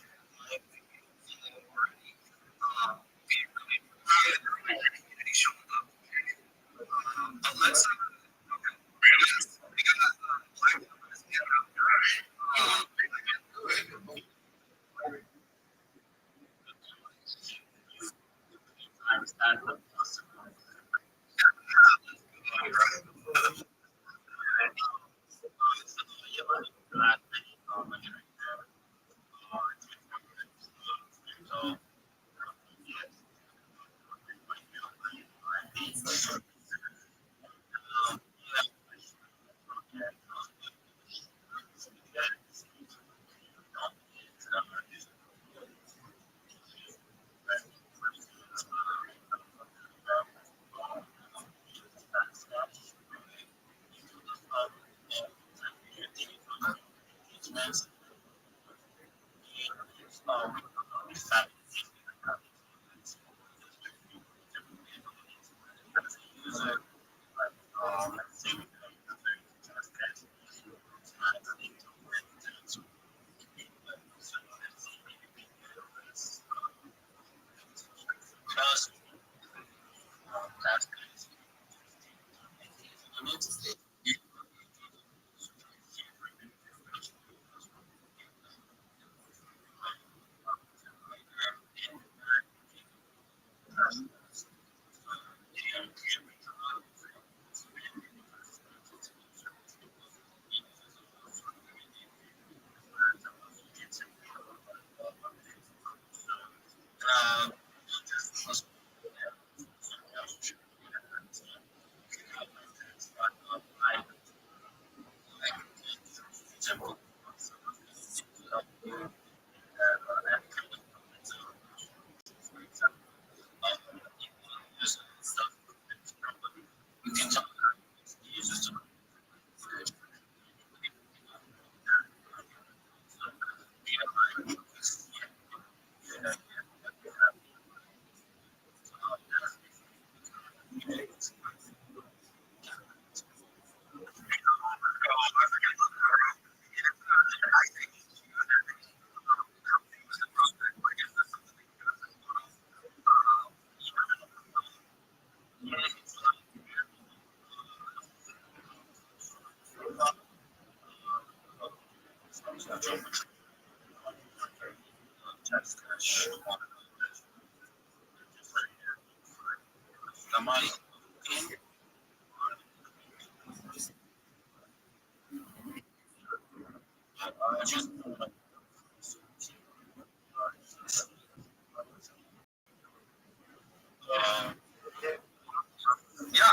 Yeah,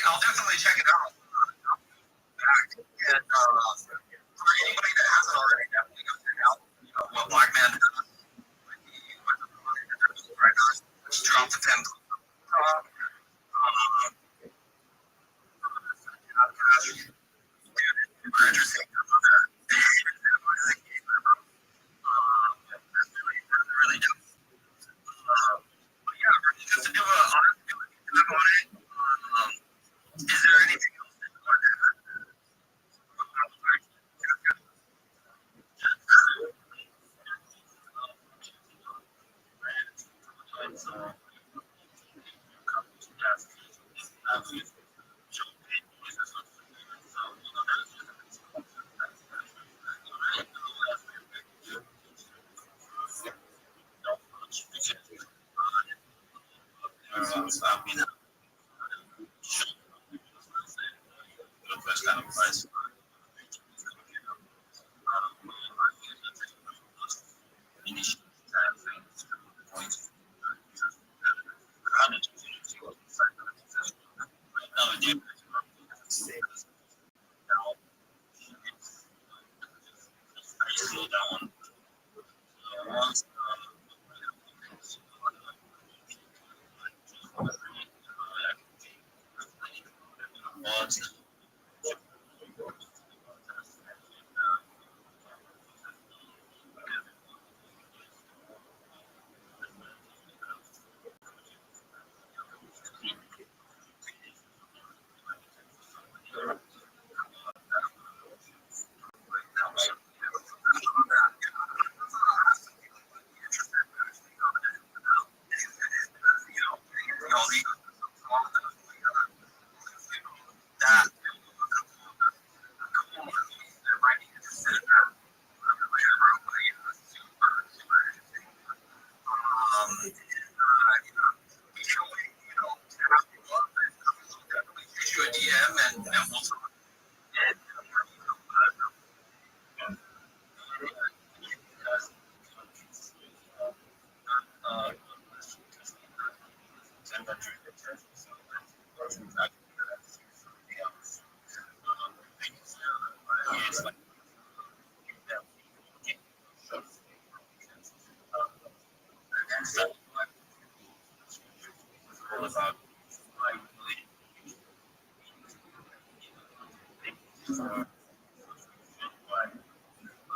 I'll definitely check it out. Back. And for anybody that hasn't already, definitely go check out what Black Man did. Right now, drop the 10th. Super interesting. Really dope. But yeah, just to do a honest feedback on it. Is there anything else that you want to add?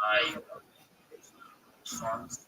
I songs.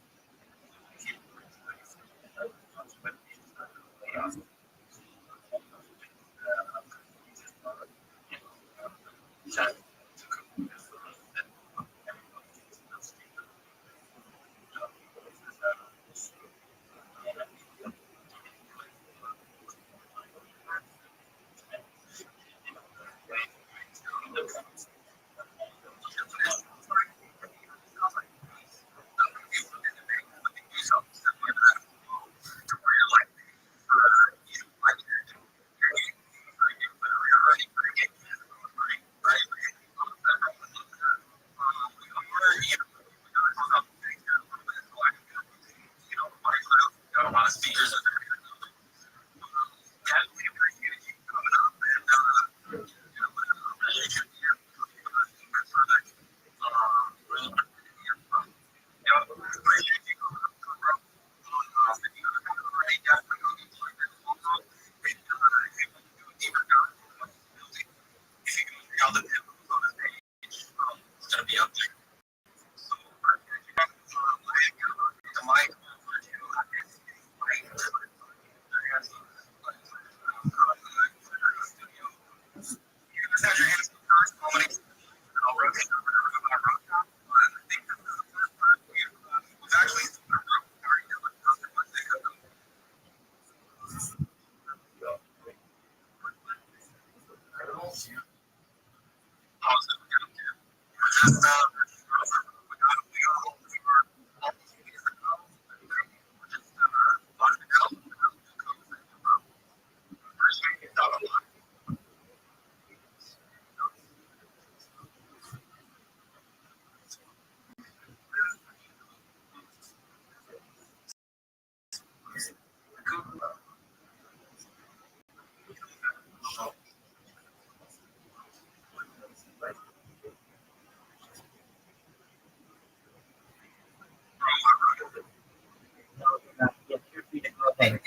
Okay.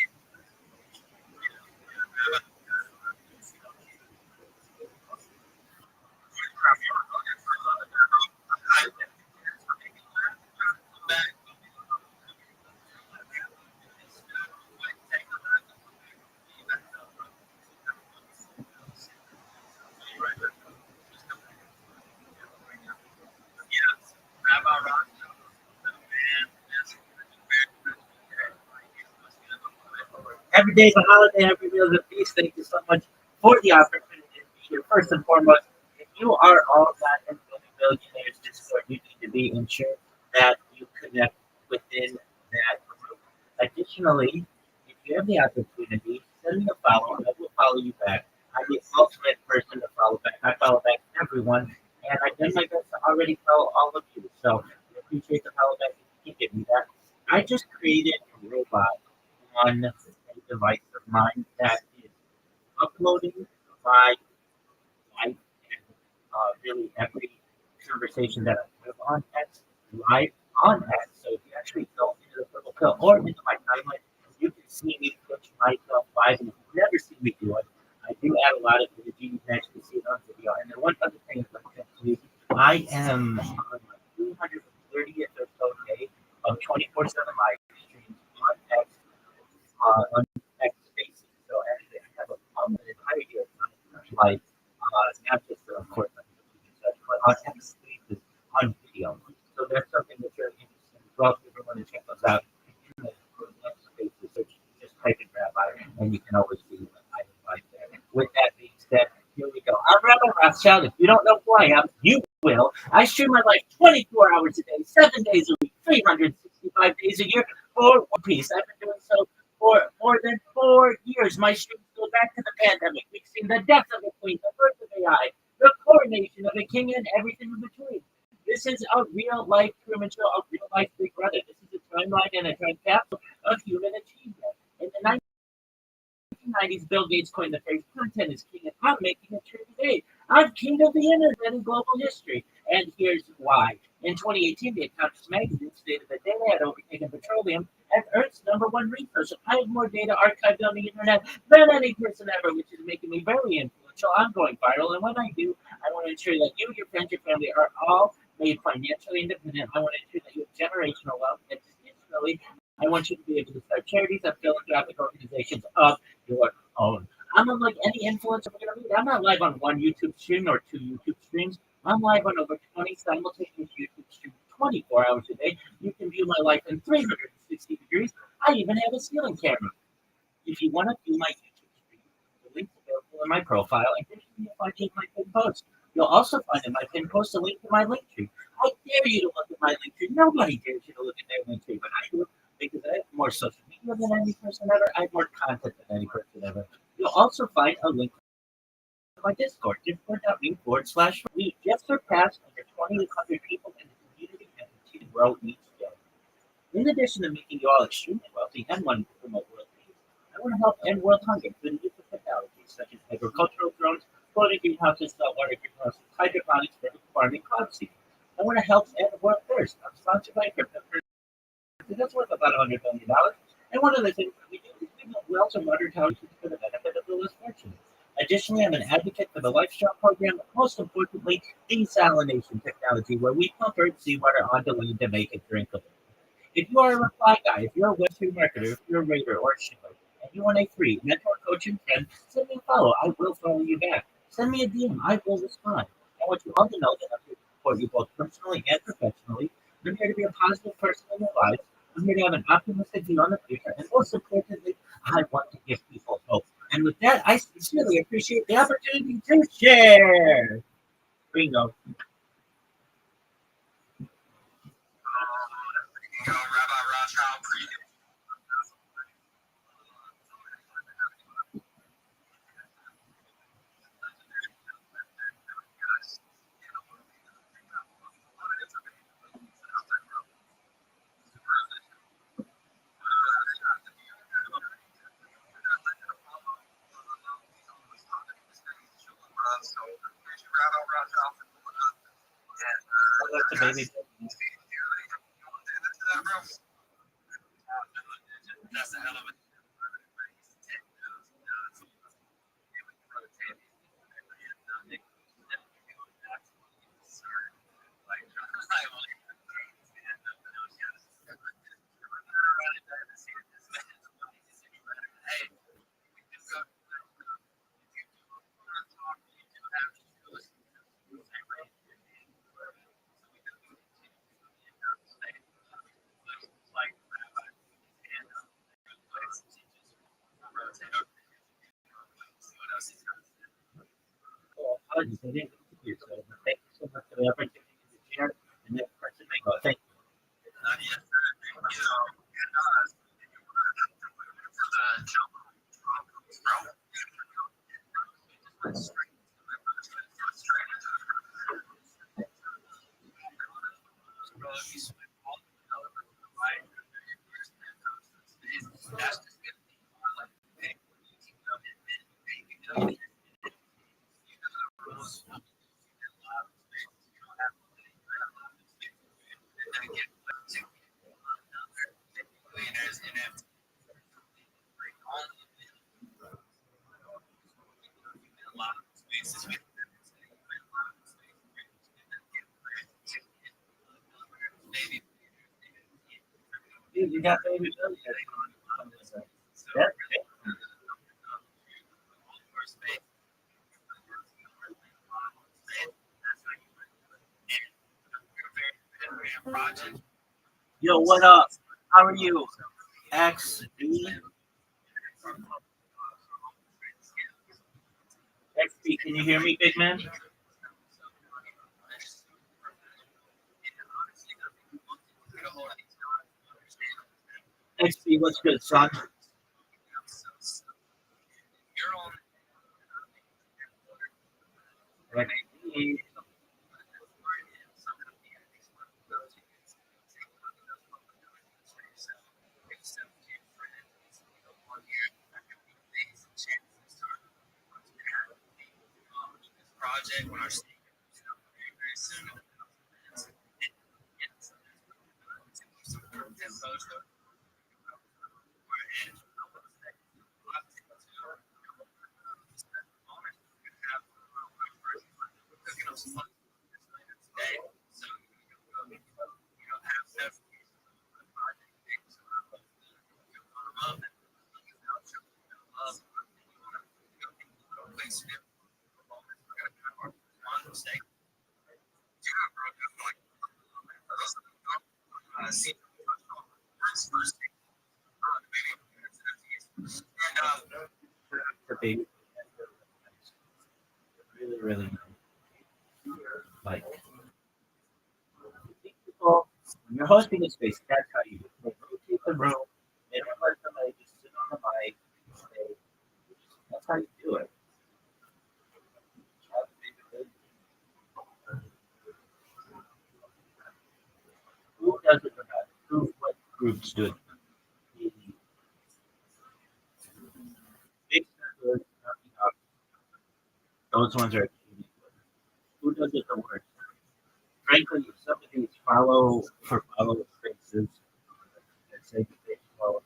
Every day is a holiday, every meal is a feast. Thank you so much for the opportunity to be here. First and foremost, if you are all that in Billionaires Discord, you need to be ensured that you connect within that group. Additionally, if you have the opportunity, send me a follow, and I will follow you back. I'm the ultimate person to follow back. I follow back everyone, and I've done my best to already follow all of you. So I appreciate the follow back if you can give me that. I just created a robot on a device of mine that is uploading my life and really every conversation that I have on X live on X. So if you actually go into the purple pill or into my timeline, you can see me pitch myself live, and if you've never seen me do it, I do add a lot of energy. You can actually see it on video. And then one other thing is like actually, I am on my 230th or so day of 24/7 live streams on X on X Spaces. So actually, I have an entirety of my life, not just of course, but on X Spaces on video. So that's something that's very interesting as well. If you ever want to check those out, in the X Spaces, so just type in Rabbi, and you can always see what I invite there. With that being said, here we go. I'm Rabbi Rothschild. If you don't know who I am, you will. I stream my life 24 hours a day, 7 days a week, 365 days a year for One Piece. I've been doing so for more than 4 years. My streams go back to the pandemic. We've seen the death of a queen, the birth of AI, the coronation of a king, and everything in between. This is a real life Truman Show, a real life Big Brother. This is a timeline and a time capsule of human achievement. In the 1990s, Bill Gates coined the phrase content is king, and I'm making it true today. I'm king of the internet in global history, and here's why. In 2018, The Economist magazine stated that data had overtaken petroleum as Earth's #1 resource. So I have more data archived on the internet than any person ever, which is making me very influential. I'm going viral, and when I do, I want to ensure that you, your friends, your family are all made financially independent. I want to ensure that you have generational wealth. And additionally, I want you to be able to start charities and philanthropic organizations of your own. I'm unlike any influencer we're going to meet. I'm not live on one YouTube stream or two YouTube streams. I'm live on over 20 simultaneous YouTube streams 24 hours a day. You can view my life in 360 degrees. I even have a ceiling camera. If you want to view my YouTube stream, the link's available in my profile. Additionally, you'll find it in my pinned post. You'll also find in my pinned post a link to my link tree. I dare you to look at my link tree. Nobody dares you to look at their link tree, but I do because I have more social media than any person ever. I have more content than any person ever. You'll also find a link to my Discord, discord.me/. We just surpassed under 2,800 people in the community and continue to grow each day. In addition to making you all extremely wealthy and wanting to promote world peace, I want to help end world hunger through the use of technologies such as agricultural drones, floating greenhouses, saltwater greenhouses, hydroponics, vertical farming, cloud seeding. I want to help end world thirst. I'm sponsored by cryptocurrency. That's worth about $100 billion. And one of the things that we do is we build wells and water towers for the benefit of the less fortunate. Additionally, I'm an advocate for the LifeStrong program, but most importantly, desalination technology, where we pump earth seawater onto land to make it drinkable. If you are a reply guy, if you're a Web2 marketer, if you're a raider or a shipper, and you want a free mentor, coach, and friend, send me a follow. I will follow you back. Send me a DM. I will respond. I want you all to know that I'm here to support you both personally and professionally. I'm here to be a positive person in your lives. I'm here to have an optimistic view on the future. And most importantly, I want to give people hope. And with that, I sincerely appreciate the opportunity to share. Bingo. Rabbi Rothschild, That's a baby. that's the hell of it. Apologies, I didn't get to you, so thank you so much for the opportunity to share. And that person may go, thank you. You got baby Billy. Yeah. Yo, what up? How are you? XB? XB, can you hear me, big man? XB, what's good, son? XB. Project when our very soon. see first thing. The baby really, really like people. When you're hosting a space, that's how you do it. They rotate the room. They don't let somebody just sit on the mic. They, that's how you do it. Who does it for that? Who, what groups do it? The big centers, those ones are. Who does it the worst? Frankly, if some of these follow spaces that say that they follow,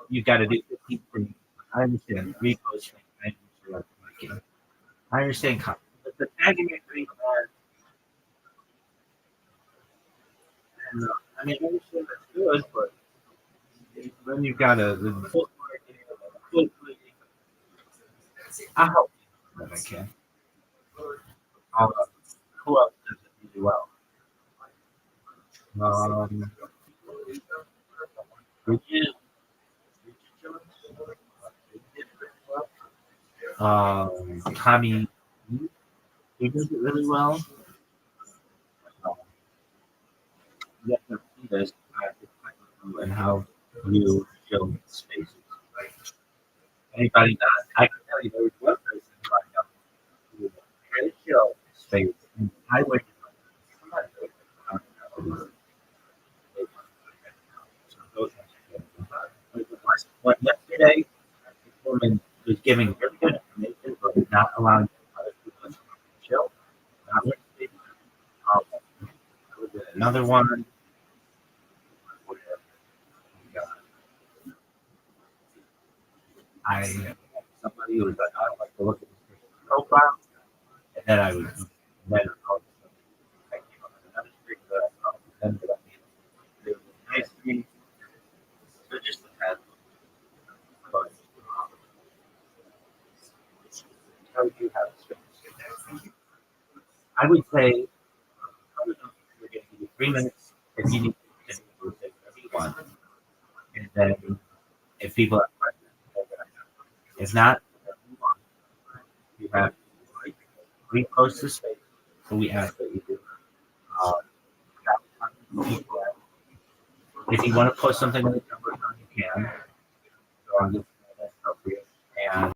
you got to do 15 things. I understand reposting. I understand, but the tagging and green flag, and I mean, I understand that's good, but then you've got the full marketing, I help you if I can. Uh, who else does it really well? Um, Bridget, Tommy, he does it really well. Um, you have to see this and how you show spaces. Anybody that I can tell you, there was one person who I know who was a great show space, and I went. What yesterday, this woman was giving really good information, but not allowing other people to chill. Not listening. There was another one where I somebody who was like, I don't like to look at this person's profile, and then I was then all of a sudden I came up with another streak that I thought ended up being really nice to me. So just depends. But how would you have space? I would say, I don't know, we're going to give you 3 minutes if you need to say whatever you want. And then if people have questions, they're gonna have. If not, move on. You have to repost the space. So we ask that you do. If you want to post something on the number, you can. So on this that's appropriate. And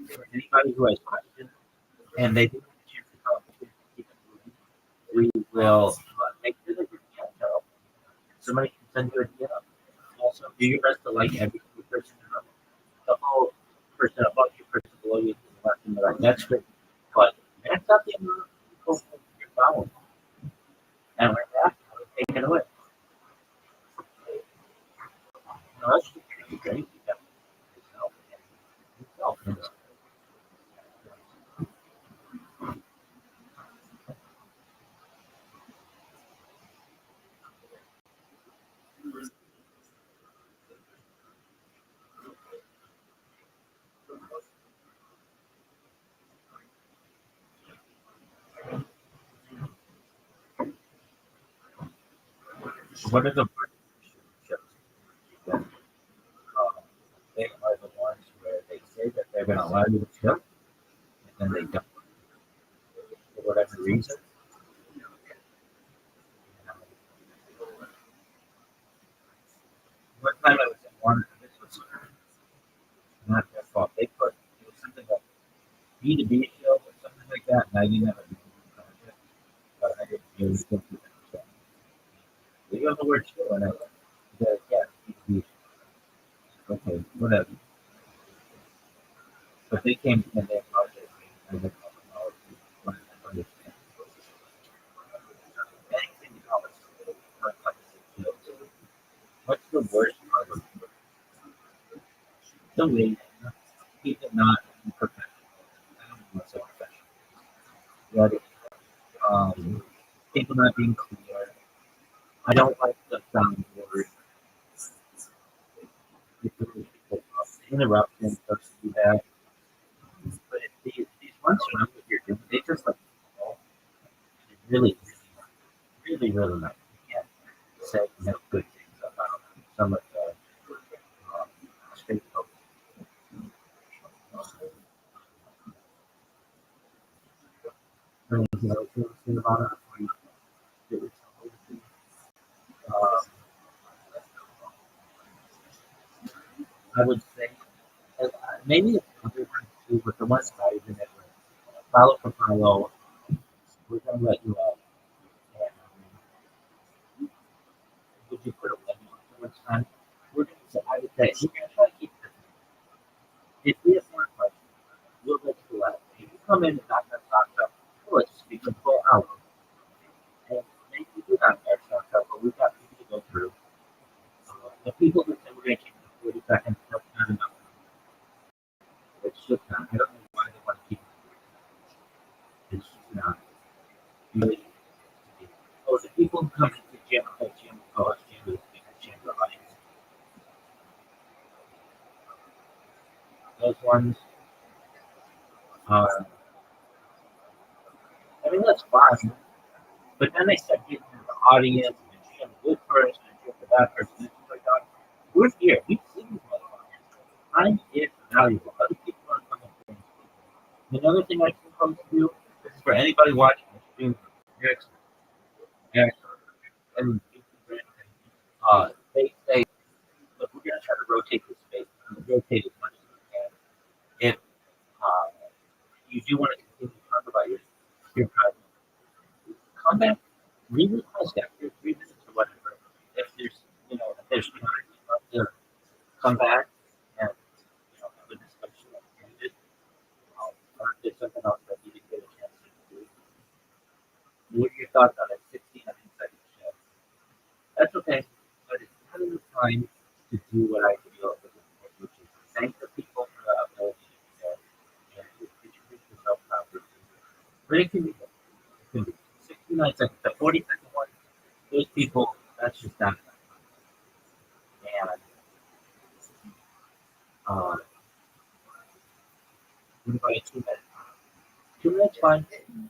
for anybody who has questions and they didn't get a chance to come, keep it moving, we will make sure that your DM up. Somebody can send you a DM. Also, do your best to like every single person in the room. The whole person above you, person below you, to the left and the right. That's great. But that's not the amount of people you're following. And with that, I would take it away. No, that's great. You got yourself and yourself. What are the partnerships that they are the ones where they say that they're going to allow you to ship and then they don't for whatever reason? One time I was in one, this was not their fault. They put it was something like B2B show or something like that, and I didn't have a project, but I didn't really think of that. They got the word show and I said, yeah, B2B. Okay, whatever. But they came and they apologized. And they understand. Anything else? What's the worst part of it? The way people not professional. I don't want to say professional. But people not being clear. I don't like the sound word. Interruptions, stuff to do that. But if these ones are not what you're doing, they just like really, really nice. You can't say enough good things about some of the um, state folks. Anything else you want to say about it before you get yourself over to? I would say maybe it's other ones too, but the ones that I've been at, follow for follow, we're gonna let you out. And, would you put a limit on how much time? We're gonna say, I would say, we're gonna try to keep this. If we have more questions, we'll let you go out. If you come in and knock us up, we'll let you speak a full hour. And maybe we do not our stock up, but we've got people to go through. The people that say we're gonna keep it 40 seconds, that's not enough. It's just not. I don't know why they want to keep it. It's just not. Really. Oh, the people who come into Jim, Jim, oh, Jim, Jim, the audience. Those ones, I mean, that's fine. But then they start getting into the audience, and Jim, this person, and Jim, that person. It's like, we're here. We see these motherfuckers. Time is valuable. Other people are coming to speak. Another thing I propose to do, this is for anybody watching this stream, Eric, and they say, look, we're going to try to rotate this space, rotate as much as we can. If you do want to continue to talk about your project, come back, re-request after 3 minutes or whatever. If there's time, to come back and have a discussion about it. Or if there's something else that you didn't get a chance to do. What are your thoughts on it? 16 seconds show. That's okay, but it's not enough time to do what I feel is important, which is to thank the people for the ability to be there and to introduce yourself properly. But it can be good. It can be 69 seconds. The 40-second one, those people, that's just not enough. And what about a 2 minute? 2 minutes, fine.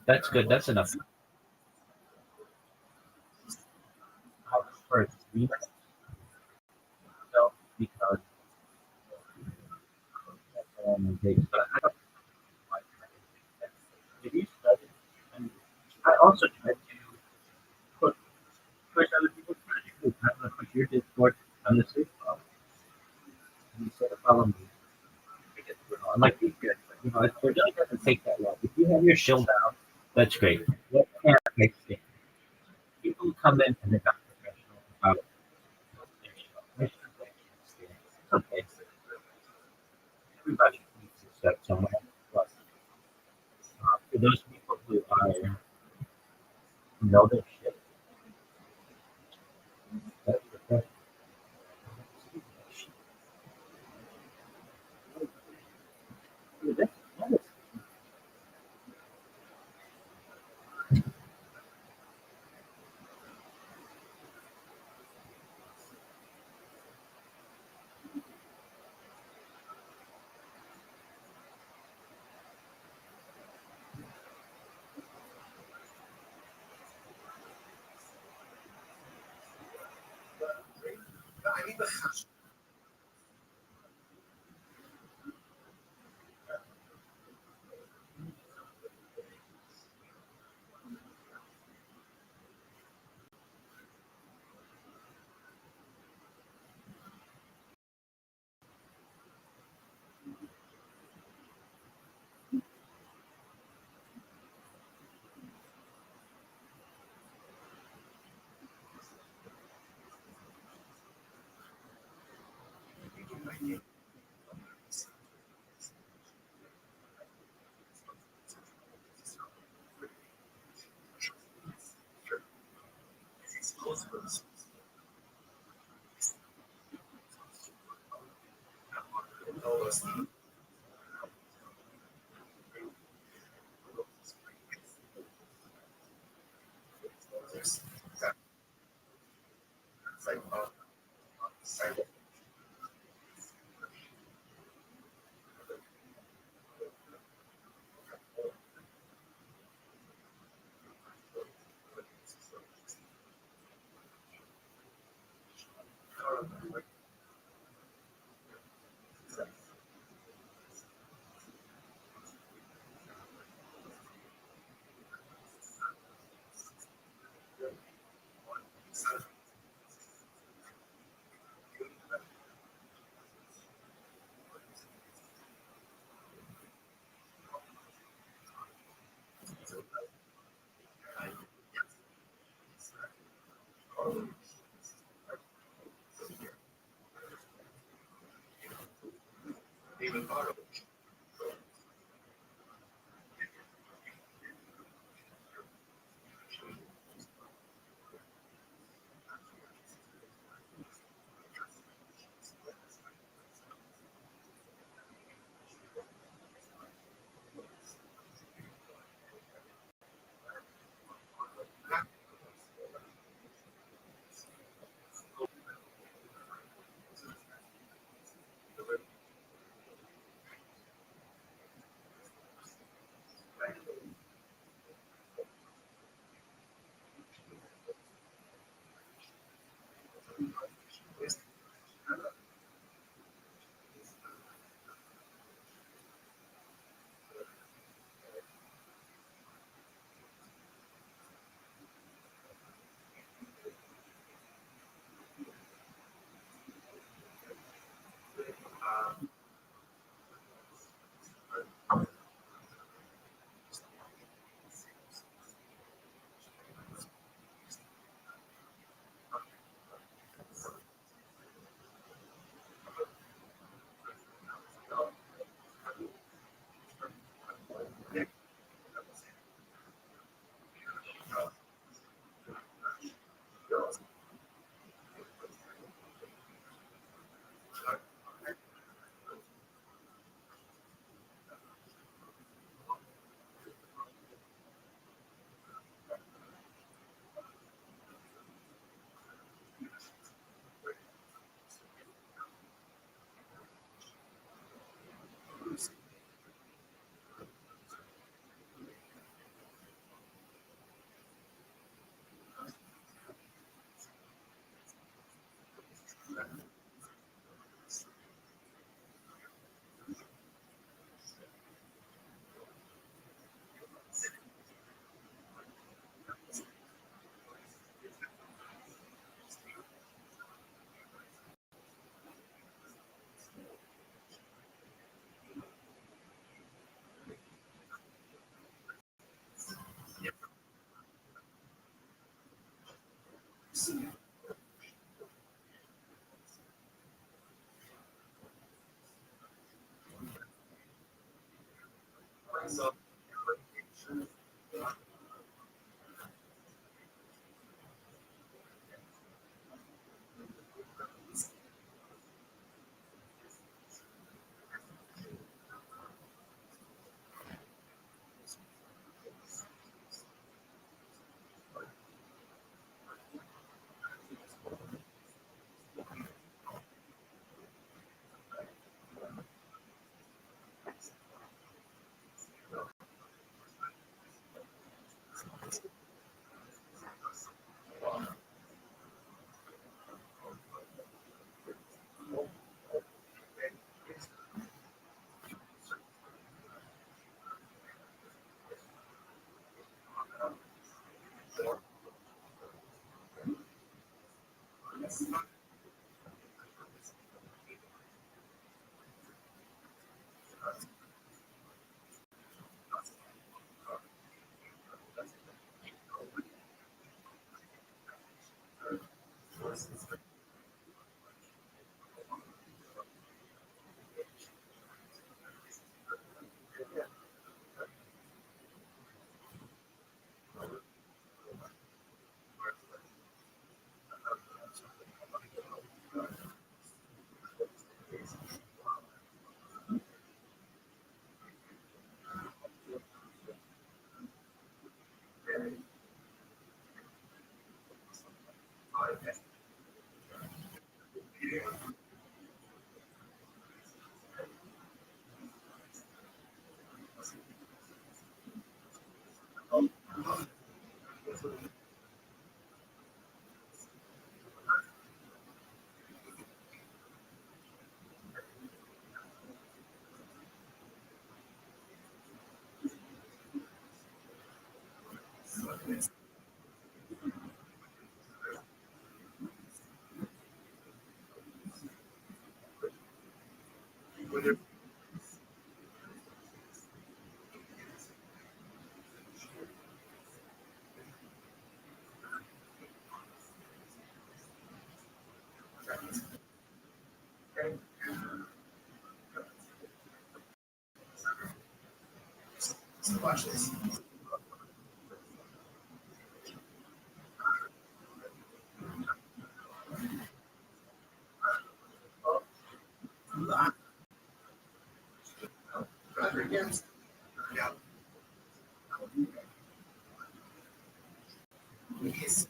That's good. That's enough. How for 3 minutes? So, because that's all I'm going to take. But I don't like that. If you study, and I also try to put push other people's projects. I'm going to push your Discord on the Switch phone. And you sort of follow me. I'm like, be good. But, it really doesn't take that long. If you have your shield down, that's great. What can't make sense? People who come in and they're not professional about their show. Their show, they can't stand it. It's okay. Everybody needs to step somewhere. Plus, for those people who know their shit, that's the thing. So watch this. Against. Yeah. Yes.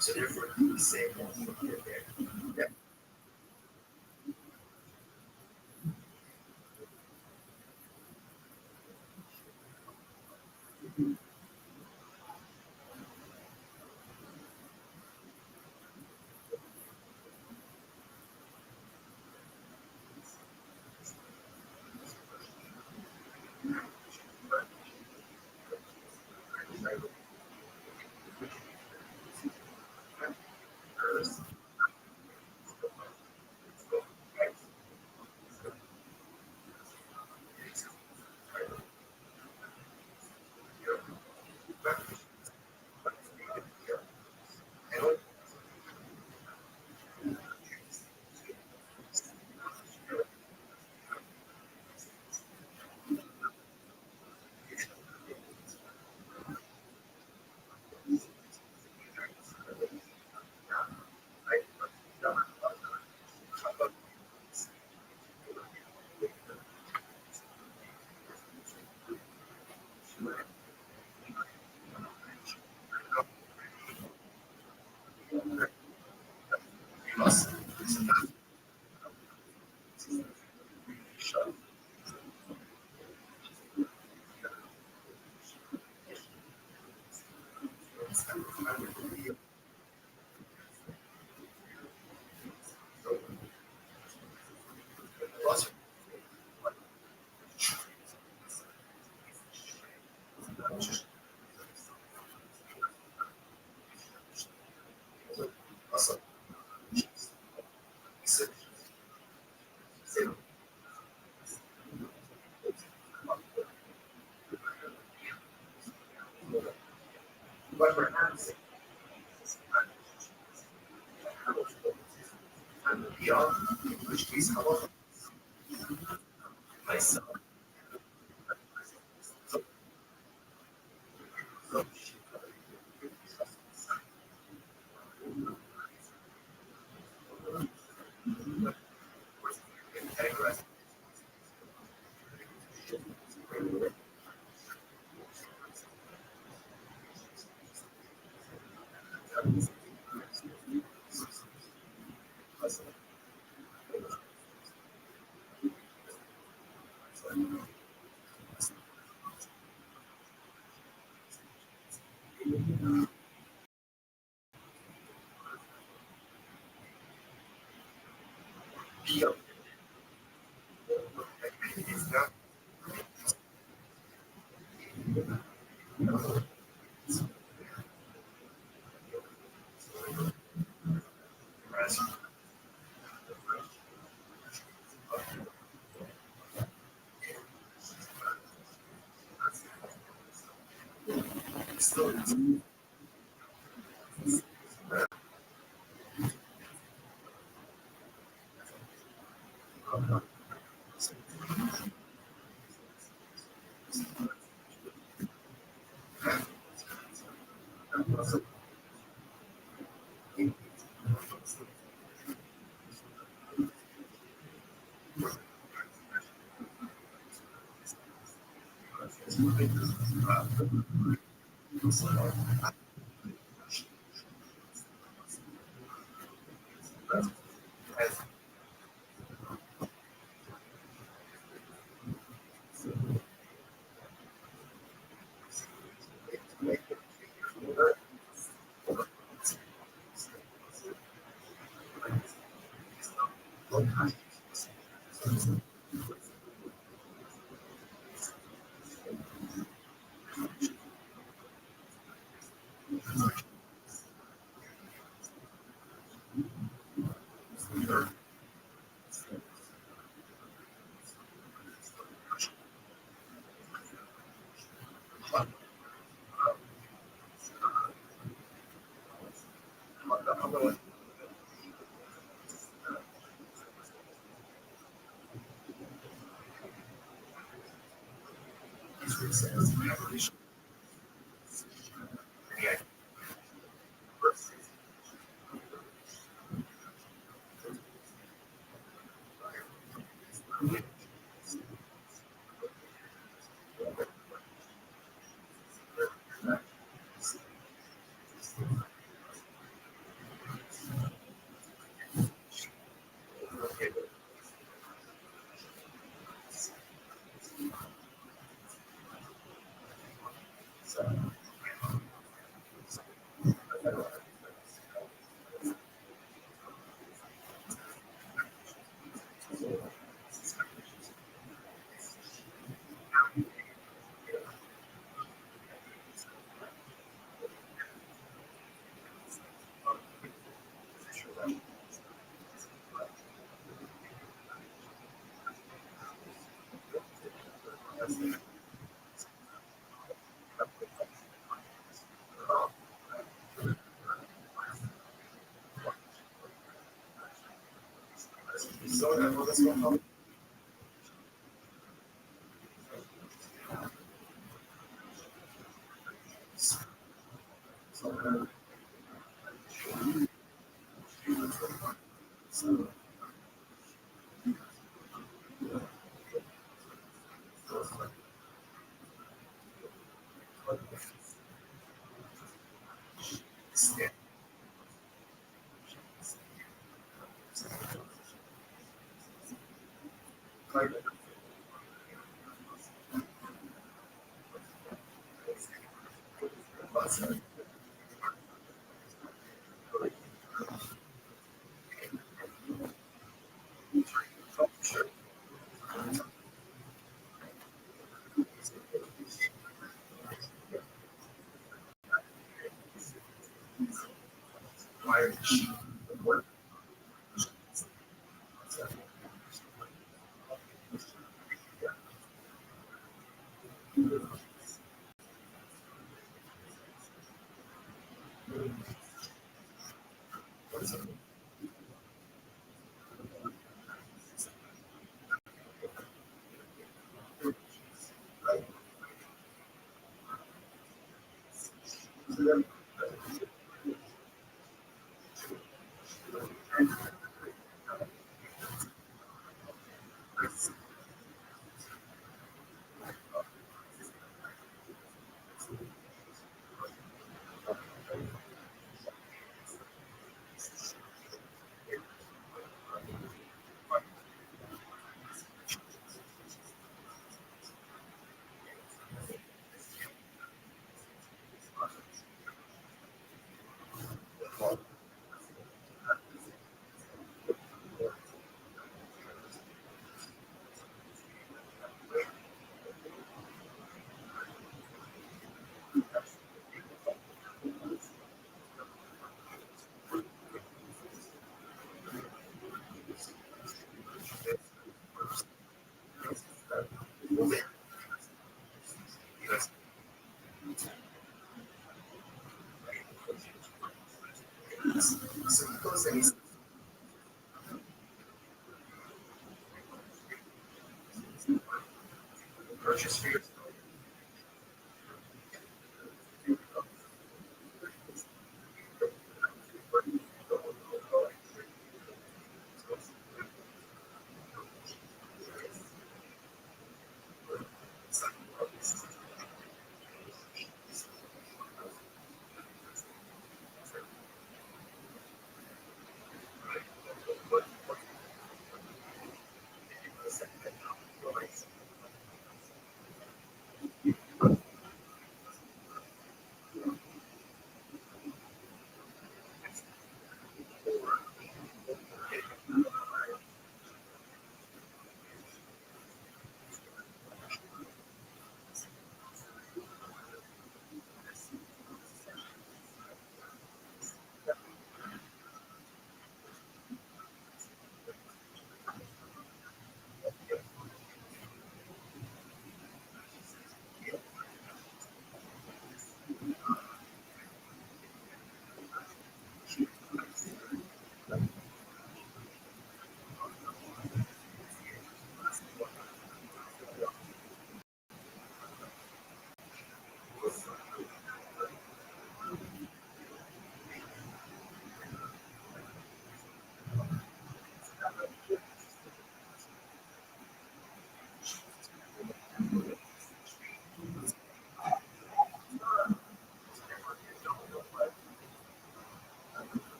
So therefore, he said, that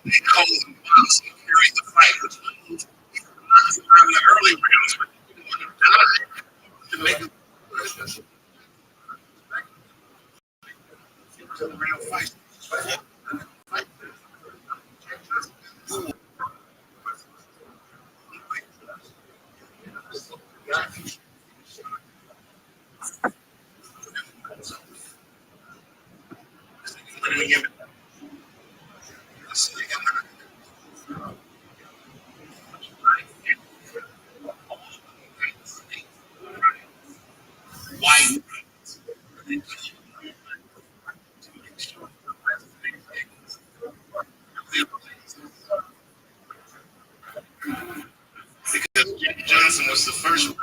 They called him boss and carried the fight. In the early rounds, when he would have died to make a round fight. White. Because Jimmy Johnson was the first one.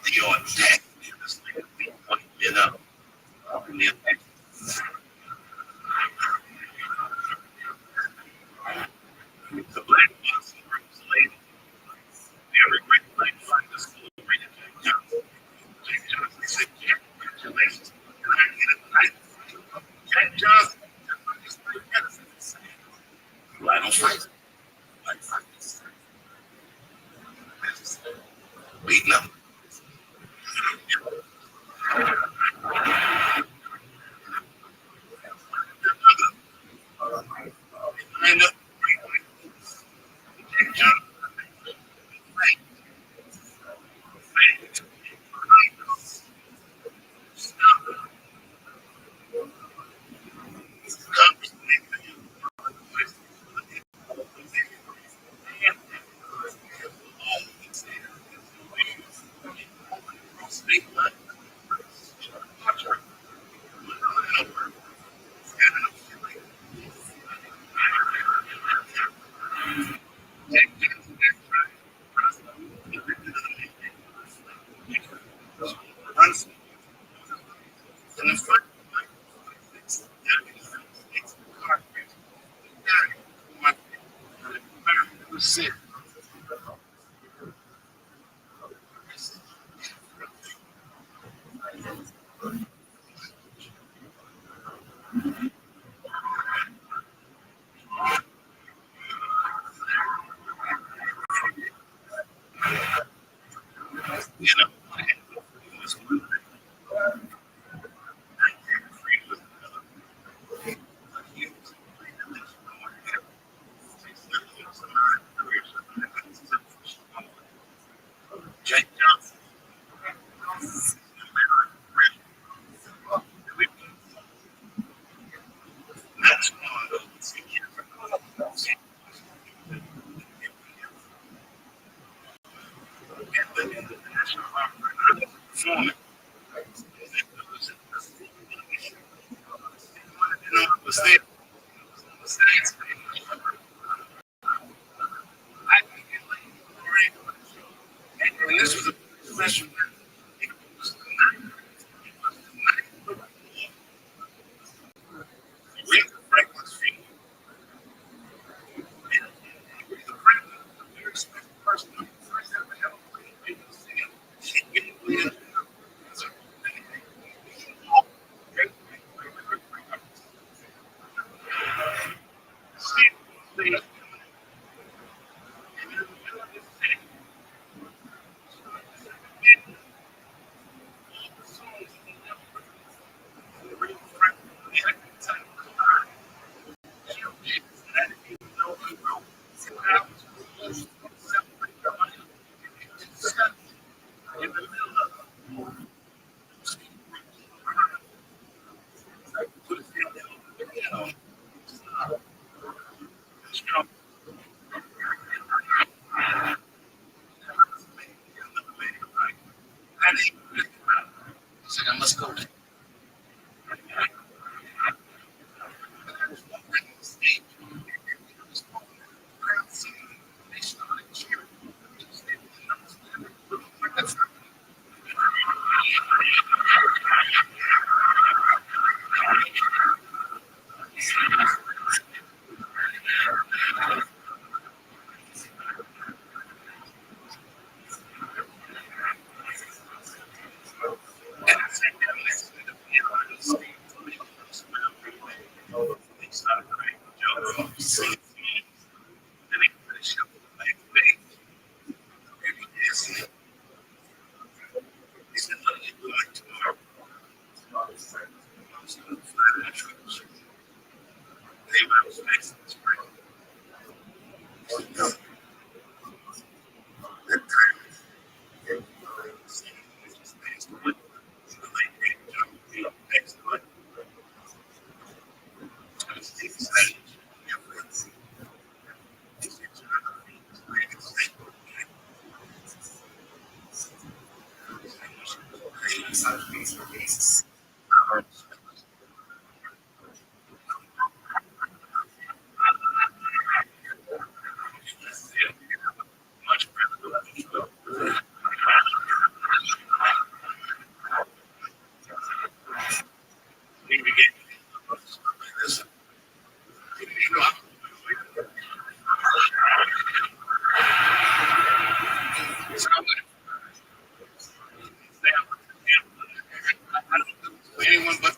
The audacity of this nigga, you know. The black box was lady. Every great black fight is celebrated Jack Johnson. Jack Johnson said, Jack, congratulations. And I get it tonight. Jack Johnson. I don't fight. I fight. Beating up. Line up. Jack Johnson. Sit. You know, Jack Johnson. That's one of those. and the national opera performing. Was there? And this was a special. Franklin's feet. Let's go. Anyone but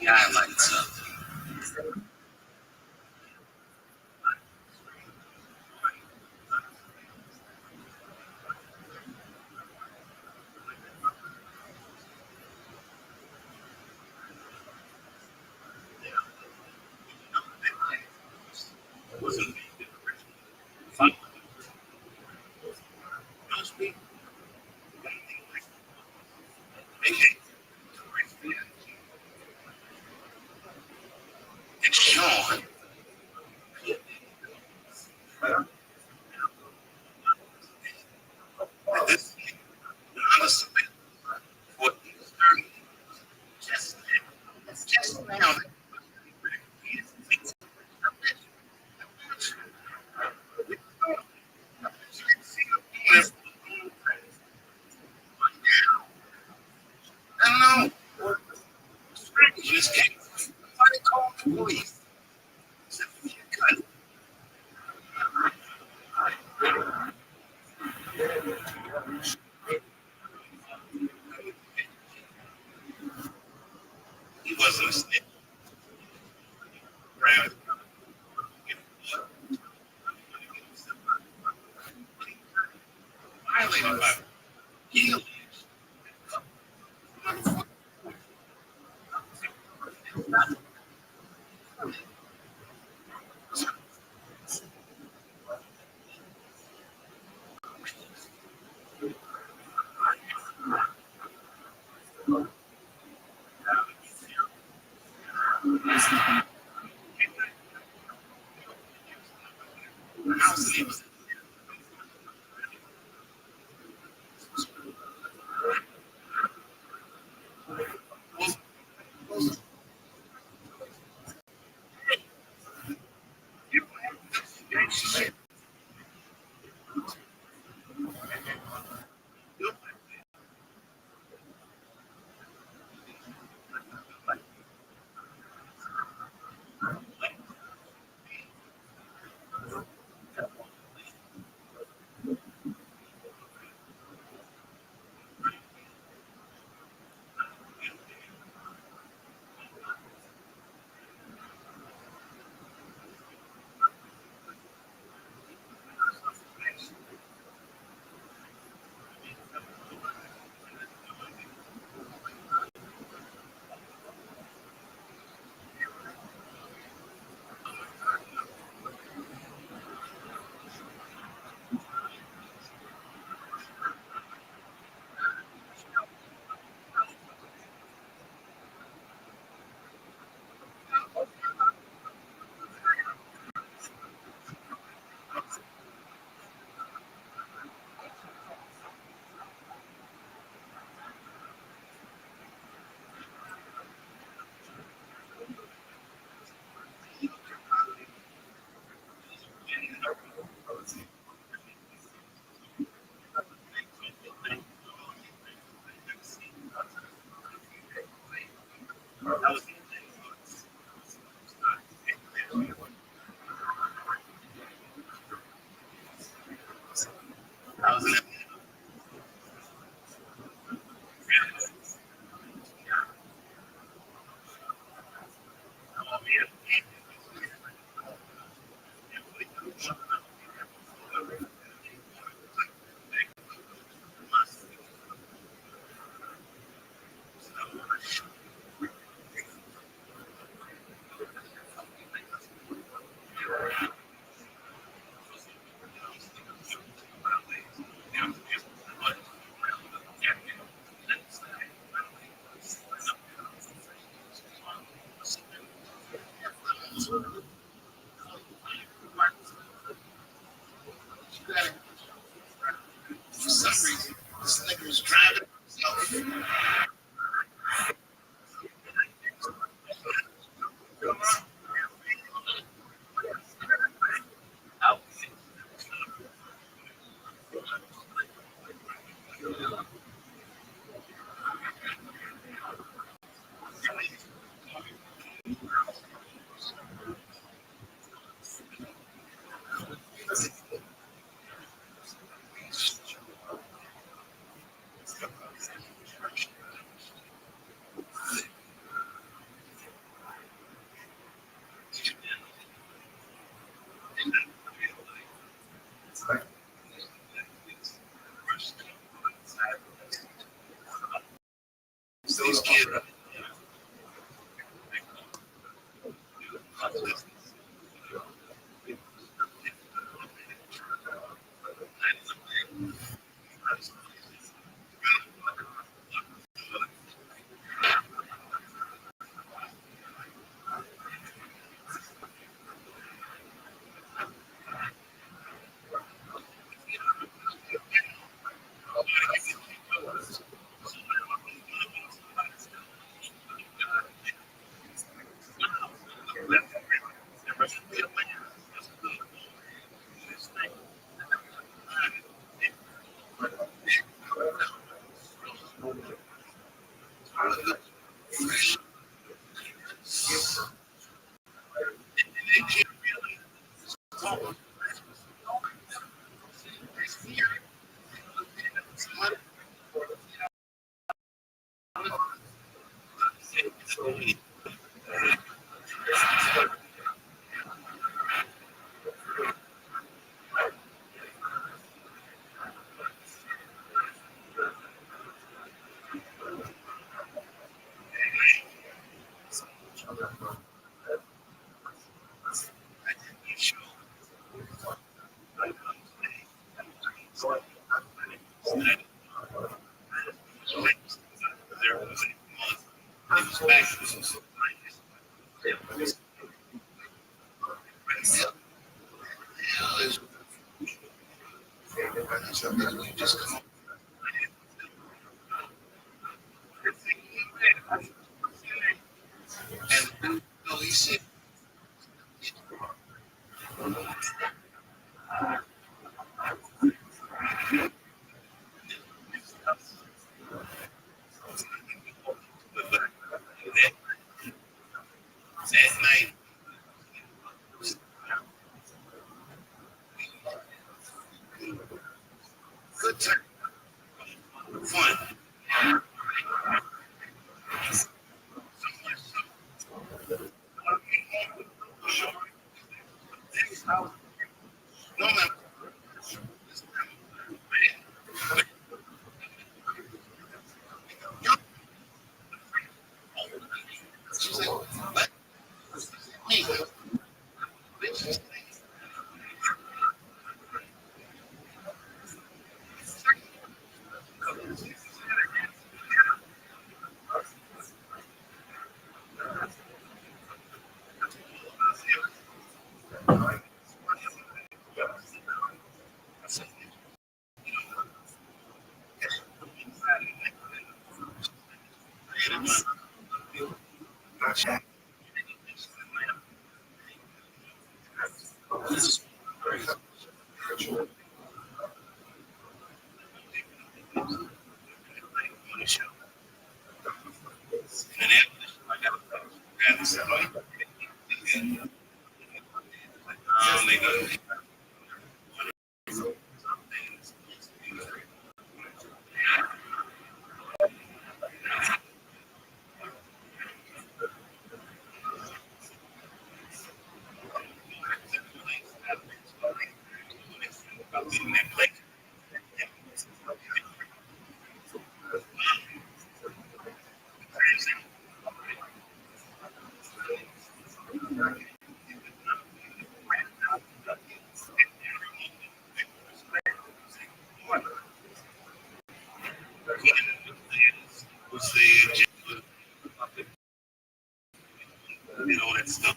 guy lights up. It's Sean. This honestly, what he's doing just now. I know. Just can't call the police. He wasn't a snitch. Violated by he these kids. That night, good time, fun. No, man. She's like, what? Me. Was the and all that stuff.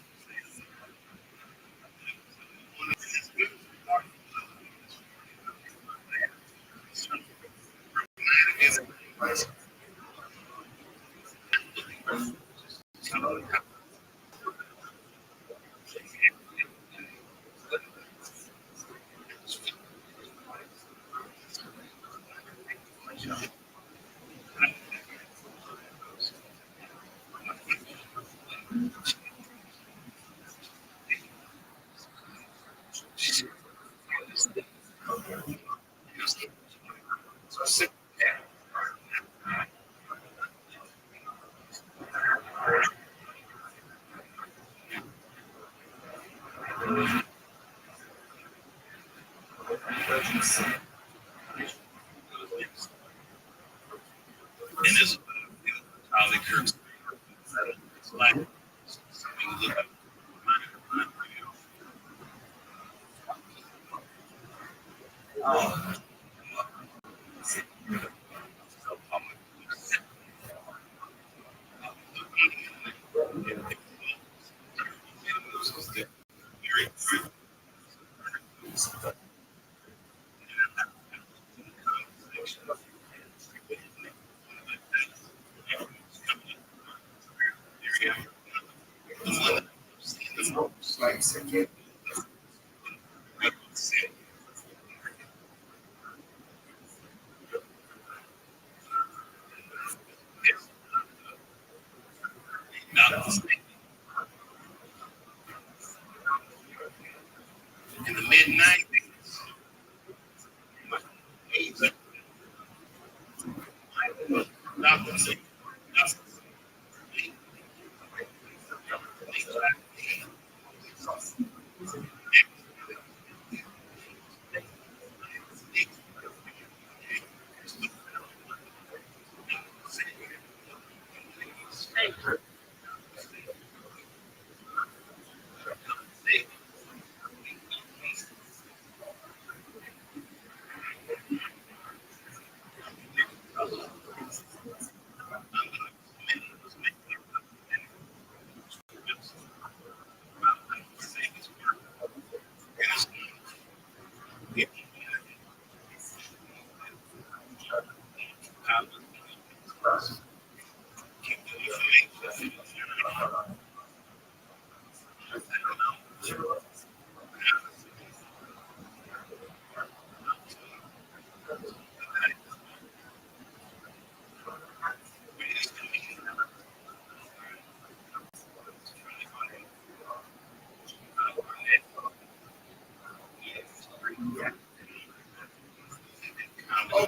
And this Charlie Kirk's like something look up. In the mid-90s, late I know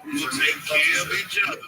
We'll take care of each other.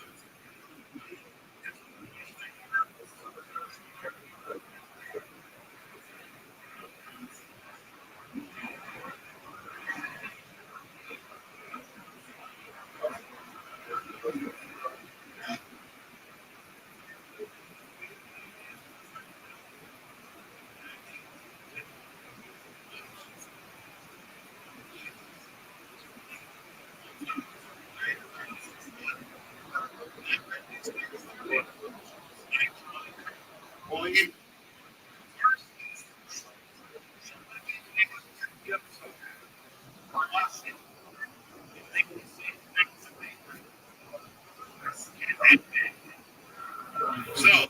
Boy, so,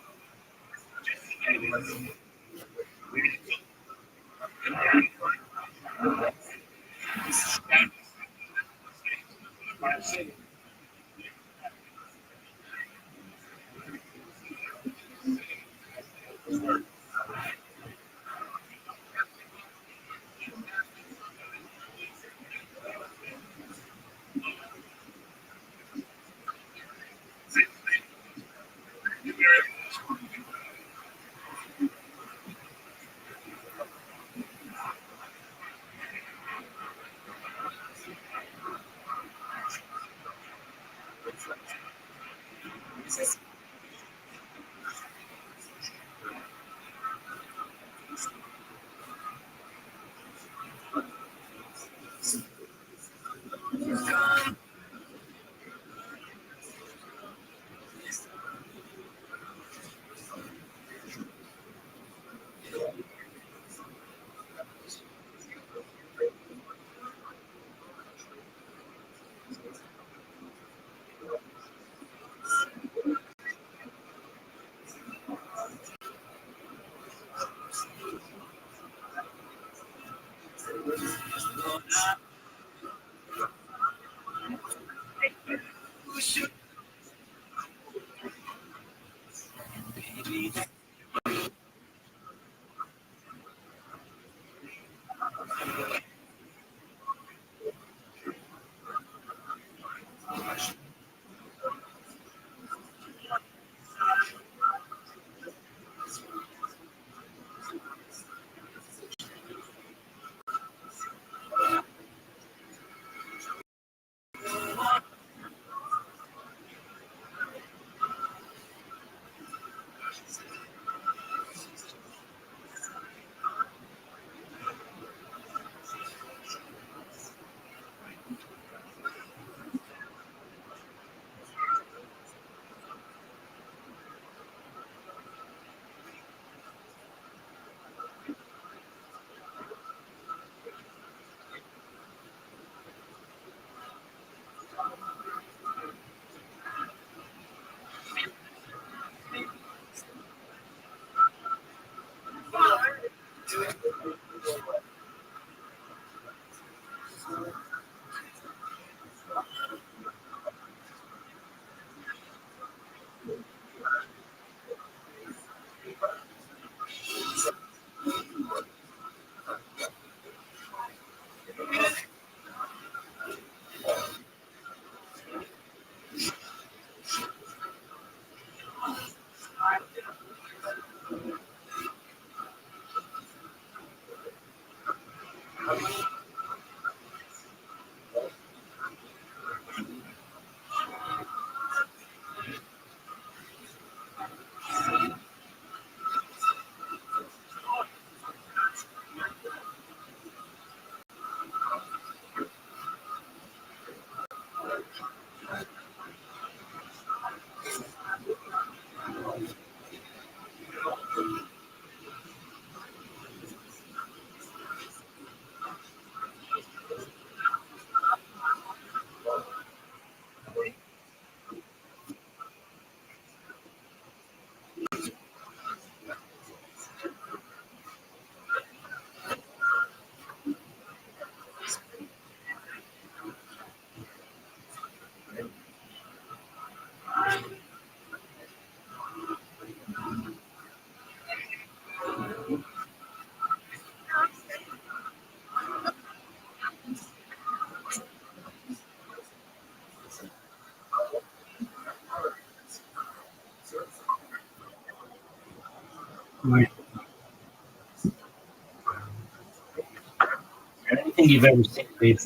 think you've ever seen baby.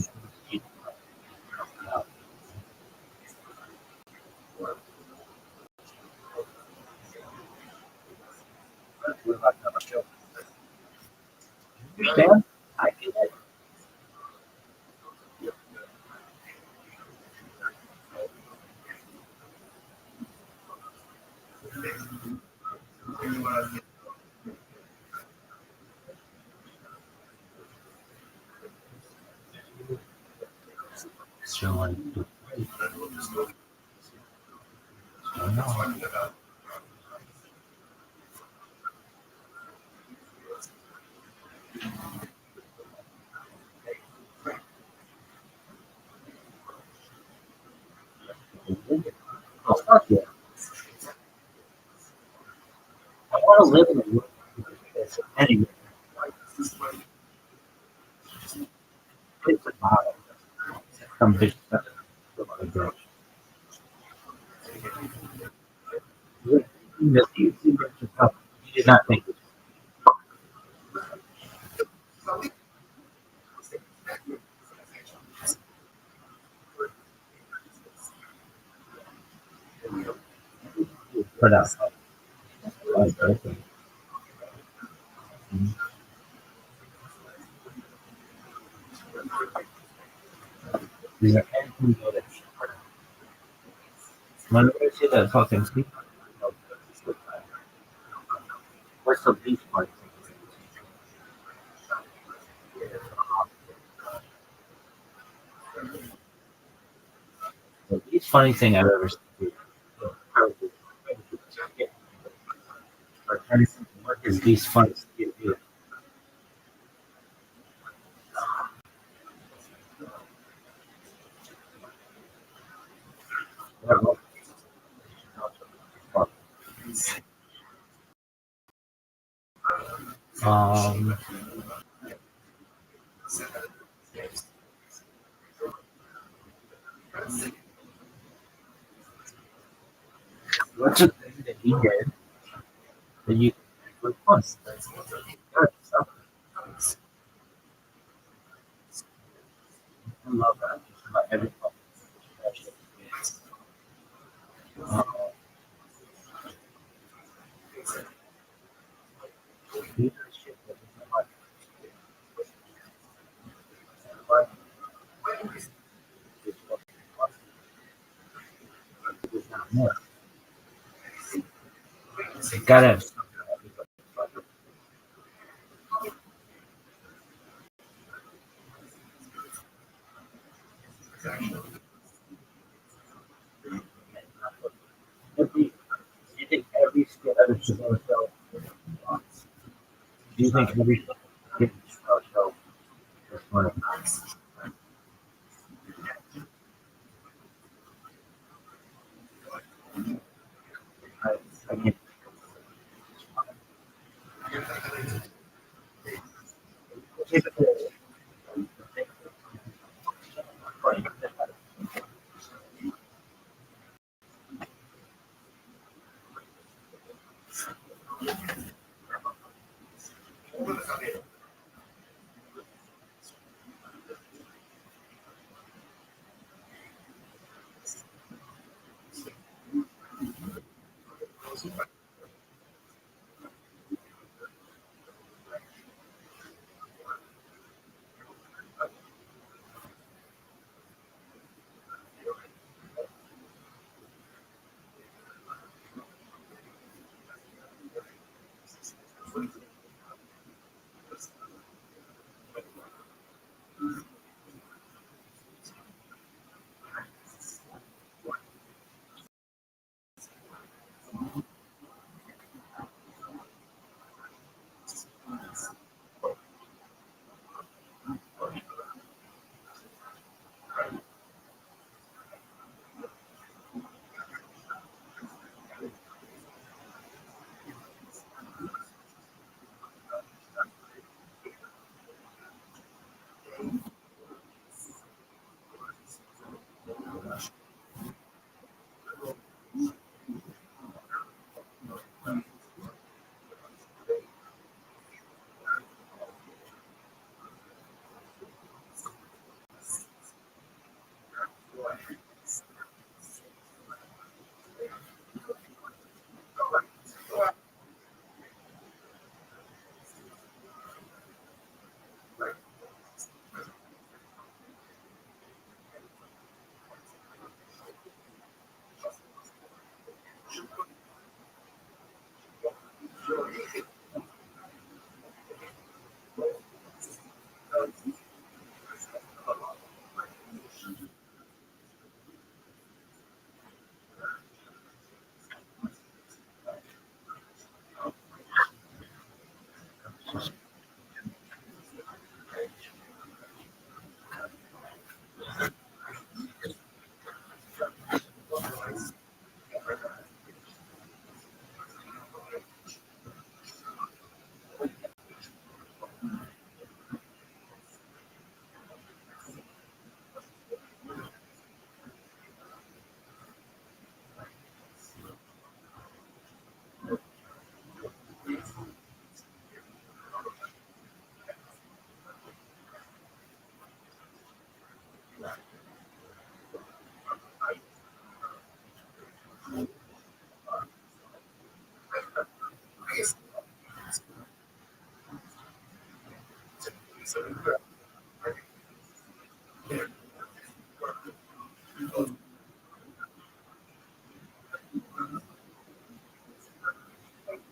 Understand? I get it. So like, oh, fuck yeah. I want to live in a world anyway. It's a model. Some bitch. You did not think this. Put out. Okay. These are anything that when I say that fucking speak, what's the beach part? The least funny thing I've ever seen is these funny. Um, what's the thing that he did that you was fun? I love that. Just about every uh, these are shit that is not fun. It's not more. You gotta have something that everybody every, do you think every skit ever should go show? Do you think every skit should go show is funny? I, I mean,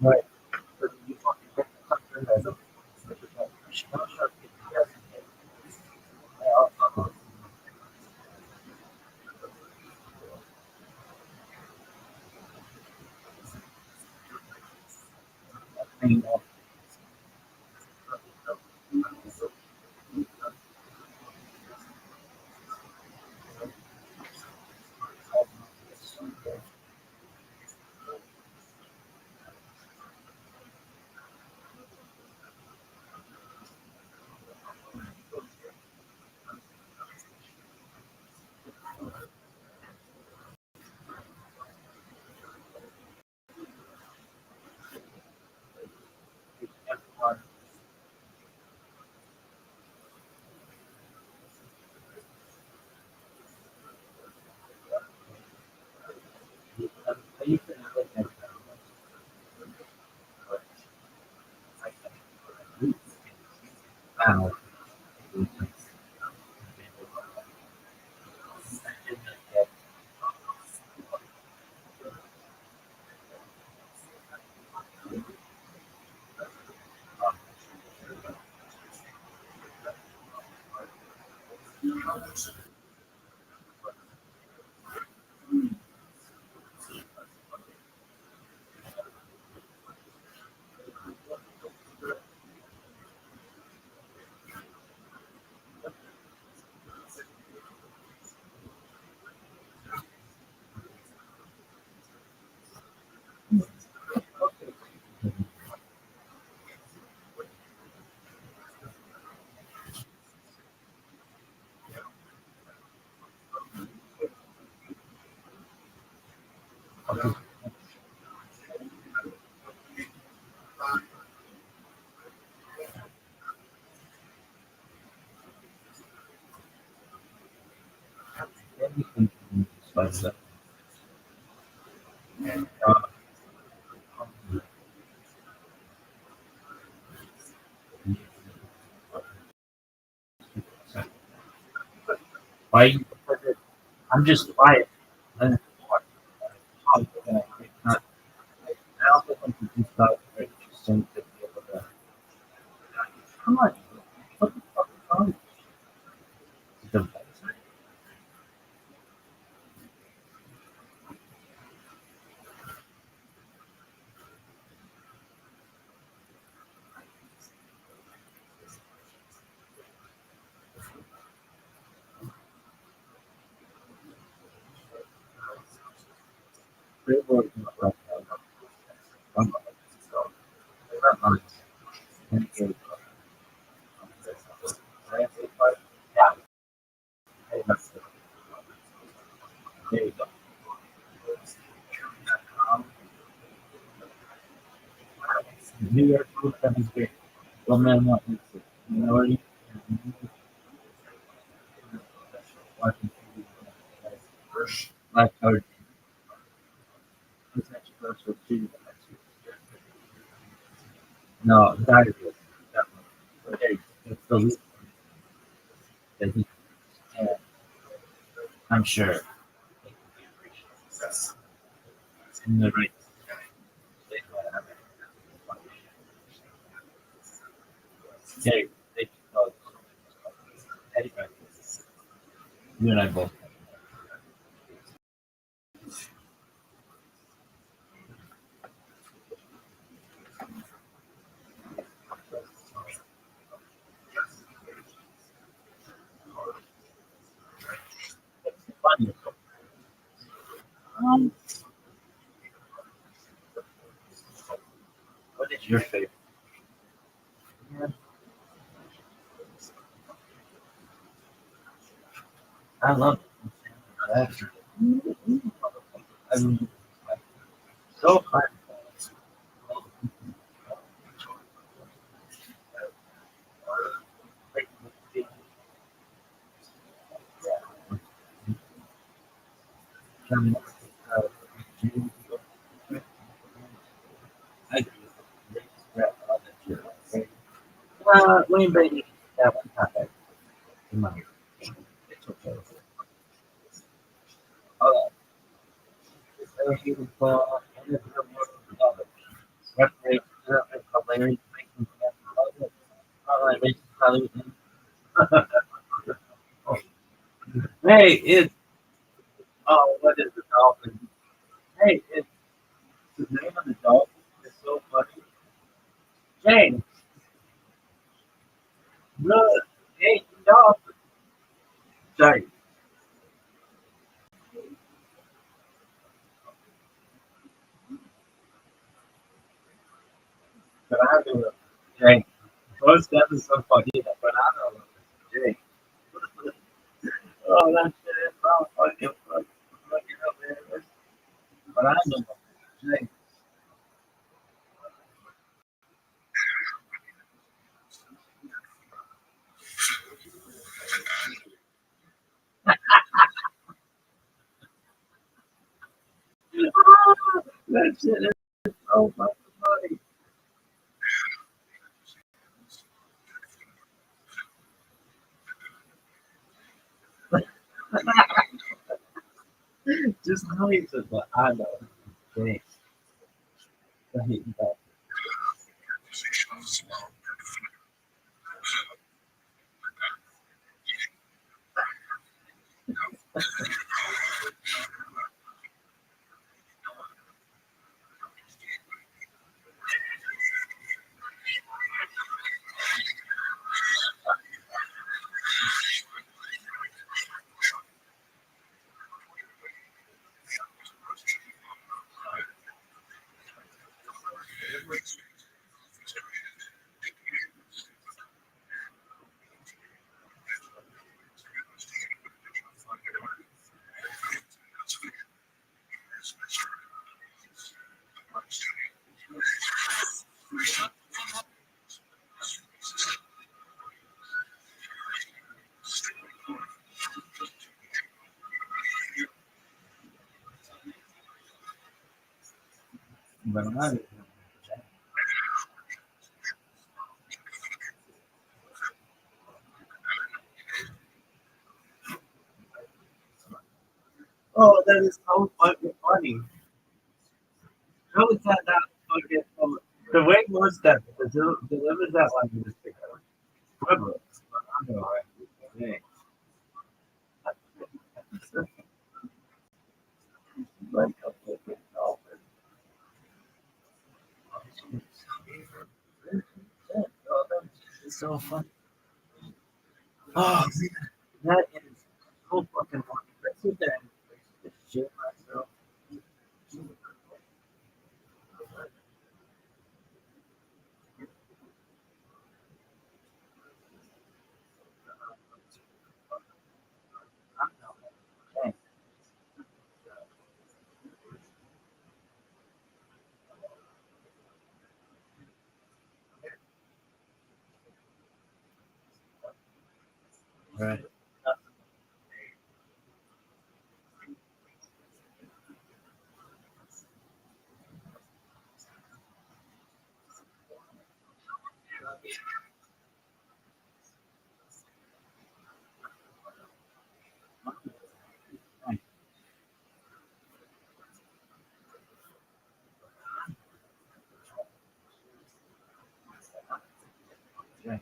Right. But you Why? I'm just quiet. And I also think that these guys are interesting to be able to. Come on, what the fuck is wrong? The framework is not like that. They're not nice. And they- Yeah, hey, there you go. Um, New York food that is great. Well, man, what is it? Minority and watching TV. Like our it's actually also too. No, that is it. Definitely. But hey, it's the least that he can. I'm sure. In the right. Okay, thank you. Anyway, you and I both. Funny. Um, what is your favorite? Yeah, I love that. I mean, so fun. Uh, I agree. Wayne Brady. That No, it's okay. All right. So he was in the world reparation, hilarious, making sense. All right, basically, hey, it's what is the dolphin? Hey, it's the name of the dolphin is so funny. James, look, hey, dolphin. Sorry, but I do it. James, first that is so funny, but I don't know. James, oh, that shit is so fucking hilarious. But I know. James, that shit is so fucking funny. Just how he said, but I know. James, I hate that. But I know. Oh, that is so fucking funny. How is that not fucking funny? The way was that delivers that like in this picture. Equivalent. I know, right? Yeah. Like a fucking dolphin. Oh, that's so funny. Oh, that is so fucking funny. Let's sit there and shit myself. I know. Okay. Right. Okay.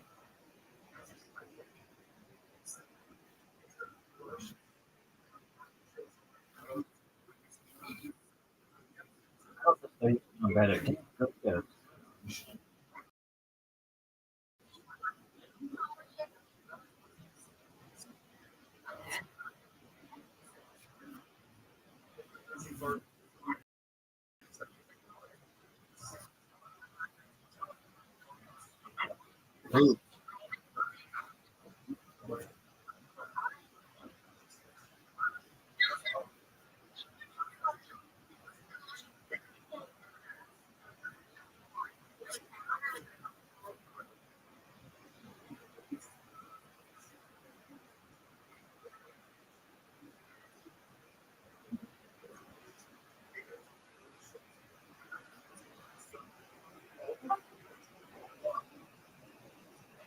How's the face? No better. That's good.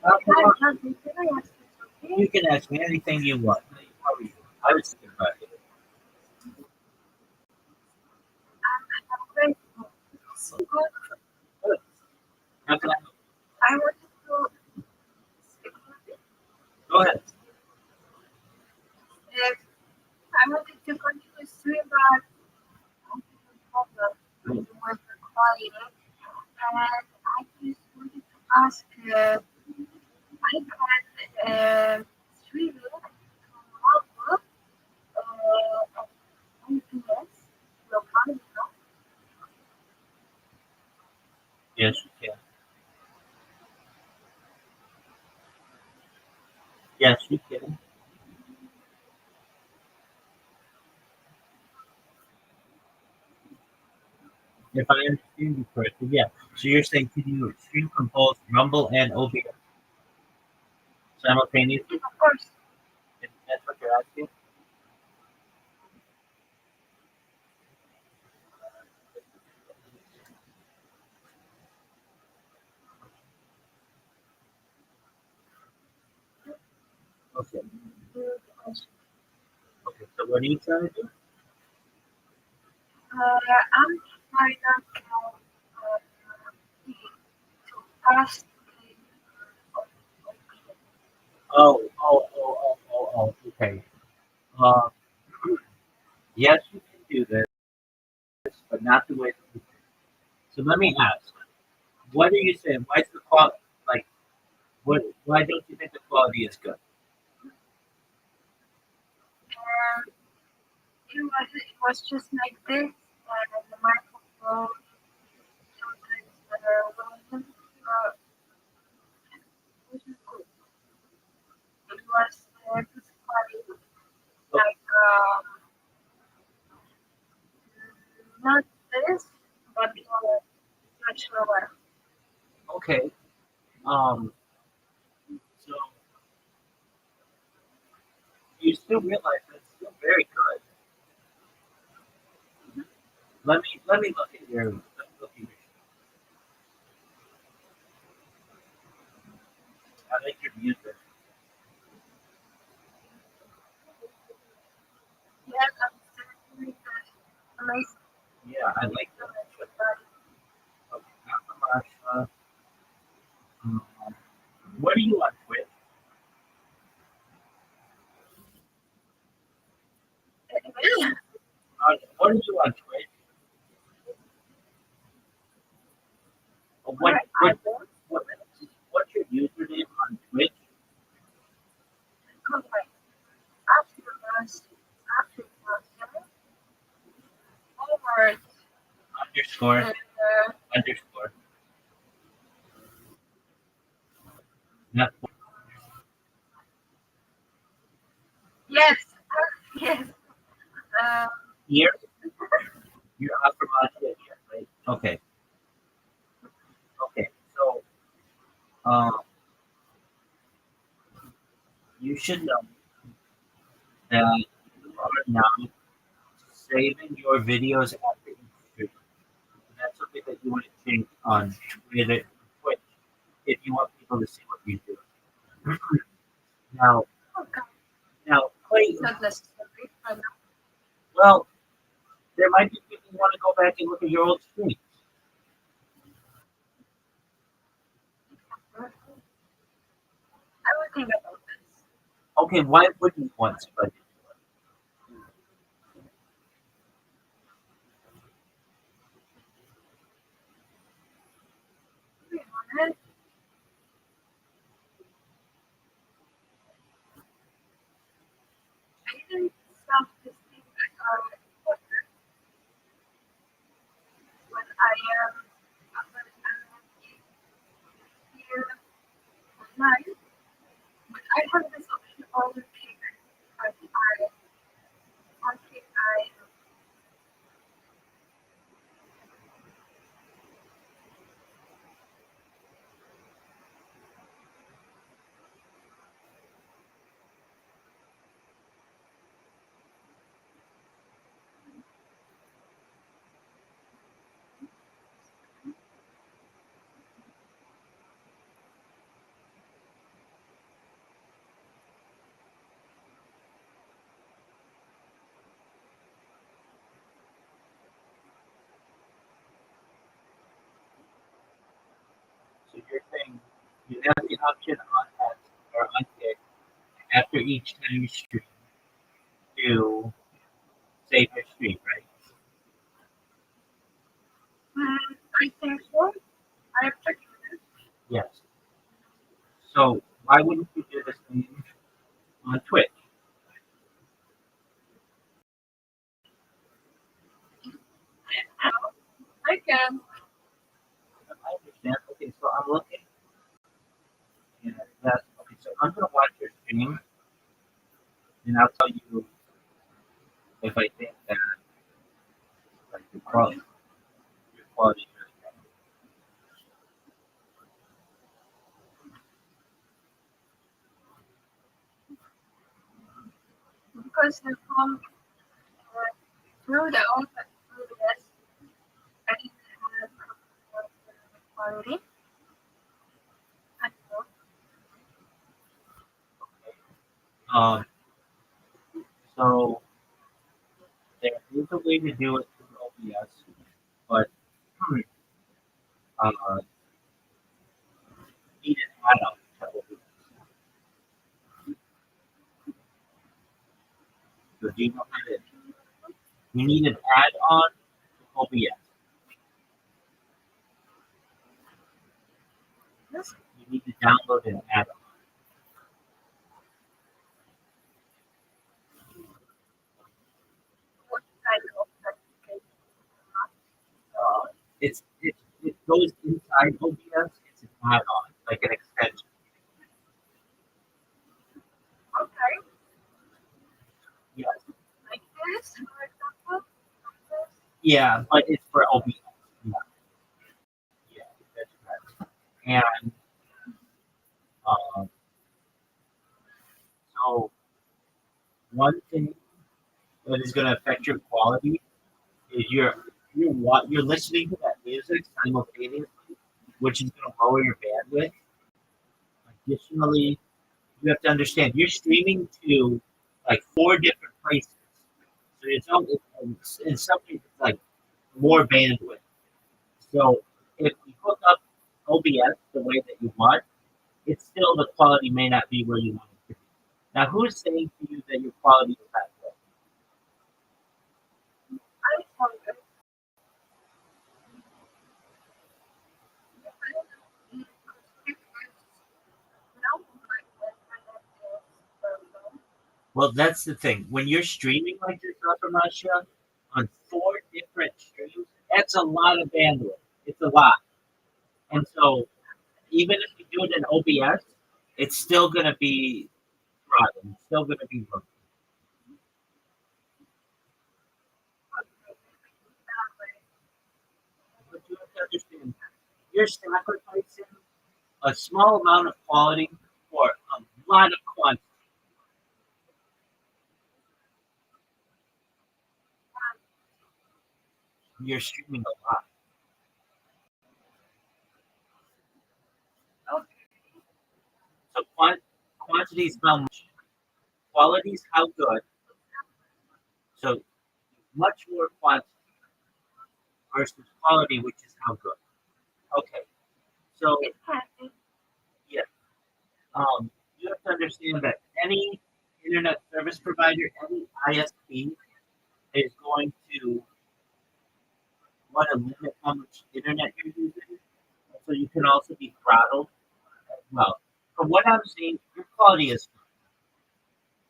Hi, can I ask you something? You can ask me anything you want. How are you? I was thinking about it. I'm grateful. Good. Good. How can I help? I wanted to speak with you. Go ahead. I wanted to continue stream about problem with the quality, and I just wanted to ask. I can stream it from Outlook and MPS, locally, Yes, you can. Yes, you can. If I understand you correctly, yeah. So you're saying can you stream from both Rumble and OBS simultaneously? of course. If that's what you're asking? Okay. Okay. So what are you trying to do? I'm trying to pass Okay. Uh, yes, you can do this, but not the way that you think. So let me ask, what are you saying? Why is the quality, like, what, why don't you think the quality is good? it was just like this, and the microphone sometimes wasn't, wasn't good. It was this quality, like not this, but lower, much lower. Okay. Um, so you still realize that's still very good. Let me look at your let me look at your I like your music. Yes, I'm certainly amazing. Yeah, I like that. Okay, not so much. Um, what are you on Twitch? What are you on Twitch? What Right, I what don't what what's your username on Twitch? complain. After after over Underscore and underscore. Not yes, yes. Uh, here. You're up from Australia, right? Okay. Okay. So you should know that you are now saving your videos after each stream. That's something that you want to change on Twitter, Twitch, if you want people to see what you do. Now, okay, now, play. not necessary. I know. Well, there might be people who want to go back and look at your old streams. I will think about this. Okay, why wouldn't you want somebody? To be honest, I think self-esteem important when I'm here online. But I have this option all the time. I you're saying you have the option on that or untick after each time you stream to save your stream, right? I think so. I have checked it. Yes. So why wouldn't you do the same on Twitch? I can. I understand. Okay, so I'm looking and that's okay, so I'm gonna watch your stream and I'll tell you if I think that like your quality is really bad. Because the phone through the open through this, I didn't have quality. I don't Um so there is a way to do it through OBS, but uh you need an add-on to OBS. So do you know how to you need an add-on to OBS. this You need to download an add-on. what kind of certificate. It goes inside OBS. It's an add-on, like an extension. Okay, Yes. like this, for example. Yeah, but it's for OBS. Yeah, yeah, that's correct. And um, so one thing that is going to affect your quality is you're listening to that music simultaneously, which is going to lower your bandwidth. Additionally, you have to understand you're streaming to like four different places. So in some cases it's like more bandwidth. So if you hook up OBS the way that you want, it's still the quality may not be where you want it to be. Now, who's saying to you that your quality is that good? I found it. Well, that's the thing. When you're streaming like this, Ramasha, on four different streams, that's a lot of bandwidth. It's a lot. And so even if you do it in OBS, it's still going to be rotten. It's still going to be rough. But you have to understand, you're sacrificing a small amount of quality for a lot of quantity. You're streaming a lot. So quantity is how much, quality is how good. So much more quantity versus quality, which is how good. Okay, so It can be. yeah, you have to understand that any internet service provider, any ISP is going to want to limit how much internet you're using. So you can also be throttled as well. From what I'm seeing, your quality is fine.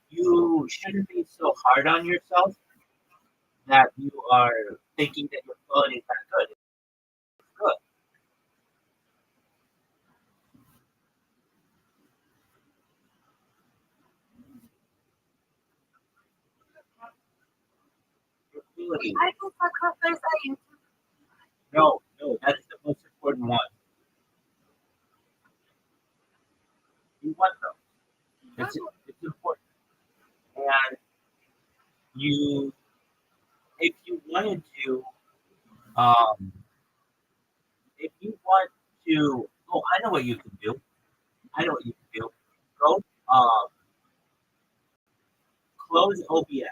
You shouldn't be so hard on yourself that you are thinking that your quality is not good. It's good. Your quality. I can sacrifice I No, no, that's the most important one. You want them. It's important. And you, if you wanted to, um, if you want to, oh, I know what you can do. I know what you can do. Go, close OBS.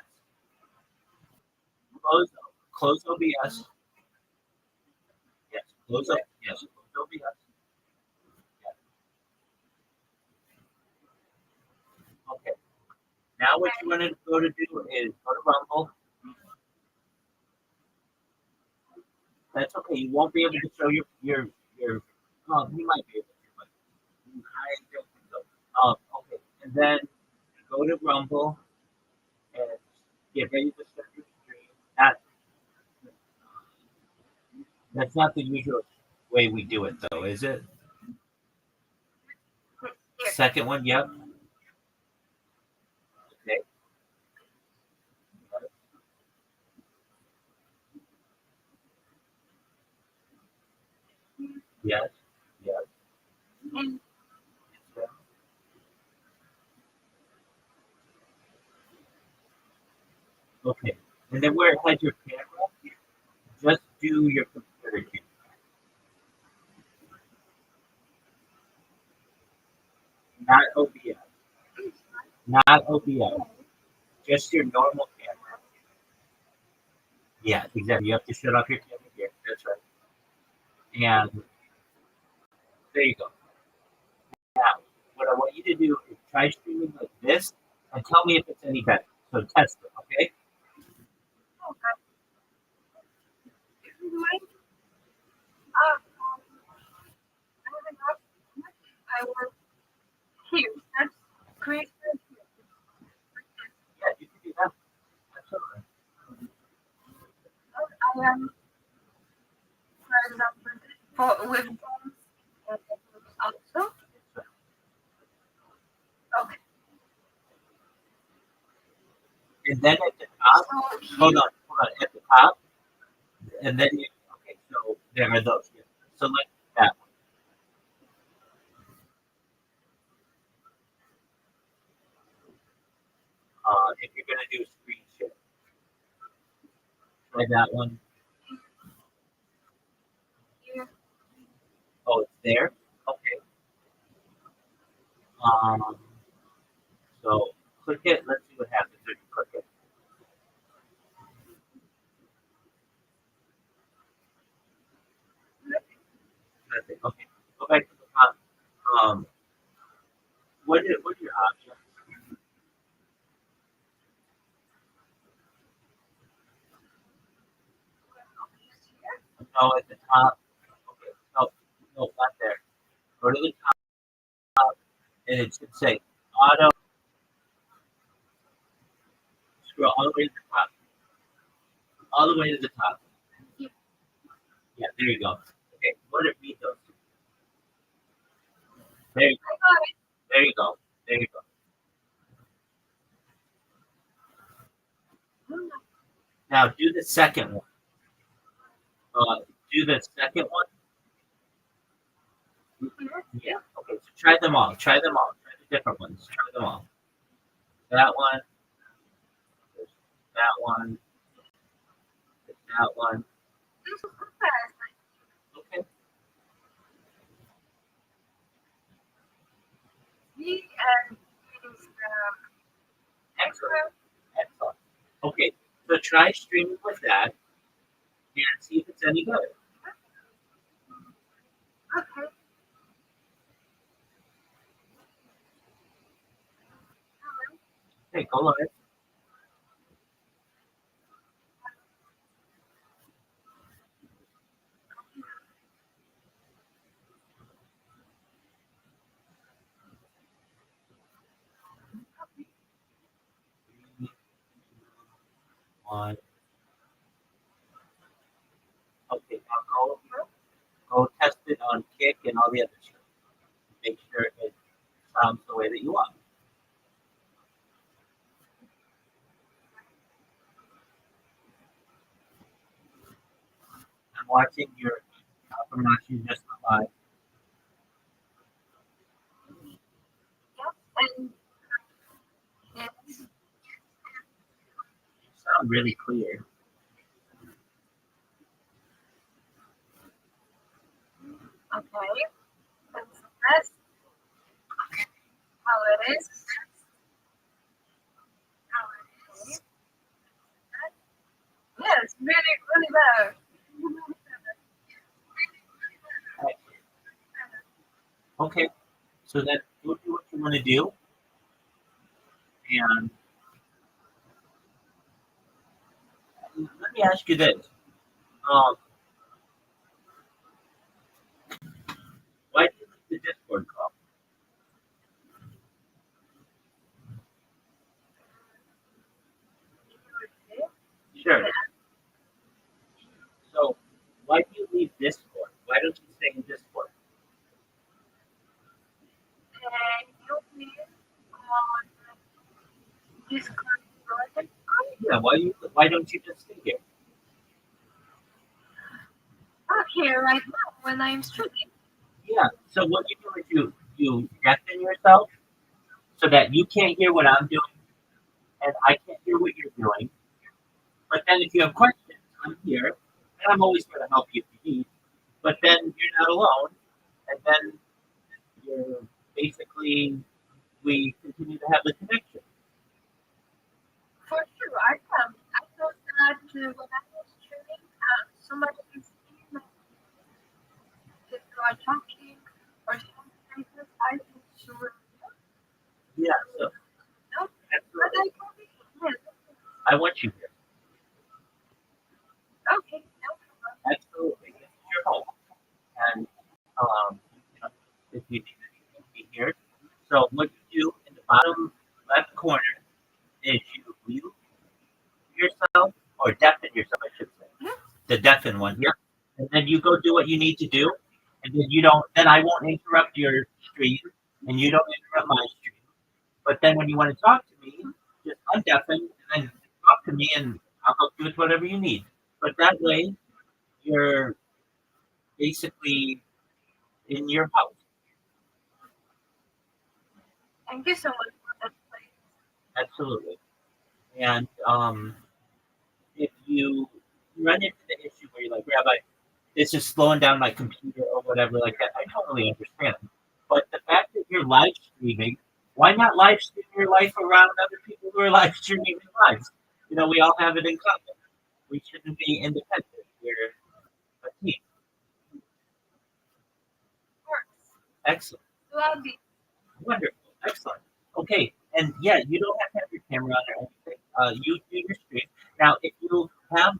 Close, close OBS. Yes, close up. Yes, close OBS. Now what you want to go to do is go to Rumble. That's okay. You won't be able to show your. You might be able to, but I don't think so. Okay, and then go to Rumble and get ready to start your stream. That's not the usual way we do it, though, is it? Here. Second one, yep. Okay. Yes. Yes. And Okay. And then where it has your camera, just do your computer camera. Not OBS. Not OBS. Just your normal camera. Yeah, exactly. You have to shut off your camera here. That's right. And there you go. Now, what I want you to do is try streaming like this and tell me if it's any better. So test it, okay? okay. I was here. That's great. Yeah, you can do that. That's all right. I am, for example, for with also. Okay. And then at the top, So hold on, at the top, and then you, okay, so there are those. Yeah. Select that one. If you're going to do a screen share, try that one. here, Oh, it's there? Okay. Um, so click it. Let's see what happens if you click it. Nothing. Okay. Go back to the top. Um, what are your options? No, at the top. Okay. No, no, not there. Go to the top, and it should say auto. Scroll all the way to the top. All the way to the top. Yeah, there you go. Okay, what did it read those? There you go. I got it. There you go. There you go. Now do the second one. Do the second one. Yeah. Okay. So try them all. Try them all. Try the different ones. Try them all. That one. That one. That one. This is fast. Okay. Me and is Excellent. Excellent. Okay. So try streaming with that and see if it's any good. okay. Okay. Go live. One. Okay. Now go test it on Kick and all the other stuff. Make sure it sounds the way that you want. I'm watching your confirmation just live. Yep. And yes. You sound really clear. Okay. That's how it is. How it is. Yes, really, really better. Okay. So then go do what you want to do. And me ask you this. Um, why do you leave the Discord call? Sure. So, why do you leave Discord? Why don't you stay in Discord? And you live on Discord project. Yeah. Why don't you just stay here? Okay, right now when I'm streaming. Yeah. So what you do is you deafen yourself so that you can't hear what I'm doing and I can't hear what you're doing. But then if you have questions, I'm here and I'm always going to help you if you need. But then you're not alone, and then you're basically we continue to have the connection. For sure, I can. I thought that when I was streaming, somebody is in the talking or something like that. I was sure. Yeah. So No, but absolutely. I can be here. I want you here. Okay, no problem. Absolutely. This is your home. And you know, if you need anything, be here. So what you do in the bottom left corner is you mute yourself or deafen yourself, I should say. Yeah. The deafen one, yeah. And then you go do what you need to do, and then you don't. Then I won't interrupt your stream, and you don't interrupt my stream. But then when you want to talk to me, just undeafen and then talk to me, and I'll help you with whatever you need. But that way, you're basically in your house. Thank you so much for that place. Absolutely. And if you run into the issue where you're like, Rabbi, this is slowing down my computer or whatever like that, I totally understand. But the fact that you're live streaming, why not live stream your life around other people who are live streaming their lives? You know, we all have it in common. We shouldn't be independent. We're a team. Works. Excellent. Love it. Wonderful. Excellent. Okay. And yeah, you don't have to have your camera on or anything. You do your stream. Now, if you have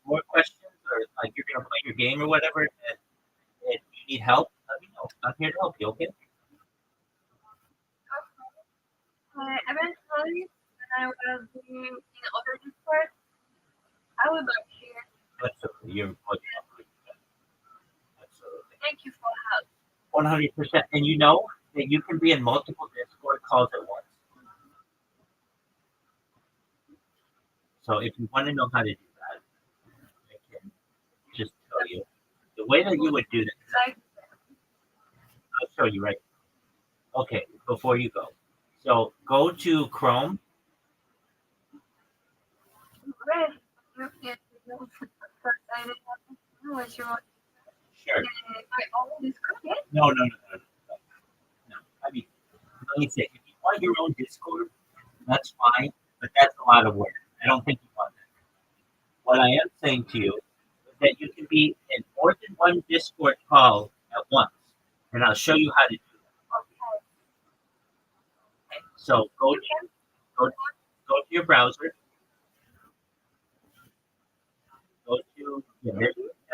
more questions or like you're going to play your game or whatever, and if you need help, let me know. I'm here to help you, okay? Eventually, when I will be in other Discord, I will back here. Absolutely. You're more than welcome. Absolutely. Thank you for help. 100%. And you know that you can be in multiple Discord calls at once. So if you want to know how to do that, I can just tell you. The way that you would do that, Like, I'll show you right. Okay, before you go. So go to Chrome. where you get to know first I didn't know what you want. Sure. My own Discord, yeah? No. I mean, let me say, if you want your own Discord, that's fine, but that's a lot of work. I don't think you want that. What I am saying to you is that you can be in more than one Discord call at once, and I'll show you how to do that. Okay. So go go to your browser, go to yeah,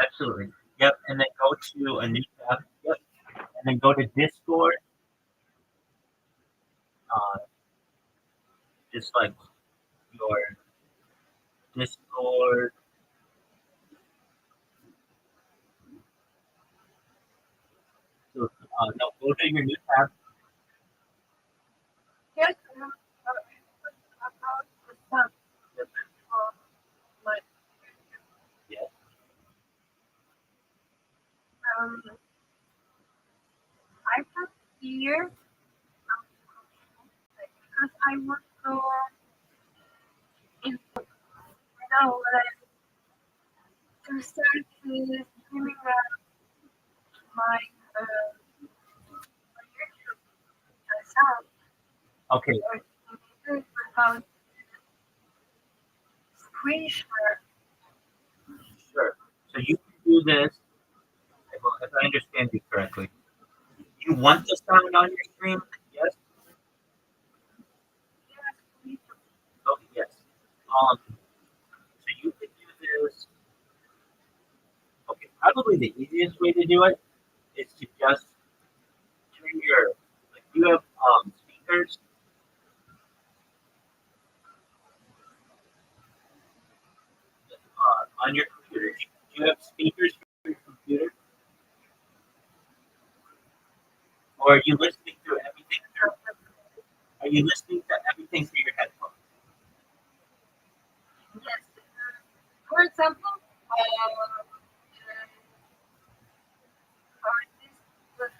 absolutely, yep, and then go to a new tab, yep, and then go to Discord, uh, just like your Discord. So, no, go to your new tab. Here's about the sum Yep, of my yes, um I have here because I want to now when I to start streaming my my YouTube sound okay, or without screen share. sure. So you can do this, if I understand you correctly. You want the sound on your stream? Yes. Yes, please. Okay, yes. So you could do probably the easiest way to do it is to just turn your, like you have speakers on your computer. Do you have speakers for your computer? Or are you listening to everything through, are you listening to everything through your headphones? Yes. For example, artists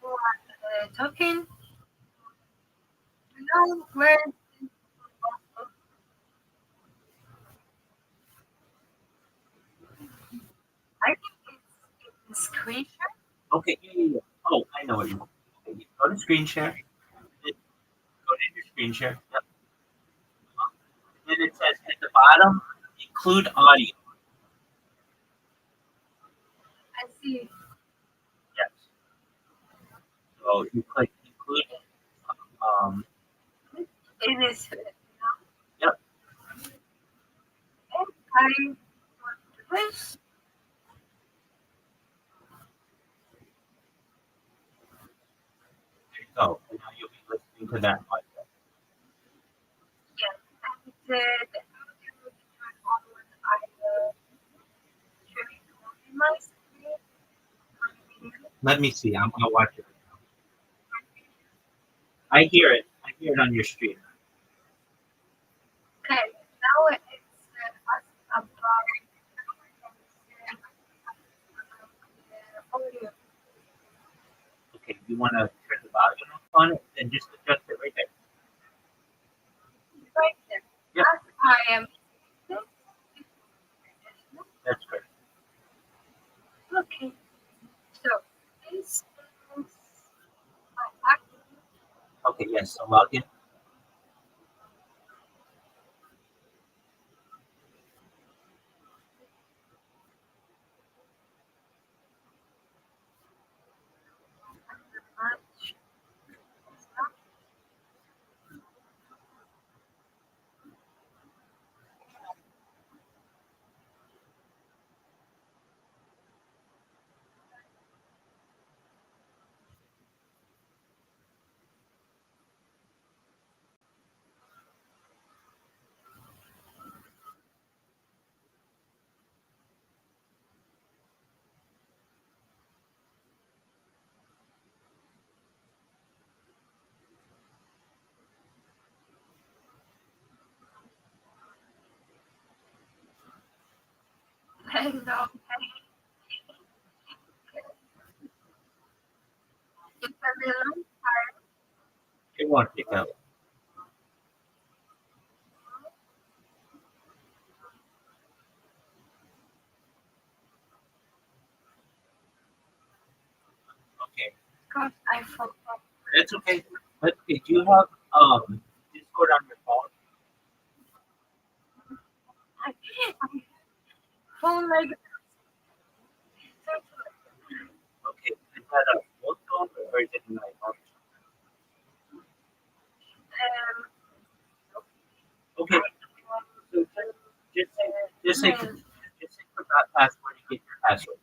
who are talking, you know, where I think it's screen share. Okay, yeah. Oh, I know what you want. Okay, you go to screen share. Then go to your screen share. Yep. Then it says at the bottom, include audio. I see. Yes. So you click include. Um, It is. yep. And I wish There you go. And now you'll be listening to that podcast. yes. And the audio will be turned on when I streaming on my screen. Let me see. I'm gonna watch it. I hear it. I hear it on your stream. Okay, now it's about audio Okay, you want to turn the volume up on it, then just adjust it right there. right there. Yep, As I am. that's great. Okay, so this is my active Okay, yes. So log in. match. Hello. It's a little hard. It won't pick up. Okay, Because I forgot. that's okay. But okay, do you have Discord on your phone? I phone like Okay, is that a full phone or is it an iPhone? Okay, so just say forgot password and get your password.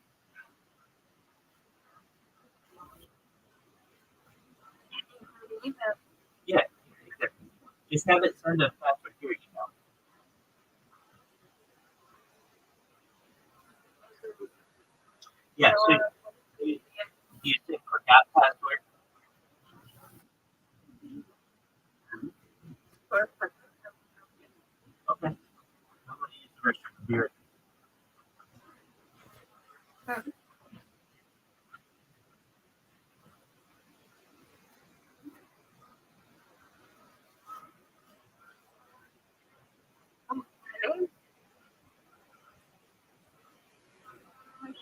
email. Yeah, exactly. Just have it send a password to your email. Yeah, so you, you say forgot password. Perfect. Okay, I'm gonna use the rest of your computer. Okay.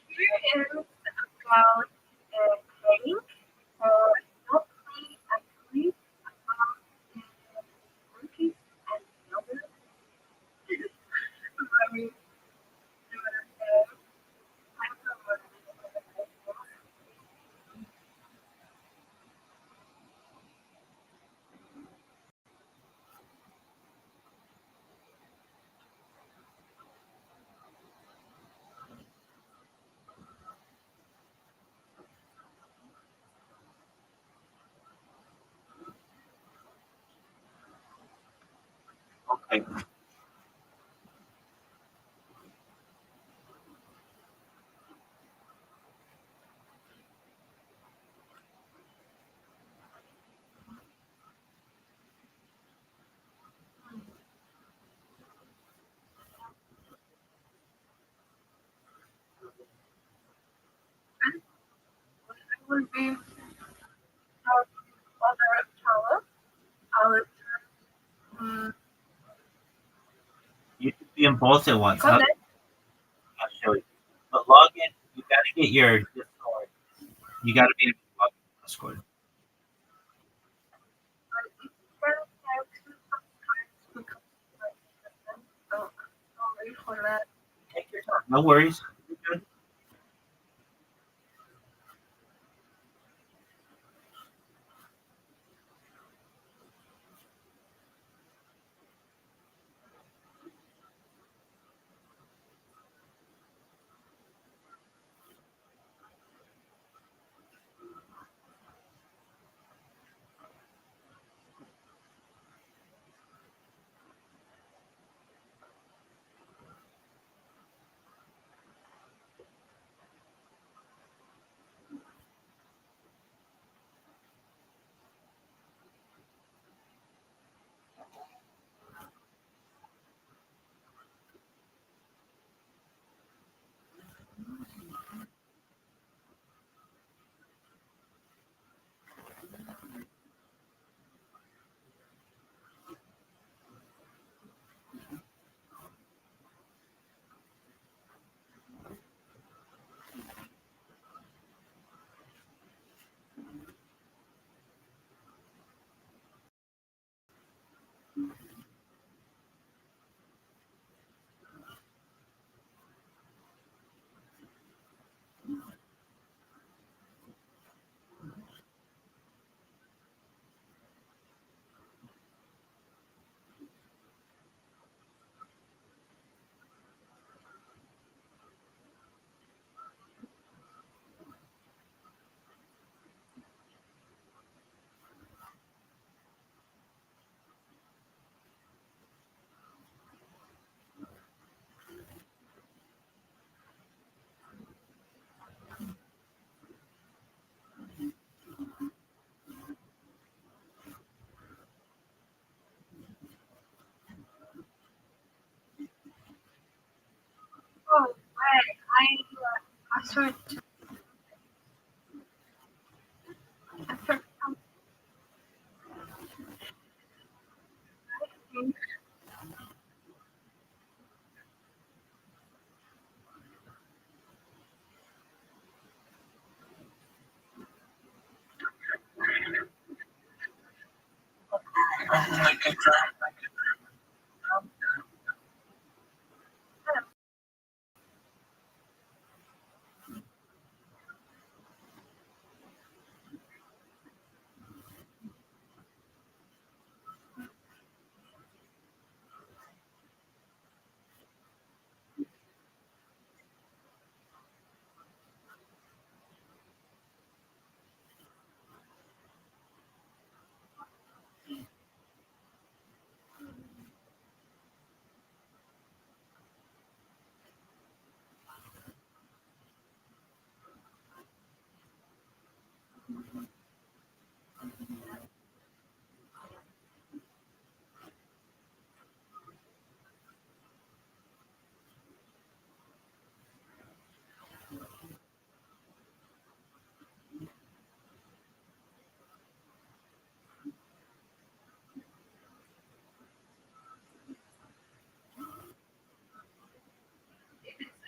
Here is about paying for monthly activities about monkeys and other very I, And I will be our other tower. Our you can be in both at once. connect. I'll show you. But log in. You got to get your Discord. You got to be able to log in Discord. But it can have two subscribes because so sorry for that. Take your time. No worries. You're good. Oh, wait, I sorry. After something,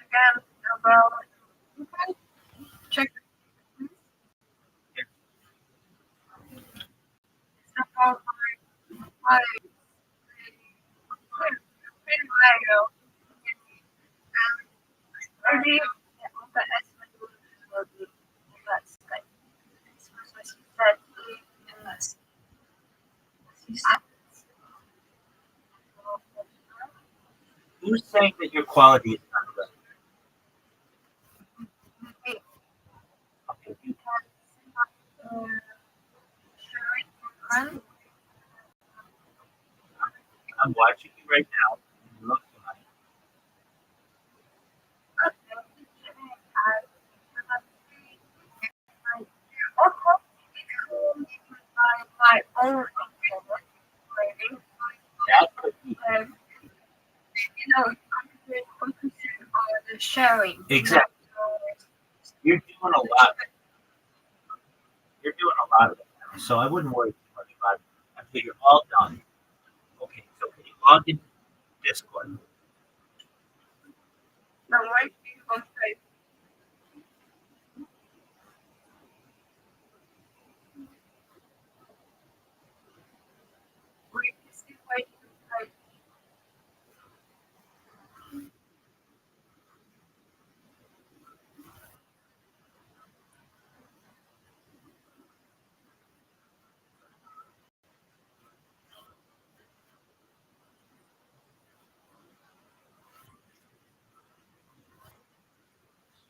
again about check about my pretty video and already on the estimate will be that's like this was what she said in this. She said Who's saying that your quality is not good? hey, Okay, you, sharing friend I'm watching you right now. And look fine. My own internet, maybe. That could be Focusing on the sharing. exactly. You're doing a lot. You're doing a lot of it now, so I wouldn't worry too much about it until you're all done. Okay, so can you log into Discord? My wife will say, wait, wait, wait.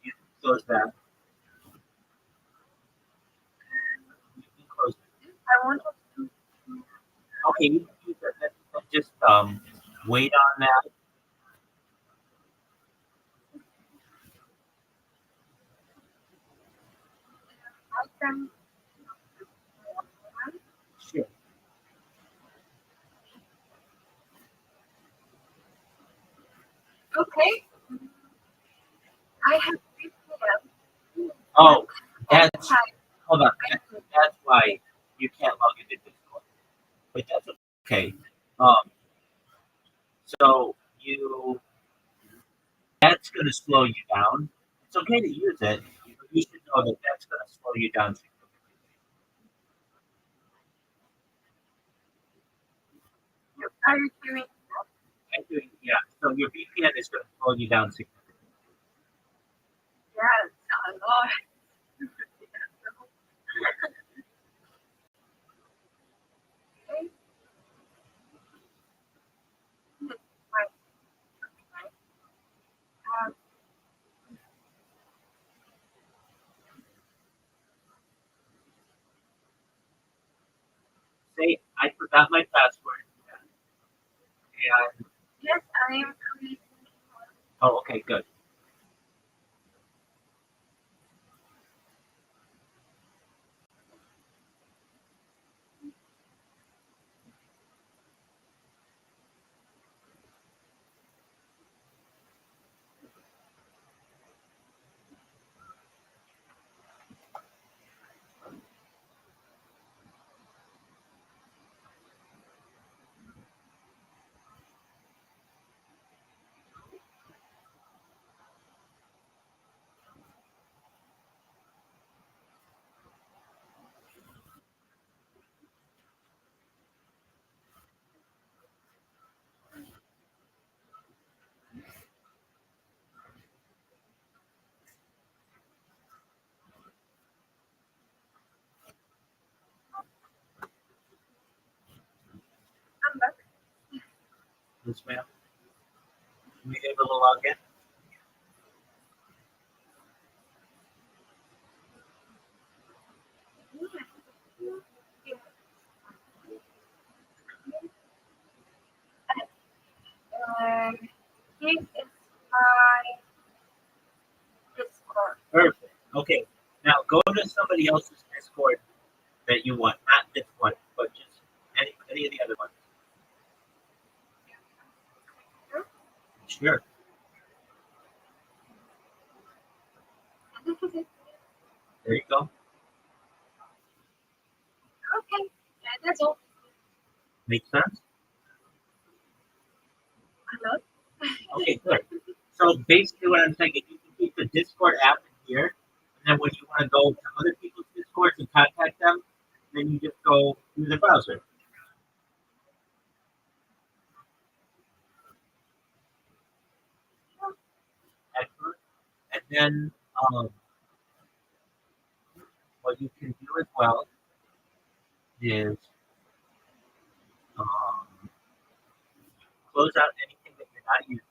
You can close that. You can close it. I want to Okay, you can use that. Just wait on that. ask them. Sure. Okay, I have 3 p.m. Oh, that's Time. hold on. That's why you can't log into Discord. But that's okay. Um, so that's going to slow you down. It's okay to use it, but you should know that that's going to slow you down significantly. Are you hearing? I think, yeah. So your VPN is going to slow you down significantly. Yes, a lot. Okay. Right. Um, Say, I forgot my password. And yes, I am creating. oh, okay, good. I'm back. Yes, ma'am. We able to log in? And this is my Discord. Perfect. Okay. Now go to somebody else's Discord that you want, not this one, but just any of the other ones. Sure. This is it. There you go. Okay, that's all. Makes sense? Hello. Okay, good. So basically what I'm saying is you can keep the Discord app in here, and then when you want to go to other people's Discords and contact them, then you just go through the browser. Excellent. And then what you can do as well is um, close out anything that you're not using.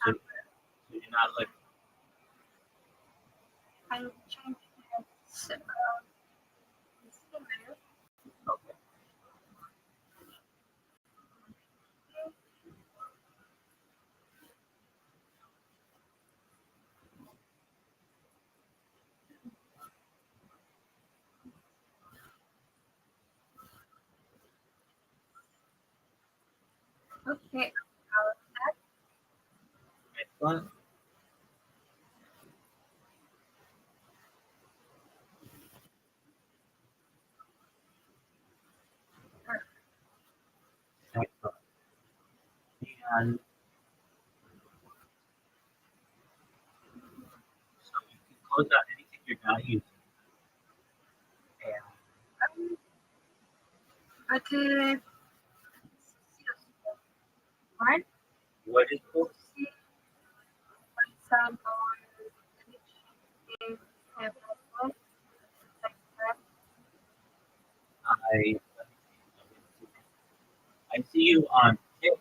So, so you're not like, I'm changing this email. okay. Okay. Excellent. Excellent. And so you can close out anything you're not using. And But right? what is cool? See, for example, if have a like that. I I see you on Tik.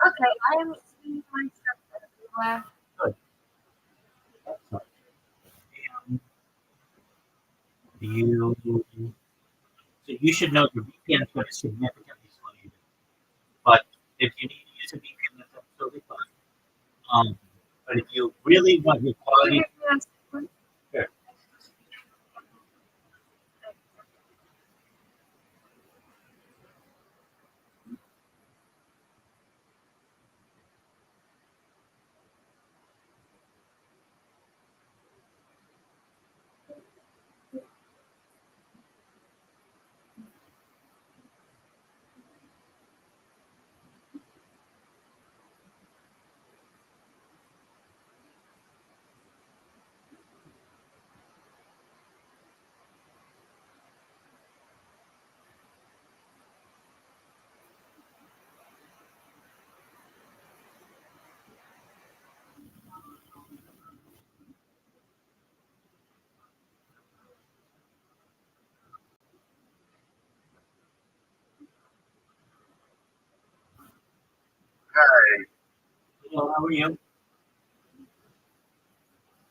Okay, I am seeing myself everywhere. Good. Excellent. And you so you should know your VPN is going to significantly slow you down. But if you need to use a VPN, that's absolutely fine. But if you really want your Can quality, you give me a second? sure. Hey, Hello, how are you?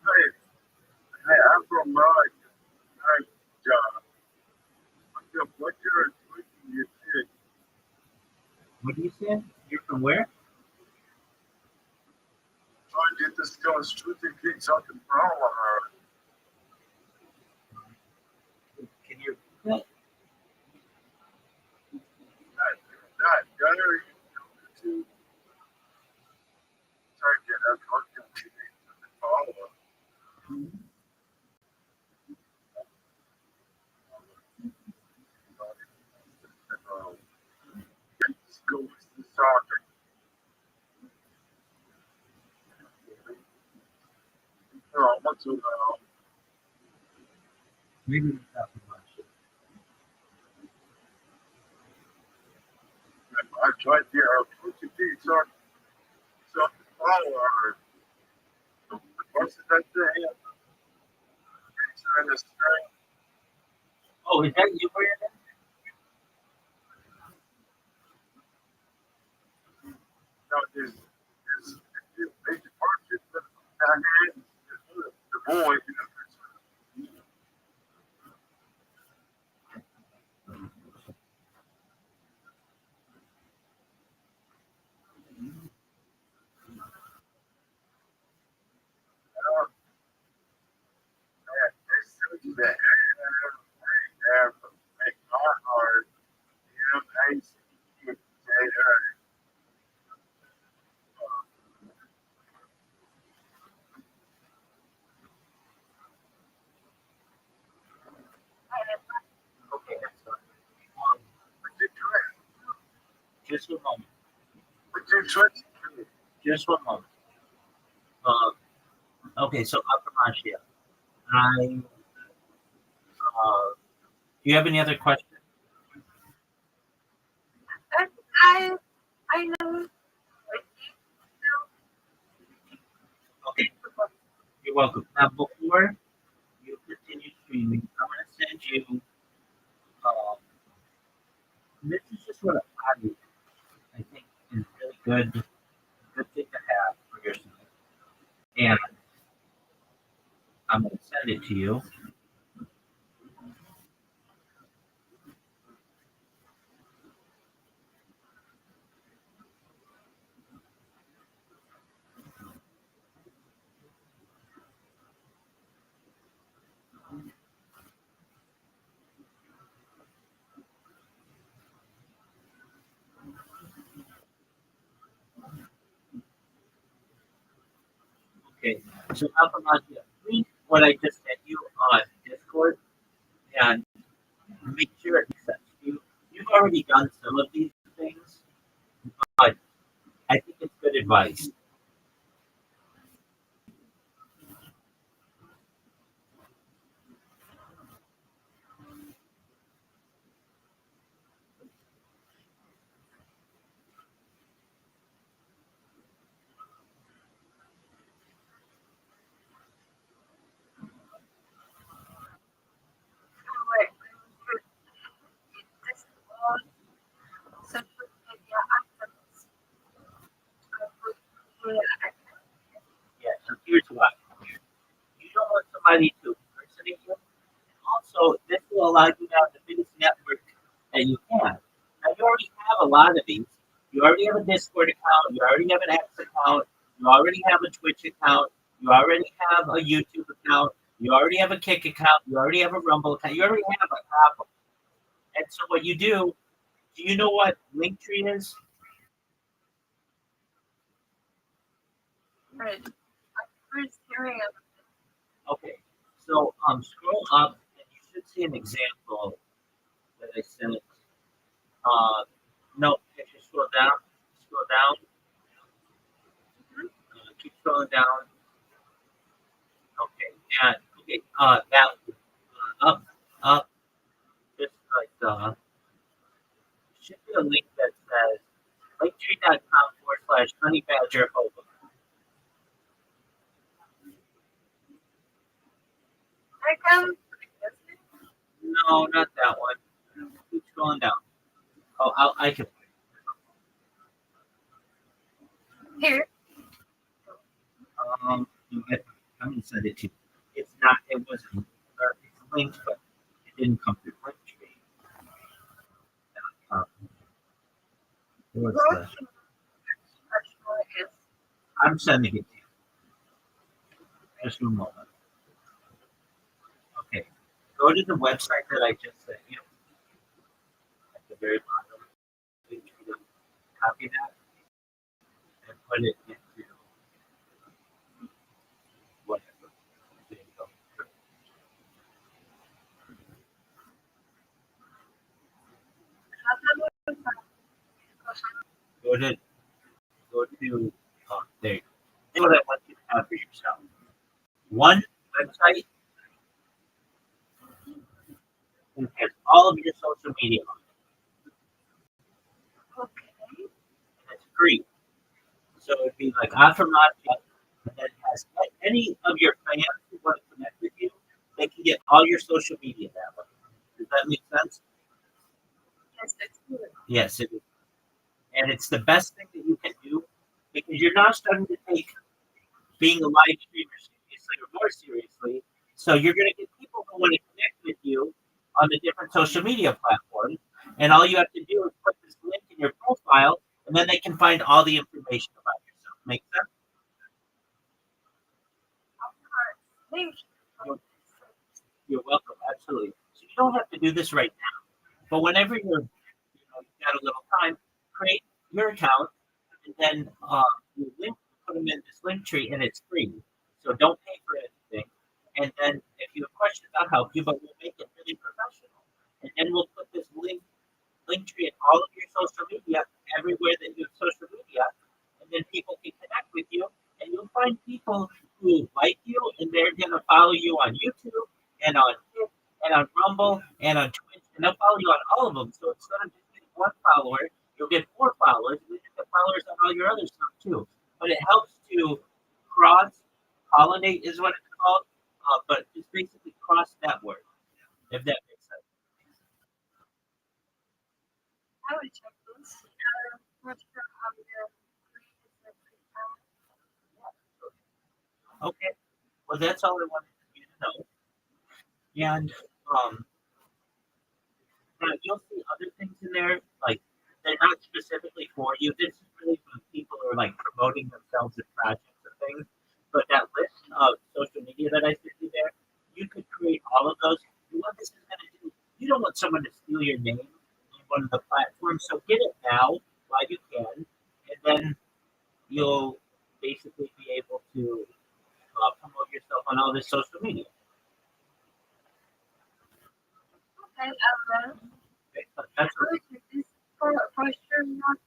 hey, hey, I'm from hey, John. What you're tweeting, you said, What do you say? You're from where? trying to get this going shooting kids something wrong with her. Can you repeat that? That Gary, to take it, that's what you need to follow. Let's go with the soccer. What's Maybe it's not so much. I tried to get her shooting kids something follow her. The person that's there, it's in the string. Oh, is that you, Brandon? There's big department down here. The boy, they still do that. Make my heart, you Okay, excellent. Um, just one moment. But you trust Just one moment. Okay, so I'm from Asia. I, do you have any other questions? And I know Okay, you're welcome. Now, before you continue streaming, I'm going to send you, um, this is just what I think is really good thing to have for yourself. And I'm going to send it to you. So Alphamania, read what I just sent you on Discord and make sure it makes sense to you. You've already done some of these things, but I think it's good advice. Wait, this all social media activists. Yeah, Yeah, so here's why. You don't want somebody to impersonate you. Also, this will allow you to have the biggest network that you can. Now, you already have a lot of these. You already have a Discord account. You already have an X account. You already have a Twitch account. You already have a YouTube account. You already have a Kick account. You already have a Rumble account. You already have a half. And so, what you do you know what Linktree is? right. I'm first hearing of Okay. So, scroll up and you should see an example that I sent. No, if you scroll down, keep scrolling down. Okay, and okay, that up, just like should be a link that says linktree.com/honeybadgerhobo. I can No, not that one. Keep scrolling down. Oh, I can. here. I'm gonna send it to you. It's not. It wasn't. Or it's linked, but it didn't come through Linktree. Um, what's the? Rothschild actually is I'm sending it to you. Just a moment. Okay. Go to the website that I just sent you at the very bottom. Copy that and put it into whatever. There you go. Go to there. You go. This is what I want you to have for yourself. One website that has all of your social media on okay. it. And it's free. So it'd be like Aftermath that has any of your fans who want to connect with you, they can get all your social media that way. Does that make sense? Yes, it's good. Yes, it is. And it's the best thing that you can do because you're now starting to take being a live streamer seriously or more seriously. So you're going to get people who want to connect with you on the different social media platforms. And all you have to do is put this link in your profile, and then they can find all the information about yourself. Make sense? Thank You're, you're welcome. Absolutely. So you don't have to do this right now. But whenever you've got a little time, create your account, and then you put them in this link tree, and it's free. So don't pay for anything. And then if you have questions, I'll help you, but we'll make it really professional. And then we'll put this link tree in all of your social media, everywhere that you have social media, and then people can connect with you, and you'll find people who like you, and they're gonna follow you on YouTube and on Kick and on Rumble and on Twitch, and they'll follow you on all of them. So instead of just getting one follower, you'll get four followers, and then you get followers on all your other stuff too. But it helps to cross pollinate is what it's called, but it's basically cross network, if that makes sense. I will check this. Not sure how the Okay. Well, that's all I wanted you to know. And um, now you'll see other things in there, like they're not specifically for you. This is really for people who are like promoting themselves in projects and things. But that list of social media that I sent you there, you could create all of those. And what this is going to do, you don't want someone to steal your name on one of the platforms, so get it now while you can, and then you'll basically be able to promote yourself on all this social media. Okay, I will. Okay? So that's Which is for sure not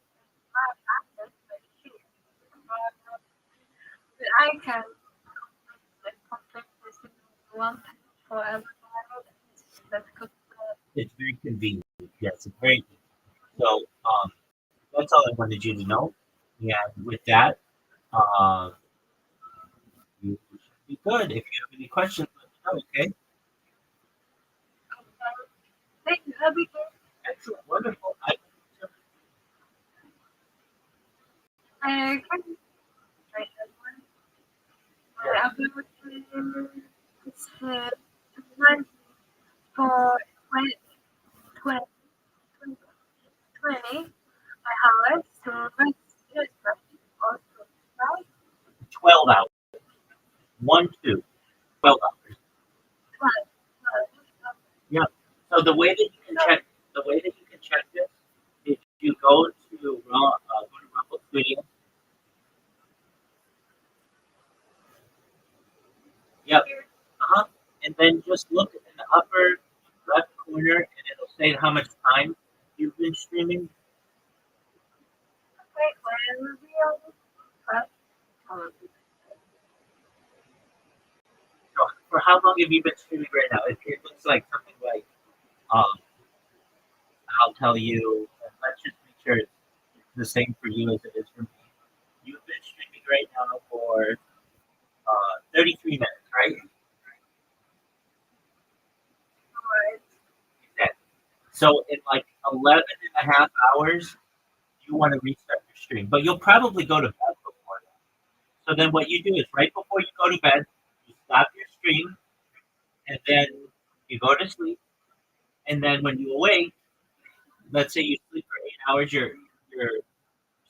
access, but here. But I can like complete this in one time for everybody. That's good. it's very convenient. Yes, it's very convenient. So that's all I wanted you to know. And with that, uh, you should be good. If you have any questions, let me know. Okay. Thank you, Rabbi. Excellent. Wonderful. Can you try that one? I'll be able to it's 9 for 20, 20 hours to rest also, right? 12 hours. 1, 2, 12 hours. 12, Yeah. So the way that you can check this, if you go to Rumble Studio. Yep. Uh-huh. And then just look in the upper left corner, and it'll say how much time you've been streaming. okay, when will be on So for how long have you been streaming right now? It looks like something like um, I'll tell you. Let's just make sure it's the same for you as it is for me. You've been streaming right now for 33 minutes, right? Exactly. So in like 11 and a half hours, you want to restart your stream, but you'll probably go to bed before that. So then what you do is right before you go to bed, you stop your stream, and then you go to sleep, and then when you awake, let's say you sleep for 8 hours, your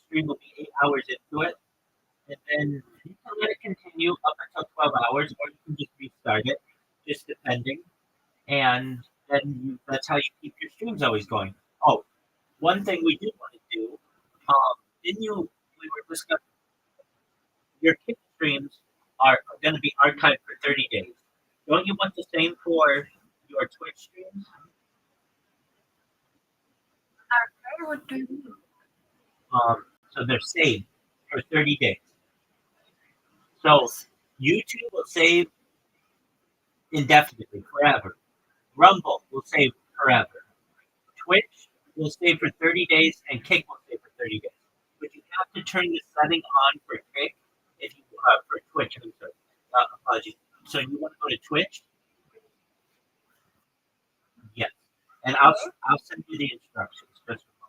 stream will be 8 hours into it, and then you can let it continue up until 12 hours, or you can just restart it, just depending. And then that's how you keep your streams always going. Oh, one thing we did want to do, didn't you? We were discussing your kick streams are going to be archived for 30 days. Don't you want the same for your Twitch streams? okay, what do you mean? So they're saved for 30 days. So YouTube will save indefinitely, forever. Rumble will save forever. Twitch will save for 30 days, and Kick will save for 30 days. But you have to turn the setting on for Kick if you for Twitch. I'm sorry. Apologies. So you want to go to Twitch? Yes. And I'll send you the instructions. Just a moment.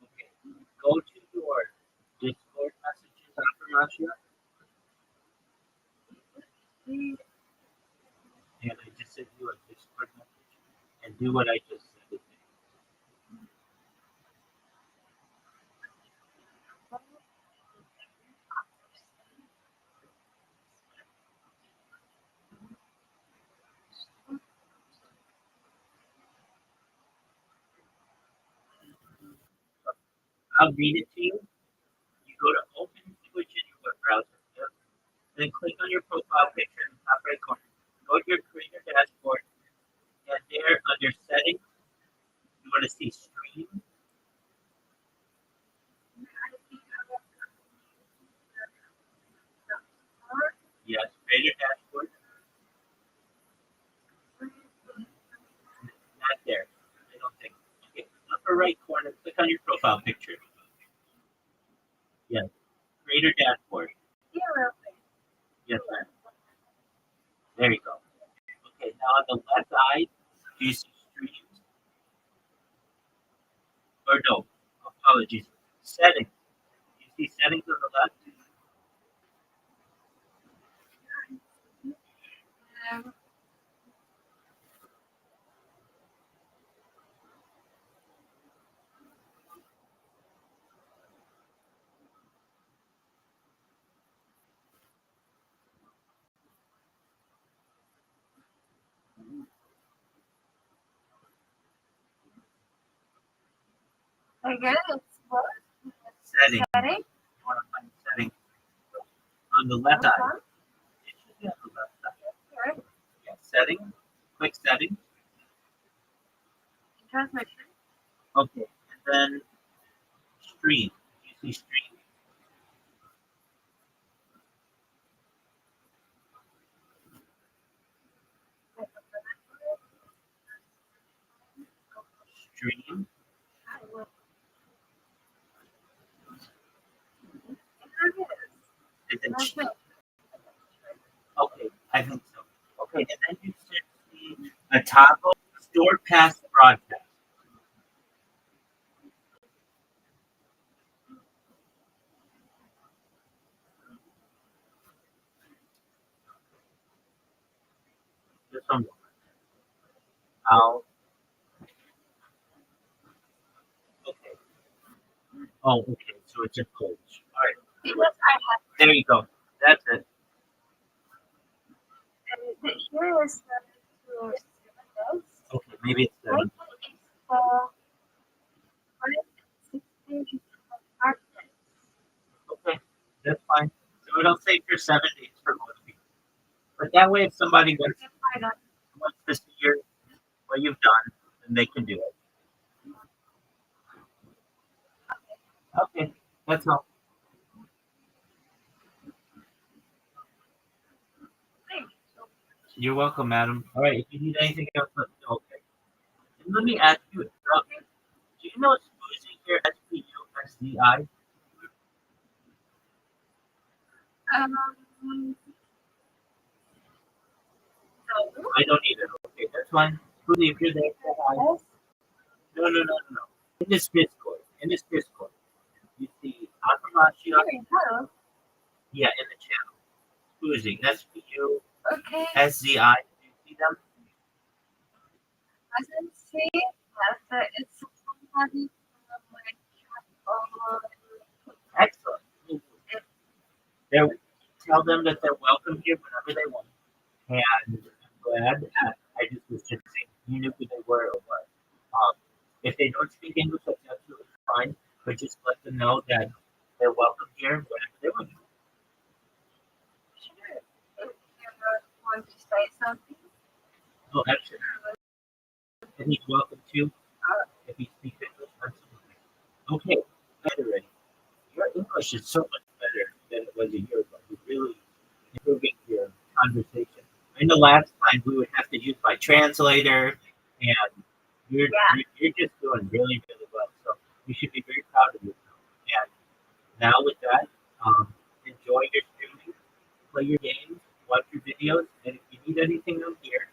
Okay. Go to your Discord messages after Russia, and I just sent you a Discord message, and do what I just said. I'll read it to you. You go to Open Twitch in your web browser, yep. Then click on your profile picture in the top right corner. Go to your creator dashboard, and there under Settings, you want to see Stream. Yes, creator dashboard. on your profile picture. Yes. Creator dashboard. Yeah, real quick. Yes, ma'am. There you go. Okay, now on the left side, do you see streams? Or no, apologies. Settings. Do you see settings on the left? Um, I guess it's what? Settings. Setting? You want to find settings on the left side. Uh-huh. It should be on the left side. Right. Yeah, settings. Click settings. Transmission. Okay, and then stream. You see stream? Stream. Is it okay, I think so. Okay, and then you should see a toggle store past broadcast. Just one moment. I'll, okay. Oh, okay, so it's a coach. All right, Because I have, there you go. That's it. here is the two windows. Okay, maybe it's Right, seven. it's the 560 architect. Okay, that's fine. So it'll say for 7 days for most people. But that way, if somebody wants to see what you've done, then they can do it. Okay, that's all. You're welcome, madam. All right, if you need anything else, let me know. Okay. And let me ask you, do you know Smoothie here, SPUSDI? No. I don't need it. Okay, that's fine. Smoothie, if you're there, say hi. Yes. No. In this Discord, you see Aframacia, Hello. yeah, in the channel. Smoothie, Okay. SPUSDI. Do you see them? I can see that it's somebody from my Excellent. They're, tell them that they're welcome here whenever they want. And I'm glad I just was just saying you knew who they were or what. If they don't speak English, that's absolutely fine. But just let them know that they're welcome here whenever they want. Sure. If you want to say something. Oh, actually, and he's welcome too. If he speaks English, absolutely. Okay, anyway, your English is so much better than it was a year ago. You're really improving your conversation. I know last time we would have to use my translator, and you're just doing really well. So you should be very proud of yourself. And now with that, enjoy your streaming, play your games, watch your videos, and if you need anything, I'm here.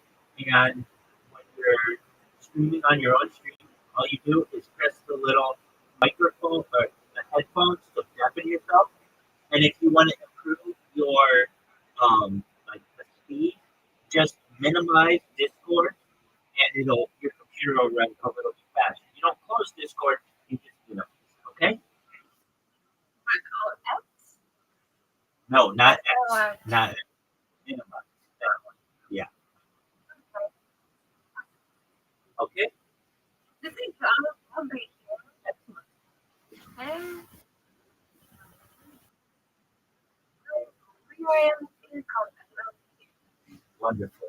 And when you're streaming on your own stream, all you do is press the little microphone or the headphones to deafen yourself. And if you want to improve your like the speed, just minimize Discord, and your computer will run a little bit faster. You don't close Discord, you just okay? X? No, not Oh, X, not X. Minimize that one. Yeah. Okay. This is I'll be here. And we are in contact. Wonderful.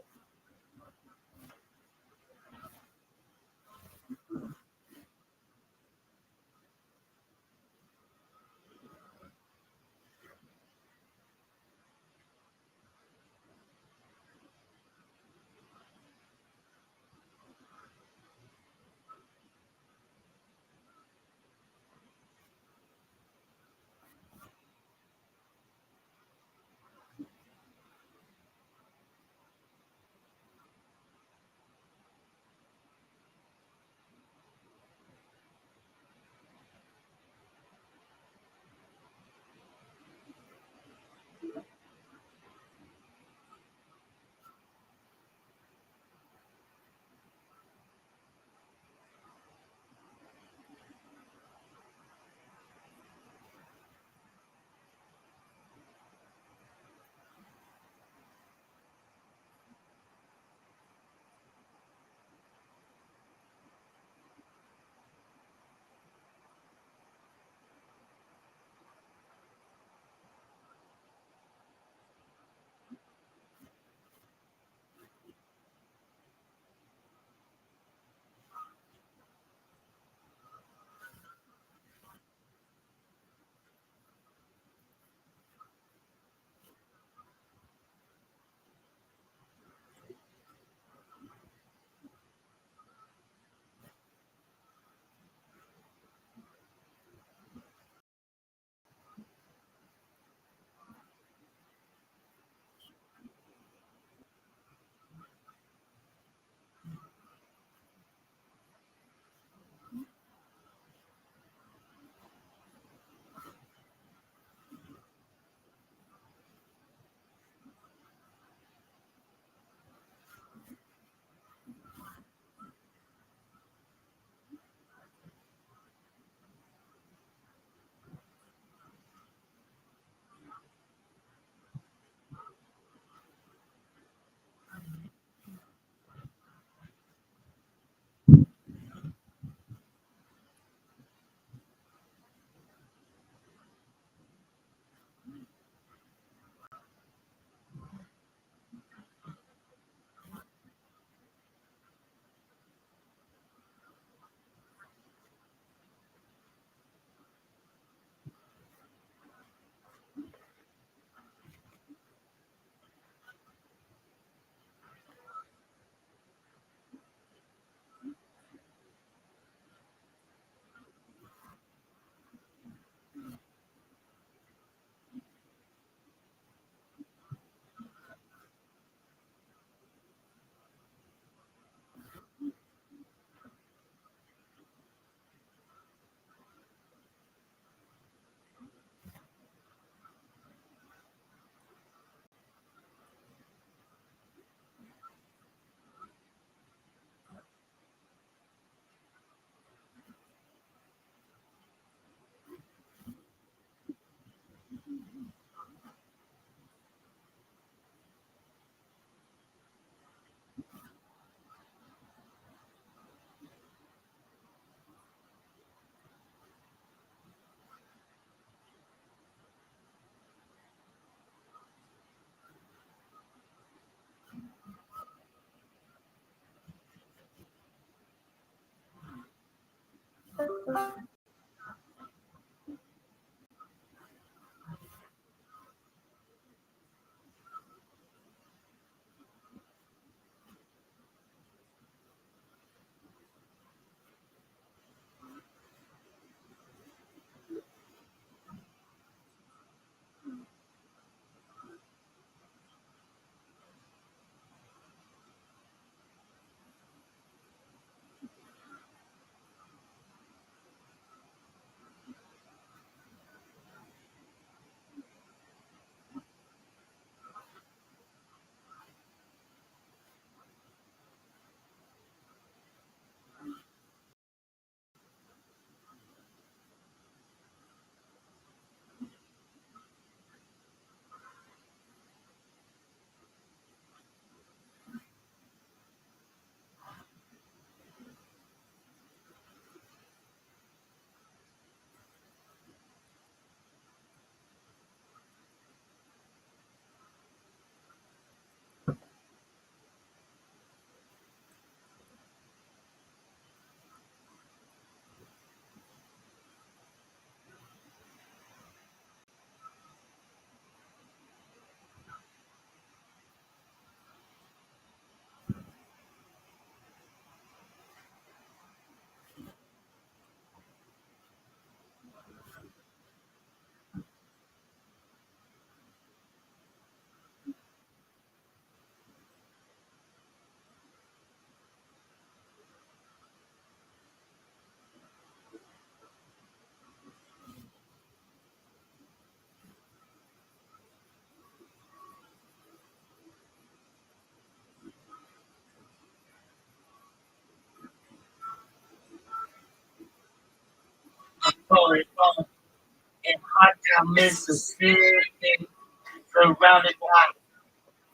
Mississippi, surrounded by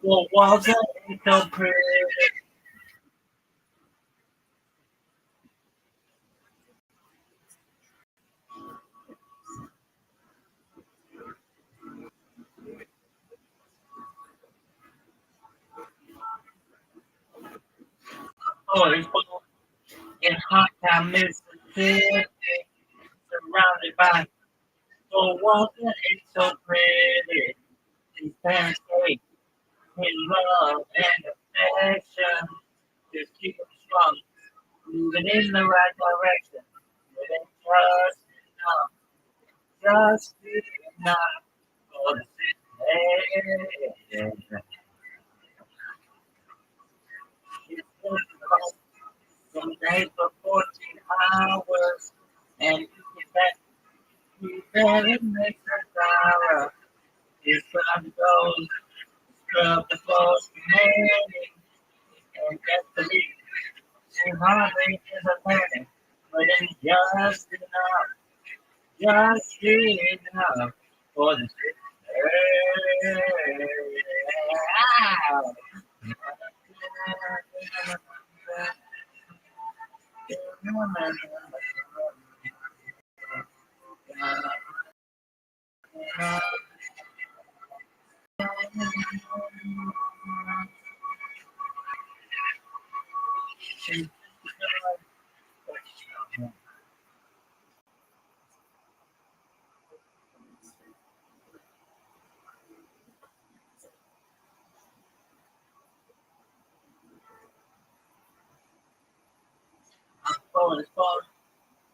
four walls that ain't so pretty. Oh, it's full in hot town Mississippi, surrounded by four walls that ain't so pretty. These parents say in love and affection, just keep them strong, moving in the right direction. It ain't just enough for the situation. Some days for 14 hours, and you better make a dollar. It's time to go scrub the floors remaining, and get the leak. See, hardly is a planning, but it's just enough for the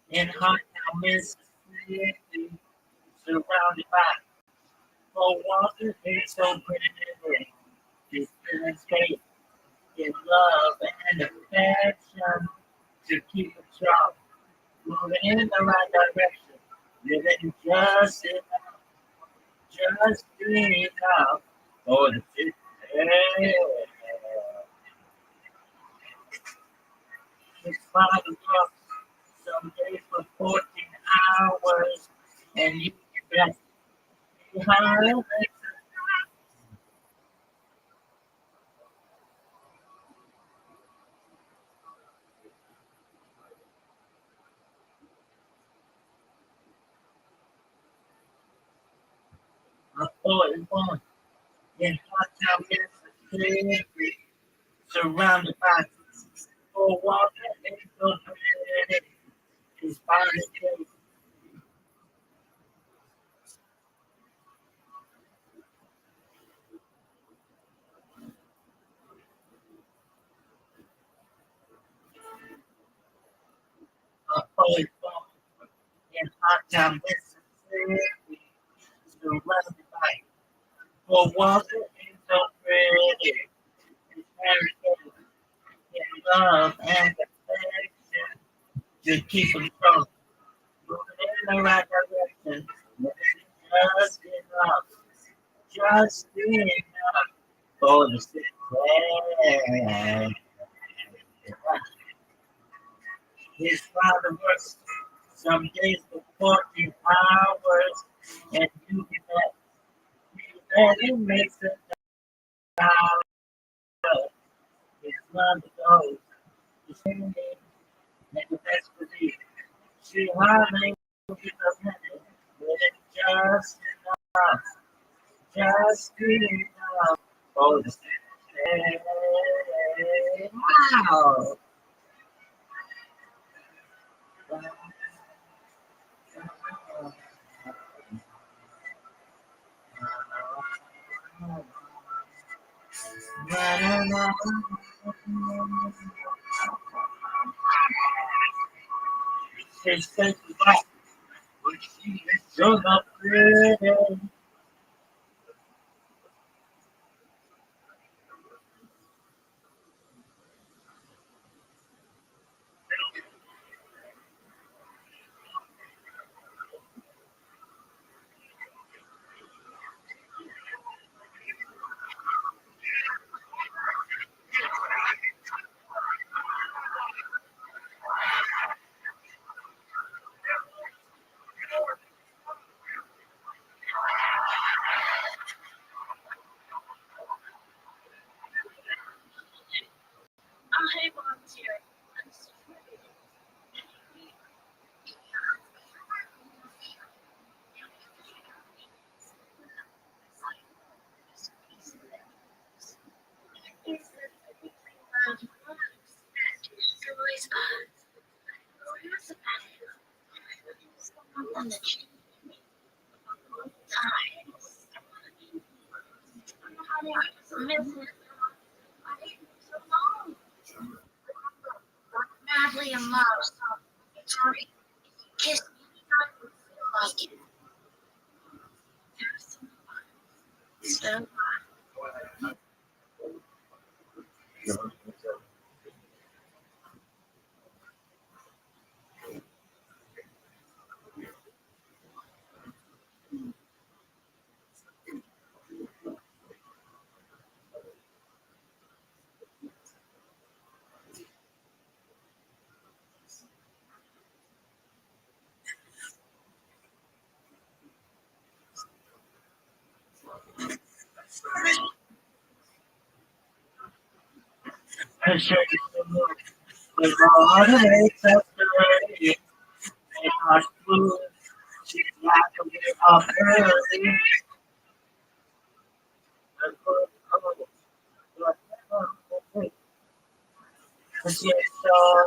in hot town Mississippi, surrounded by four walls that ain't so pretty. Just feeling safe in love and affection to keep it strong, moving in the right direction, living just enough for the city. It's 5 o'clock, some days for 14 hours, and you can bet behind a boy born in hot town Mississippi, surrounded by four walls that ain't so pretty. His father's face, a boy born in hot town Mississippi, surrounded by four walls that ain't so pretty. His parents gave in love and affection to keep him strong, moving in the right direction. Just enough, just enough for the city. His father works some days for 14 hours, and you bet he makes a dollar. His mother goes to sing it, and the best believe. She hardly gives a minute, but it's just enough for the city. Wow! His face is black, but she is so not pretty. I volunteer. Madly in love, sorry. Kiss me, like it. So I should the water makes us dirty. Make us blue. She's not to get up early. She's so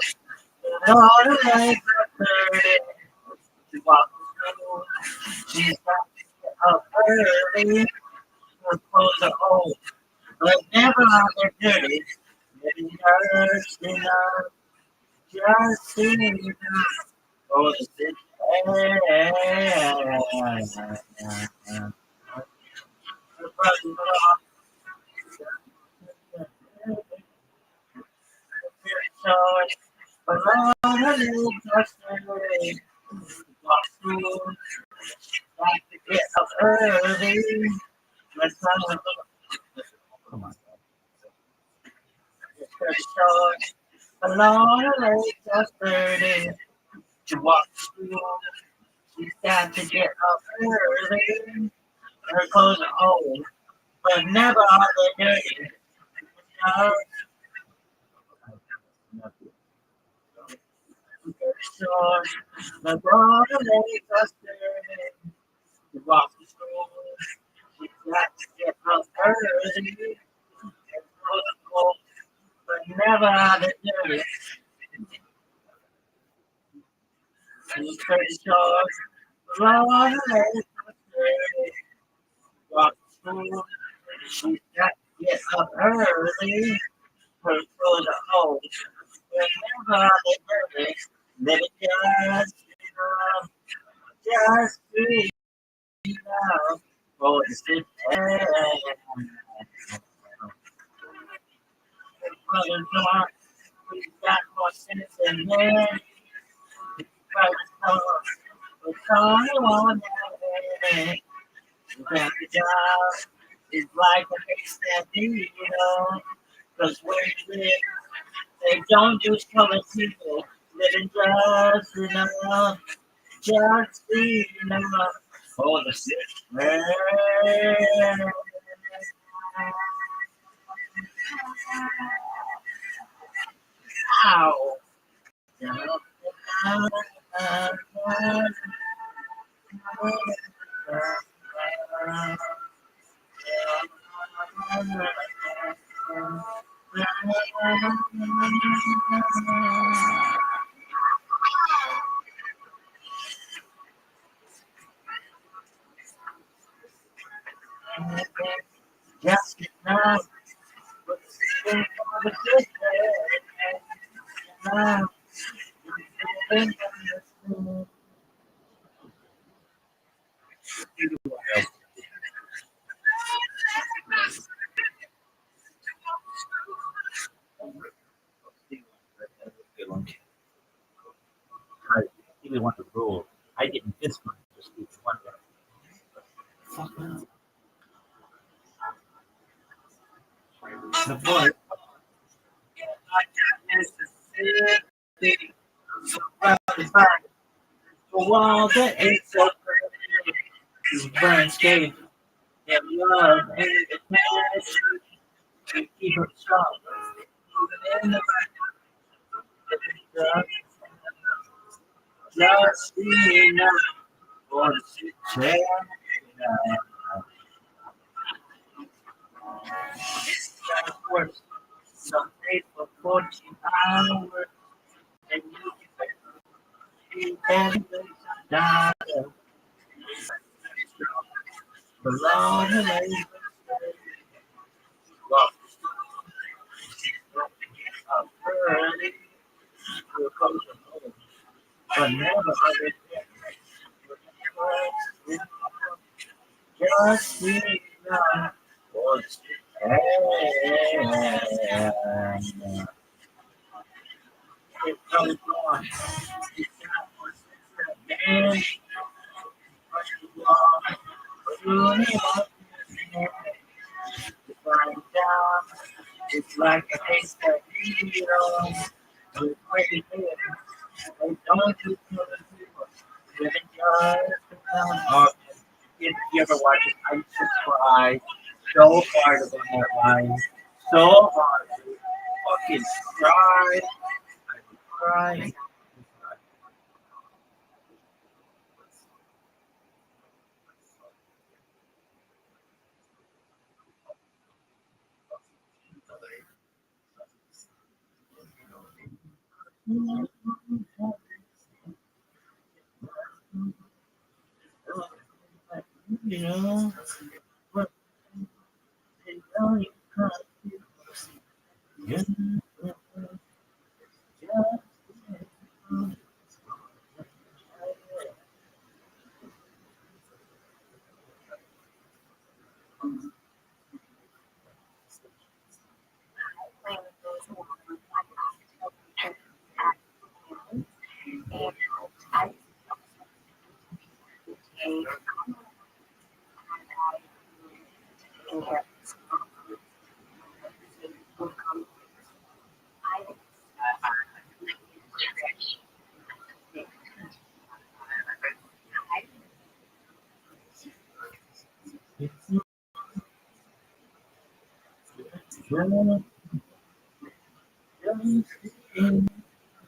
the water makes us dirty. She walks through. She's got to get up early. Her clothes are old, but never are they dirty. Maybe hers enough. Just enough. Oh, the city. Like to get up early. Let's not come on. A lot of late just 30 to walk to school. She's got to get up early. Her clothes are old, but never are they dirty. No, sure. The lot of late just 30 to walk to school. She's got to get up early. Her clothes are old, but never are they dirty. And the pretty short. The lot of late just 30. Walk to school. She's got to get up early. Her clothes are old. Whenever they dirty, let it just be enough for the city. Brother John, we got more sense than that. Brother John, it's only one that the job is like a case that you know, because where you live, they don't just cover people, living just enough, just enough for the sick. Ow. Just enough. Stevie Wonder rule. I didn't this one for Stevie Wonder. Fuck no. The boy. Mississippi. For all that ain't so pretty. Burns gave and love and passion to keep us strong. Even in the dark, just enough for the situation. Of course, some days for 14 hours, and you can die. The Lord has made love of early to come to home, but never understand. Just enough for the situation. It comes on. It's not for man. It's like a taste of freedom. With pretty things. They don't do good people. Living just around. If you ever watch it, I used to cry so hard about that line. So hard. Fucking cry. I would cry. You know, but you know you can't. Yeah.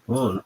Oh,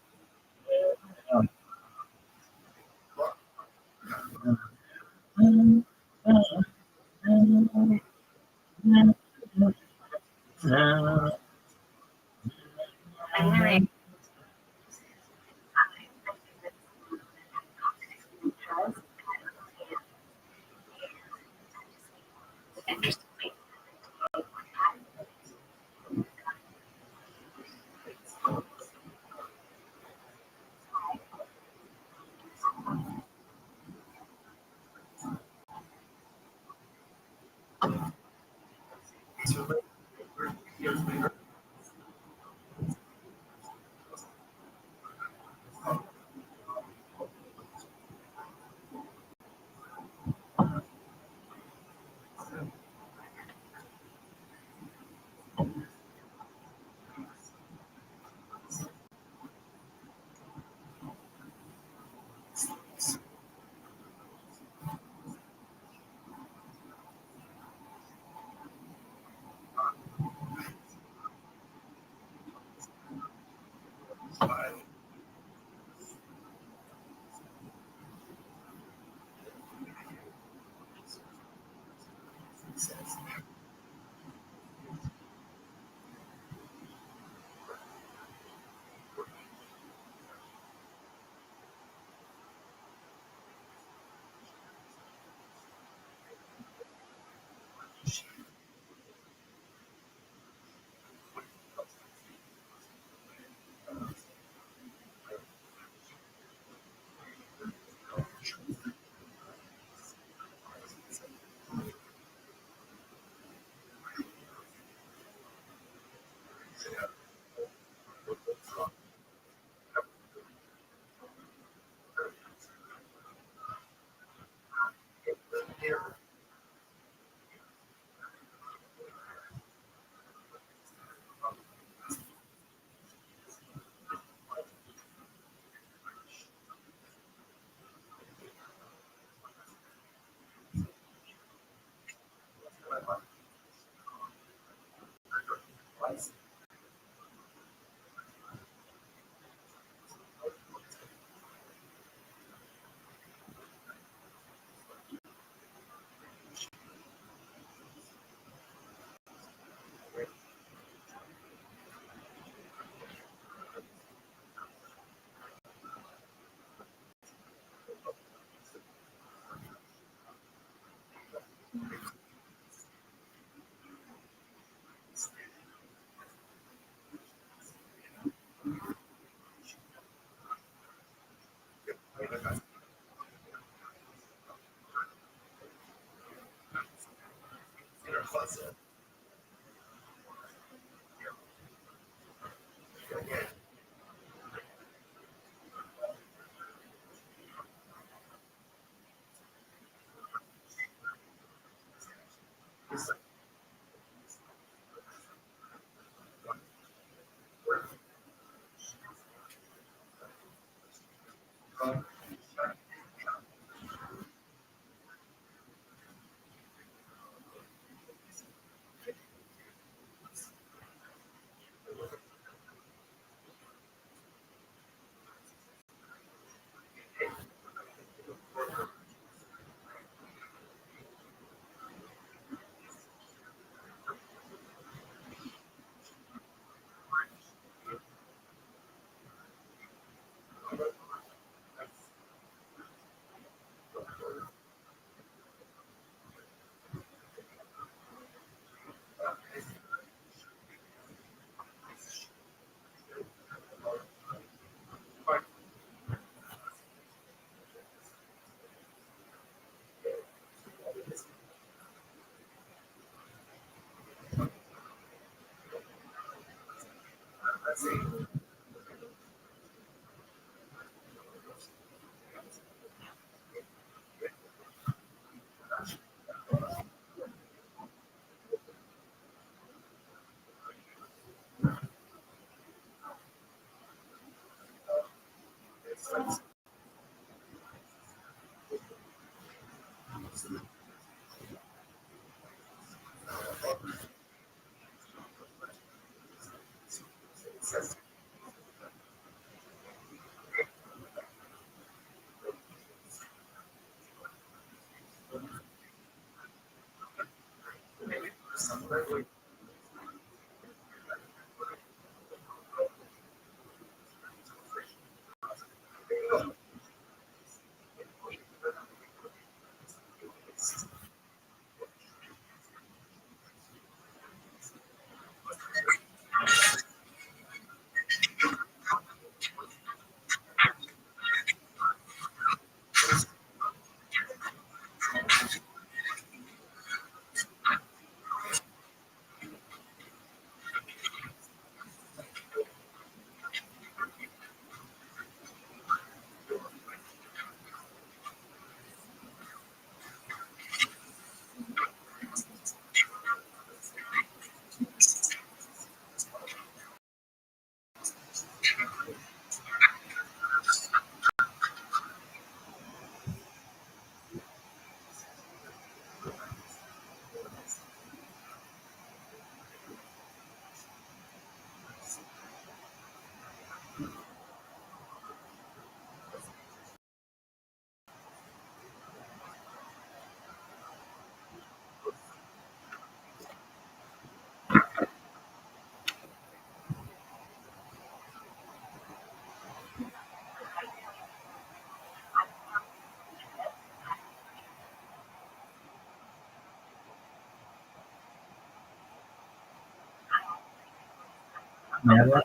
Never.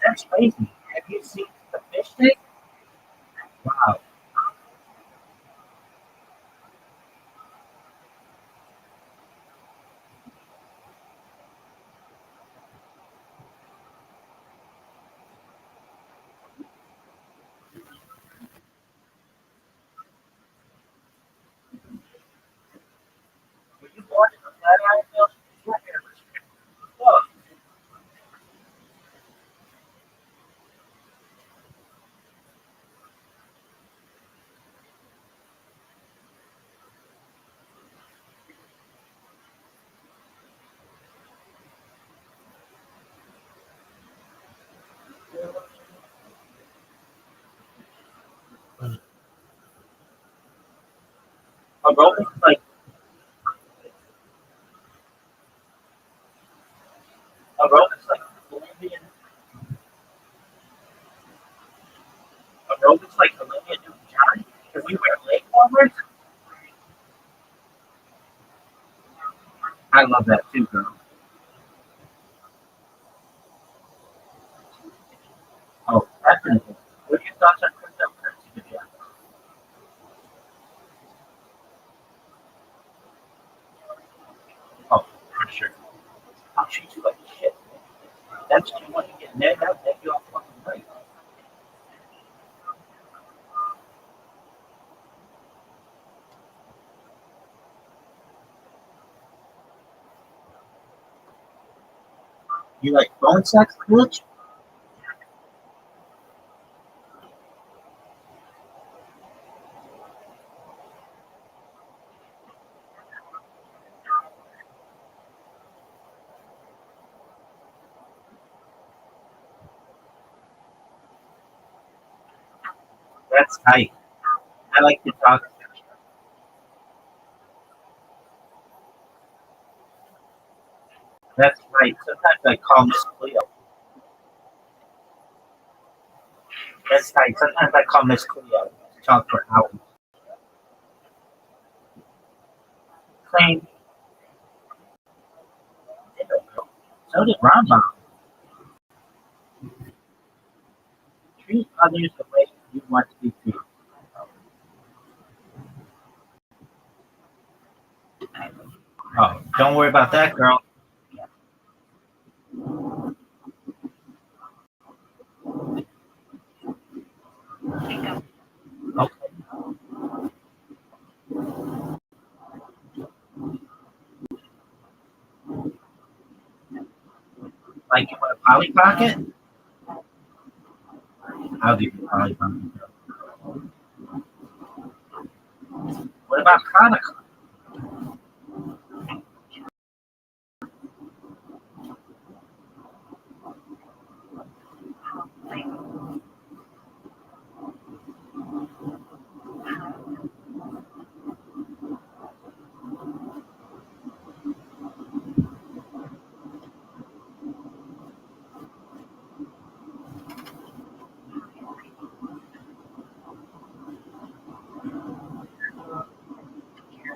That's crazy. Have you seen the fish tank? Wow. Were you born in the Flatiron Hills? Whoa. A road is like a road is like Colombian. A road is like Colombian New John. Can we wear leg warmers? I love that too, girl. Oh, definitely. What are your thoughts on cryptocurrency, Vivian? pressure. I'll treat you like shit. That's what you want to get nagged out, nag you all fucking night. You like phone sex, bitch? That's tight. I like to talk. That's right. Sometimes I call Miss Cleo. That's right. Sometimes I call Miss Cleo to talk for hours. Same. So did Rambam. Treat others the way you want to be treated. Oh, don't worry about that, girl. Okay. Like you want a Polly Pocket? I'll give you a Polly Pocket. What about Hanukkah?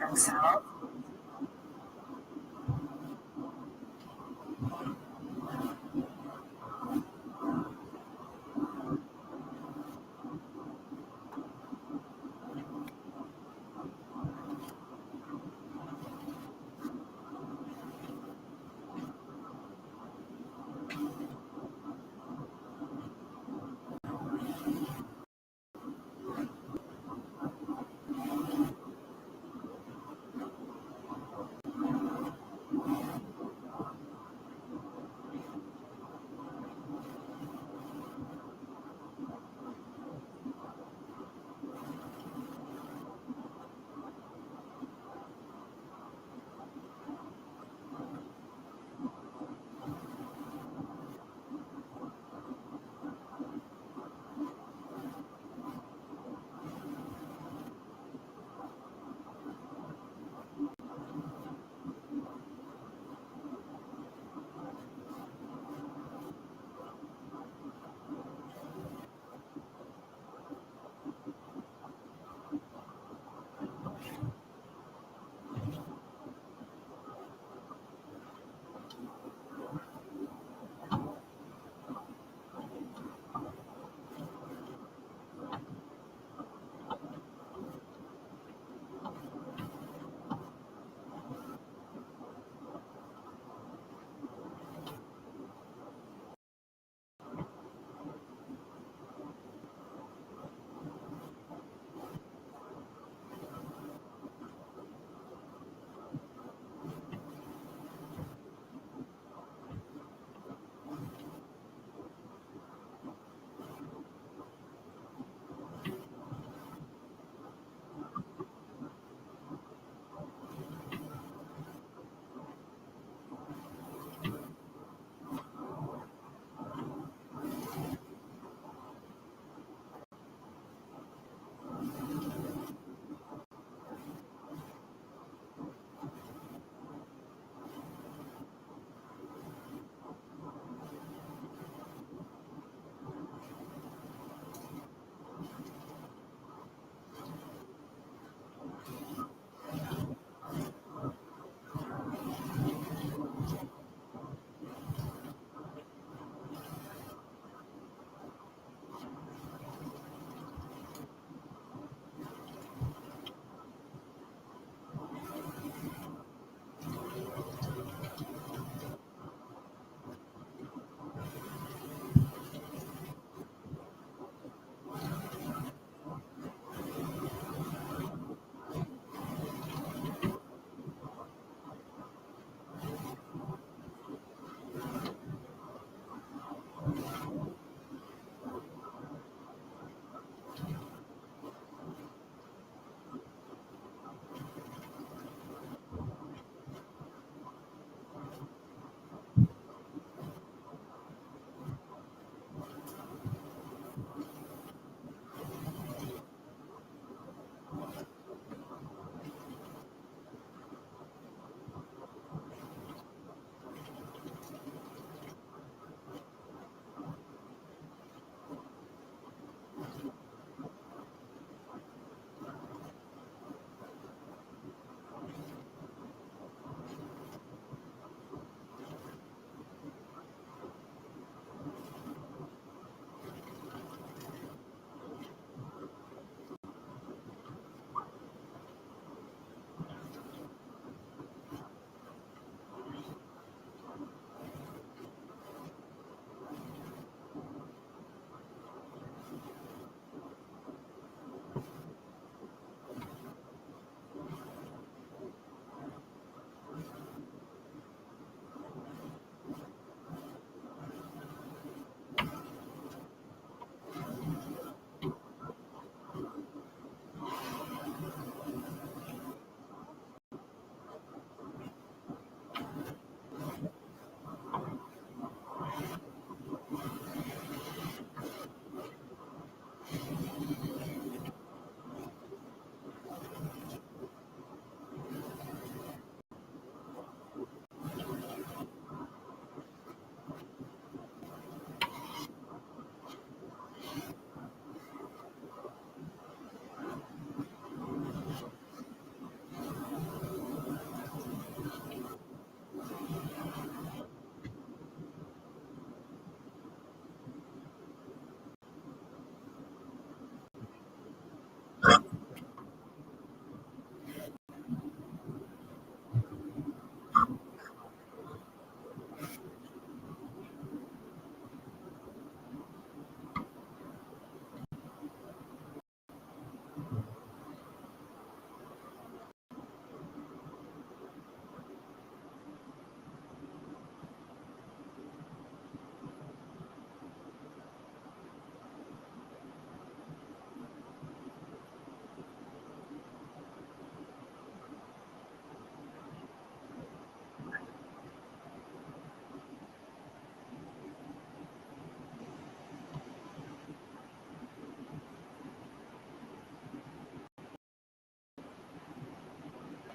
themselves.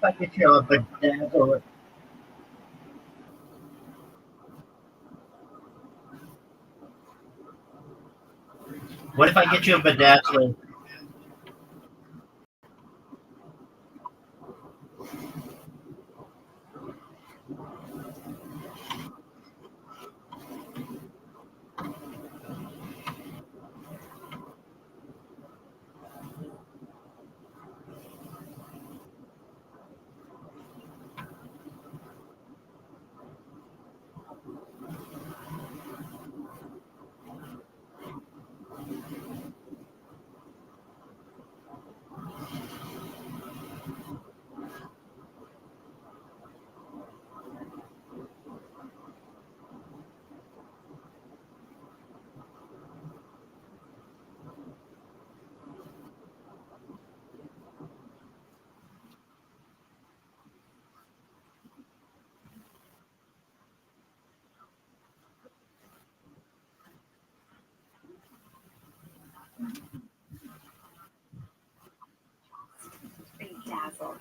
I get you a bedazzler? What if I get you a bedazzler? Bedazzled.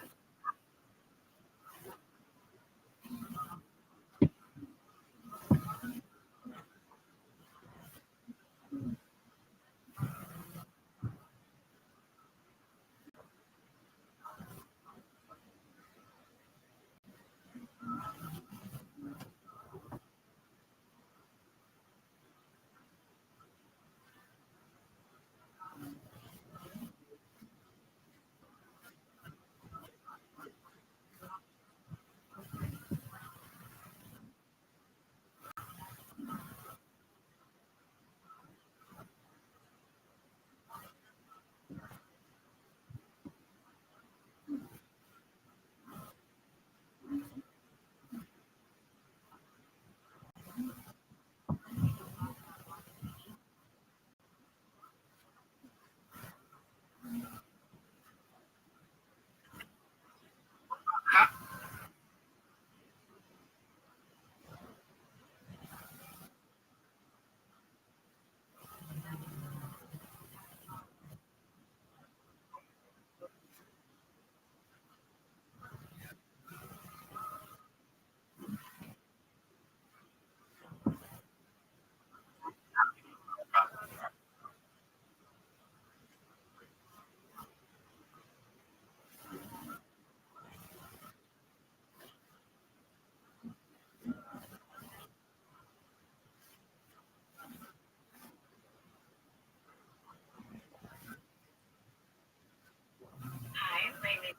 Hi, my name is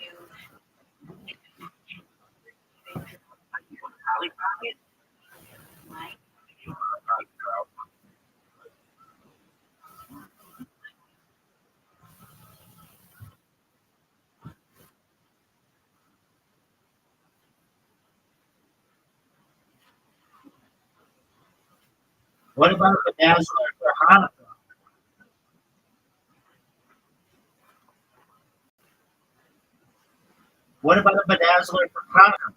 you. Mike. What about a bedazzler for Hanukkah? What about a bedazzler for Hanukkah?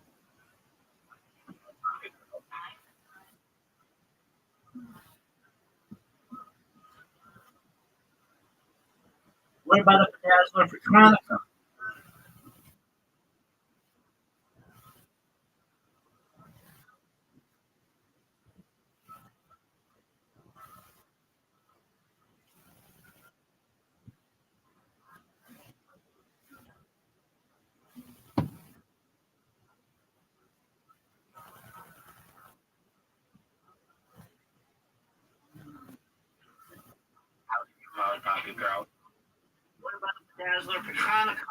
What about a bedazzler for Hanukkah? What about a bedazzler for Hanukkah?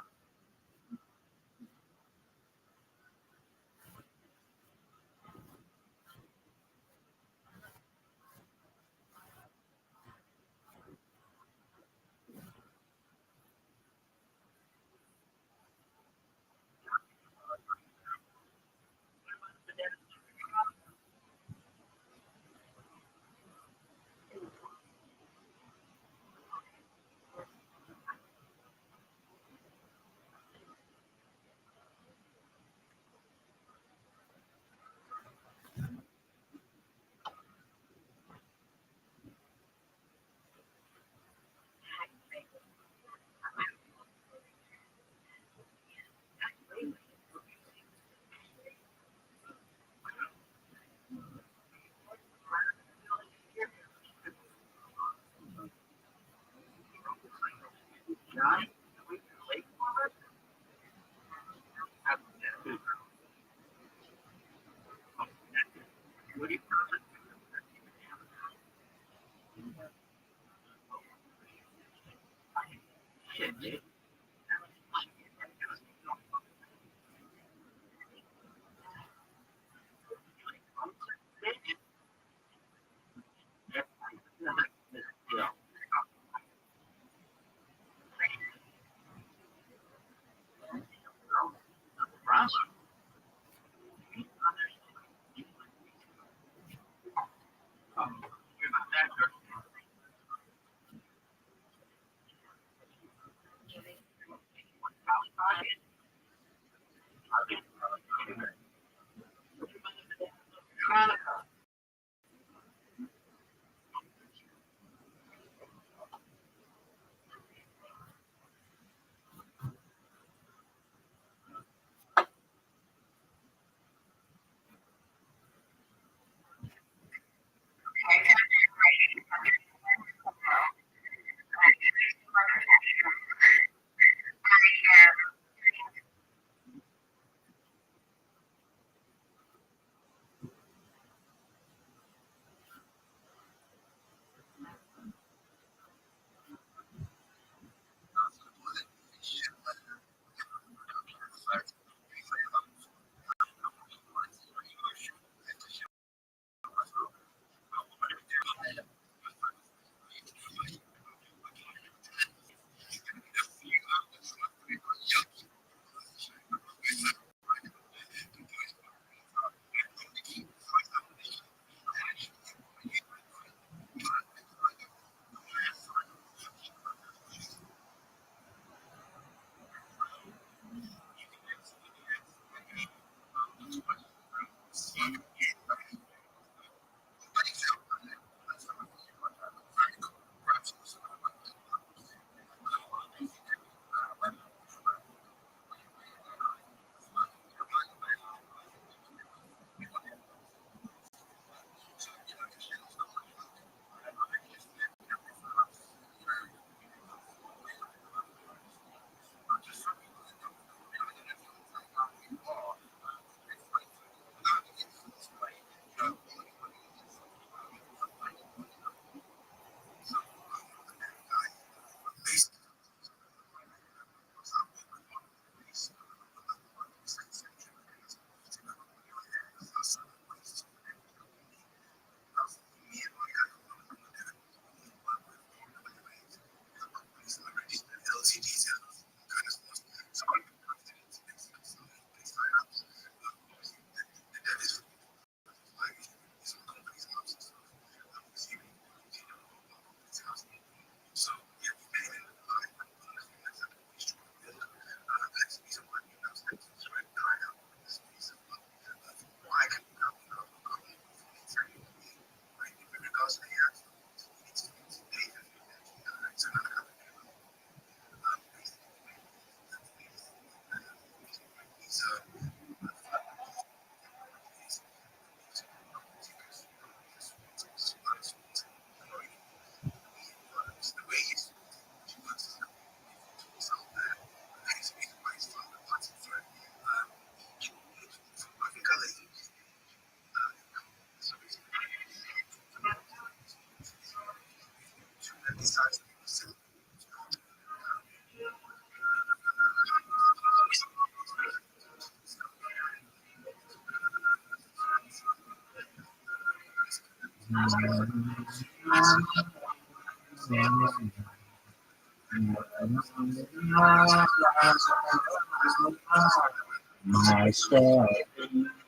Myself,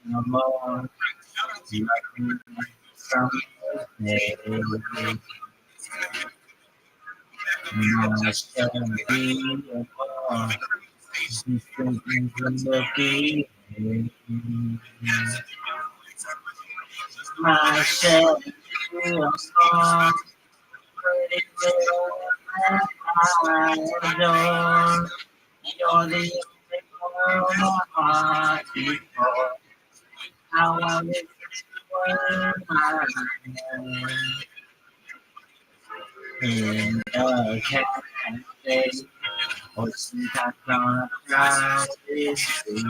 no more. From myself, you're the only one before. How I wish you were mine. In the cafe, Oh, sweet, I found a crowd is free.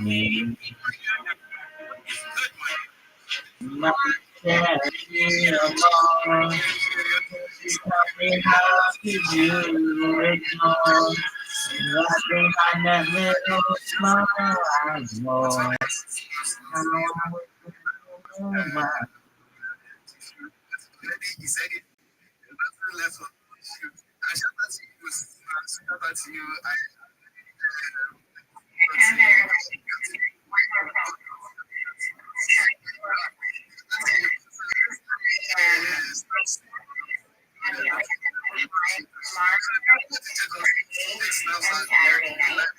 Me. Not carry along. Tell me how could you ignore? Right behind that little smile I wore. He said it. Left on I shout out to you. Shout out to you. Saturday night.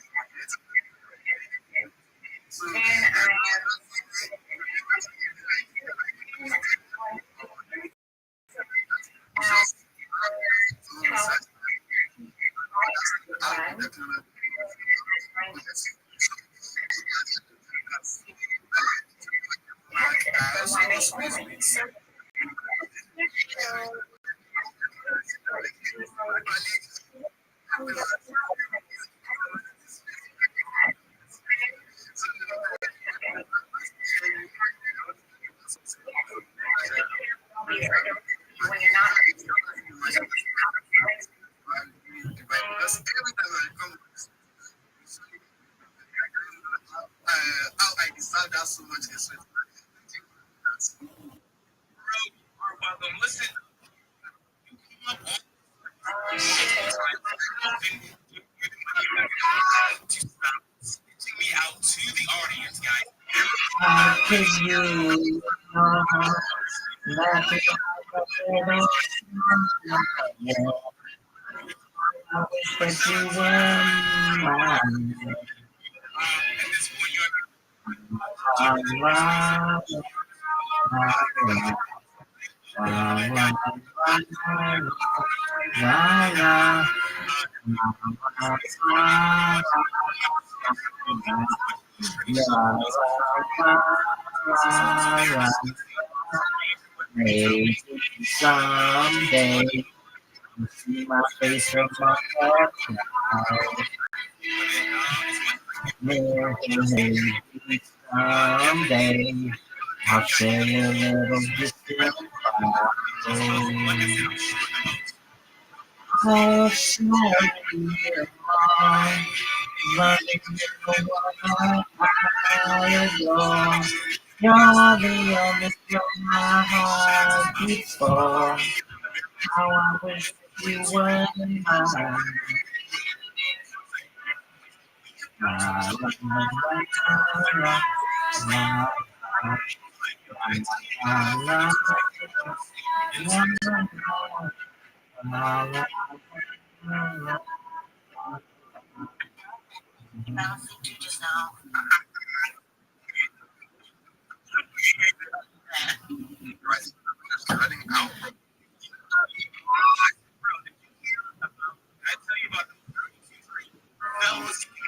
When you're not I decided that so much this week. Listen, switching me out to the audience, guys. How could you laughing I wish that you were mine. At this point, you're Maybe someday you see my face from my heart. Maybe someday I'll share a little distant oh, slowly along, running the one I adore. You're the only thing my heart beats for. How I wish that you were mine. just now. running out. I tell you about the fellas, me,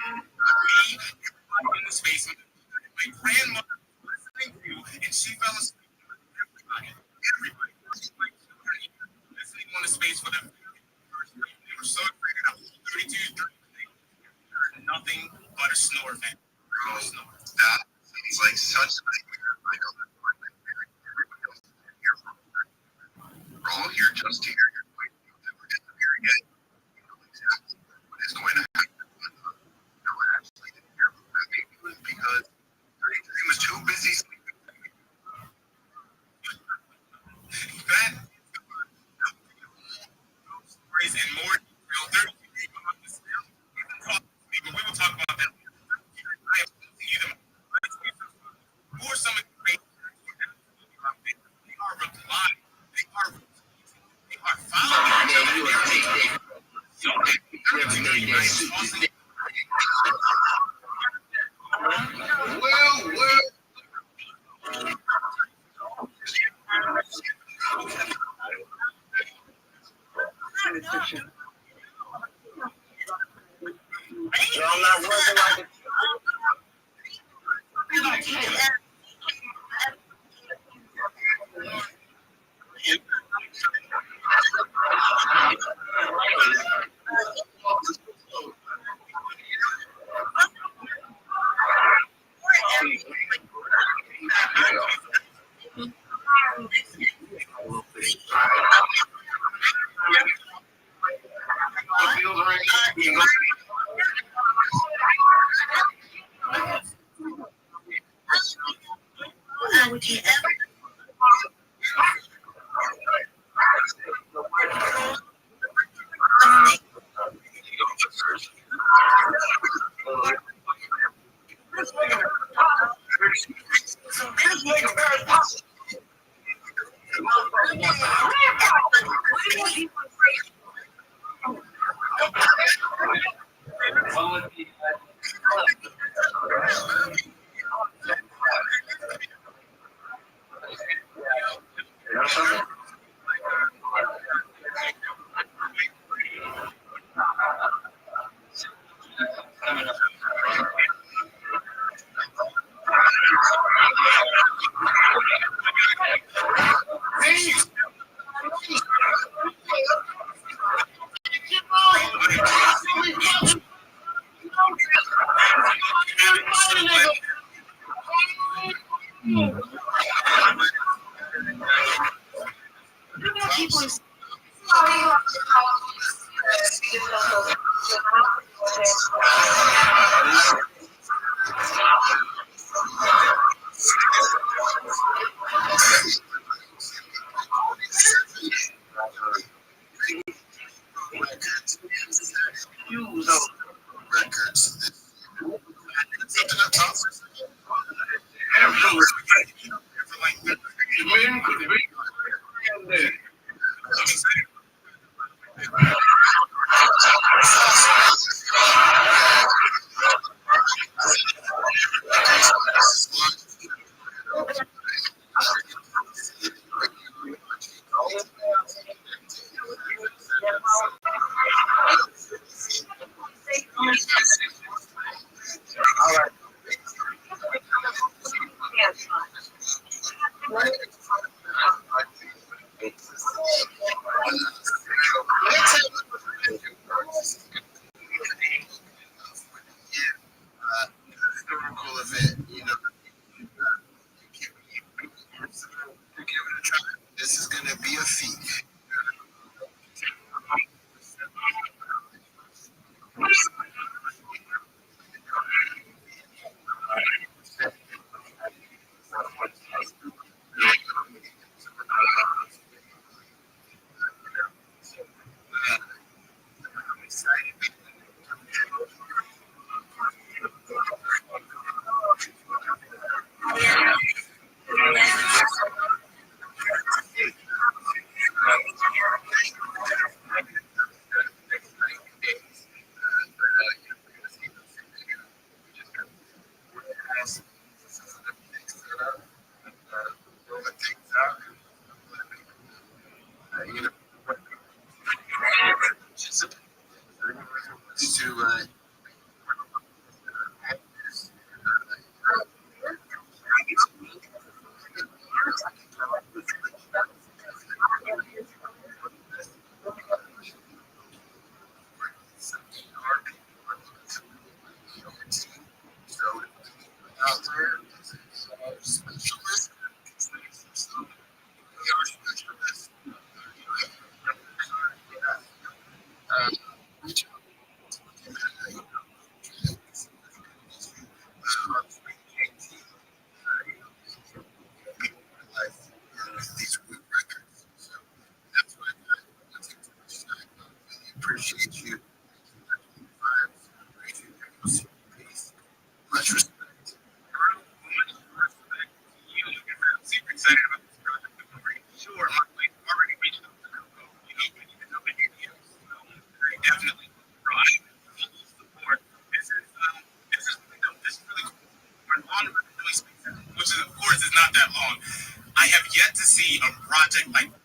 in the space. My grandmother was listening to, and she fell asleep. Everybody, listening on the space for them. They were so excited. I was 32, nothing but a snore, man. Bro, that sounds like such a nightmare. We're all here just to hear your voice. You'll never disappear again. You know exactly what is going to happen. No, I actually didn't hear from that baby because 33 was too busy sleeping. That stories and more detail. 33 on this film. But we will talk about that later. I am you them. Who are Would you ever? Historical event, you know, give it a try. This is gonna be a feat. I'm excited. You know, to so out there, specialist, we are specialists. Reach out. These good records. So that's why I take too much time. I really appreciate you. Peace. Much respect. Much respect to you. I'm super excited about this project. I'm pretty sure I've already reached out to Coco. You know, we need to know the videos. I definitely try. Full support. This is really cool. We're on the really space, which is of course is not that long. I have yet to see a project like this.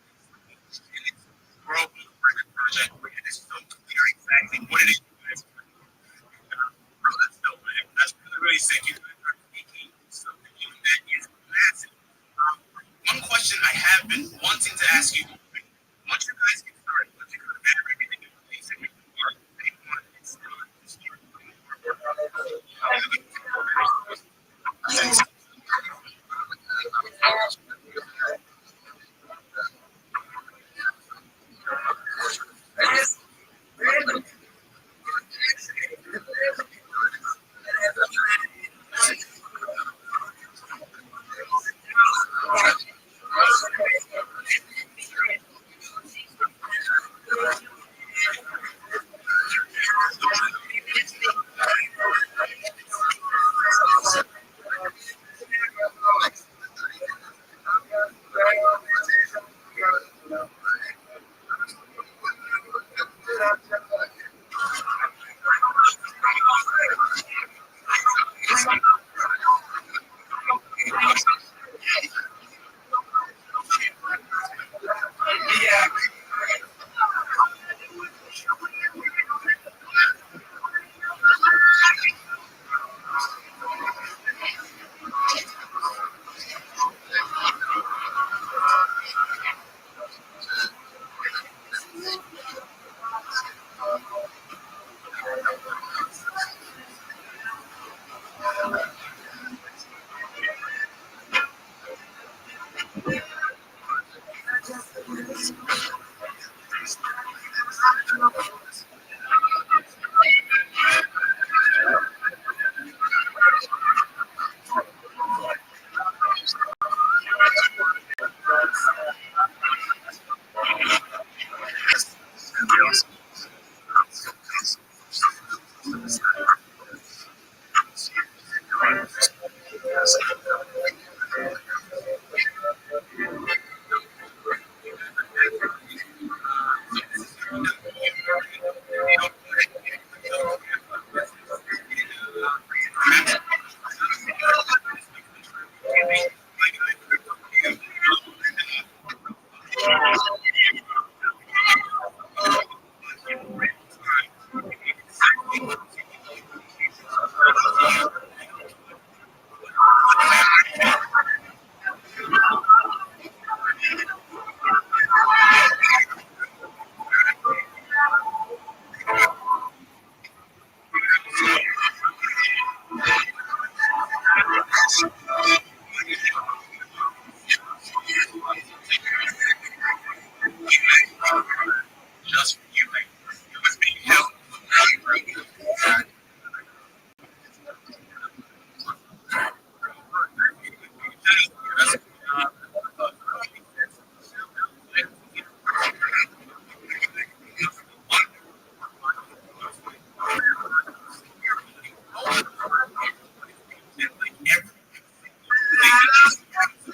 And it's a world record project where it is so clear exactly what it is. Bro, that's dope, man. That's really, really sick. You guys are making something that is massive. One question I have been wanting to ask you: once you guys get started, once you kind of have everything in place and you are they want to start.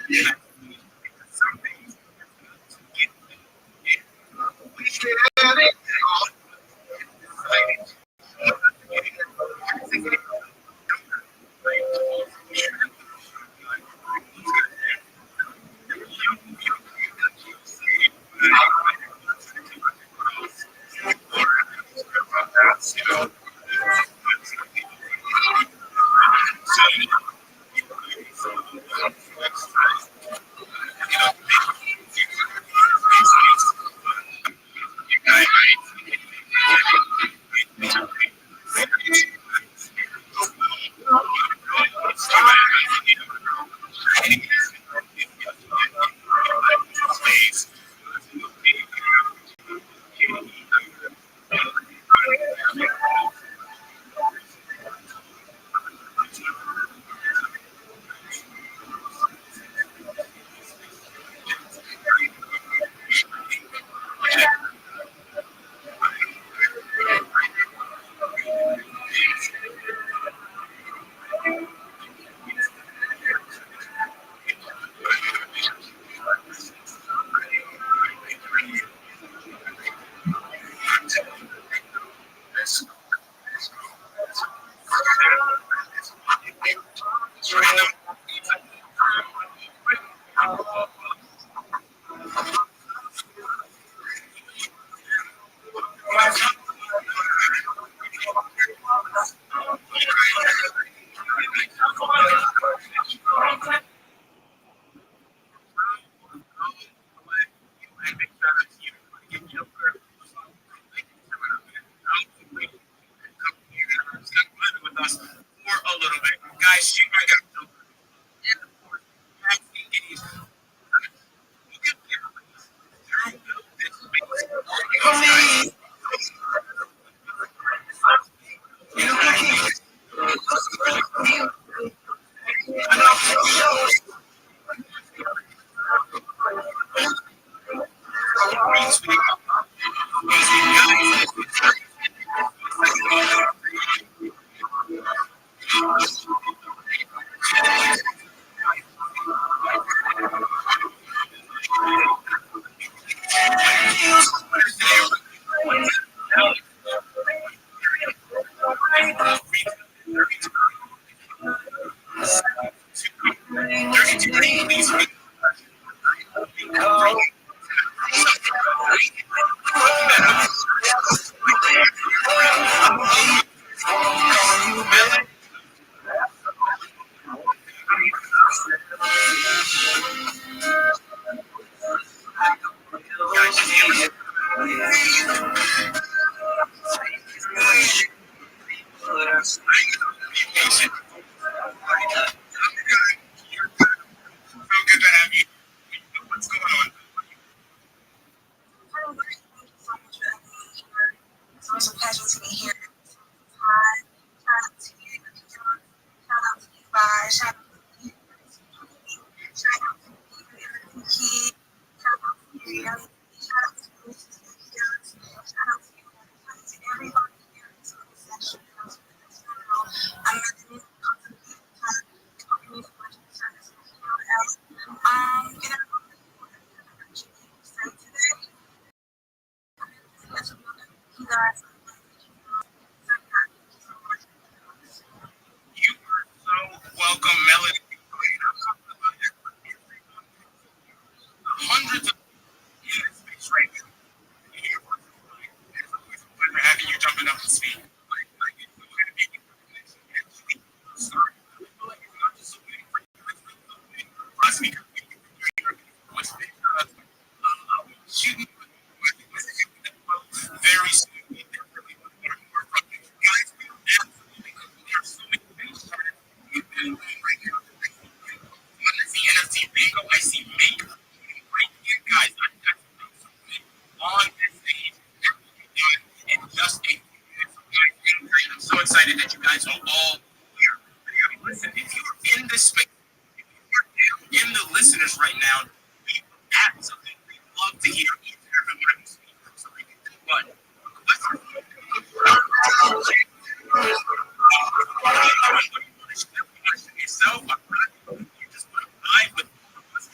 some things get we should have it all. Welcome, Melody. Hundreds of in this space right now. It's always a pleasure having you jumping up to speak. Very soon. Guys, there's so many things started right now. I see NFT bingo, I see makeup. Right here, guys, on this stage in just a few minutes. I'm so excited that you guys are all here. Listen, if you're in this space, if you're in the listeners right now, we absolutely love to hear each and every one of you speak. But yourself, you just put a vibe with us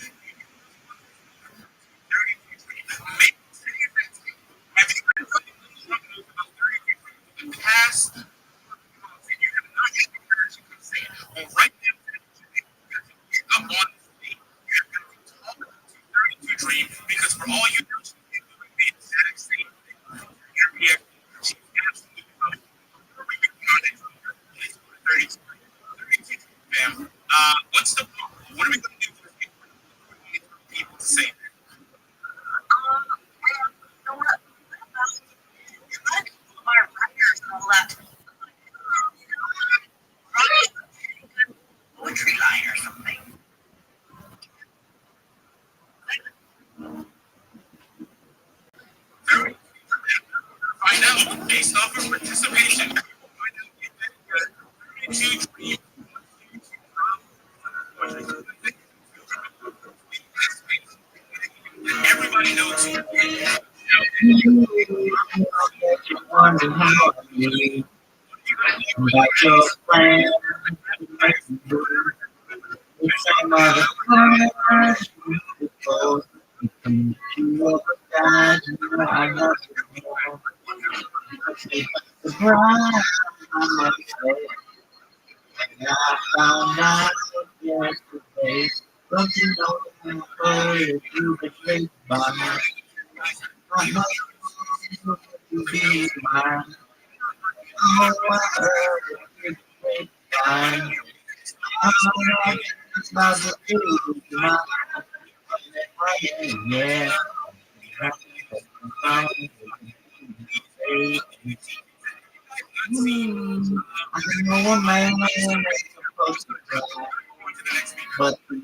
for all you know, she did the exact same thing. Your reaction, she's absolutely loving it. We've been on it for 30, fam. What's the what are we going to do for people to say that? You know what? A lot of people are writers and all that. Write a good poetry line or something. Find out based off of participation. Find out if you dream. Everybody knows you. Wonder how you about your plan. It's a mother before you can you over that I love you more. Surprise, I must say, and I found out yesterday. Don't you know I'm afraid you betrayed by I must be mine. Oh, I heard you betrayed by I'm not the truth, my yeah. I know a man is supposed to cry, but the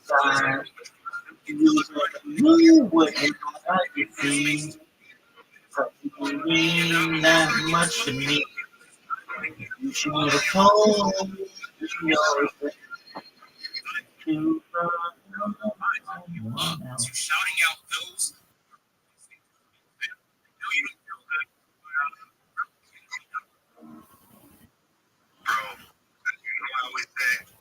side, you wouldn't like to see. You mean that much to me. You should have told me your to So shouting out those. No, you don't feel good. Bro, you know I always say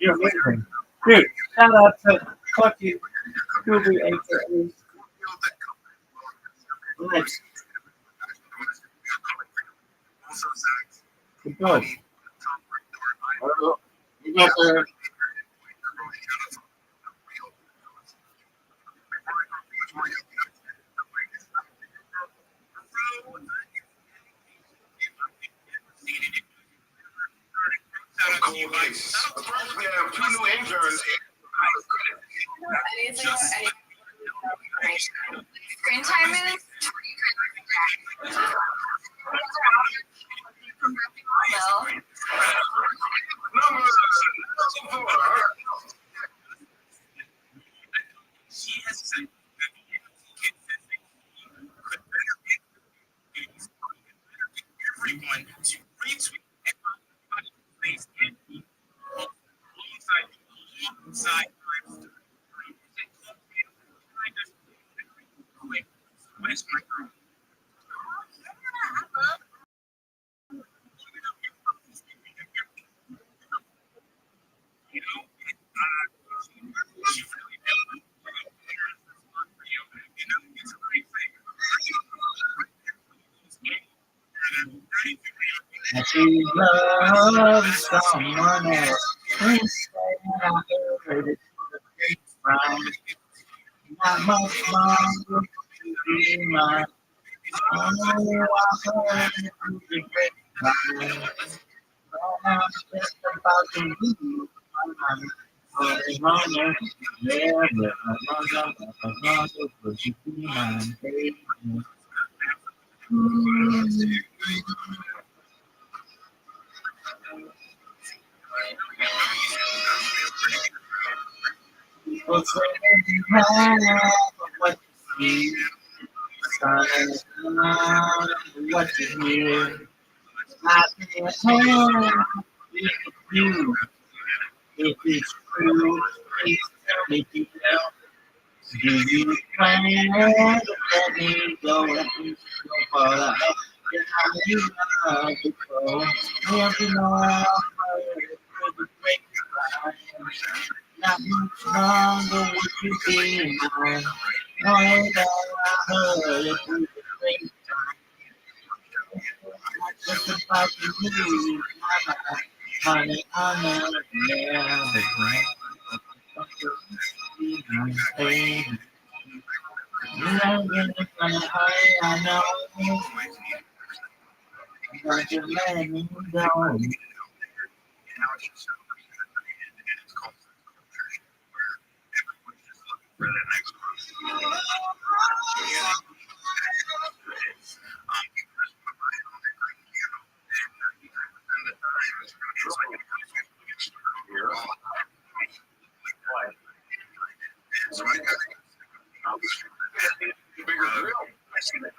You're amazing. Dude, shout out to fucking Scooby aka Lex. Good dog. You got there. We have two new interns. Screen time is? No. She has said that the kid says that he could better get everyone to retweet everybody's face and he alongside quick. Where's my girl? You know, she really did. You know, it's a great thing. And she loves someone else. Please say I heard it from not much longer to be mine. Just about to leave. People say you have what you see, silence what you hear. I can't tell if it's you, if it's true. Please tell me, detail. Do you plan to let me go and please go for that? And how you love to go. If you know how hard it would break your mind. Not much longer would you be mine. Knowing that I heard it through the grapevine. Not just about to leave my mind. Honey, I never be my baby. You're in the front of I know. But you let me go. So I got bigger grill. I see that.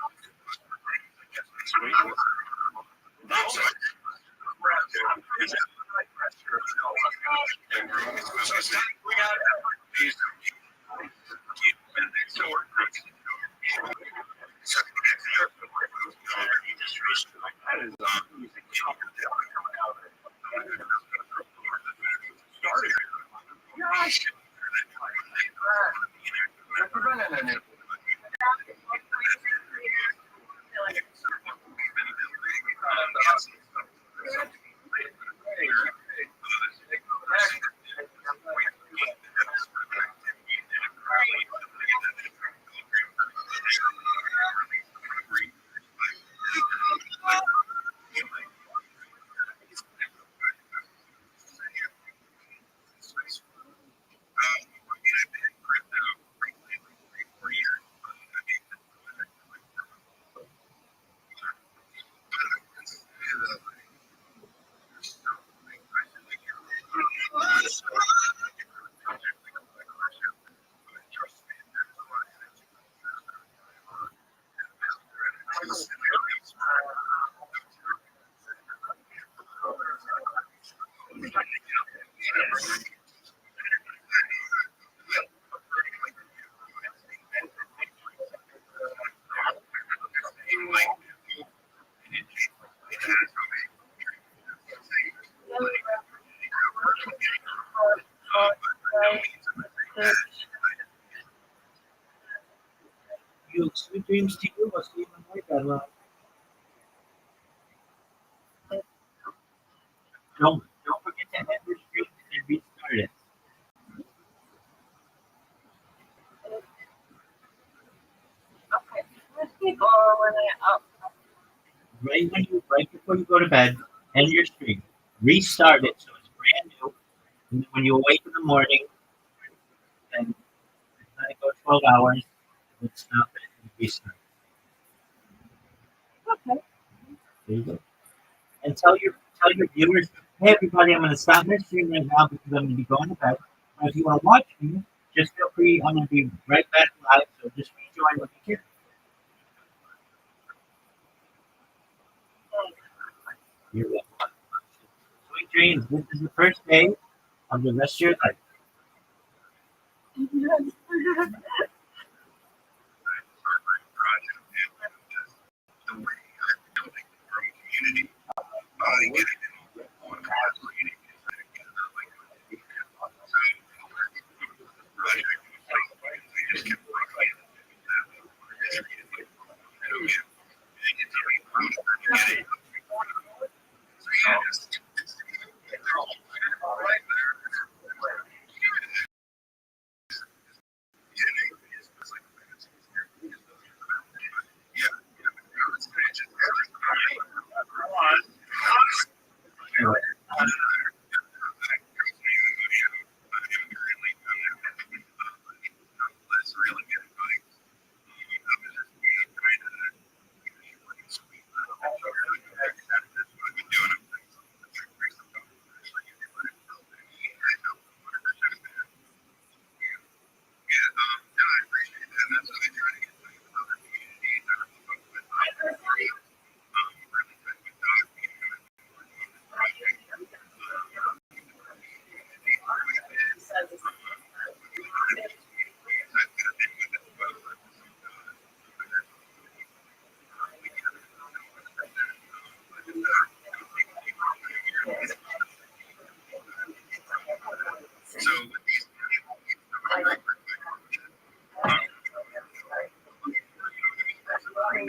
You sweet dreams to you, or sleep in my bed. Don't forget to end your stream and restart it. Okay. Let's keep on when I up. Right before you go to bed, end your stream. Restart it so it's brand new. And then when you awake in the morning, and let it go 12 hours, let's stop it and restart. Okay. There you go. And tell your viewers, hey everybody, I'm gonna stop my stream right now because I'm gonna be going to bed. But if you want to watch me, just feel free. I'm gonna be right back live, so just rejoin when you can. You're welcome. Sweet dreams. This is the first day of the rest of your life. She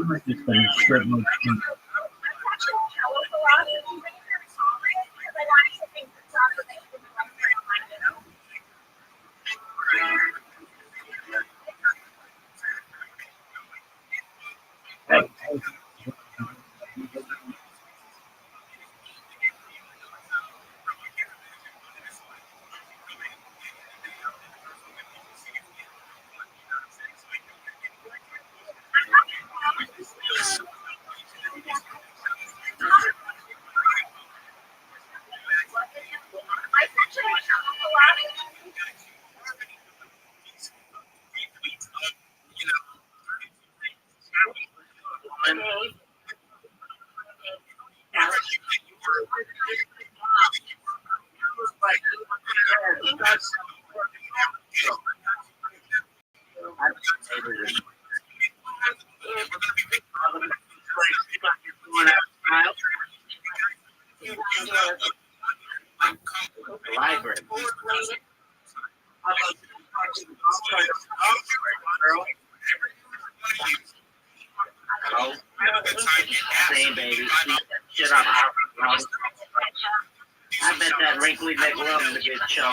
must have been strip machine. Library. Same baby. Shut up. I bet that wrinkly neck love is a good show.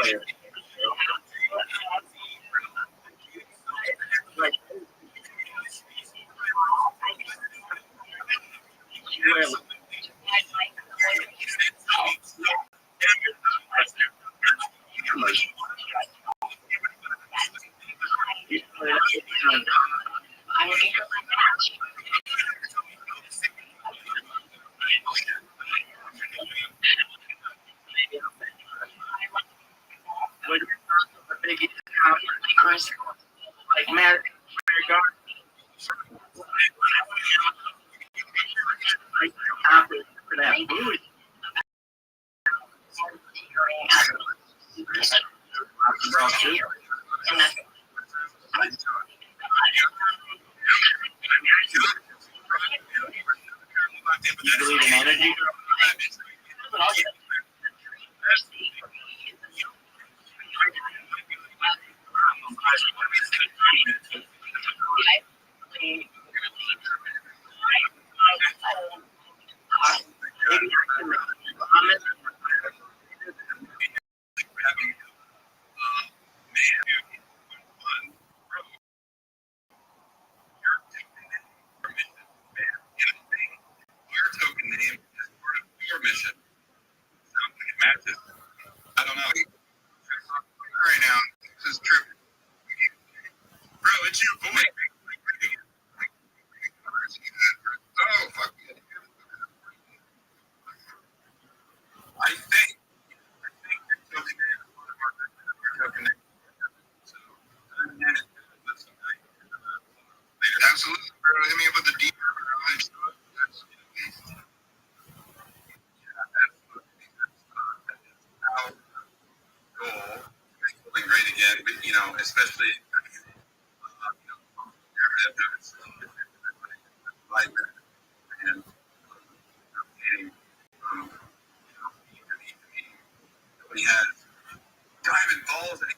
Like Matt, for that booth. You believe in energy? Your token name is part of your mission. Sounds like it matches. I don't know. Right now, this is true. Bro, it's your voice. Oh, fuck it. I think your token name is part of your token name. So, absolutely, bro. Hit me up with the deep. Our goal is feeling great again, but, you know, especially like and he has diamond balls and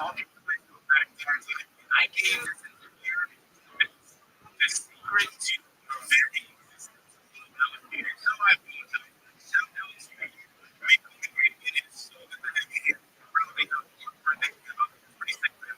talking to myself back then. I gave this engineer the secret to your very existence. And so I apologize. Shout out to you. Make me great minutes so that I can hear probably not for next about 20 seconds.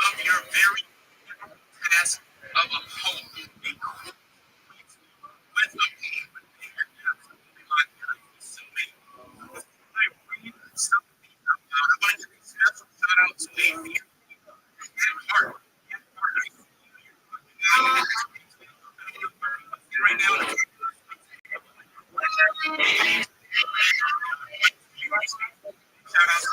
Of your very task of a poem, a quote with a pain, but there absolutely like so many. I read something about I want to give a special shout out to Navy and Heart. Right now, shout out to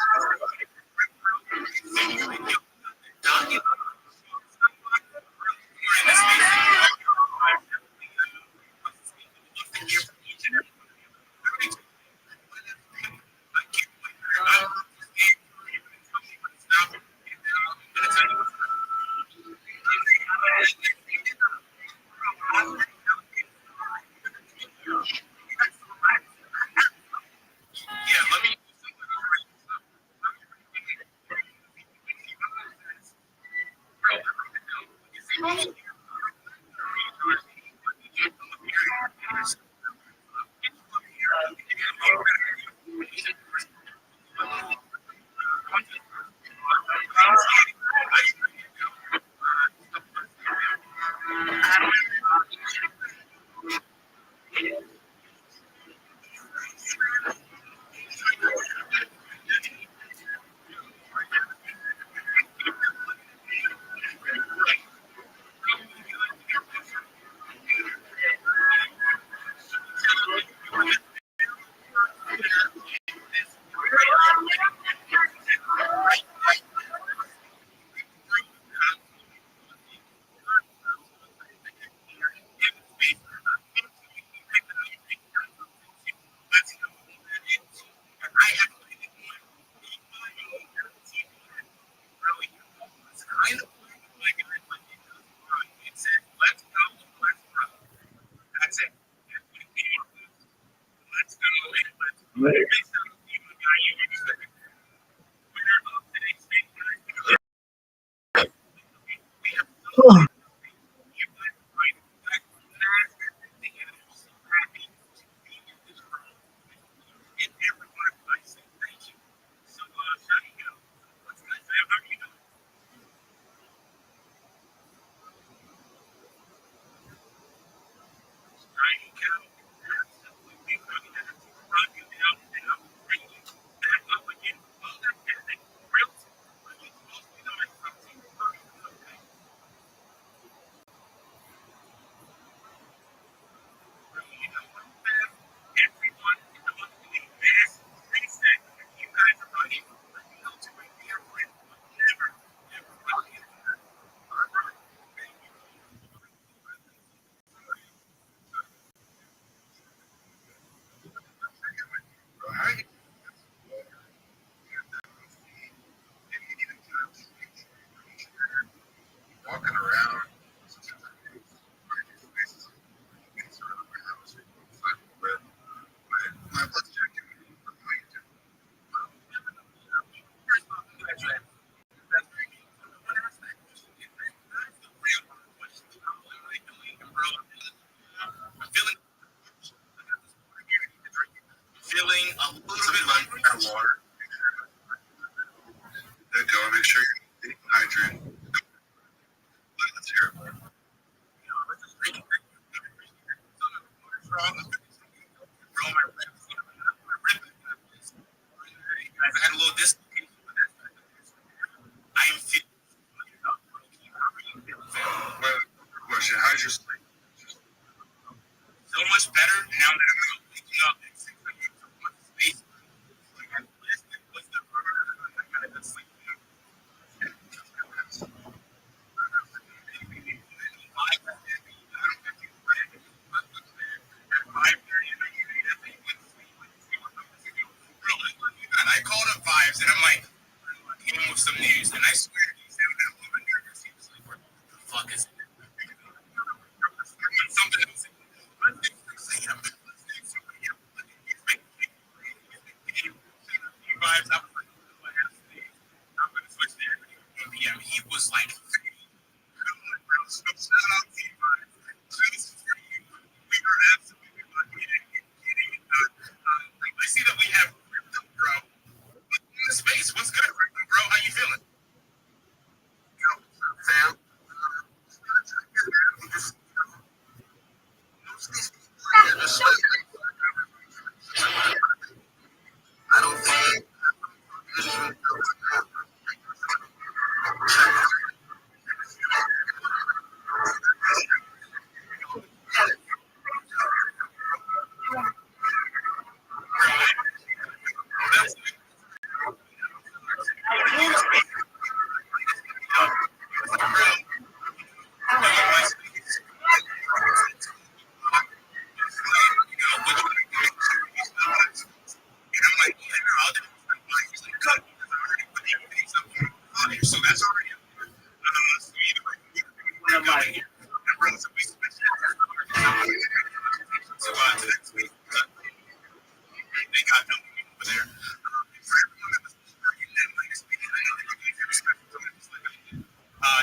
yeah, let me That's it. Let's go. Walking around. Feeling a little bit like water. Then go make sure you're hydrated. Let's hear it. I had a little dislocation. I am feeling question. How's your sleep? So much better. vibes. I was like, oh, I have to leave. I'm going to switch there. 8 p.m. He was like, bro, so shout out to you, vibes. Just for you. We are absolutely lucky to getting it done. I see that we have crypto, bro. In the space, what's good, crypto, bro? How you feeling? Yo, fam. Just, I don't think so that's already so either way, we're going here. Relatively special. So to next week, they got them over there. For everyone that was in latest meeting, I know they gave you respect for it.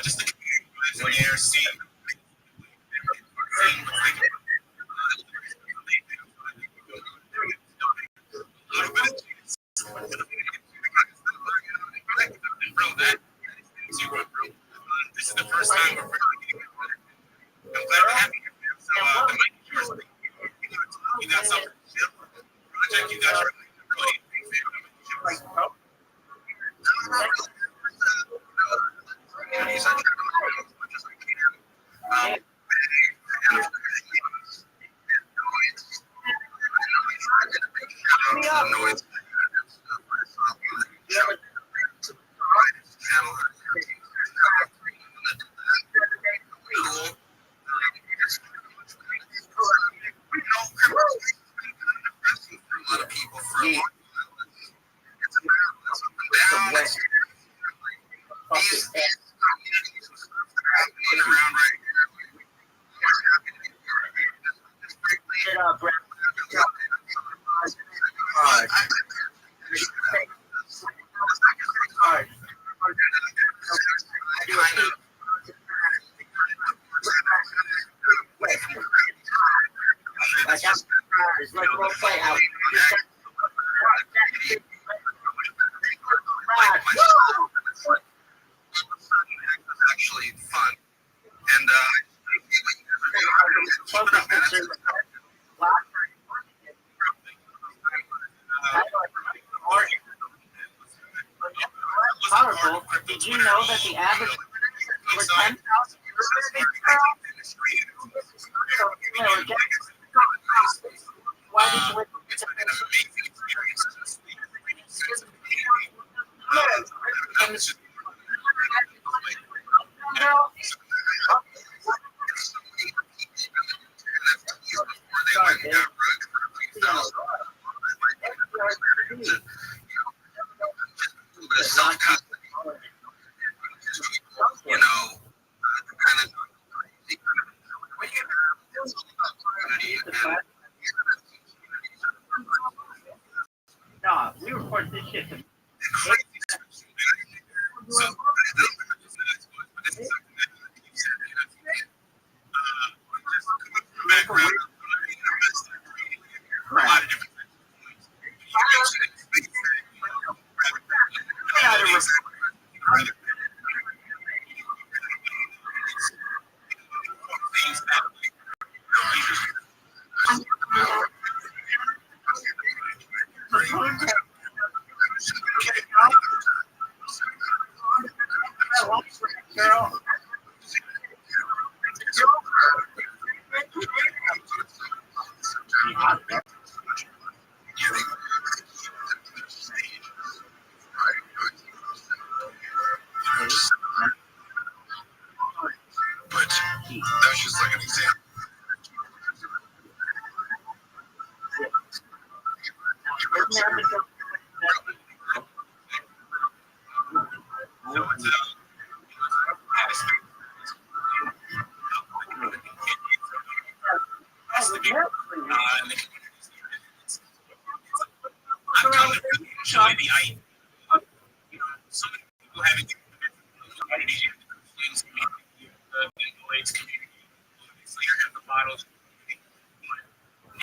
Just the community was in there, seeing what's thinking. A little bit of chance. Bro, that is you, bro. This is the first time we're really getting it. I'm glad to have you here, man. So the mic is yours. You got something to share? Project, you got your really big fan. A lot of people for a long time. It's about down. These communities and stuff that are happening around right here. Actually fun. And powerful. Did you know that the average for 10,000 why did you wait? it's been an amazing experience. You know, kind of No, we record this shit. Girl. But that's just like an example. the idea of, so many people having communities, you have the Muslims community, the Lloyd's community, the Slayer have the bottles community.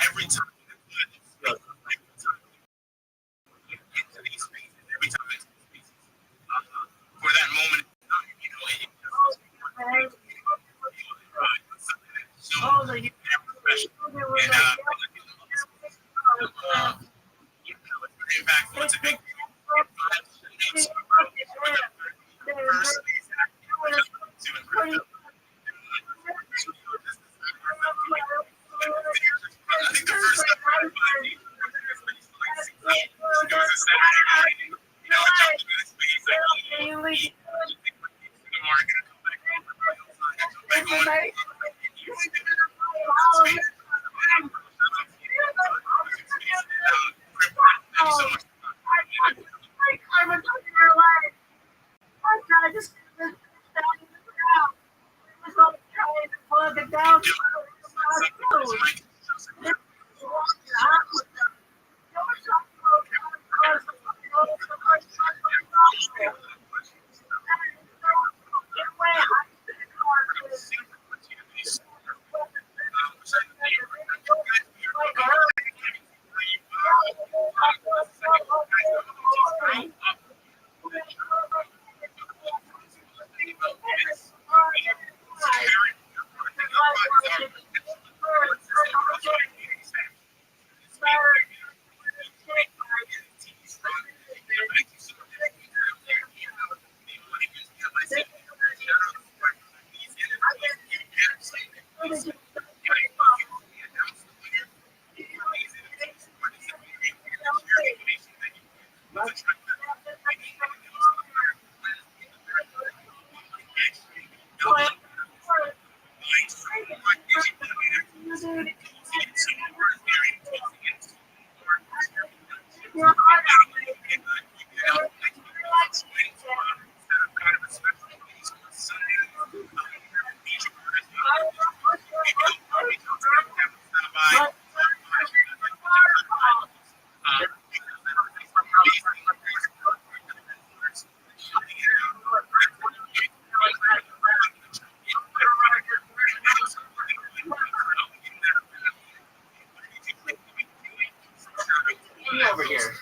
Every time the good is every time you get to these spaces, every time it's these spaces, for that moment, it just so professional. And it's back once again. I think the first step there was a Saturday night, and I jumped into this space. I Over here.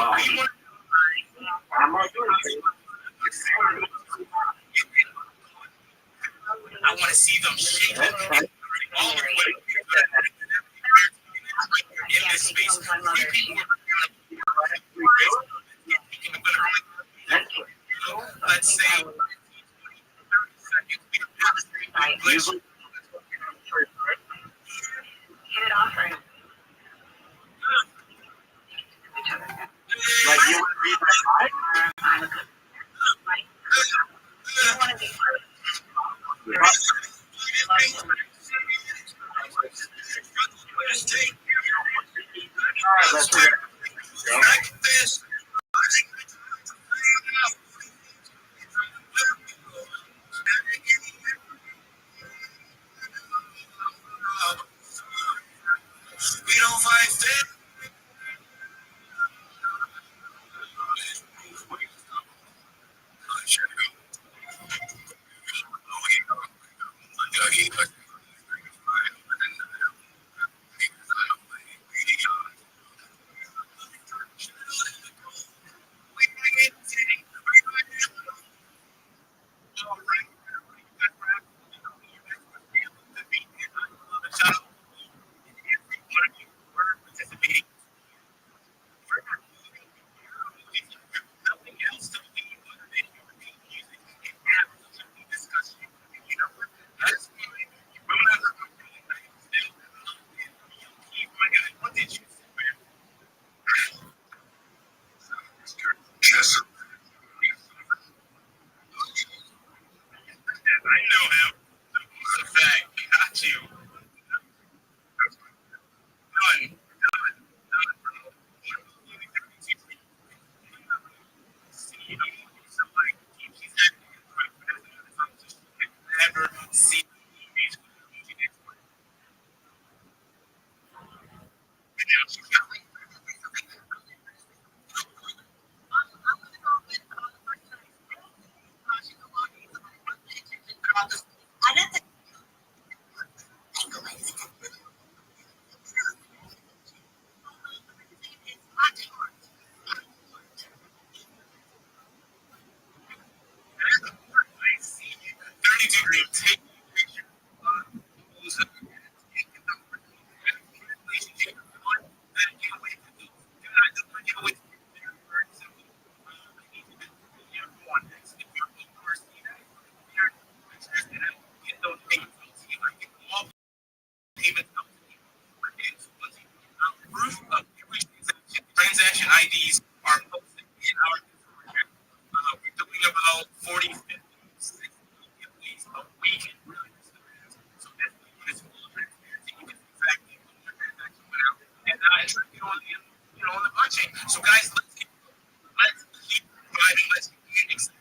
I'm not doing it. I want to see them shake it all the way in this space. Let's say Get it off right. Like you would read my mind? You want to be we don't fight fair. I know him. It's a fact. Got you. Done. Never see. I see. 30-degree take picture. Who's a transaction IDs are posted in our we're doing about 40, 50, 60 employees a week. So that's the full transparency. You can exactly when your transaction went out and track it on on the blockchain. So guys, let's keep driving. Let's keep excited.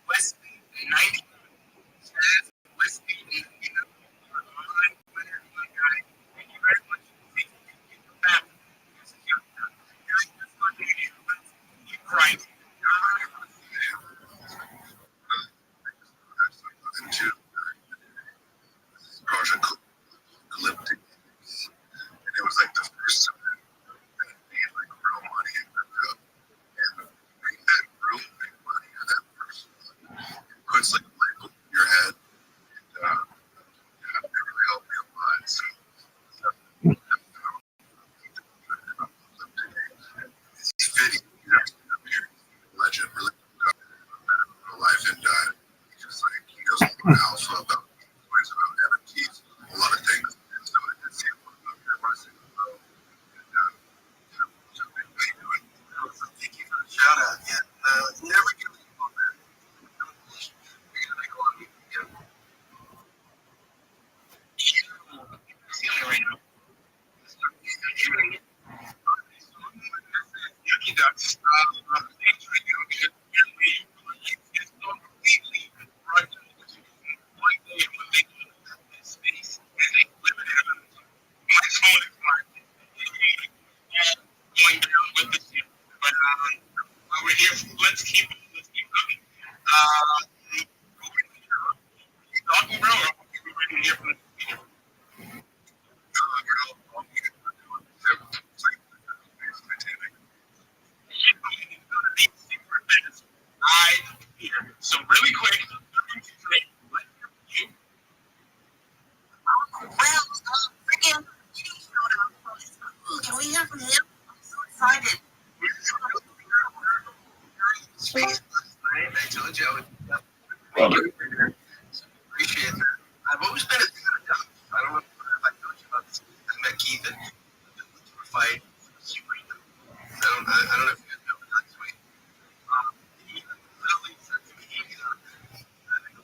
West 90. West 80. Thank you very much. Right. Project Calyptic. And it was like the first time that I made like real money and bring that real big money to that person. It puts like a light bulb in your head So really quick, Well, freaking Kitty showed up. Can we hear from him? I'm so excited. I told you I would appreciate that. I've always been a fan of Duff. I don't know if I told you about this. I met Keith and a fight. I don't know if you guys know that sweet. He literally said to me,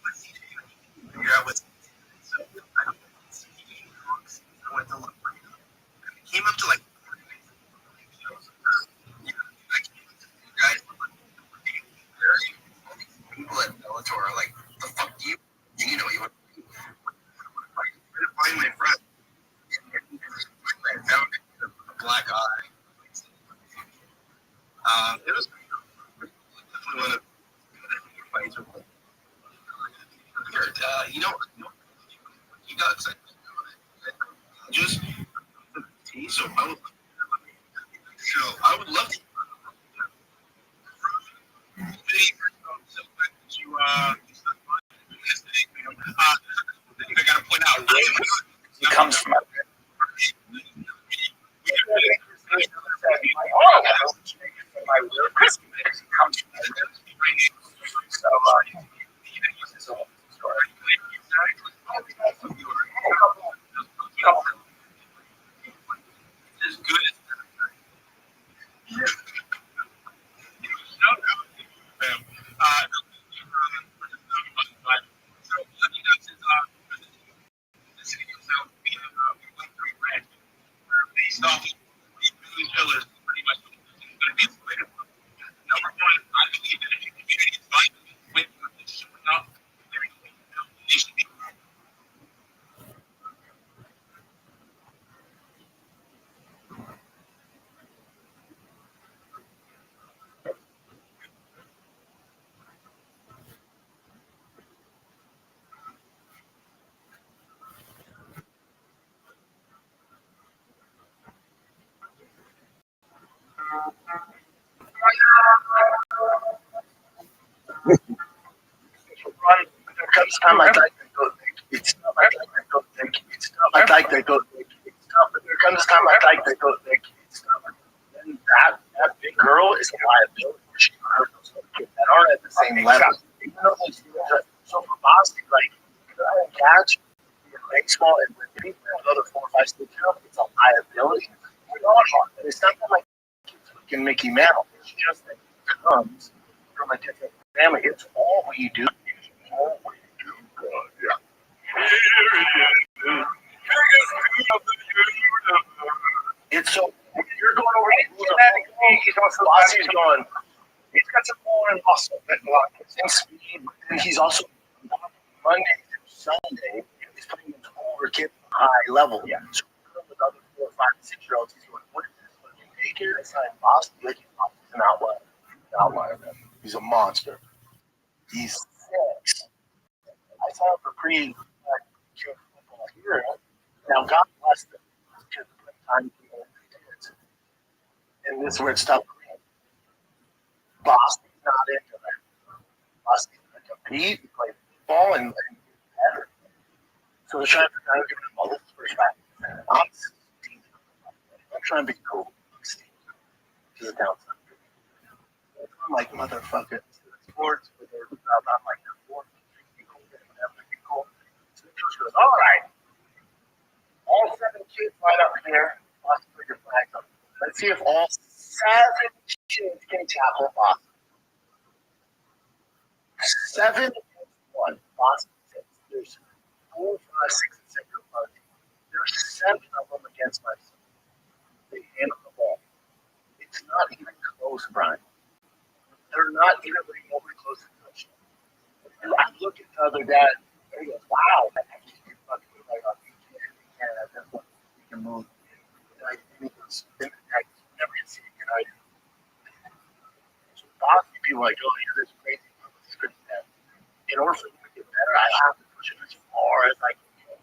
let's see, figure out what's so I don't see dogs. I went to look for him. And it came up to like 40 minutes. I came up to you guys. People at Bellator are like, the fuck do you? You know, you want to find my friend. I found a black eye. It was definitely one of the fights. You know, he does. Just so I would love to. I gotta point out. He comes from As good as based off of these pillars, pretty much going to be insulated. Number one, I believe that if the community is vital with showing up, they should be. There comes time I'd like to go think it's not I'd like to go think it's not I'd like to go think it's not but there comes time I'd like to go think it's not then that big girl is a liability. She hurt those little kids that aren't at the same level. Even though those so for Boston, like catch baseball and with people another 4 or 5 state town, it's a liability. We're not hard. It's not that like it's fucking Mickey Mouse. It's just that it comes from a different family. It's all we do. It's so when you're going over he's going. He's got some more and muscle, but and speed. And he's also Monday through Sunday. He's playing into older kids high level. Yeah. So with other 4, 5, 6-year-olds, he's going, what is this? Daycare? It's not Boston. Like he's an outlier. Outlier, man. He's a monster. He's 6. I signed up for football here. Now, God bless them. Because the time people kids. And this is where it's tough for me. Boston's not into that. Boston's going to compete, play football, and get better. So they're trying to give him all this first back. I'm trying to be cool. I'm Steve. To the downside. I'm like, motherfucker. Sports, but I'm like, the fourth, cool. So the coach goes, all right. All 7 kids line up here. Boston, put your flags up. Let's see if all 7 kids can tackle Boston. 7 against 1. Boston 6. There's 4, 5, 6, and 7 party. There's 7 of them against my son. They handle the ball. It's not even close, Brian. They're not even remotely close to touchdown. I look at the other dad, and he goes, wow, I actually can fucking move like he can move. And he goes, I never can see it, So Boston people are like, oh, you're this crazy. In order for me to get better, I have to push it as far as I can.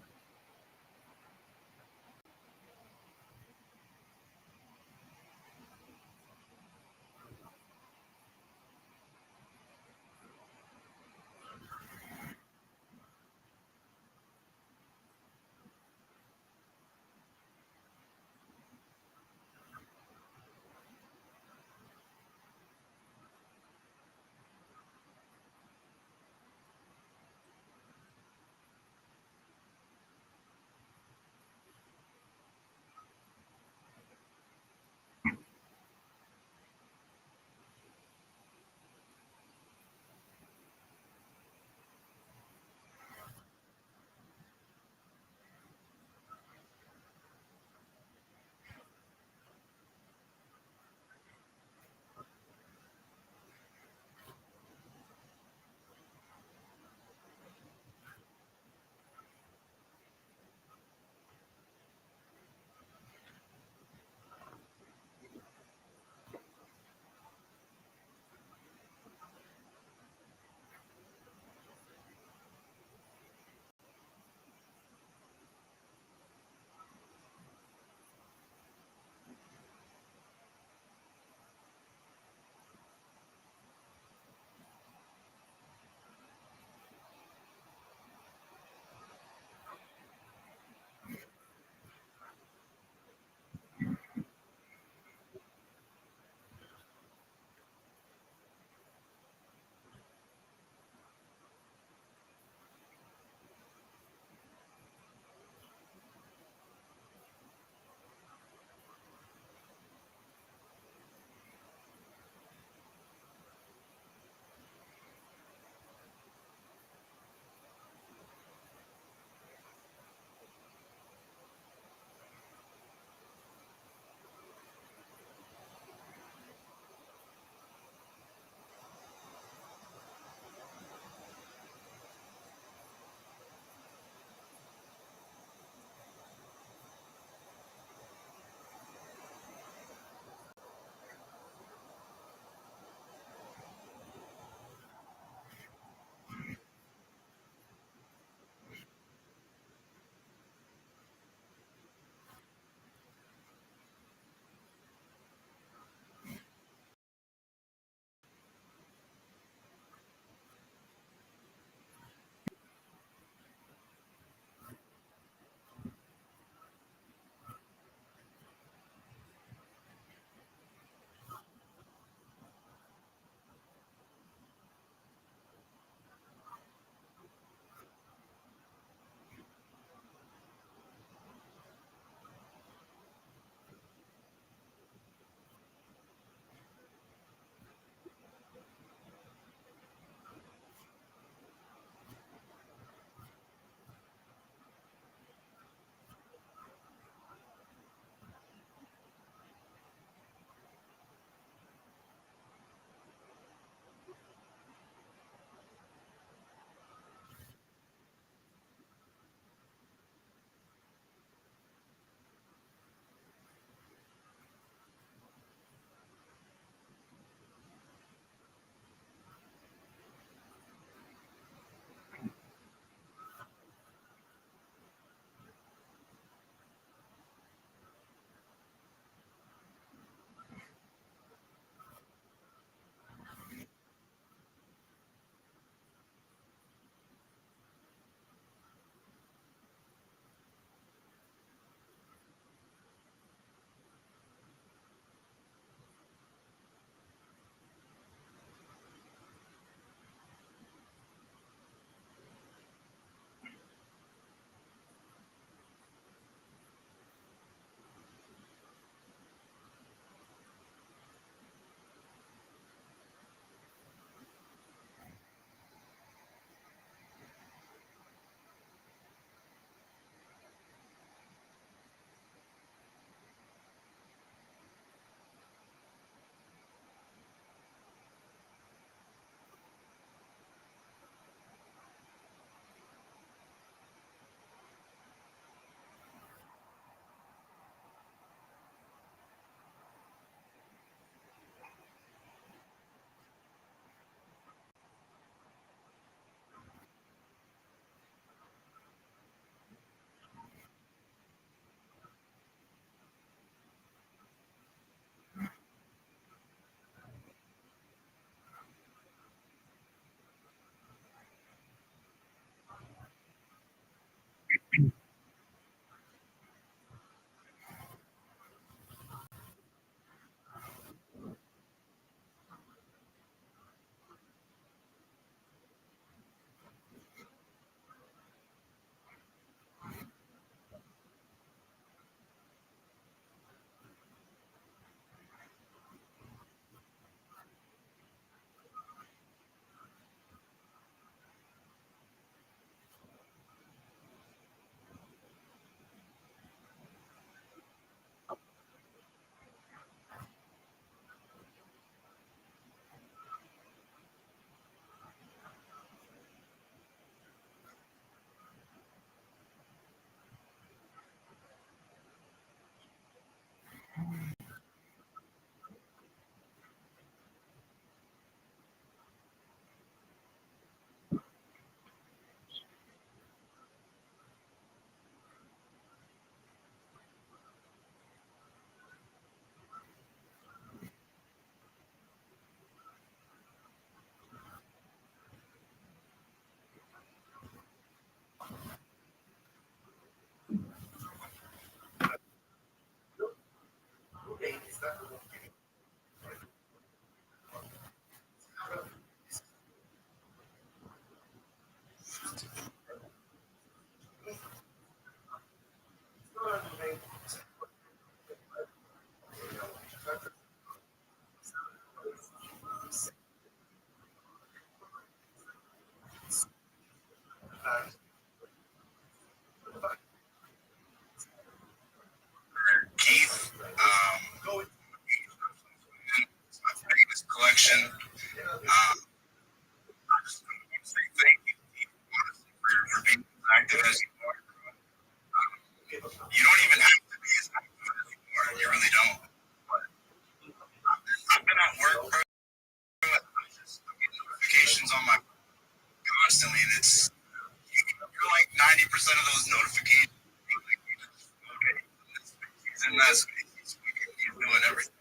that space. He's doing everything.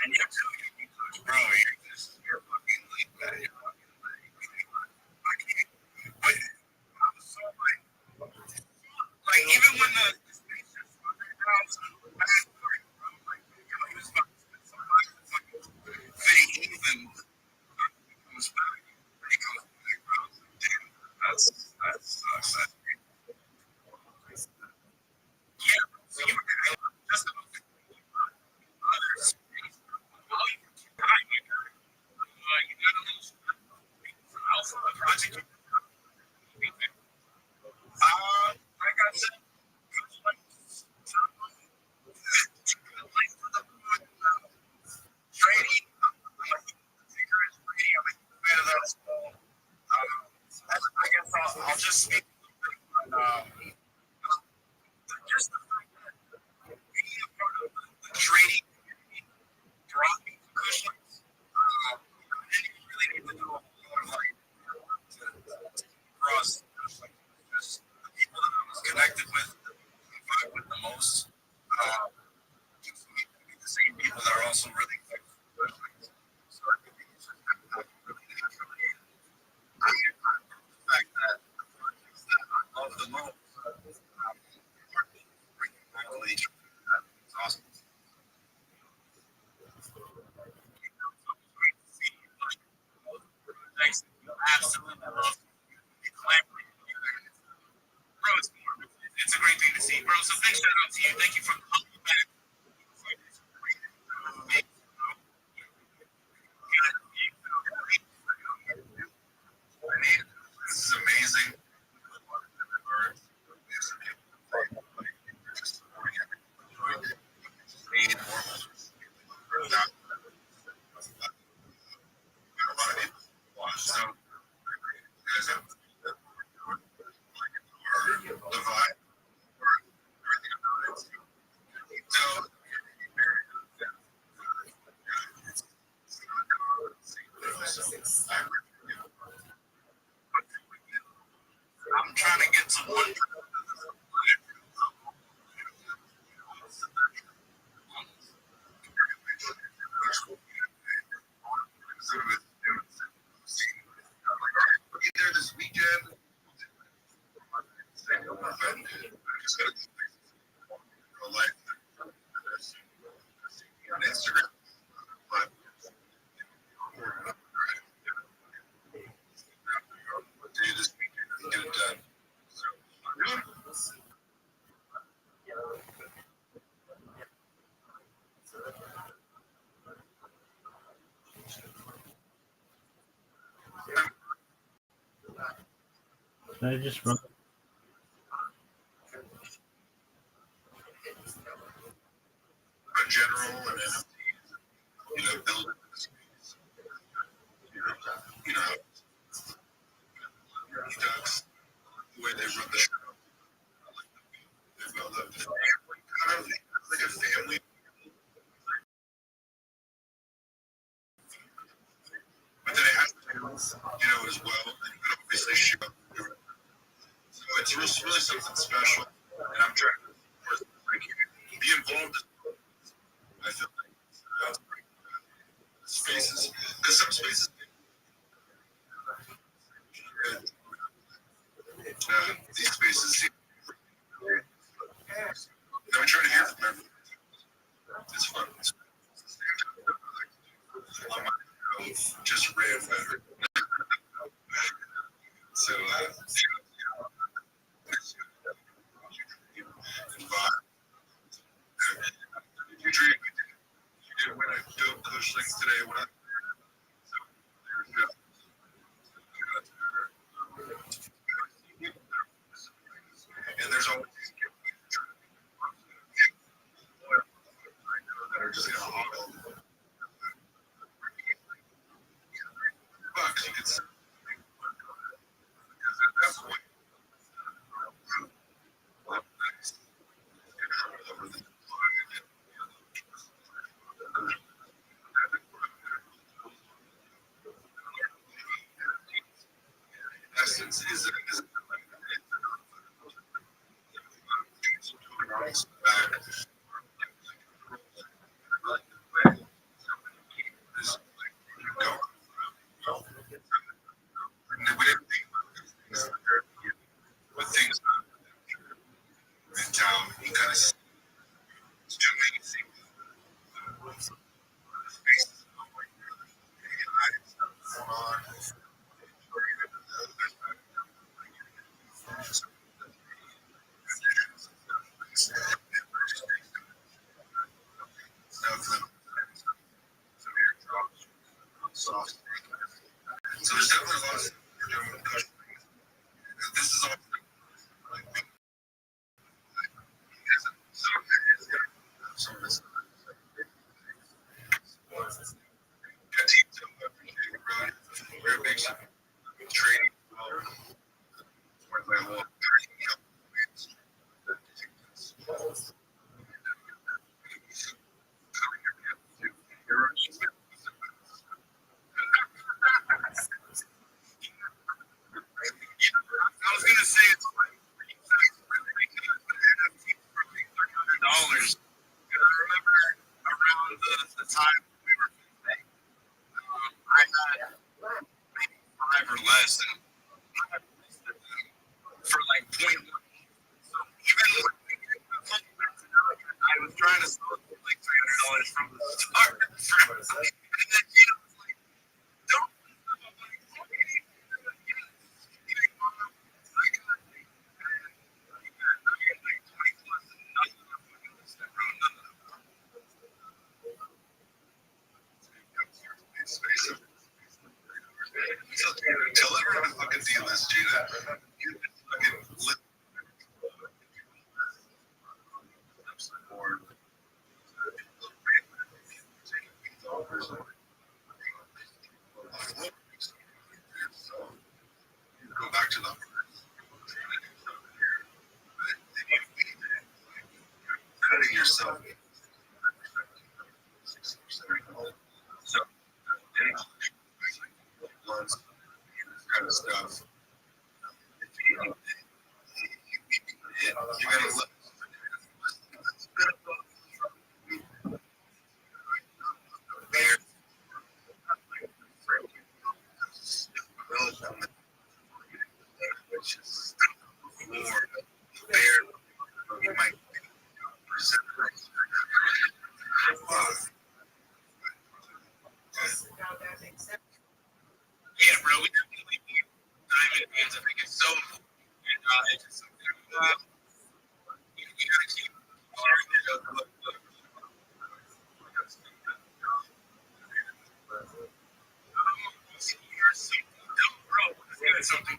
And you're too, bro, you're fucking like that. You're fucking like, I can't. But I'm so like even when the space just fucking down to the bad part, bro, like, he was about to spend some money to fucking fade and comes back. He comes back, bro. Damn, that sucks. Yeah, so you just about others. Project. Like I said, trading. I guess I'll just speak. Just the fact that being a part of the trading dropping cushions, I didn't really need to do a whole lot of like cross just the people that I was connected with, vibe with the most. The same people that are also really like, so I think it's just really naturally. I mean, the fact that the projects that I love the most are bringing back to each other. It's awesome. Thanks. Absolutely love collaborating together. Bro, it's a great thing to see, bro. So big shout out to you. Thank you for coming back. This is amazing. So, the vibe, everything about it. So, I'm trying to get to one. Either this weekend, on Instagram, but day this weekend and get it done. So, I just run. in general, and then, build it. You know, ducks, the way they run the show. They've got the family, kind of like a family. But then it has to, as well. And you can obviously show up and do it. So it's really something special. And I'm trying to be involved. I feel like spaces, because some spaces, these spaces, I'm trying to hear from everyone. It's fun. Just ran better. So, you dream. You did win a dope coach things today. When so there's yourself. So, kind of stuff. You're gonna look. Which is more fair. You might yeah, bro, we definitely need diamond hands. I think it's so important. And it's just something we gotta keep. Something.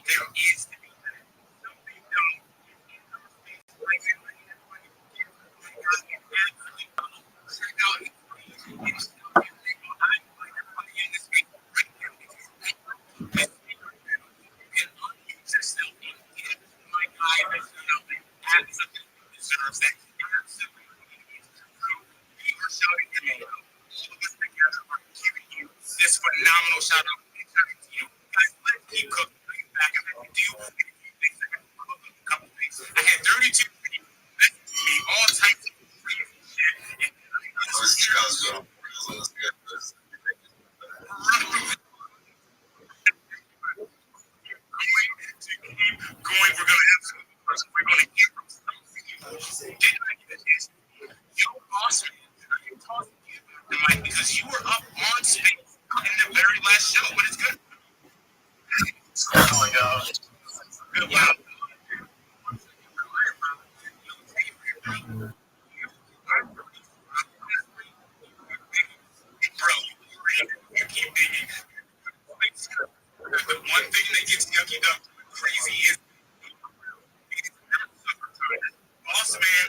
There is to be that. Something don't. This phenomenal shout out to you guys. Let's keep cooking. Back up if you do. I had 32 people listen to me, all types of crazy shit. Going, we're gonna have some person. We're gonna hear from some people. Didn't I get this? You're awesome. You talking about the mic because you were up on stage in the very last show, but it's good. Oh, y'all. Good wow. Bro, you keep digging. The one thing that gets yucky up crazy is boss man.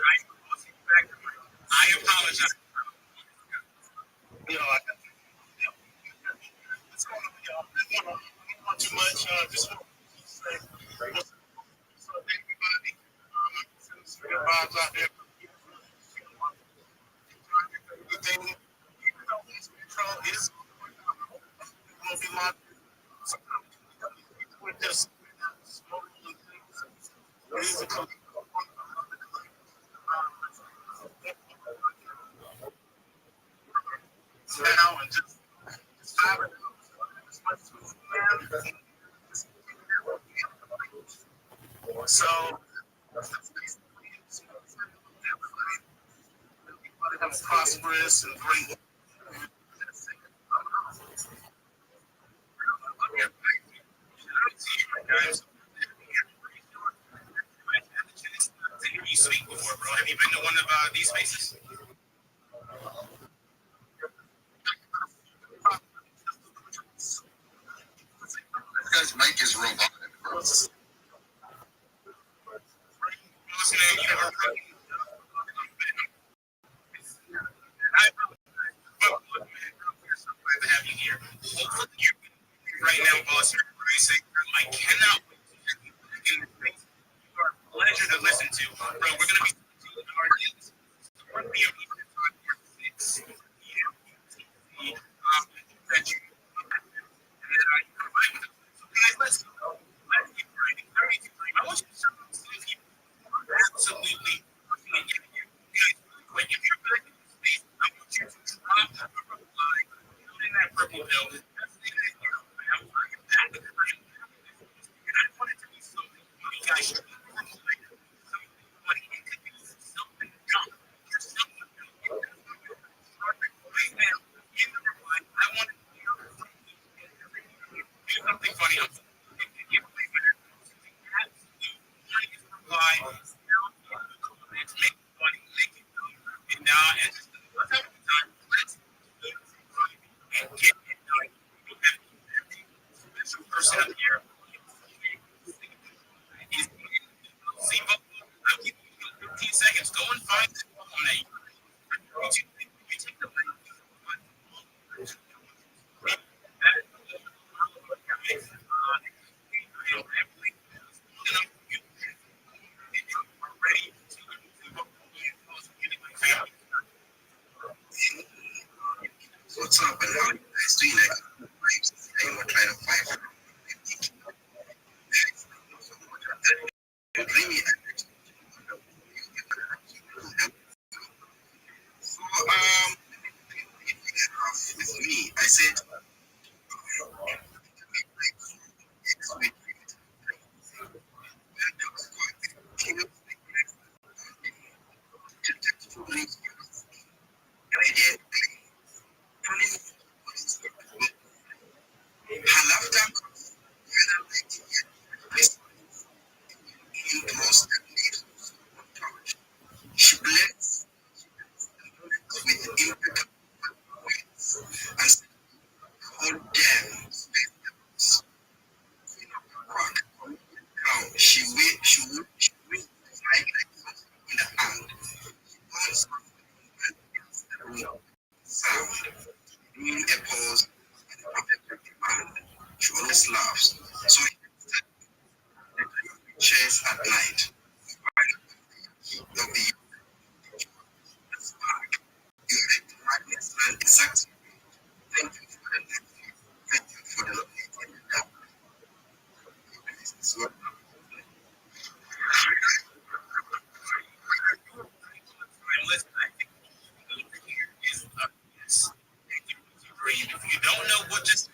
I apologize. You know, what's going on, y'all? Not too much. Just want to say what's up, everybody. Good vibes out there. The thing, even though this control is will be my with this smoking musical now and just so everybody prosperous and great. You speak before, bro. Have you been to one of these spaces? This guy's mic is robotic. Have you here. Hopefully you right now, boss. I cannot wait to hear you in the space. You are a pleasure to listen to. Bro, we're gonna be our next 1 p.m. Eastern time for 6 p.m. That you and then you combine with them. So guys, let's go. Let's get grinding. 32 I want you to show them if you absolutely guys, really quick, if you're back in the space, I want you to drop a reply. In that purple pill, that's the thing that I'm bringing back. And I want it to be something you guys should be like something dumb. Or something dumb. Right now, in the reply, I want to do something funny. I'm going to give away better. Absolute funniest reply. Let's make it funny, make it dumb. And just let's have a good time. Let's do it and get it done. You have every special person up here. See, but I'll give you 15 seconds. Go and find it on that. You take the link. Ready to and how you guys doing? Like, you were trying to find really so with me, I said her laughter she blends with impeccable and said, oh damn, she will like in the hand. Sound, doing a pause and she always laughs. So chairs at night. Of the and exactly. Thank you for the thank you for the so, if you don't know what just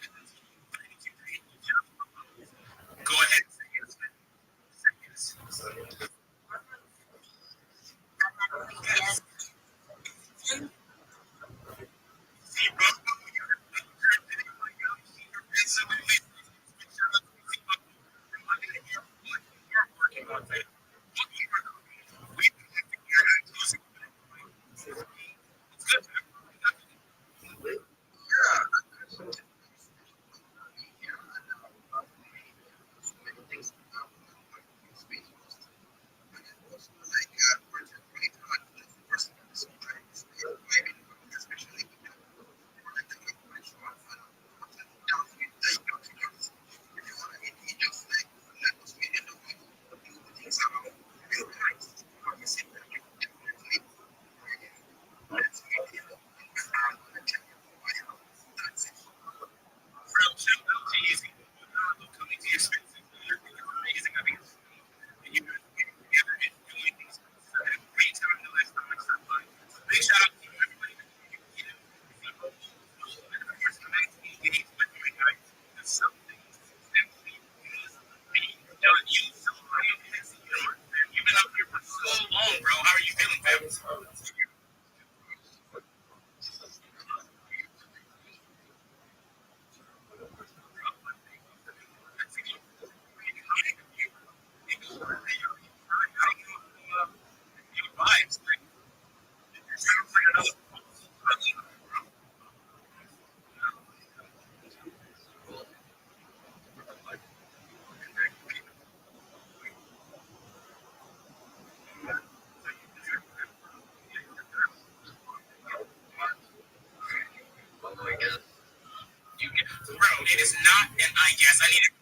go ahead and say it. Big shout out to everybody. You've been up here for so long, bro. How are you feeling, fam? Vibes. Bro, it is not an I guess. I need to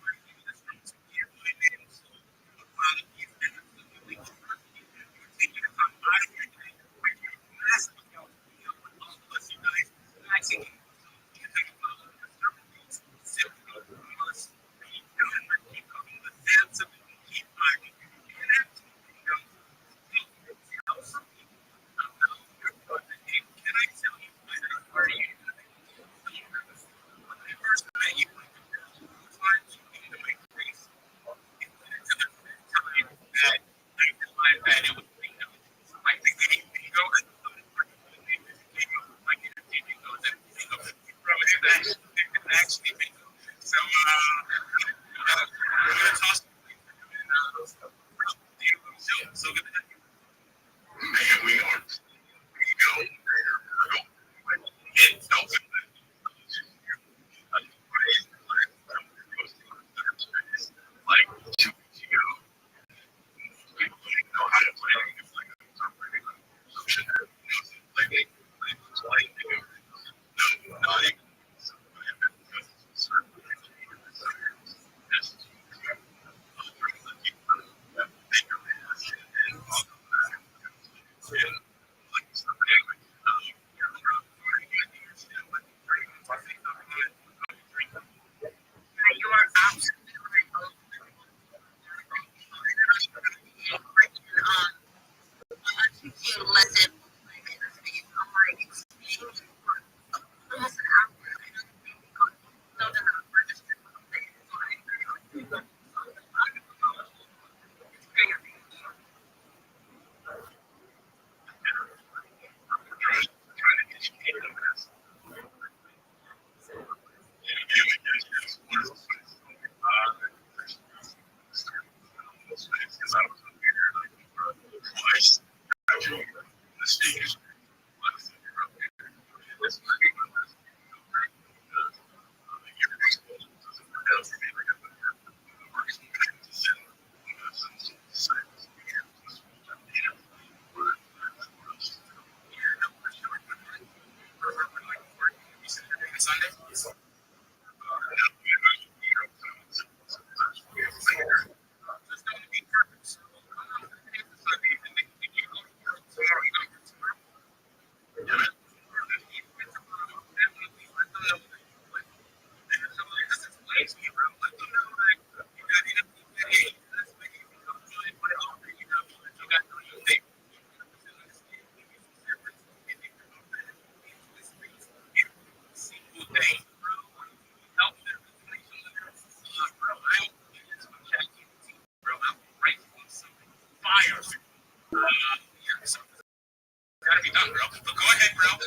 out.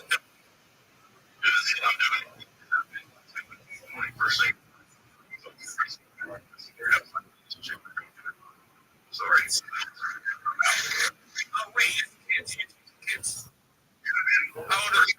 Because I'm doing it. First thing. Sorry. Oh, wait. Kids. How old are you?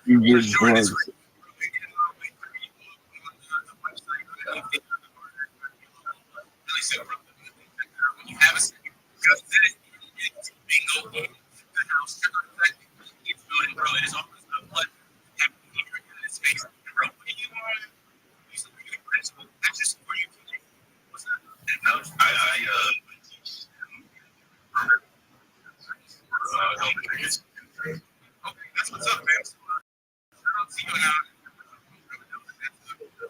You get drugs. That's what's up, man. I don't see you now.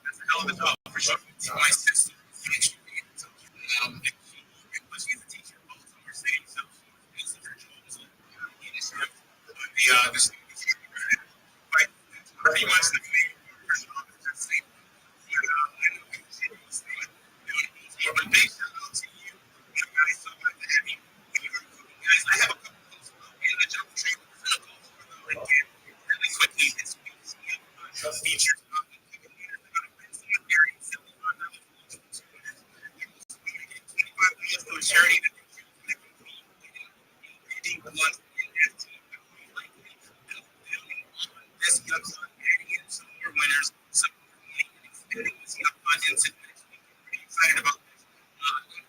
That's a hell of a job for sure. My sister, she's a teacher, both of them are saying so. It's a pretty much the thing. charity that he wants NFT. This young son, some more winners, some this young audience, and pretty excited about this.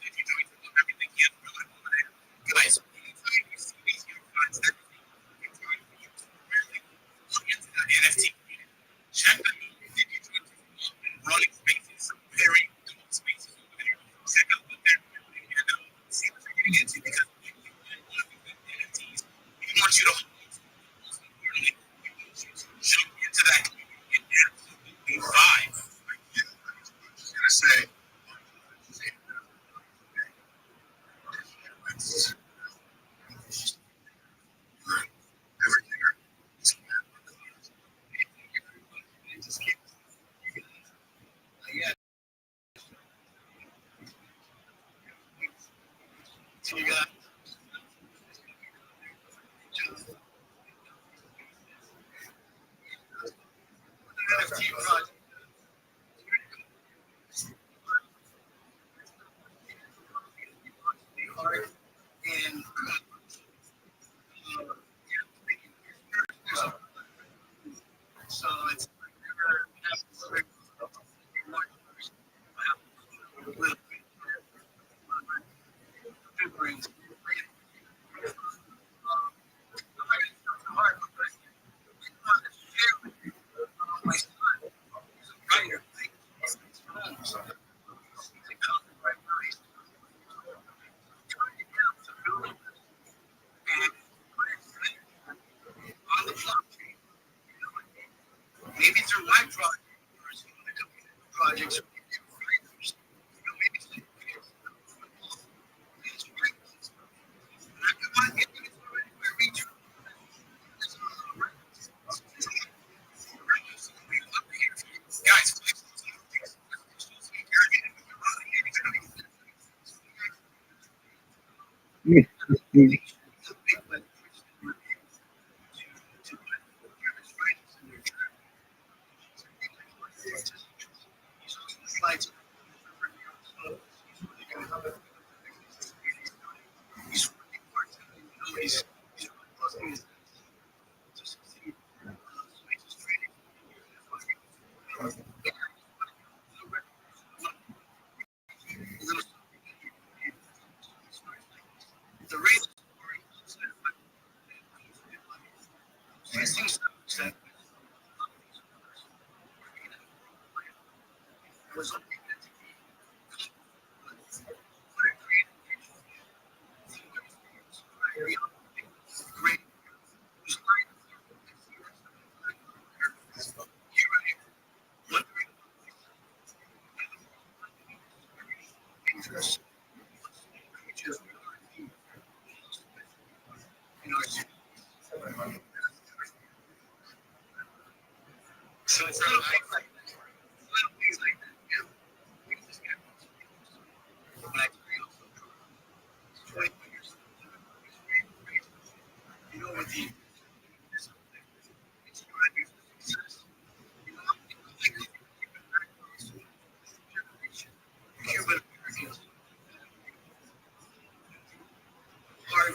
If you're doing everything you have to do, guys, anytime you see these young funds that it's going to be really look into that NFT. Check them out. If you're doing running spaces, some very cool spaces over there. Check out what they're doing and see what they're getting into because if you want to do NFTs, we want you to most importantly, we want you to jump into that community and absolutely vibe. I was gonna say. So you got NFT project. And so it's maybe through my project or some other projects. Guys, the race was great. So it's not like little things like that. Yeah. We just get black you know, with the it's driving success. You know, Cuban Americans are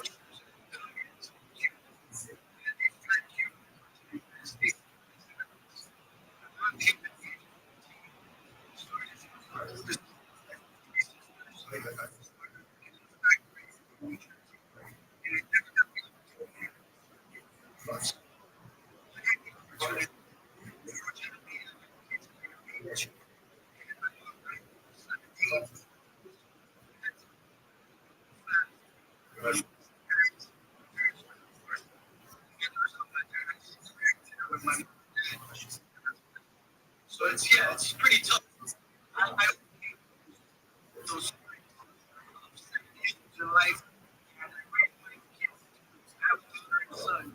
so it's yeah, it's pretty tough. I those in life. Son,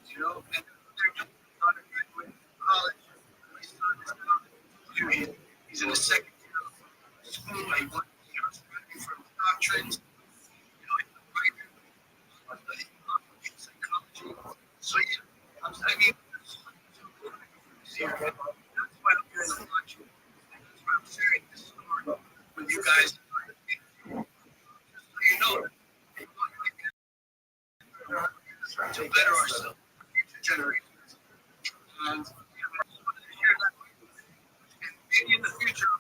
you know, and they're just on a graduate college. My son is now he's in the second year of school. I want from doctrines, you know, psychology. So yeah, I mean, that's why I'm doing the election. I'm sharing this story with you guys. Just so you know, to better ourselves, future generations. And share that with you. And maybe in the future,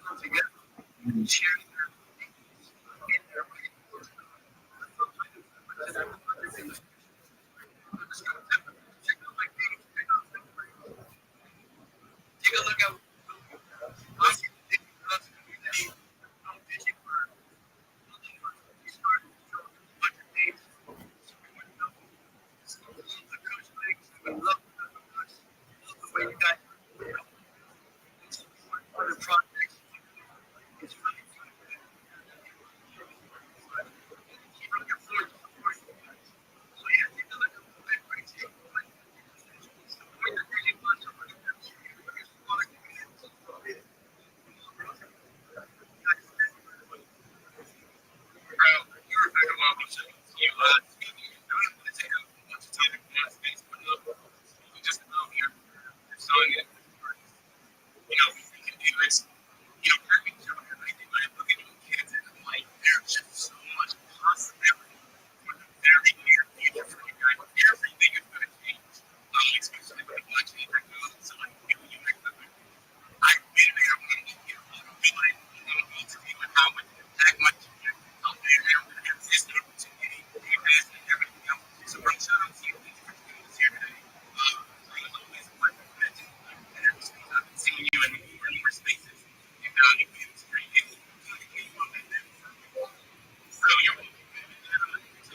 come together and share their in their way. Take a look at us community.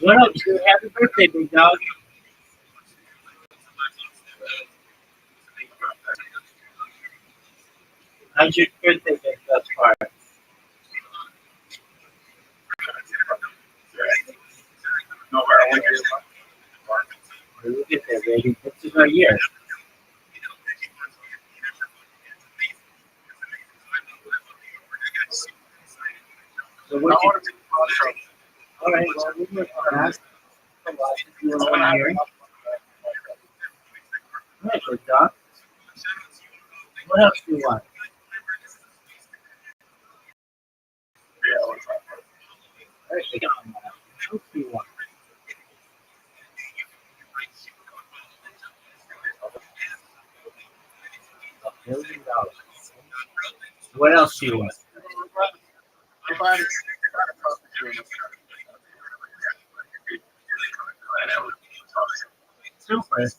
What up, dude? Happy birthday, big dog. How's your birthday been thus far? Look at that, baby. This is our year. So what you all right, well, we're going to ask you one here. All right, big dog. What else do you want? All right, big dog. What else do you want? $1 billion. What else do you want? Super.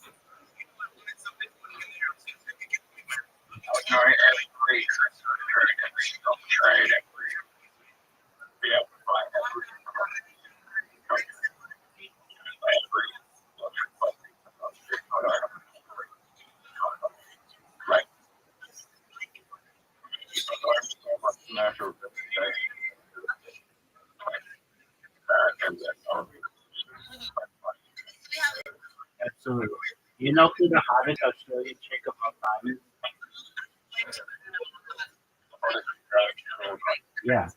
Absolutely. You know who the hottest Australian chick of all time is? Yeah.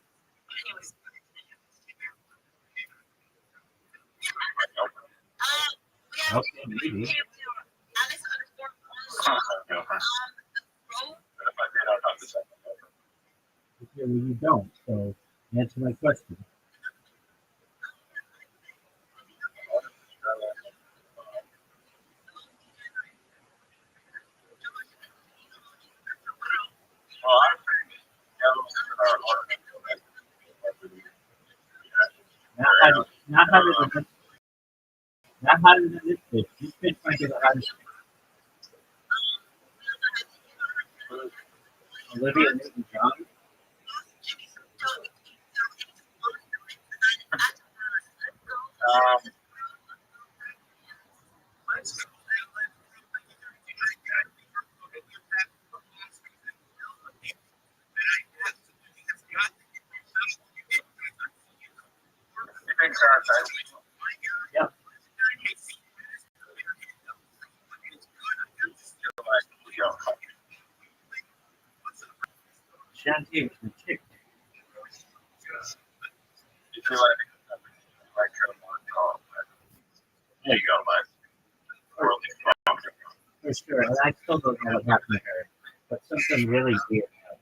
Okay, maybe. Okay, well, you don't. So answer my question. Not hotter than this. Not hotter than this bitch. This bitch might be the hottest. Olivia Newton-John. Yeah. Shanti was the chick. There you go, bud. for sure. And I still don't know what happened to her, but something really weird happened.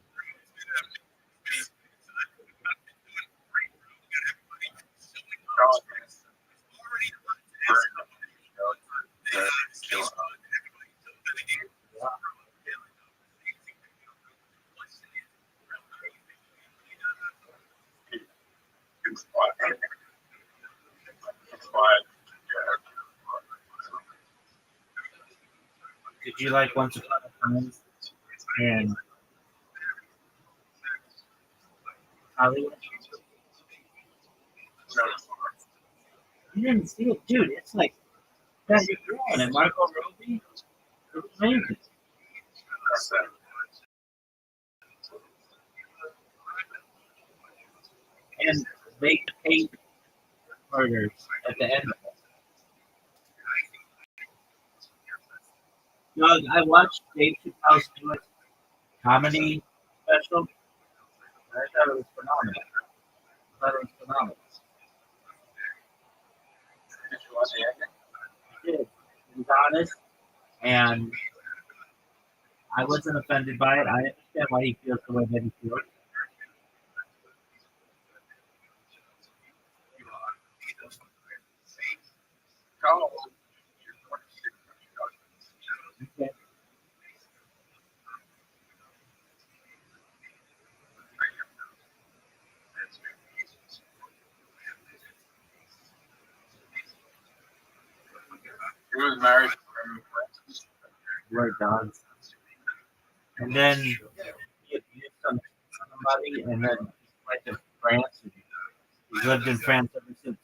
Did you like Once Upon a Time in Hollywood? You didn't see it, dude. It's like Patty Grant and Margot Robbie. It was amazing. And they paid murders at the end of it. No, I watched Dave Chappelle's newest comedy special. I thought it was phenomenal. I did. It was honest, and I wasn't offended by it. I understand why he feels the way that he feels. Okay. He was married. We're done. And then he abused somebody, and then he went to France. And he's lived in France ever since.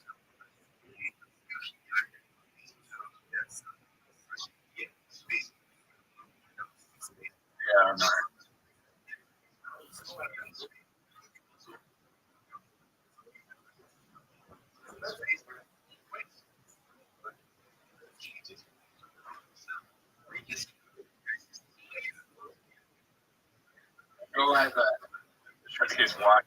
Yeah, no. Go like that. Check his watch.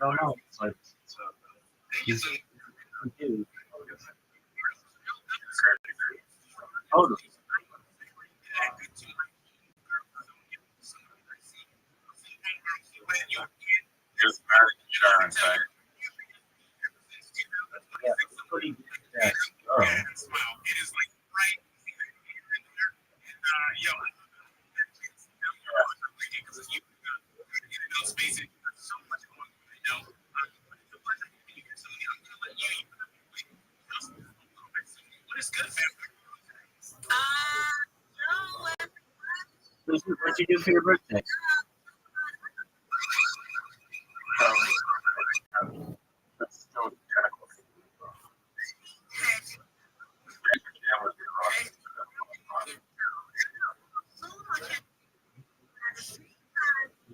I don't know, but he's a dude. Totally. He was married to Sharon Tate. Yeah, pretty good. That girl. What'd you do for your birthday? That's still technical.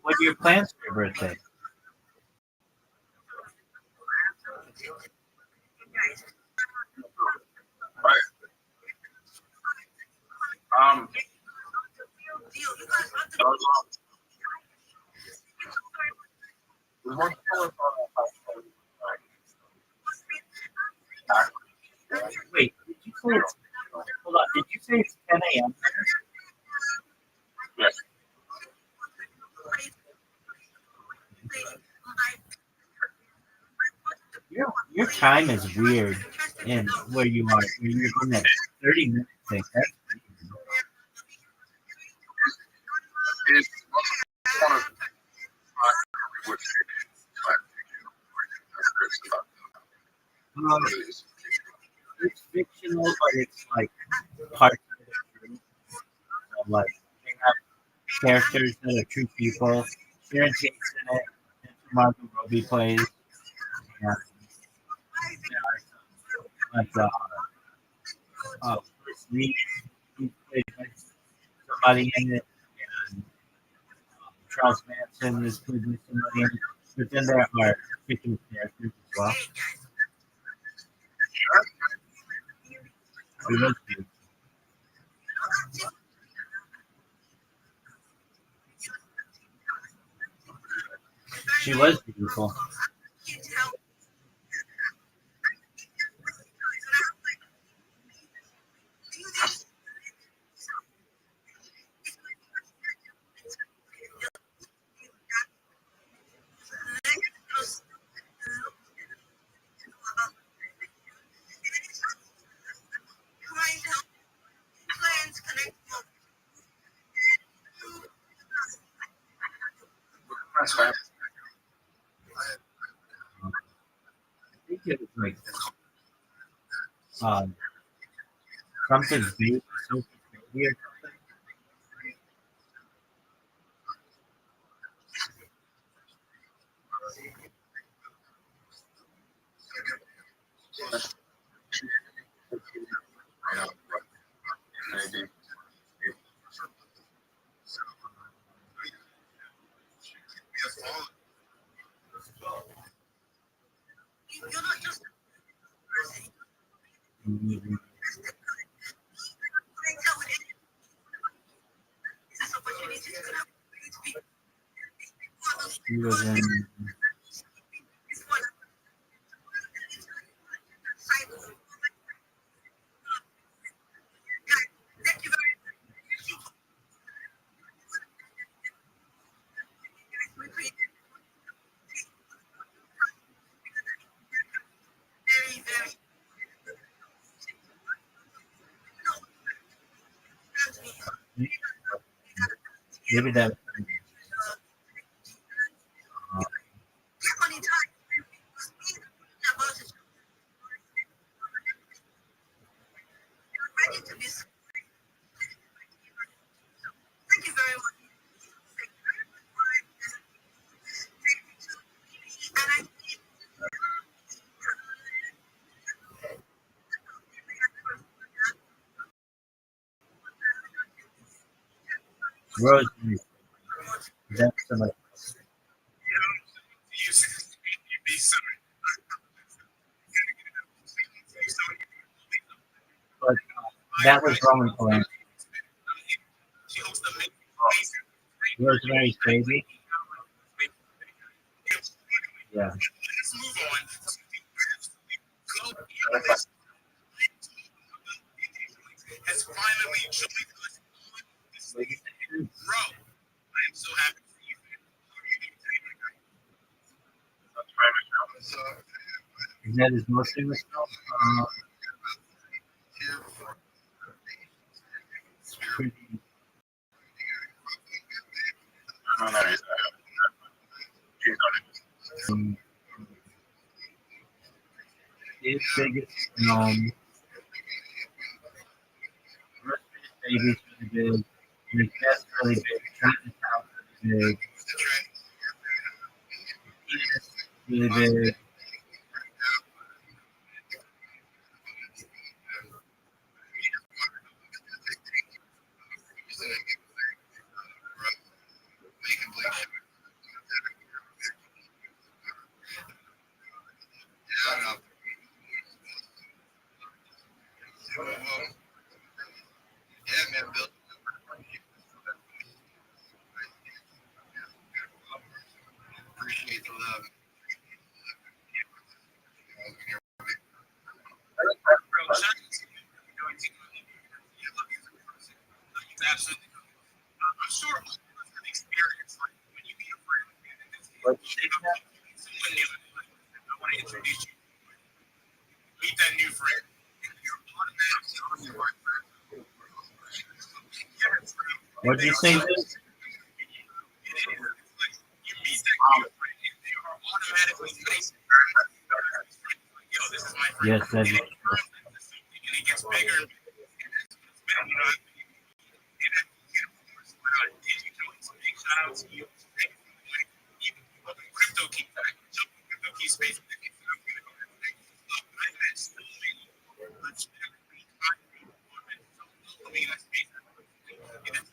What are your plans for your birthday? Um, Wait, did you say it's hold on, did you say it's 10 a.m.? yes. Your time is weird in where you are. Where you're in that 30 minute thing. That's It's one of which it's fictional, but it's like parts of the truth. Like they have characters that are true people. Sharon Tate's in it. And Margot Robbie plays. Yeah. But Bruce Lee, he played like somebody in it, and Charles Manson is played by somebody in it. But then there are fictional characters as well. She was beautiful. She was beautiful. think it was like um, something big, Sophie's baby or something. You're not just Mhm. this opportunity to speak. He was in. Thank you very much. Very, very. Maybe that. Ready to be. Thank you very much. And I Rosemary. That's somebody. be sorry. But that was Roman Polanski. She hosts the Rosemary's Baby. Yeah. Let's move on. Has finally joined us on this thing. Bro, I am so happy for you. Is that his most famous film? It's pretty. Um, his biggest film, Rosemary's Baby, is really big. And his best really big. Chinatown is really big. Pianist is really big. Yeah, man, Bill. Appreciate the love. Absolutely. I'm sure all of us have experienced like when you meet a friend But someone new. I want to introduce you. Meet that new friend. You're automatically on your right friend. what did you say? This? It is. It's like you meet that new friend and they are automatically nice. Yo, this is my friend. Yes, that is. And it gets bigger and bigger. And you know, big shout out to you. Even crypto key back. Crypto key space. I've had so many legitimately that space. And it's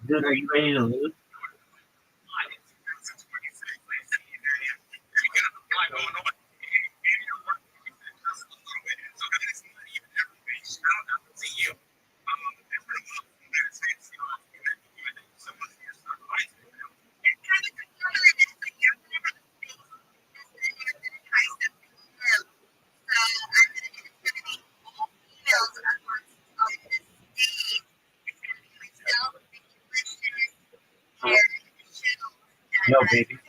Dude, are you ready to lose? No, baby.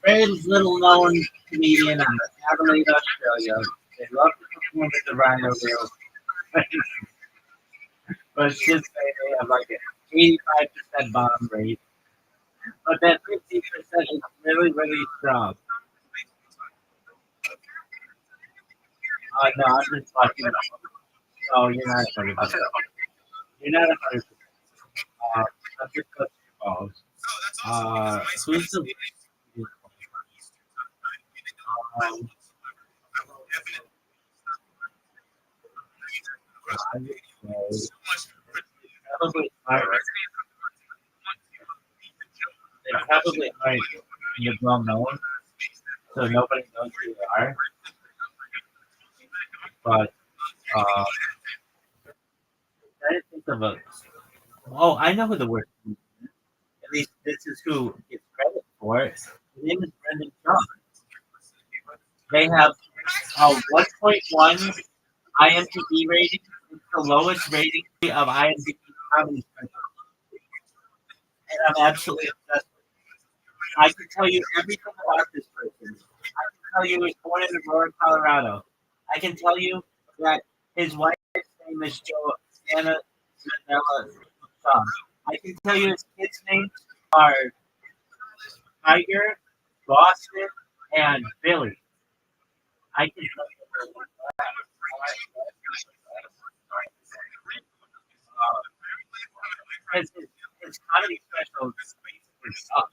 Very little known comedian out of Adelaide, Australia. They love to perform at the Rhino Girls. But it's just say they have like an 85% bomb rate. But that 50% is really, really strong. No, I'm just fucking. Oh, you're not 100%. You're not 100%. I'm just touching your balls. Who's the um, I would say probably aren't. They probably aren't well known, so nobody knows who they are. But uh, I didn't think of a. Oh, I know who the worst. At least this is who gets credit for it. His name is Brendan Trump. They have a 1.1 IMDb rating. It's the lowest rating of IMDb comedy special. And I'm absolutely obsessed with it. I can tell you everything about this person. I can tell you he was born in Aurora, Colorado. I can tell you that his wife's name is Joanna Zanella. I can tell you his kids' names are Tiger, Boston, and Billy. I can tell you his comedy specials suck.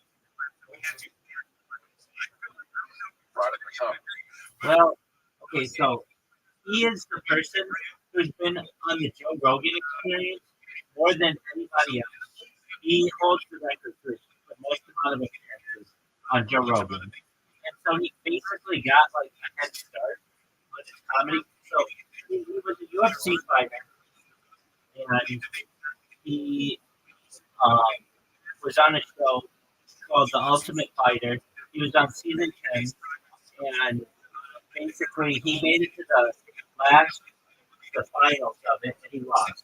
Well, okay, so he is the person who's been on the Joe Rogan Experience more than anybody else. He holds the record for the most amount of appearances on Joe Rogan. And so he basically got like a head start with his comedy. So he was a UFC fighter, and he was on a show called The Ultimate Fighter. He was on season 10, and basically he made it to the finals of it, and he lost.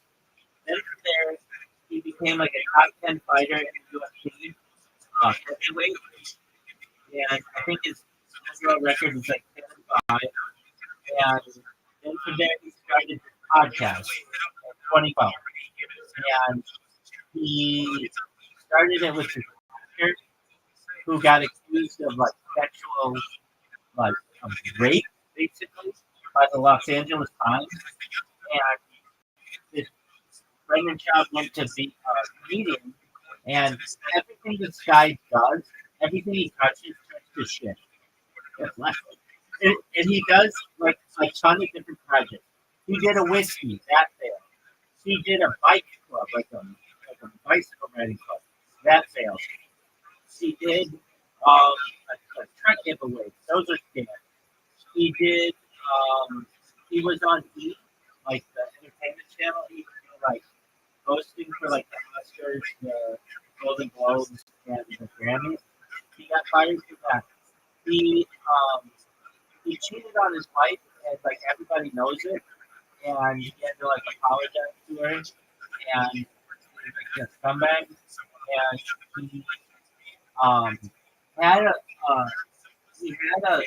Then from there, he became like a top 10 fighter in the UFC heavyweight, and I think his overall record was like 10 and 5. And then from there, he started his podcast in 2012, and he started it with his sister, who got accused of like sexual like rape, basically, by the Los Angeles Times, and this pregnant child went to be a comedian, and everything this guy does, everything he touches turns to shit. And he does like a ton of different projects. He did a whiskey that failed. He did a bike club, like a bicycle riding club that failed. He did a truck giveaway. Those are scams. He did. He was on E, like the entertainment channel. He was like hosting for like the Oscars, the Golden Globes, and the Grammys. He got fired for that. He he cheated on his wife, and like everybody knows it. And he had to like apologize to her, and he was like a scumbag. And he um had a he had a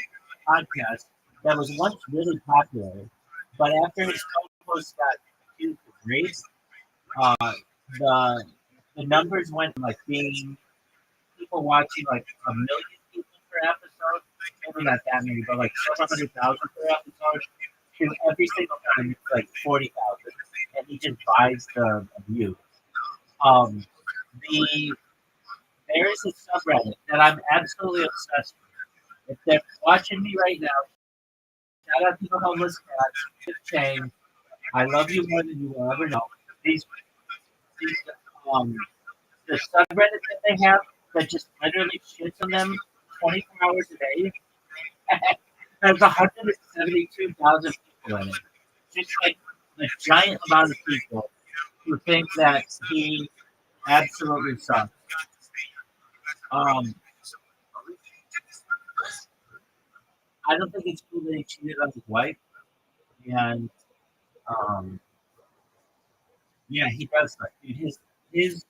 podcast that was once really popular, but after his co-host got accused of rape, uh, the numbers went from like being people watching like a million people per episode, maybe not that many, but like 700,000 per episode, to every single time it's like 40,000, and he just buys the view. The there is a subreddit that I'm absolutely obsessed with. If they're watching me right now, shout out to the homeless cats. Good change. I love you more than you will ever know. These um the subreddit that they have that just literally shits on them 24 hours a day. There's 172,000 people in it. Just like a giant amount of people who think that he absolutely sucks. Um, I don't think it's cool that he cheated on his wife, and um, yeah, he does suck. Dude, his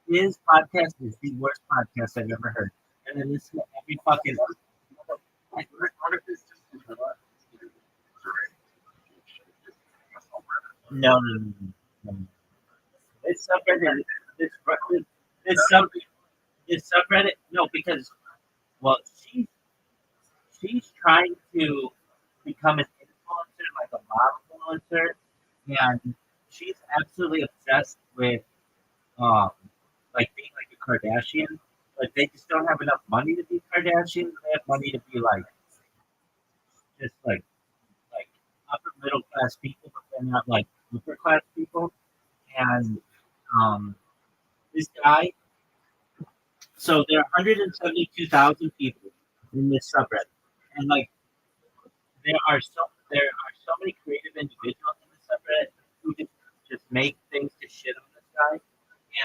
his podcast is the worst podcast I've ever heard, and then listen to every fucking no. This subreddit, this this this sub this subreddit, no, because well, she's trying to become an influencer, like a mom influencer, and she's absolutely obsessed with um like being like a Kardashian. Like they just don't have enough money to be Kardashians. They have money to be like just like upper middle class people, but they're not like upper class people. And um this guy, so there are 172,000 people in this subreddit, and like there are so many creative individuals in the subreddit who just make things to shit on this guy.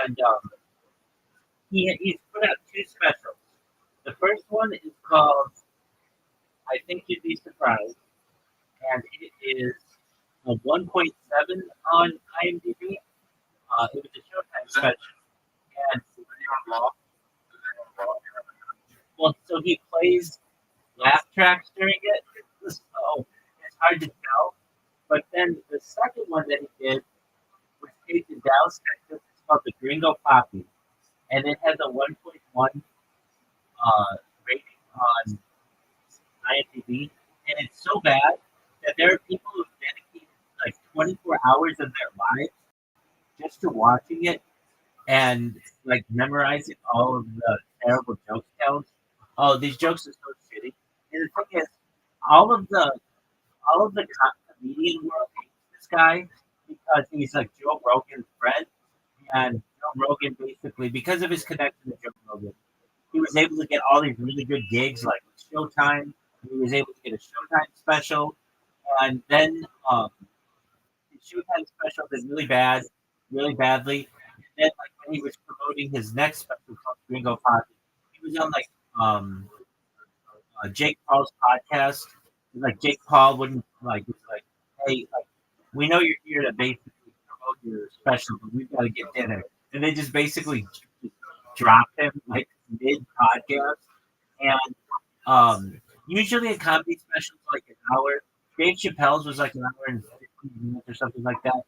And he's put out two specials. The first one is called "I Think You'd Be Surprised," and it is a 1.7 on IMDb. It was a Showtime special, and well, so he plays laugh tracks during it, so it's hard to tell. But then the second one that he did was taped in Dallas, Texas. It's called the Gringo Poppy, and it has a 1.1 rating on IMDb, and it's so bad that there are people who've dedicated like 24 hours of their lives just to watching it and like memorizing all of the terrible joke tells. Oh, these jokes are so shitty. And the thing is, all of the comedian world hates this guy because he's like Joe Rogan's friend, and Joe Rogan basically because of his connection to Joe Rogan, he was able to get all these really good gigs like Showtime. He was able to get a Showtime special, and then the Showtime special did really badly. And then, like when he was promoting his next special called Gringo Pocket, he was on like Jake Paul's podcast. Like Jake Paul wouldn't like was like, hey, like we know you're here to basically promote your special, but we've got to get dinner. And they just basically dropped him like mid podcast. And usually a comedy special is like an hour. Dave Chappelle's was like an hour and 15 minutes or something like that.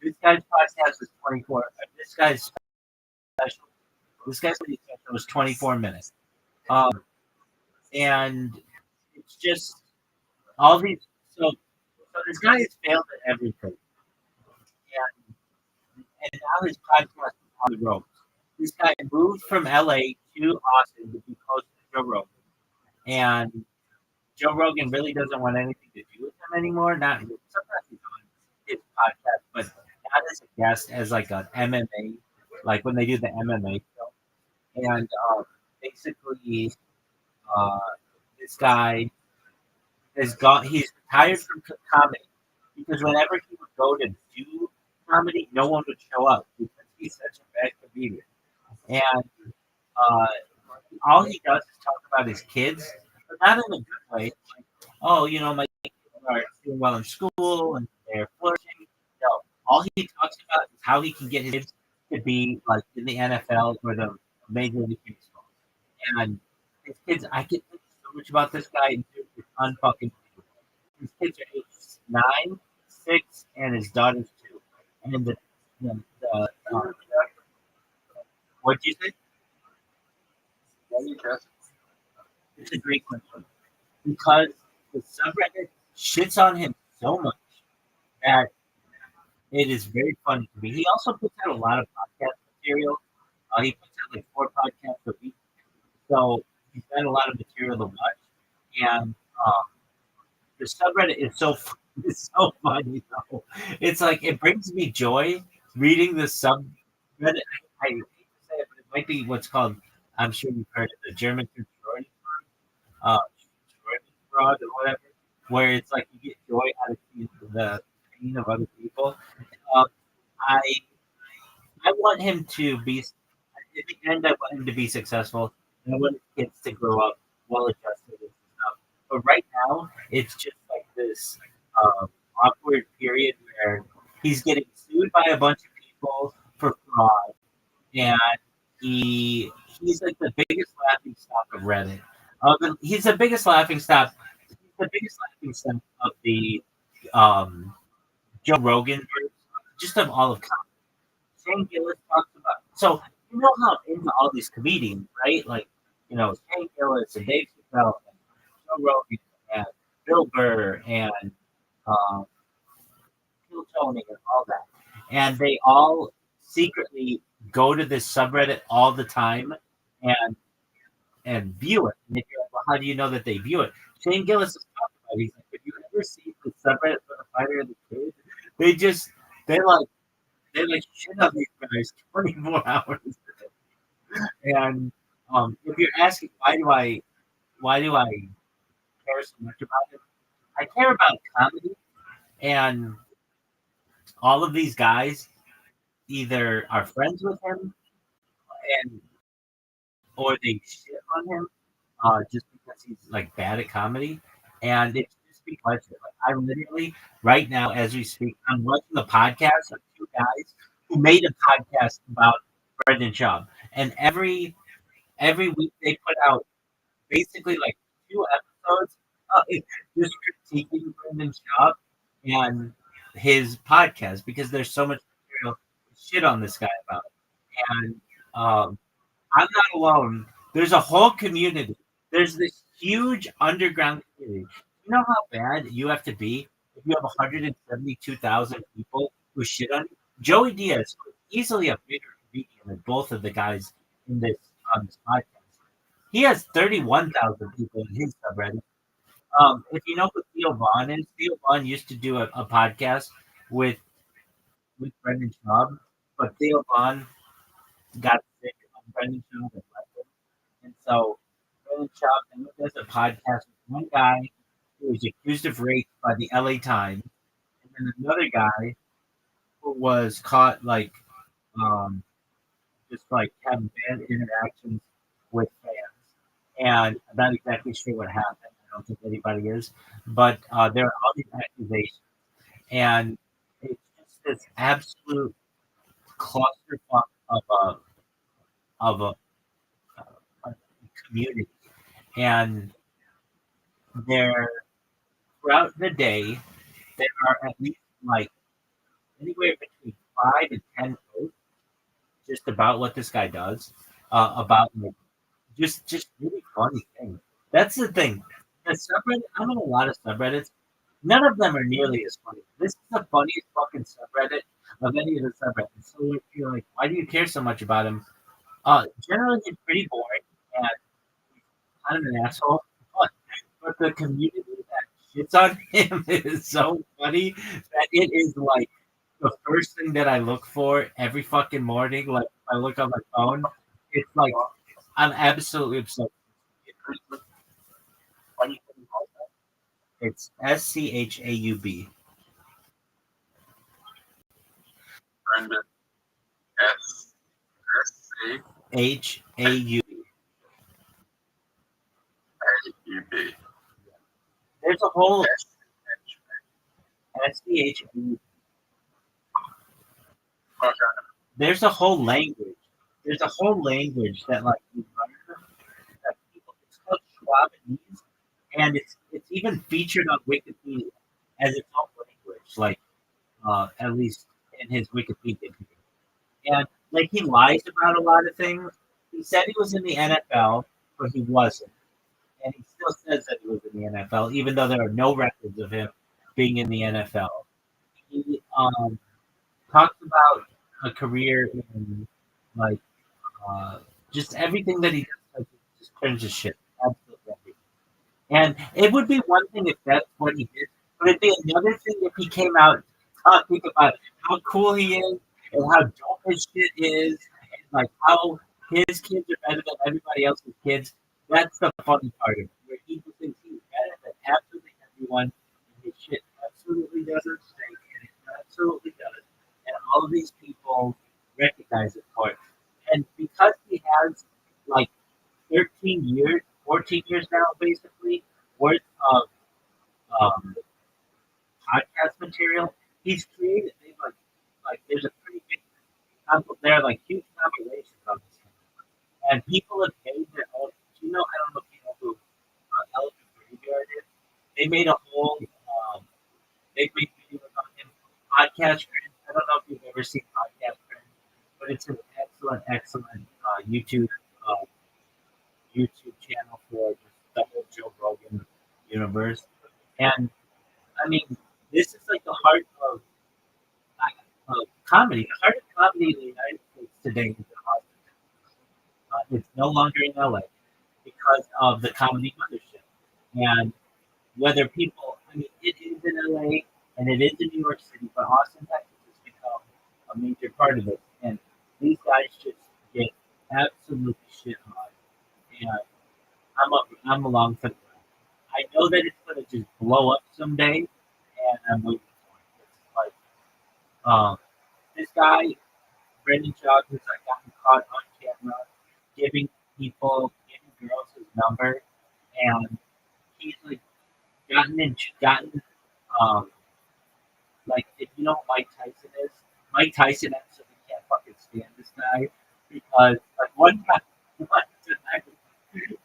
This guy's podcast was 24. This guy's special. This guy's special was 24 minutes. And it's just all these. So this guy has failed at everything, and now his podcast is on the road. This guy moved from LA to Austin to be close to Joe Rogan, and Joe Rogan really doesn't want anything to do with him anymore. Not sometimes he's on his podcast, but not as a guest, as like an MMA, like when they do the MMA show. And basically, uh, this guy has gone. He's retired from comedy because whenever he would go to do comedy, no one would show up because he's such a bad comedian. And uh, all he does is talk about his kids, but not in a good way. Like, oh, my kids are doing well in school and they're flourishing. No, all he talks about is how he can get his kids to be like in the NFL or the Major League Baseball. And his kids, I can think so much about this guy. It's unfucking. His kids are age 9, 6, and his daughter's 2. And what'd you say? It's a great question because the subreddit shits on him so much that it is very funny to me. He also puts out a lot of podcasts material. He puts out like 4 podcasts a week, so he's got a lot of material to watch. And the subreddit is so it's so funny though. It's like it brings me joy reading the subreddit. I hate to say it, but it might be what's called. I'm sure you've heard of the German sorority uh, fraud or whatever, where it's like you get joy out of the pain of other people. Um, I I want him to be. In the end, I want him to be successful, and I want his kids to grow up well adjusted and stuff. But right now, it's just like this awkward period where he's getting sued by a bunch of people for fraud, and he's like the biggest laughing stock of Reddit. He's the biggest laughing stock. He's the biggest laughing stock of the Joe Rogan group, just of all of comedy. Shane Gillis talks about. So you know how into all these comedians, right? Like Shane Gillis and Dave Chappelle and Joe Rogan and Bill Burr and um, Phil Tony and all that, and they all secretly go to this subreddit all the time and view it. And if you're like, well, how do you know that they view it? Shane Gillis has talked about it. He's like, if you ever see the subreddit for the fighter and the kid, they just they like shit on these guys 24 hours. And if you're asking why do I care so much about it, I care about comedy, and all of these guys either are friends with him and or they shit on him just because he's like bad at comedy, and it's just because like, I literally right now as we speak, I'm watching the podcast of 2 guys who made a podcast about Brendan Schaub, and every week they put out basically like 2 episodes just critiquing Brendan Schaub and his podcast because there's so much material to shit on this guy about. And I'm not alone. There's a whole community. There's this huge underground community. You know how bad you have to be if you have 172,000 people who shit on you? Joey Diaz is easily a bigger comedian than both of the guys in this on this podcast. He has 31,000 people in his subreddit. If you know who Theo Vaughn is, Theo Vaughn used to do a podcast with Brendan Schaub, but Theo Vaughn got sick of Brendan Schaub and left him. And so Brendan Schaub does a podcast with one guy who was accused of rape by the LA Times, and then another guy who was caught just like having bad interactions with fans. And I'm not exactly sure what happened. I don't think anybody is, but there are all these accusations, and it's just this absolute clusterfuck of a community. And there, throughout the day, there are at least like anywhere between 5 and 10 posts just about what this guy does, about like just really funny things. That's the thing. The subreddit, I'm in a lot of subreddits. None of them are nearly as funny. This is the funniest fucking subreddit of any of the subreddits. So if you're like, why do you care so much about him? Generally, it's pretty boring and kind of an asshole. But the community that shits on him is so funny that it is like the first thing that I look for every fucking morning. Like, if I look on my phone, it's like I'm absolutely obsessed. It's SCHAUB. Brendan S.C. HAUB. A.U.B. There's a whole SCHAUB. Okay. There's a whole language. There's a whole language that like you learn that people. It's called Schwabenese, and it's even featured on Wikipedia as its own language. Like at least in his Wikipedia page. And like he lies about a lot of things. He said he was in the NFL, but he wasn't. And he still says that he was in the NFL, even though there are no records of him being in the NFL. He talks about a career in like just everything that he does, like, just turns to shit. Absolutely everything. And it would be one thing if that's what he did, but it'd be another thing if he came out talking about how cool he is and how dope his shit is, and like how his kids are better than everybody else's kids. That's the funny part of it, where he thinks he's better than absolutely everyone, and his shit absolutely doesn't stink, and it absolutely does. And all of these people recognize it for it. And because he has like 13 years, 14 years now, basically, worth of um, podcast material. He's created, like, there's a pretty big, there are like huge populations on this thing. And people have made their own, I don't know if you know who Elephant Graveyard is. They made a whole, they made videos on him. Podcast Friends, I don't know if you've ever seen Podcast Friends, but it's an excellent, excellent uh, YouTube channel for just the whole Joe Rogan universe. And I mean, this is like the heart of comedy. The heart of comedy in the United States today is in Austin. It's no longer in LA because of the comedy mothership. And whether people, I mean, it is in LA and it is in New York City, but Austin, Texas has become a major part of it. And these guys just get absolutely shit on. And I'm along for the ride. I know that it's going to just blow up someday, and I'm waiting for it. It's like, this guy, Brendan Shaw, who's like gotten caught on camera giving girls his number, and he's like gotten, um, like, if you know who Mike Tyson is, Mike Tyson absolutely can't fucking stand this guy because, like, one time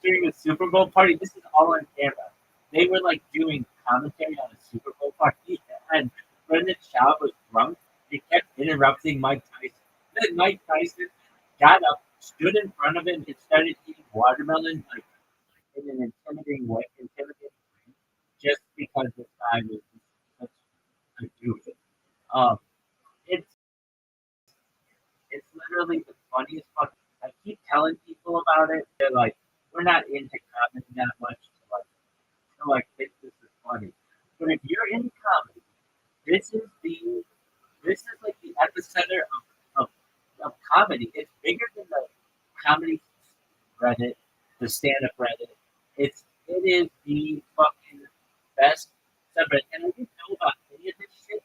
during a Super Bowl party, this is all on camera. They were like doing commentary on a Super Bowl party, and Brendan Shaw was drunk. He kept interrupting Mike Tyson. Then Mike Tyson got up, stood in front of him, and started eating watermelon like in an intimidating way, just because this guy was such a goof. Um, it's it's literally the funniest fucking. I keep telling people about it. They're like, we're not into comedy that much to like think this is funny. But if you're into comedy, this is the this is like the epicenter of comedy. It's bigger than the comedy Reddit, the stand up Reddit. It is the fucking best subreddit. And I didn't know about any of this shit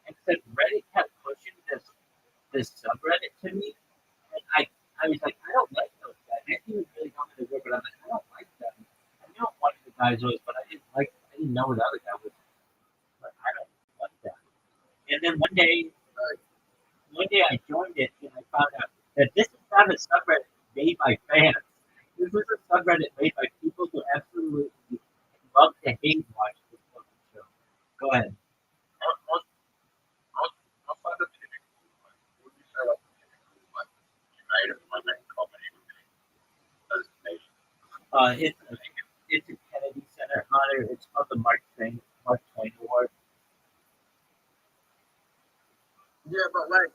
except Reddit kept pushing this subreddit to me. And I was like, I don't like those guys. I didn't really know who they were, but I'm like, I don't like them. I knew one of the guys was, but I didn't know who the other guy was. But I don't like that. And then one day I joined it and I found out that this is not a subreddit made by fans. This is a subreddit made by people who absolutely love to hate watch this fucking show. Go ahead. Outside of typical, would you say like typical, like United Women Comedy Destination? It's a Kennedy Center honor. It's called the Mark Twain Award. Yeah, but like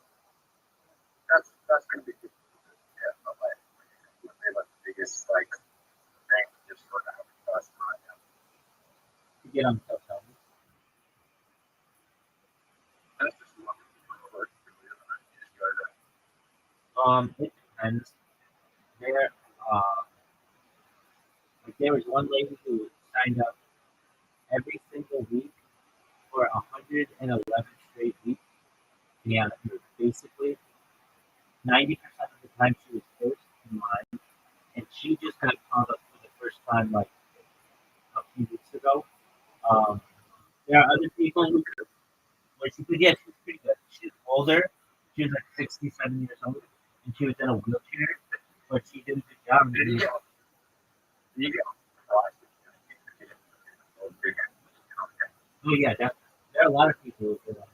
that's gonna be good. Yeah, but like would say like the biggest like thing just for the average person right now. To get on Television. That's just one of the work to do. You just go to It depends. There, uh, like there was one lady who signed up every single week for 111 straight weeks. Yeah, basically 90% of the time she was first in line, and she just got called up for the first time like a few weeks ago. Um, there are other people who could, like, she could, yeah, she was pretty good. She's older. She was like 67 years old, and she was in a wheelchair, but she did a good job. video. Oh yeah, there are a lot of people who did that.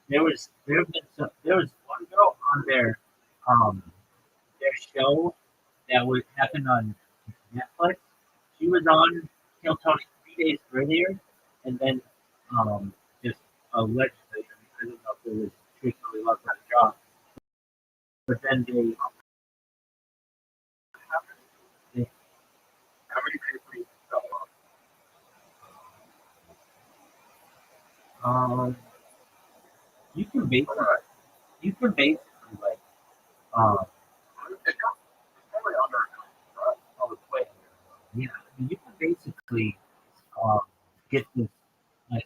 There was one girl on their show that would happen on Netflix. She was on Kill Tony 3 days earlier, and then just allegedly, I don't know if it was truthfully left on the job, but then they How many people you sell? you can basically like It's probably under a million, right? oh, wait, yeah, I mean, you can basically um, get this like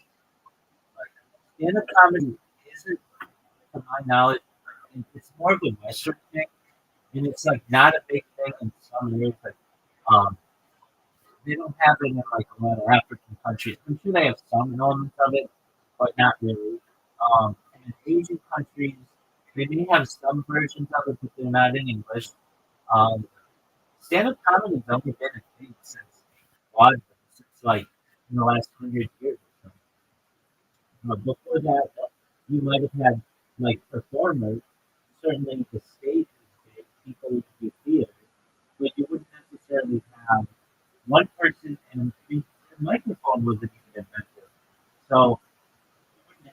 stand-up comedy isn't, to my knowledge, it's more of a Western thing, and it's like not a big thing in some areas. Like um, they don't have it in like a lot of African countries. I'm sure they have some elements of it, but not really. And in Asian countries, they may have some versions of it, but they're not in English. Um, stand-up comedy has only been a thing since Broadway, since like in the last 100 years. Or so. Before that, you might have had like performers. Certainly, the stage is big. People would do theater, but you wouldn't necessarily have one person and the microphone wasn't even invented. So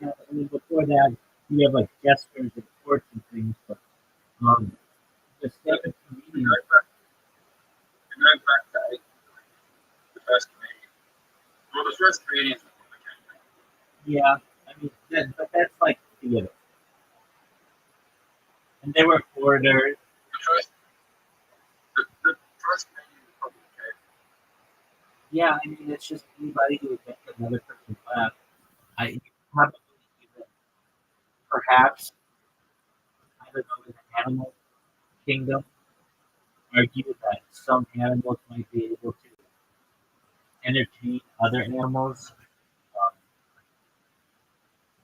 I mean, before that, you have like gestures and sports and things, but um, the stand-up comedian, It goes back to the first comedian. Well, the first comedians were the Canadian. yeah, I mean, but that's like theater, and they were orators. The first, the first comedian was probably the Canadian. Yeah, I mean, it's just anybody who would make another person laugh. I probably even perhaps I don't know in the animal kingdom argue that some animals might be able to entertain other animals, um,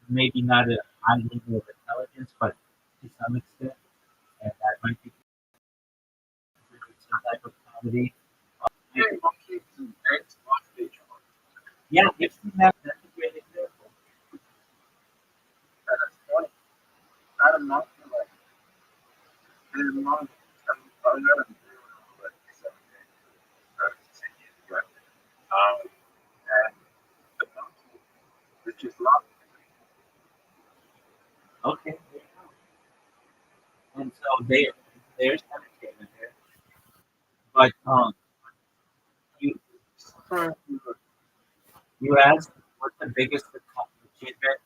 maybe not at a high level of intelligence, but to some extent, and that might be considered some type of comedy. Yeah, monkeys and apes laugh at each other. Yeah, if that's a great example. That's funny. I don't know. Like, there's a lot of I don't know. But it's 10 years ago. And the monkey was just laughing. Okay, there you go. And so there's entertainment there. But you you asked what's the biggest achievement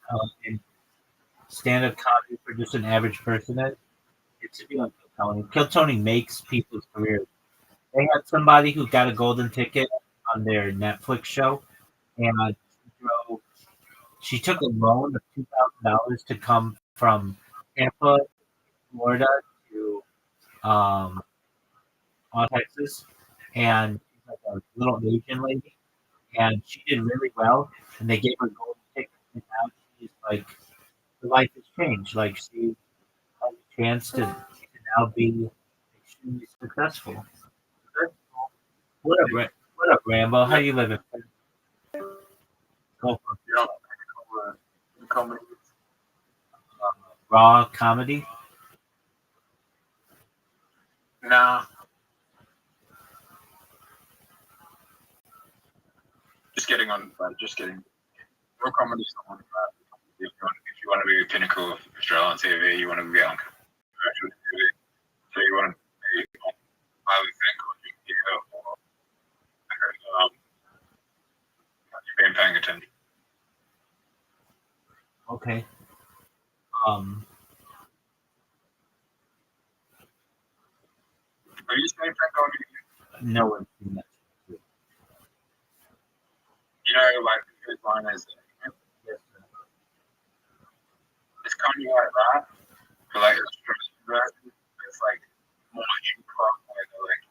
in stand-up comedy for just an average person is? It's to be on Kill Tony. Kill Tony makes people's careers. They had somebody who got a golden ticket on their Netflix show, and she took a loan of $2,000 to come from Tampa, Florida, to um, Texas, and she's like a little Asian lady, and she did really well, and they gave her a golden ticket, and now she's like her life has changed. Like she has a chance to now be extremely successful. What up, what up, Rambo? How you living? Go for You know, comedy. raw comedy. Nah, just getting on. Just getting. Real comedy is not one of that. If you want to be the pinnacle of Australian TV, you want to get on commercial TV. So you want to be on highly thankful you can get or you've been paying attention. Okay. Um, Have you seen Frank on YouTube? no one's seen that. You know, like his line is, Yes, it's kind of like that, but like it's it's like more improv, like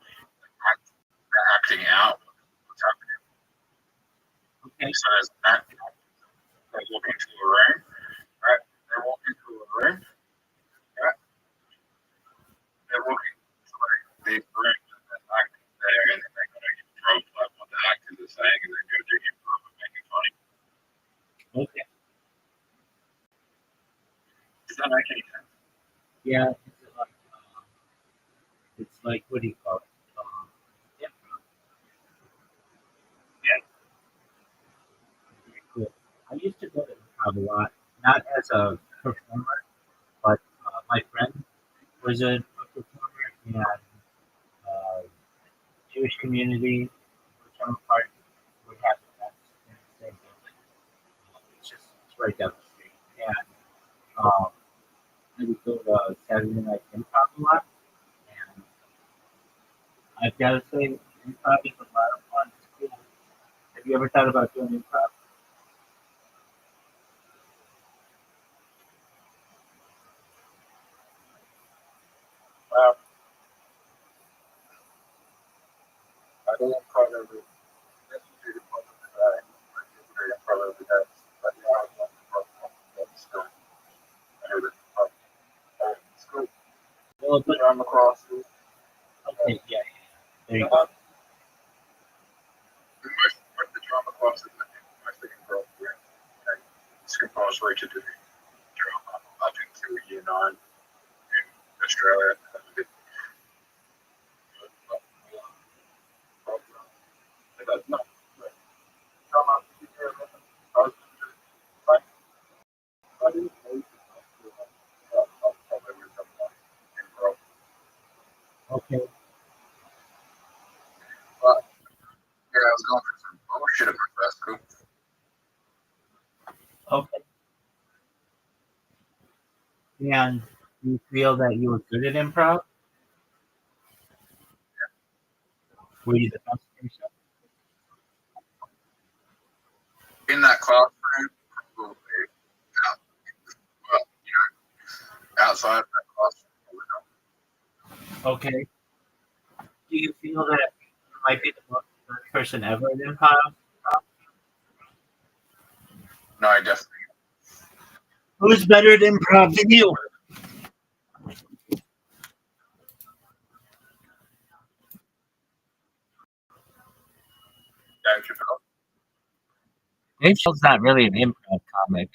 they're acting out what's happening. okay. So there's that. They walk into a room, right? They walk into a room, right? They're walking to like these rooms and there's actors there, and then they're going to improv like what the actors are saying, and then go do improv and make it funny. Okay. Does that make any sense? Yeah. It's like what do you call it? Yeah. Yeah. Very cool. I used to go to improv a lot, not as a performer, but my friend was a performer in Jewish community, which I'm a part would have that in the same building. It's right down the street. And I would go to Saturday Night Improv a lot. And I've got to say, improv is a lot of fun. It's cool. Have you ever thought about doing improv? Well, I don't improv every necessary part of the day. I do very improv every day. But yeah, I love improv. Still, I heard it. It's good. Well, but Drama classes. okay, yeah. There you go. Most of the drama classes, I think, mostly improv. Yeah. It's compulsory to do drama up until year 9 in Australia. That's not drama. I didn't know improv. Okay. But yeah, I was going through some bullshit at my first school. Okay. And you feel that you were good at improv? Were you the best person? In that classroom, probably. Out, well, outside of that classroom, probably not. Okay. Do you feel that you might be the most best person ever at improv? No, definitely. Who's better at improv than you? Dave Chappelle. Dave Chappelle's not really an improv comic.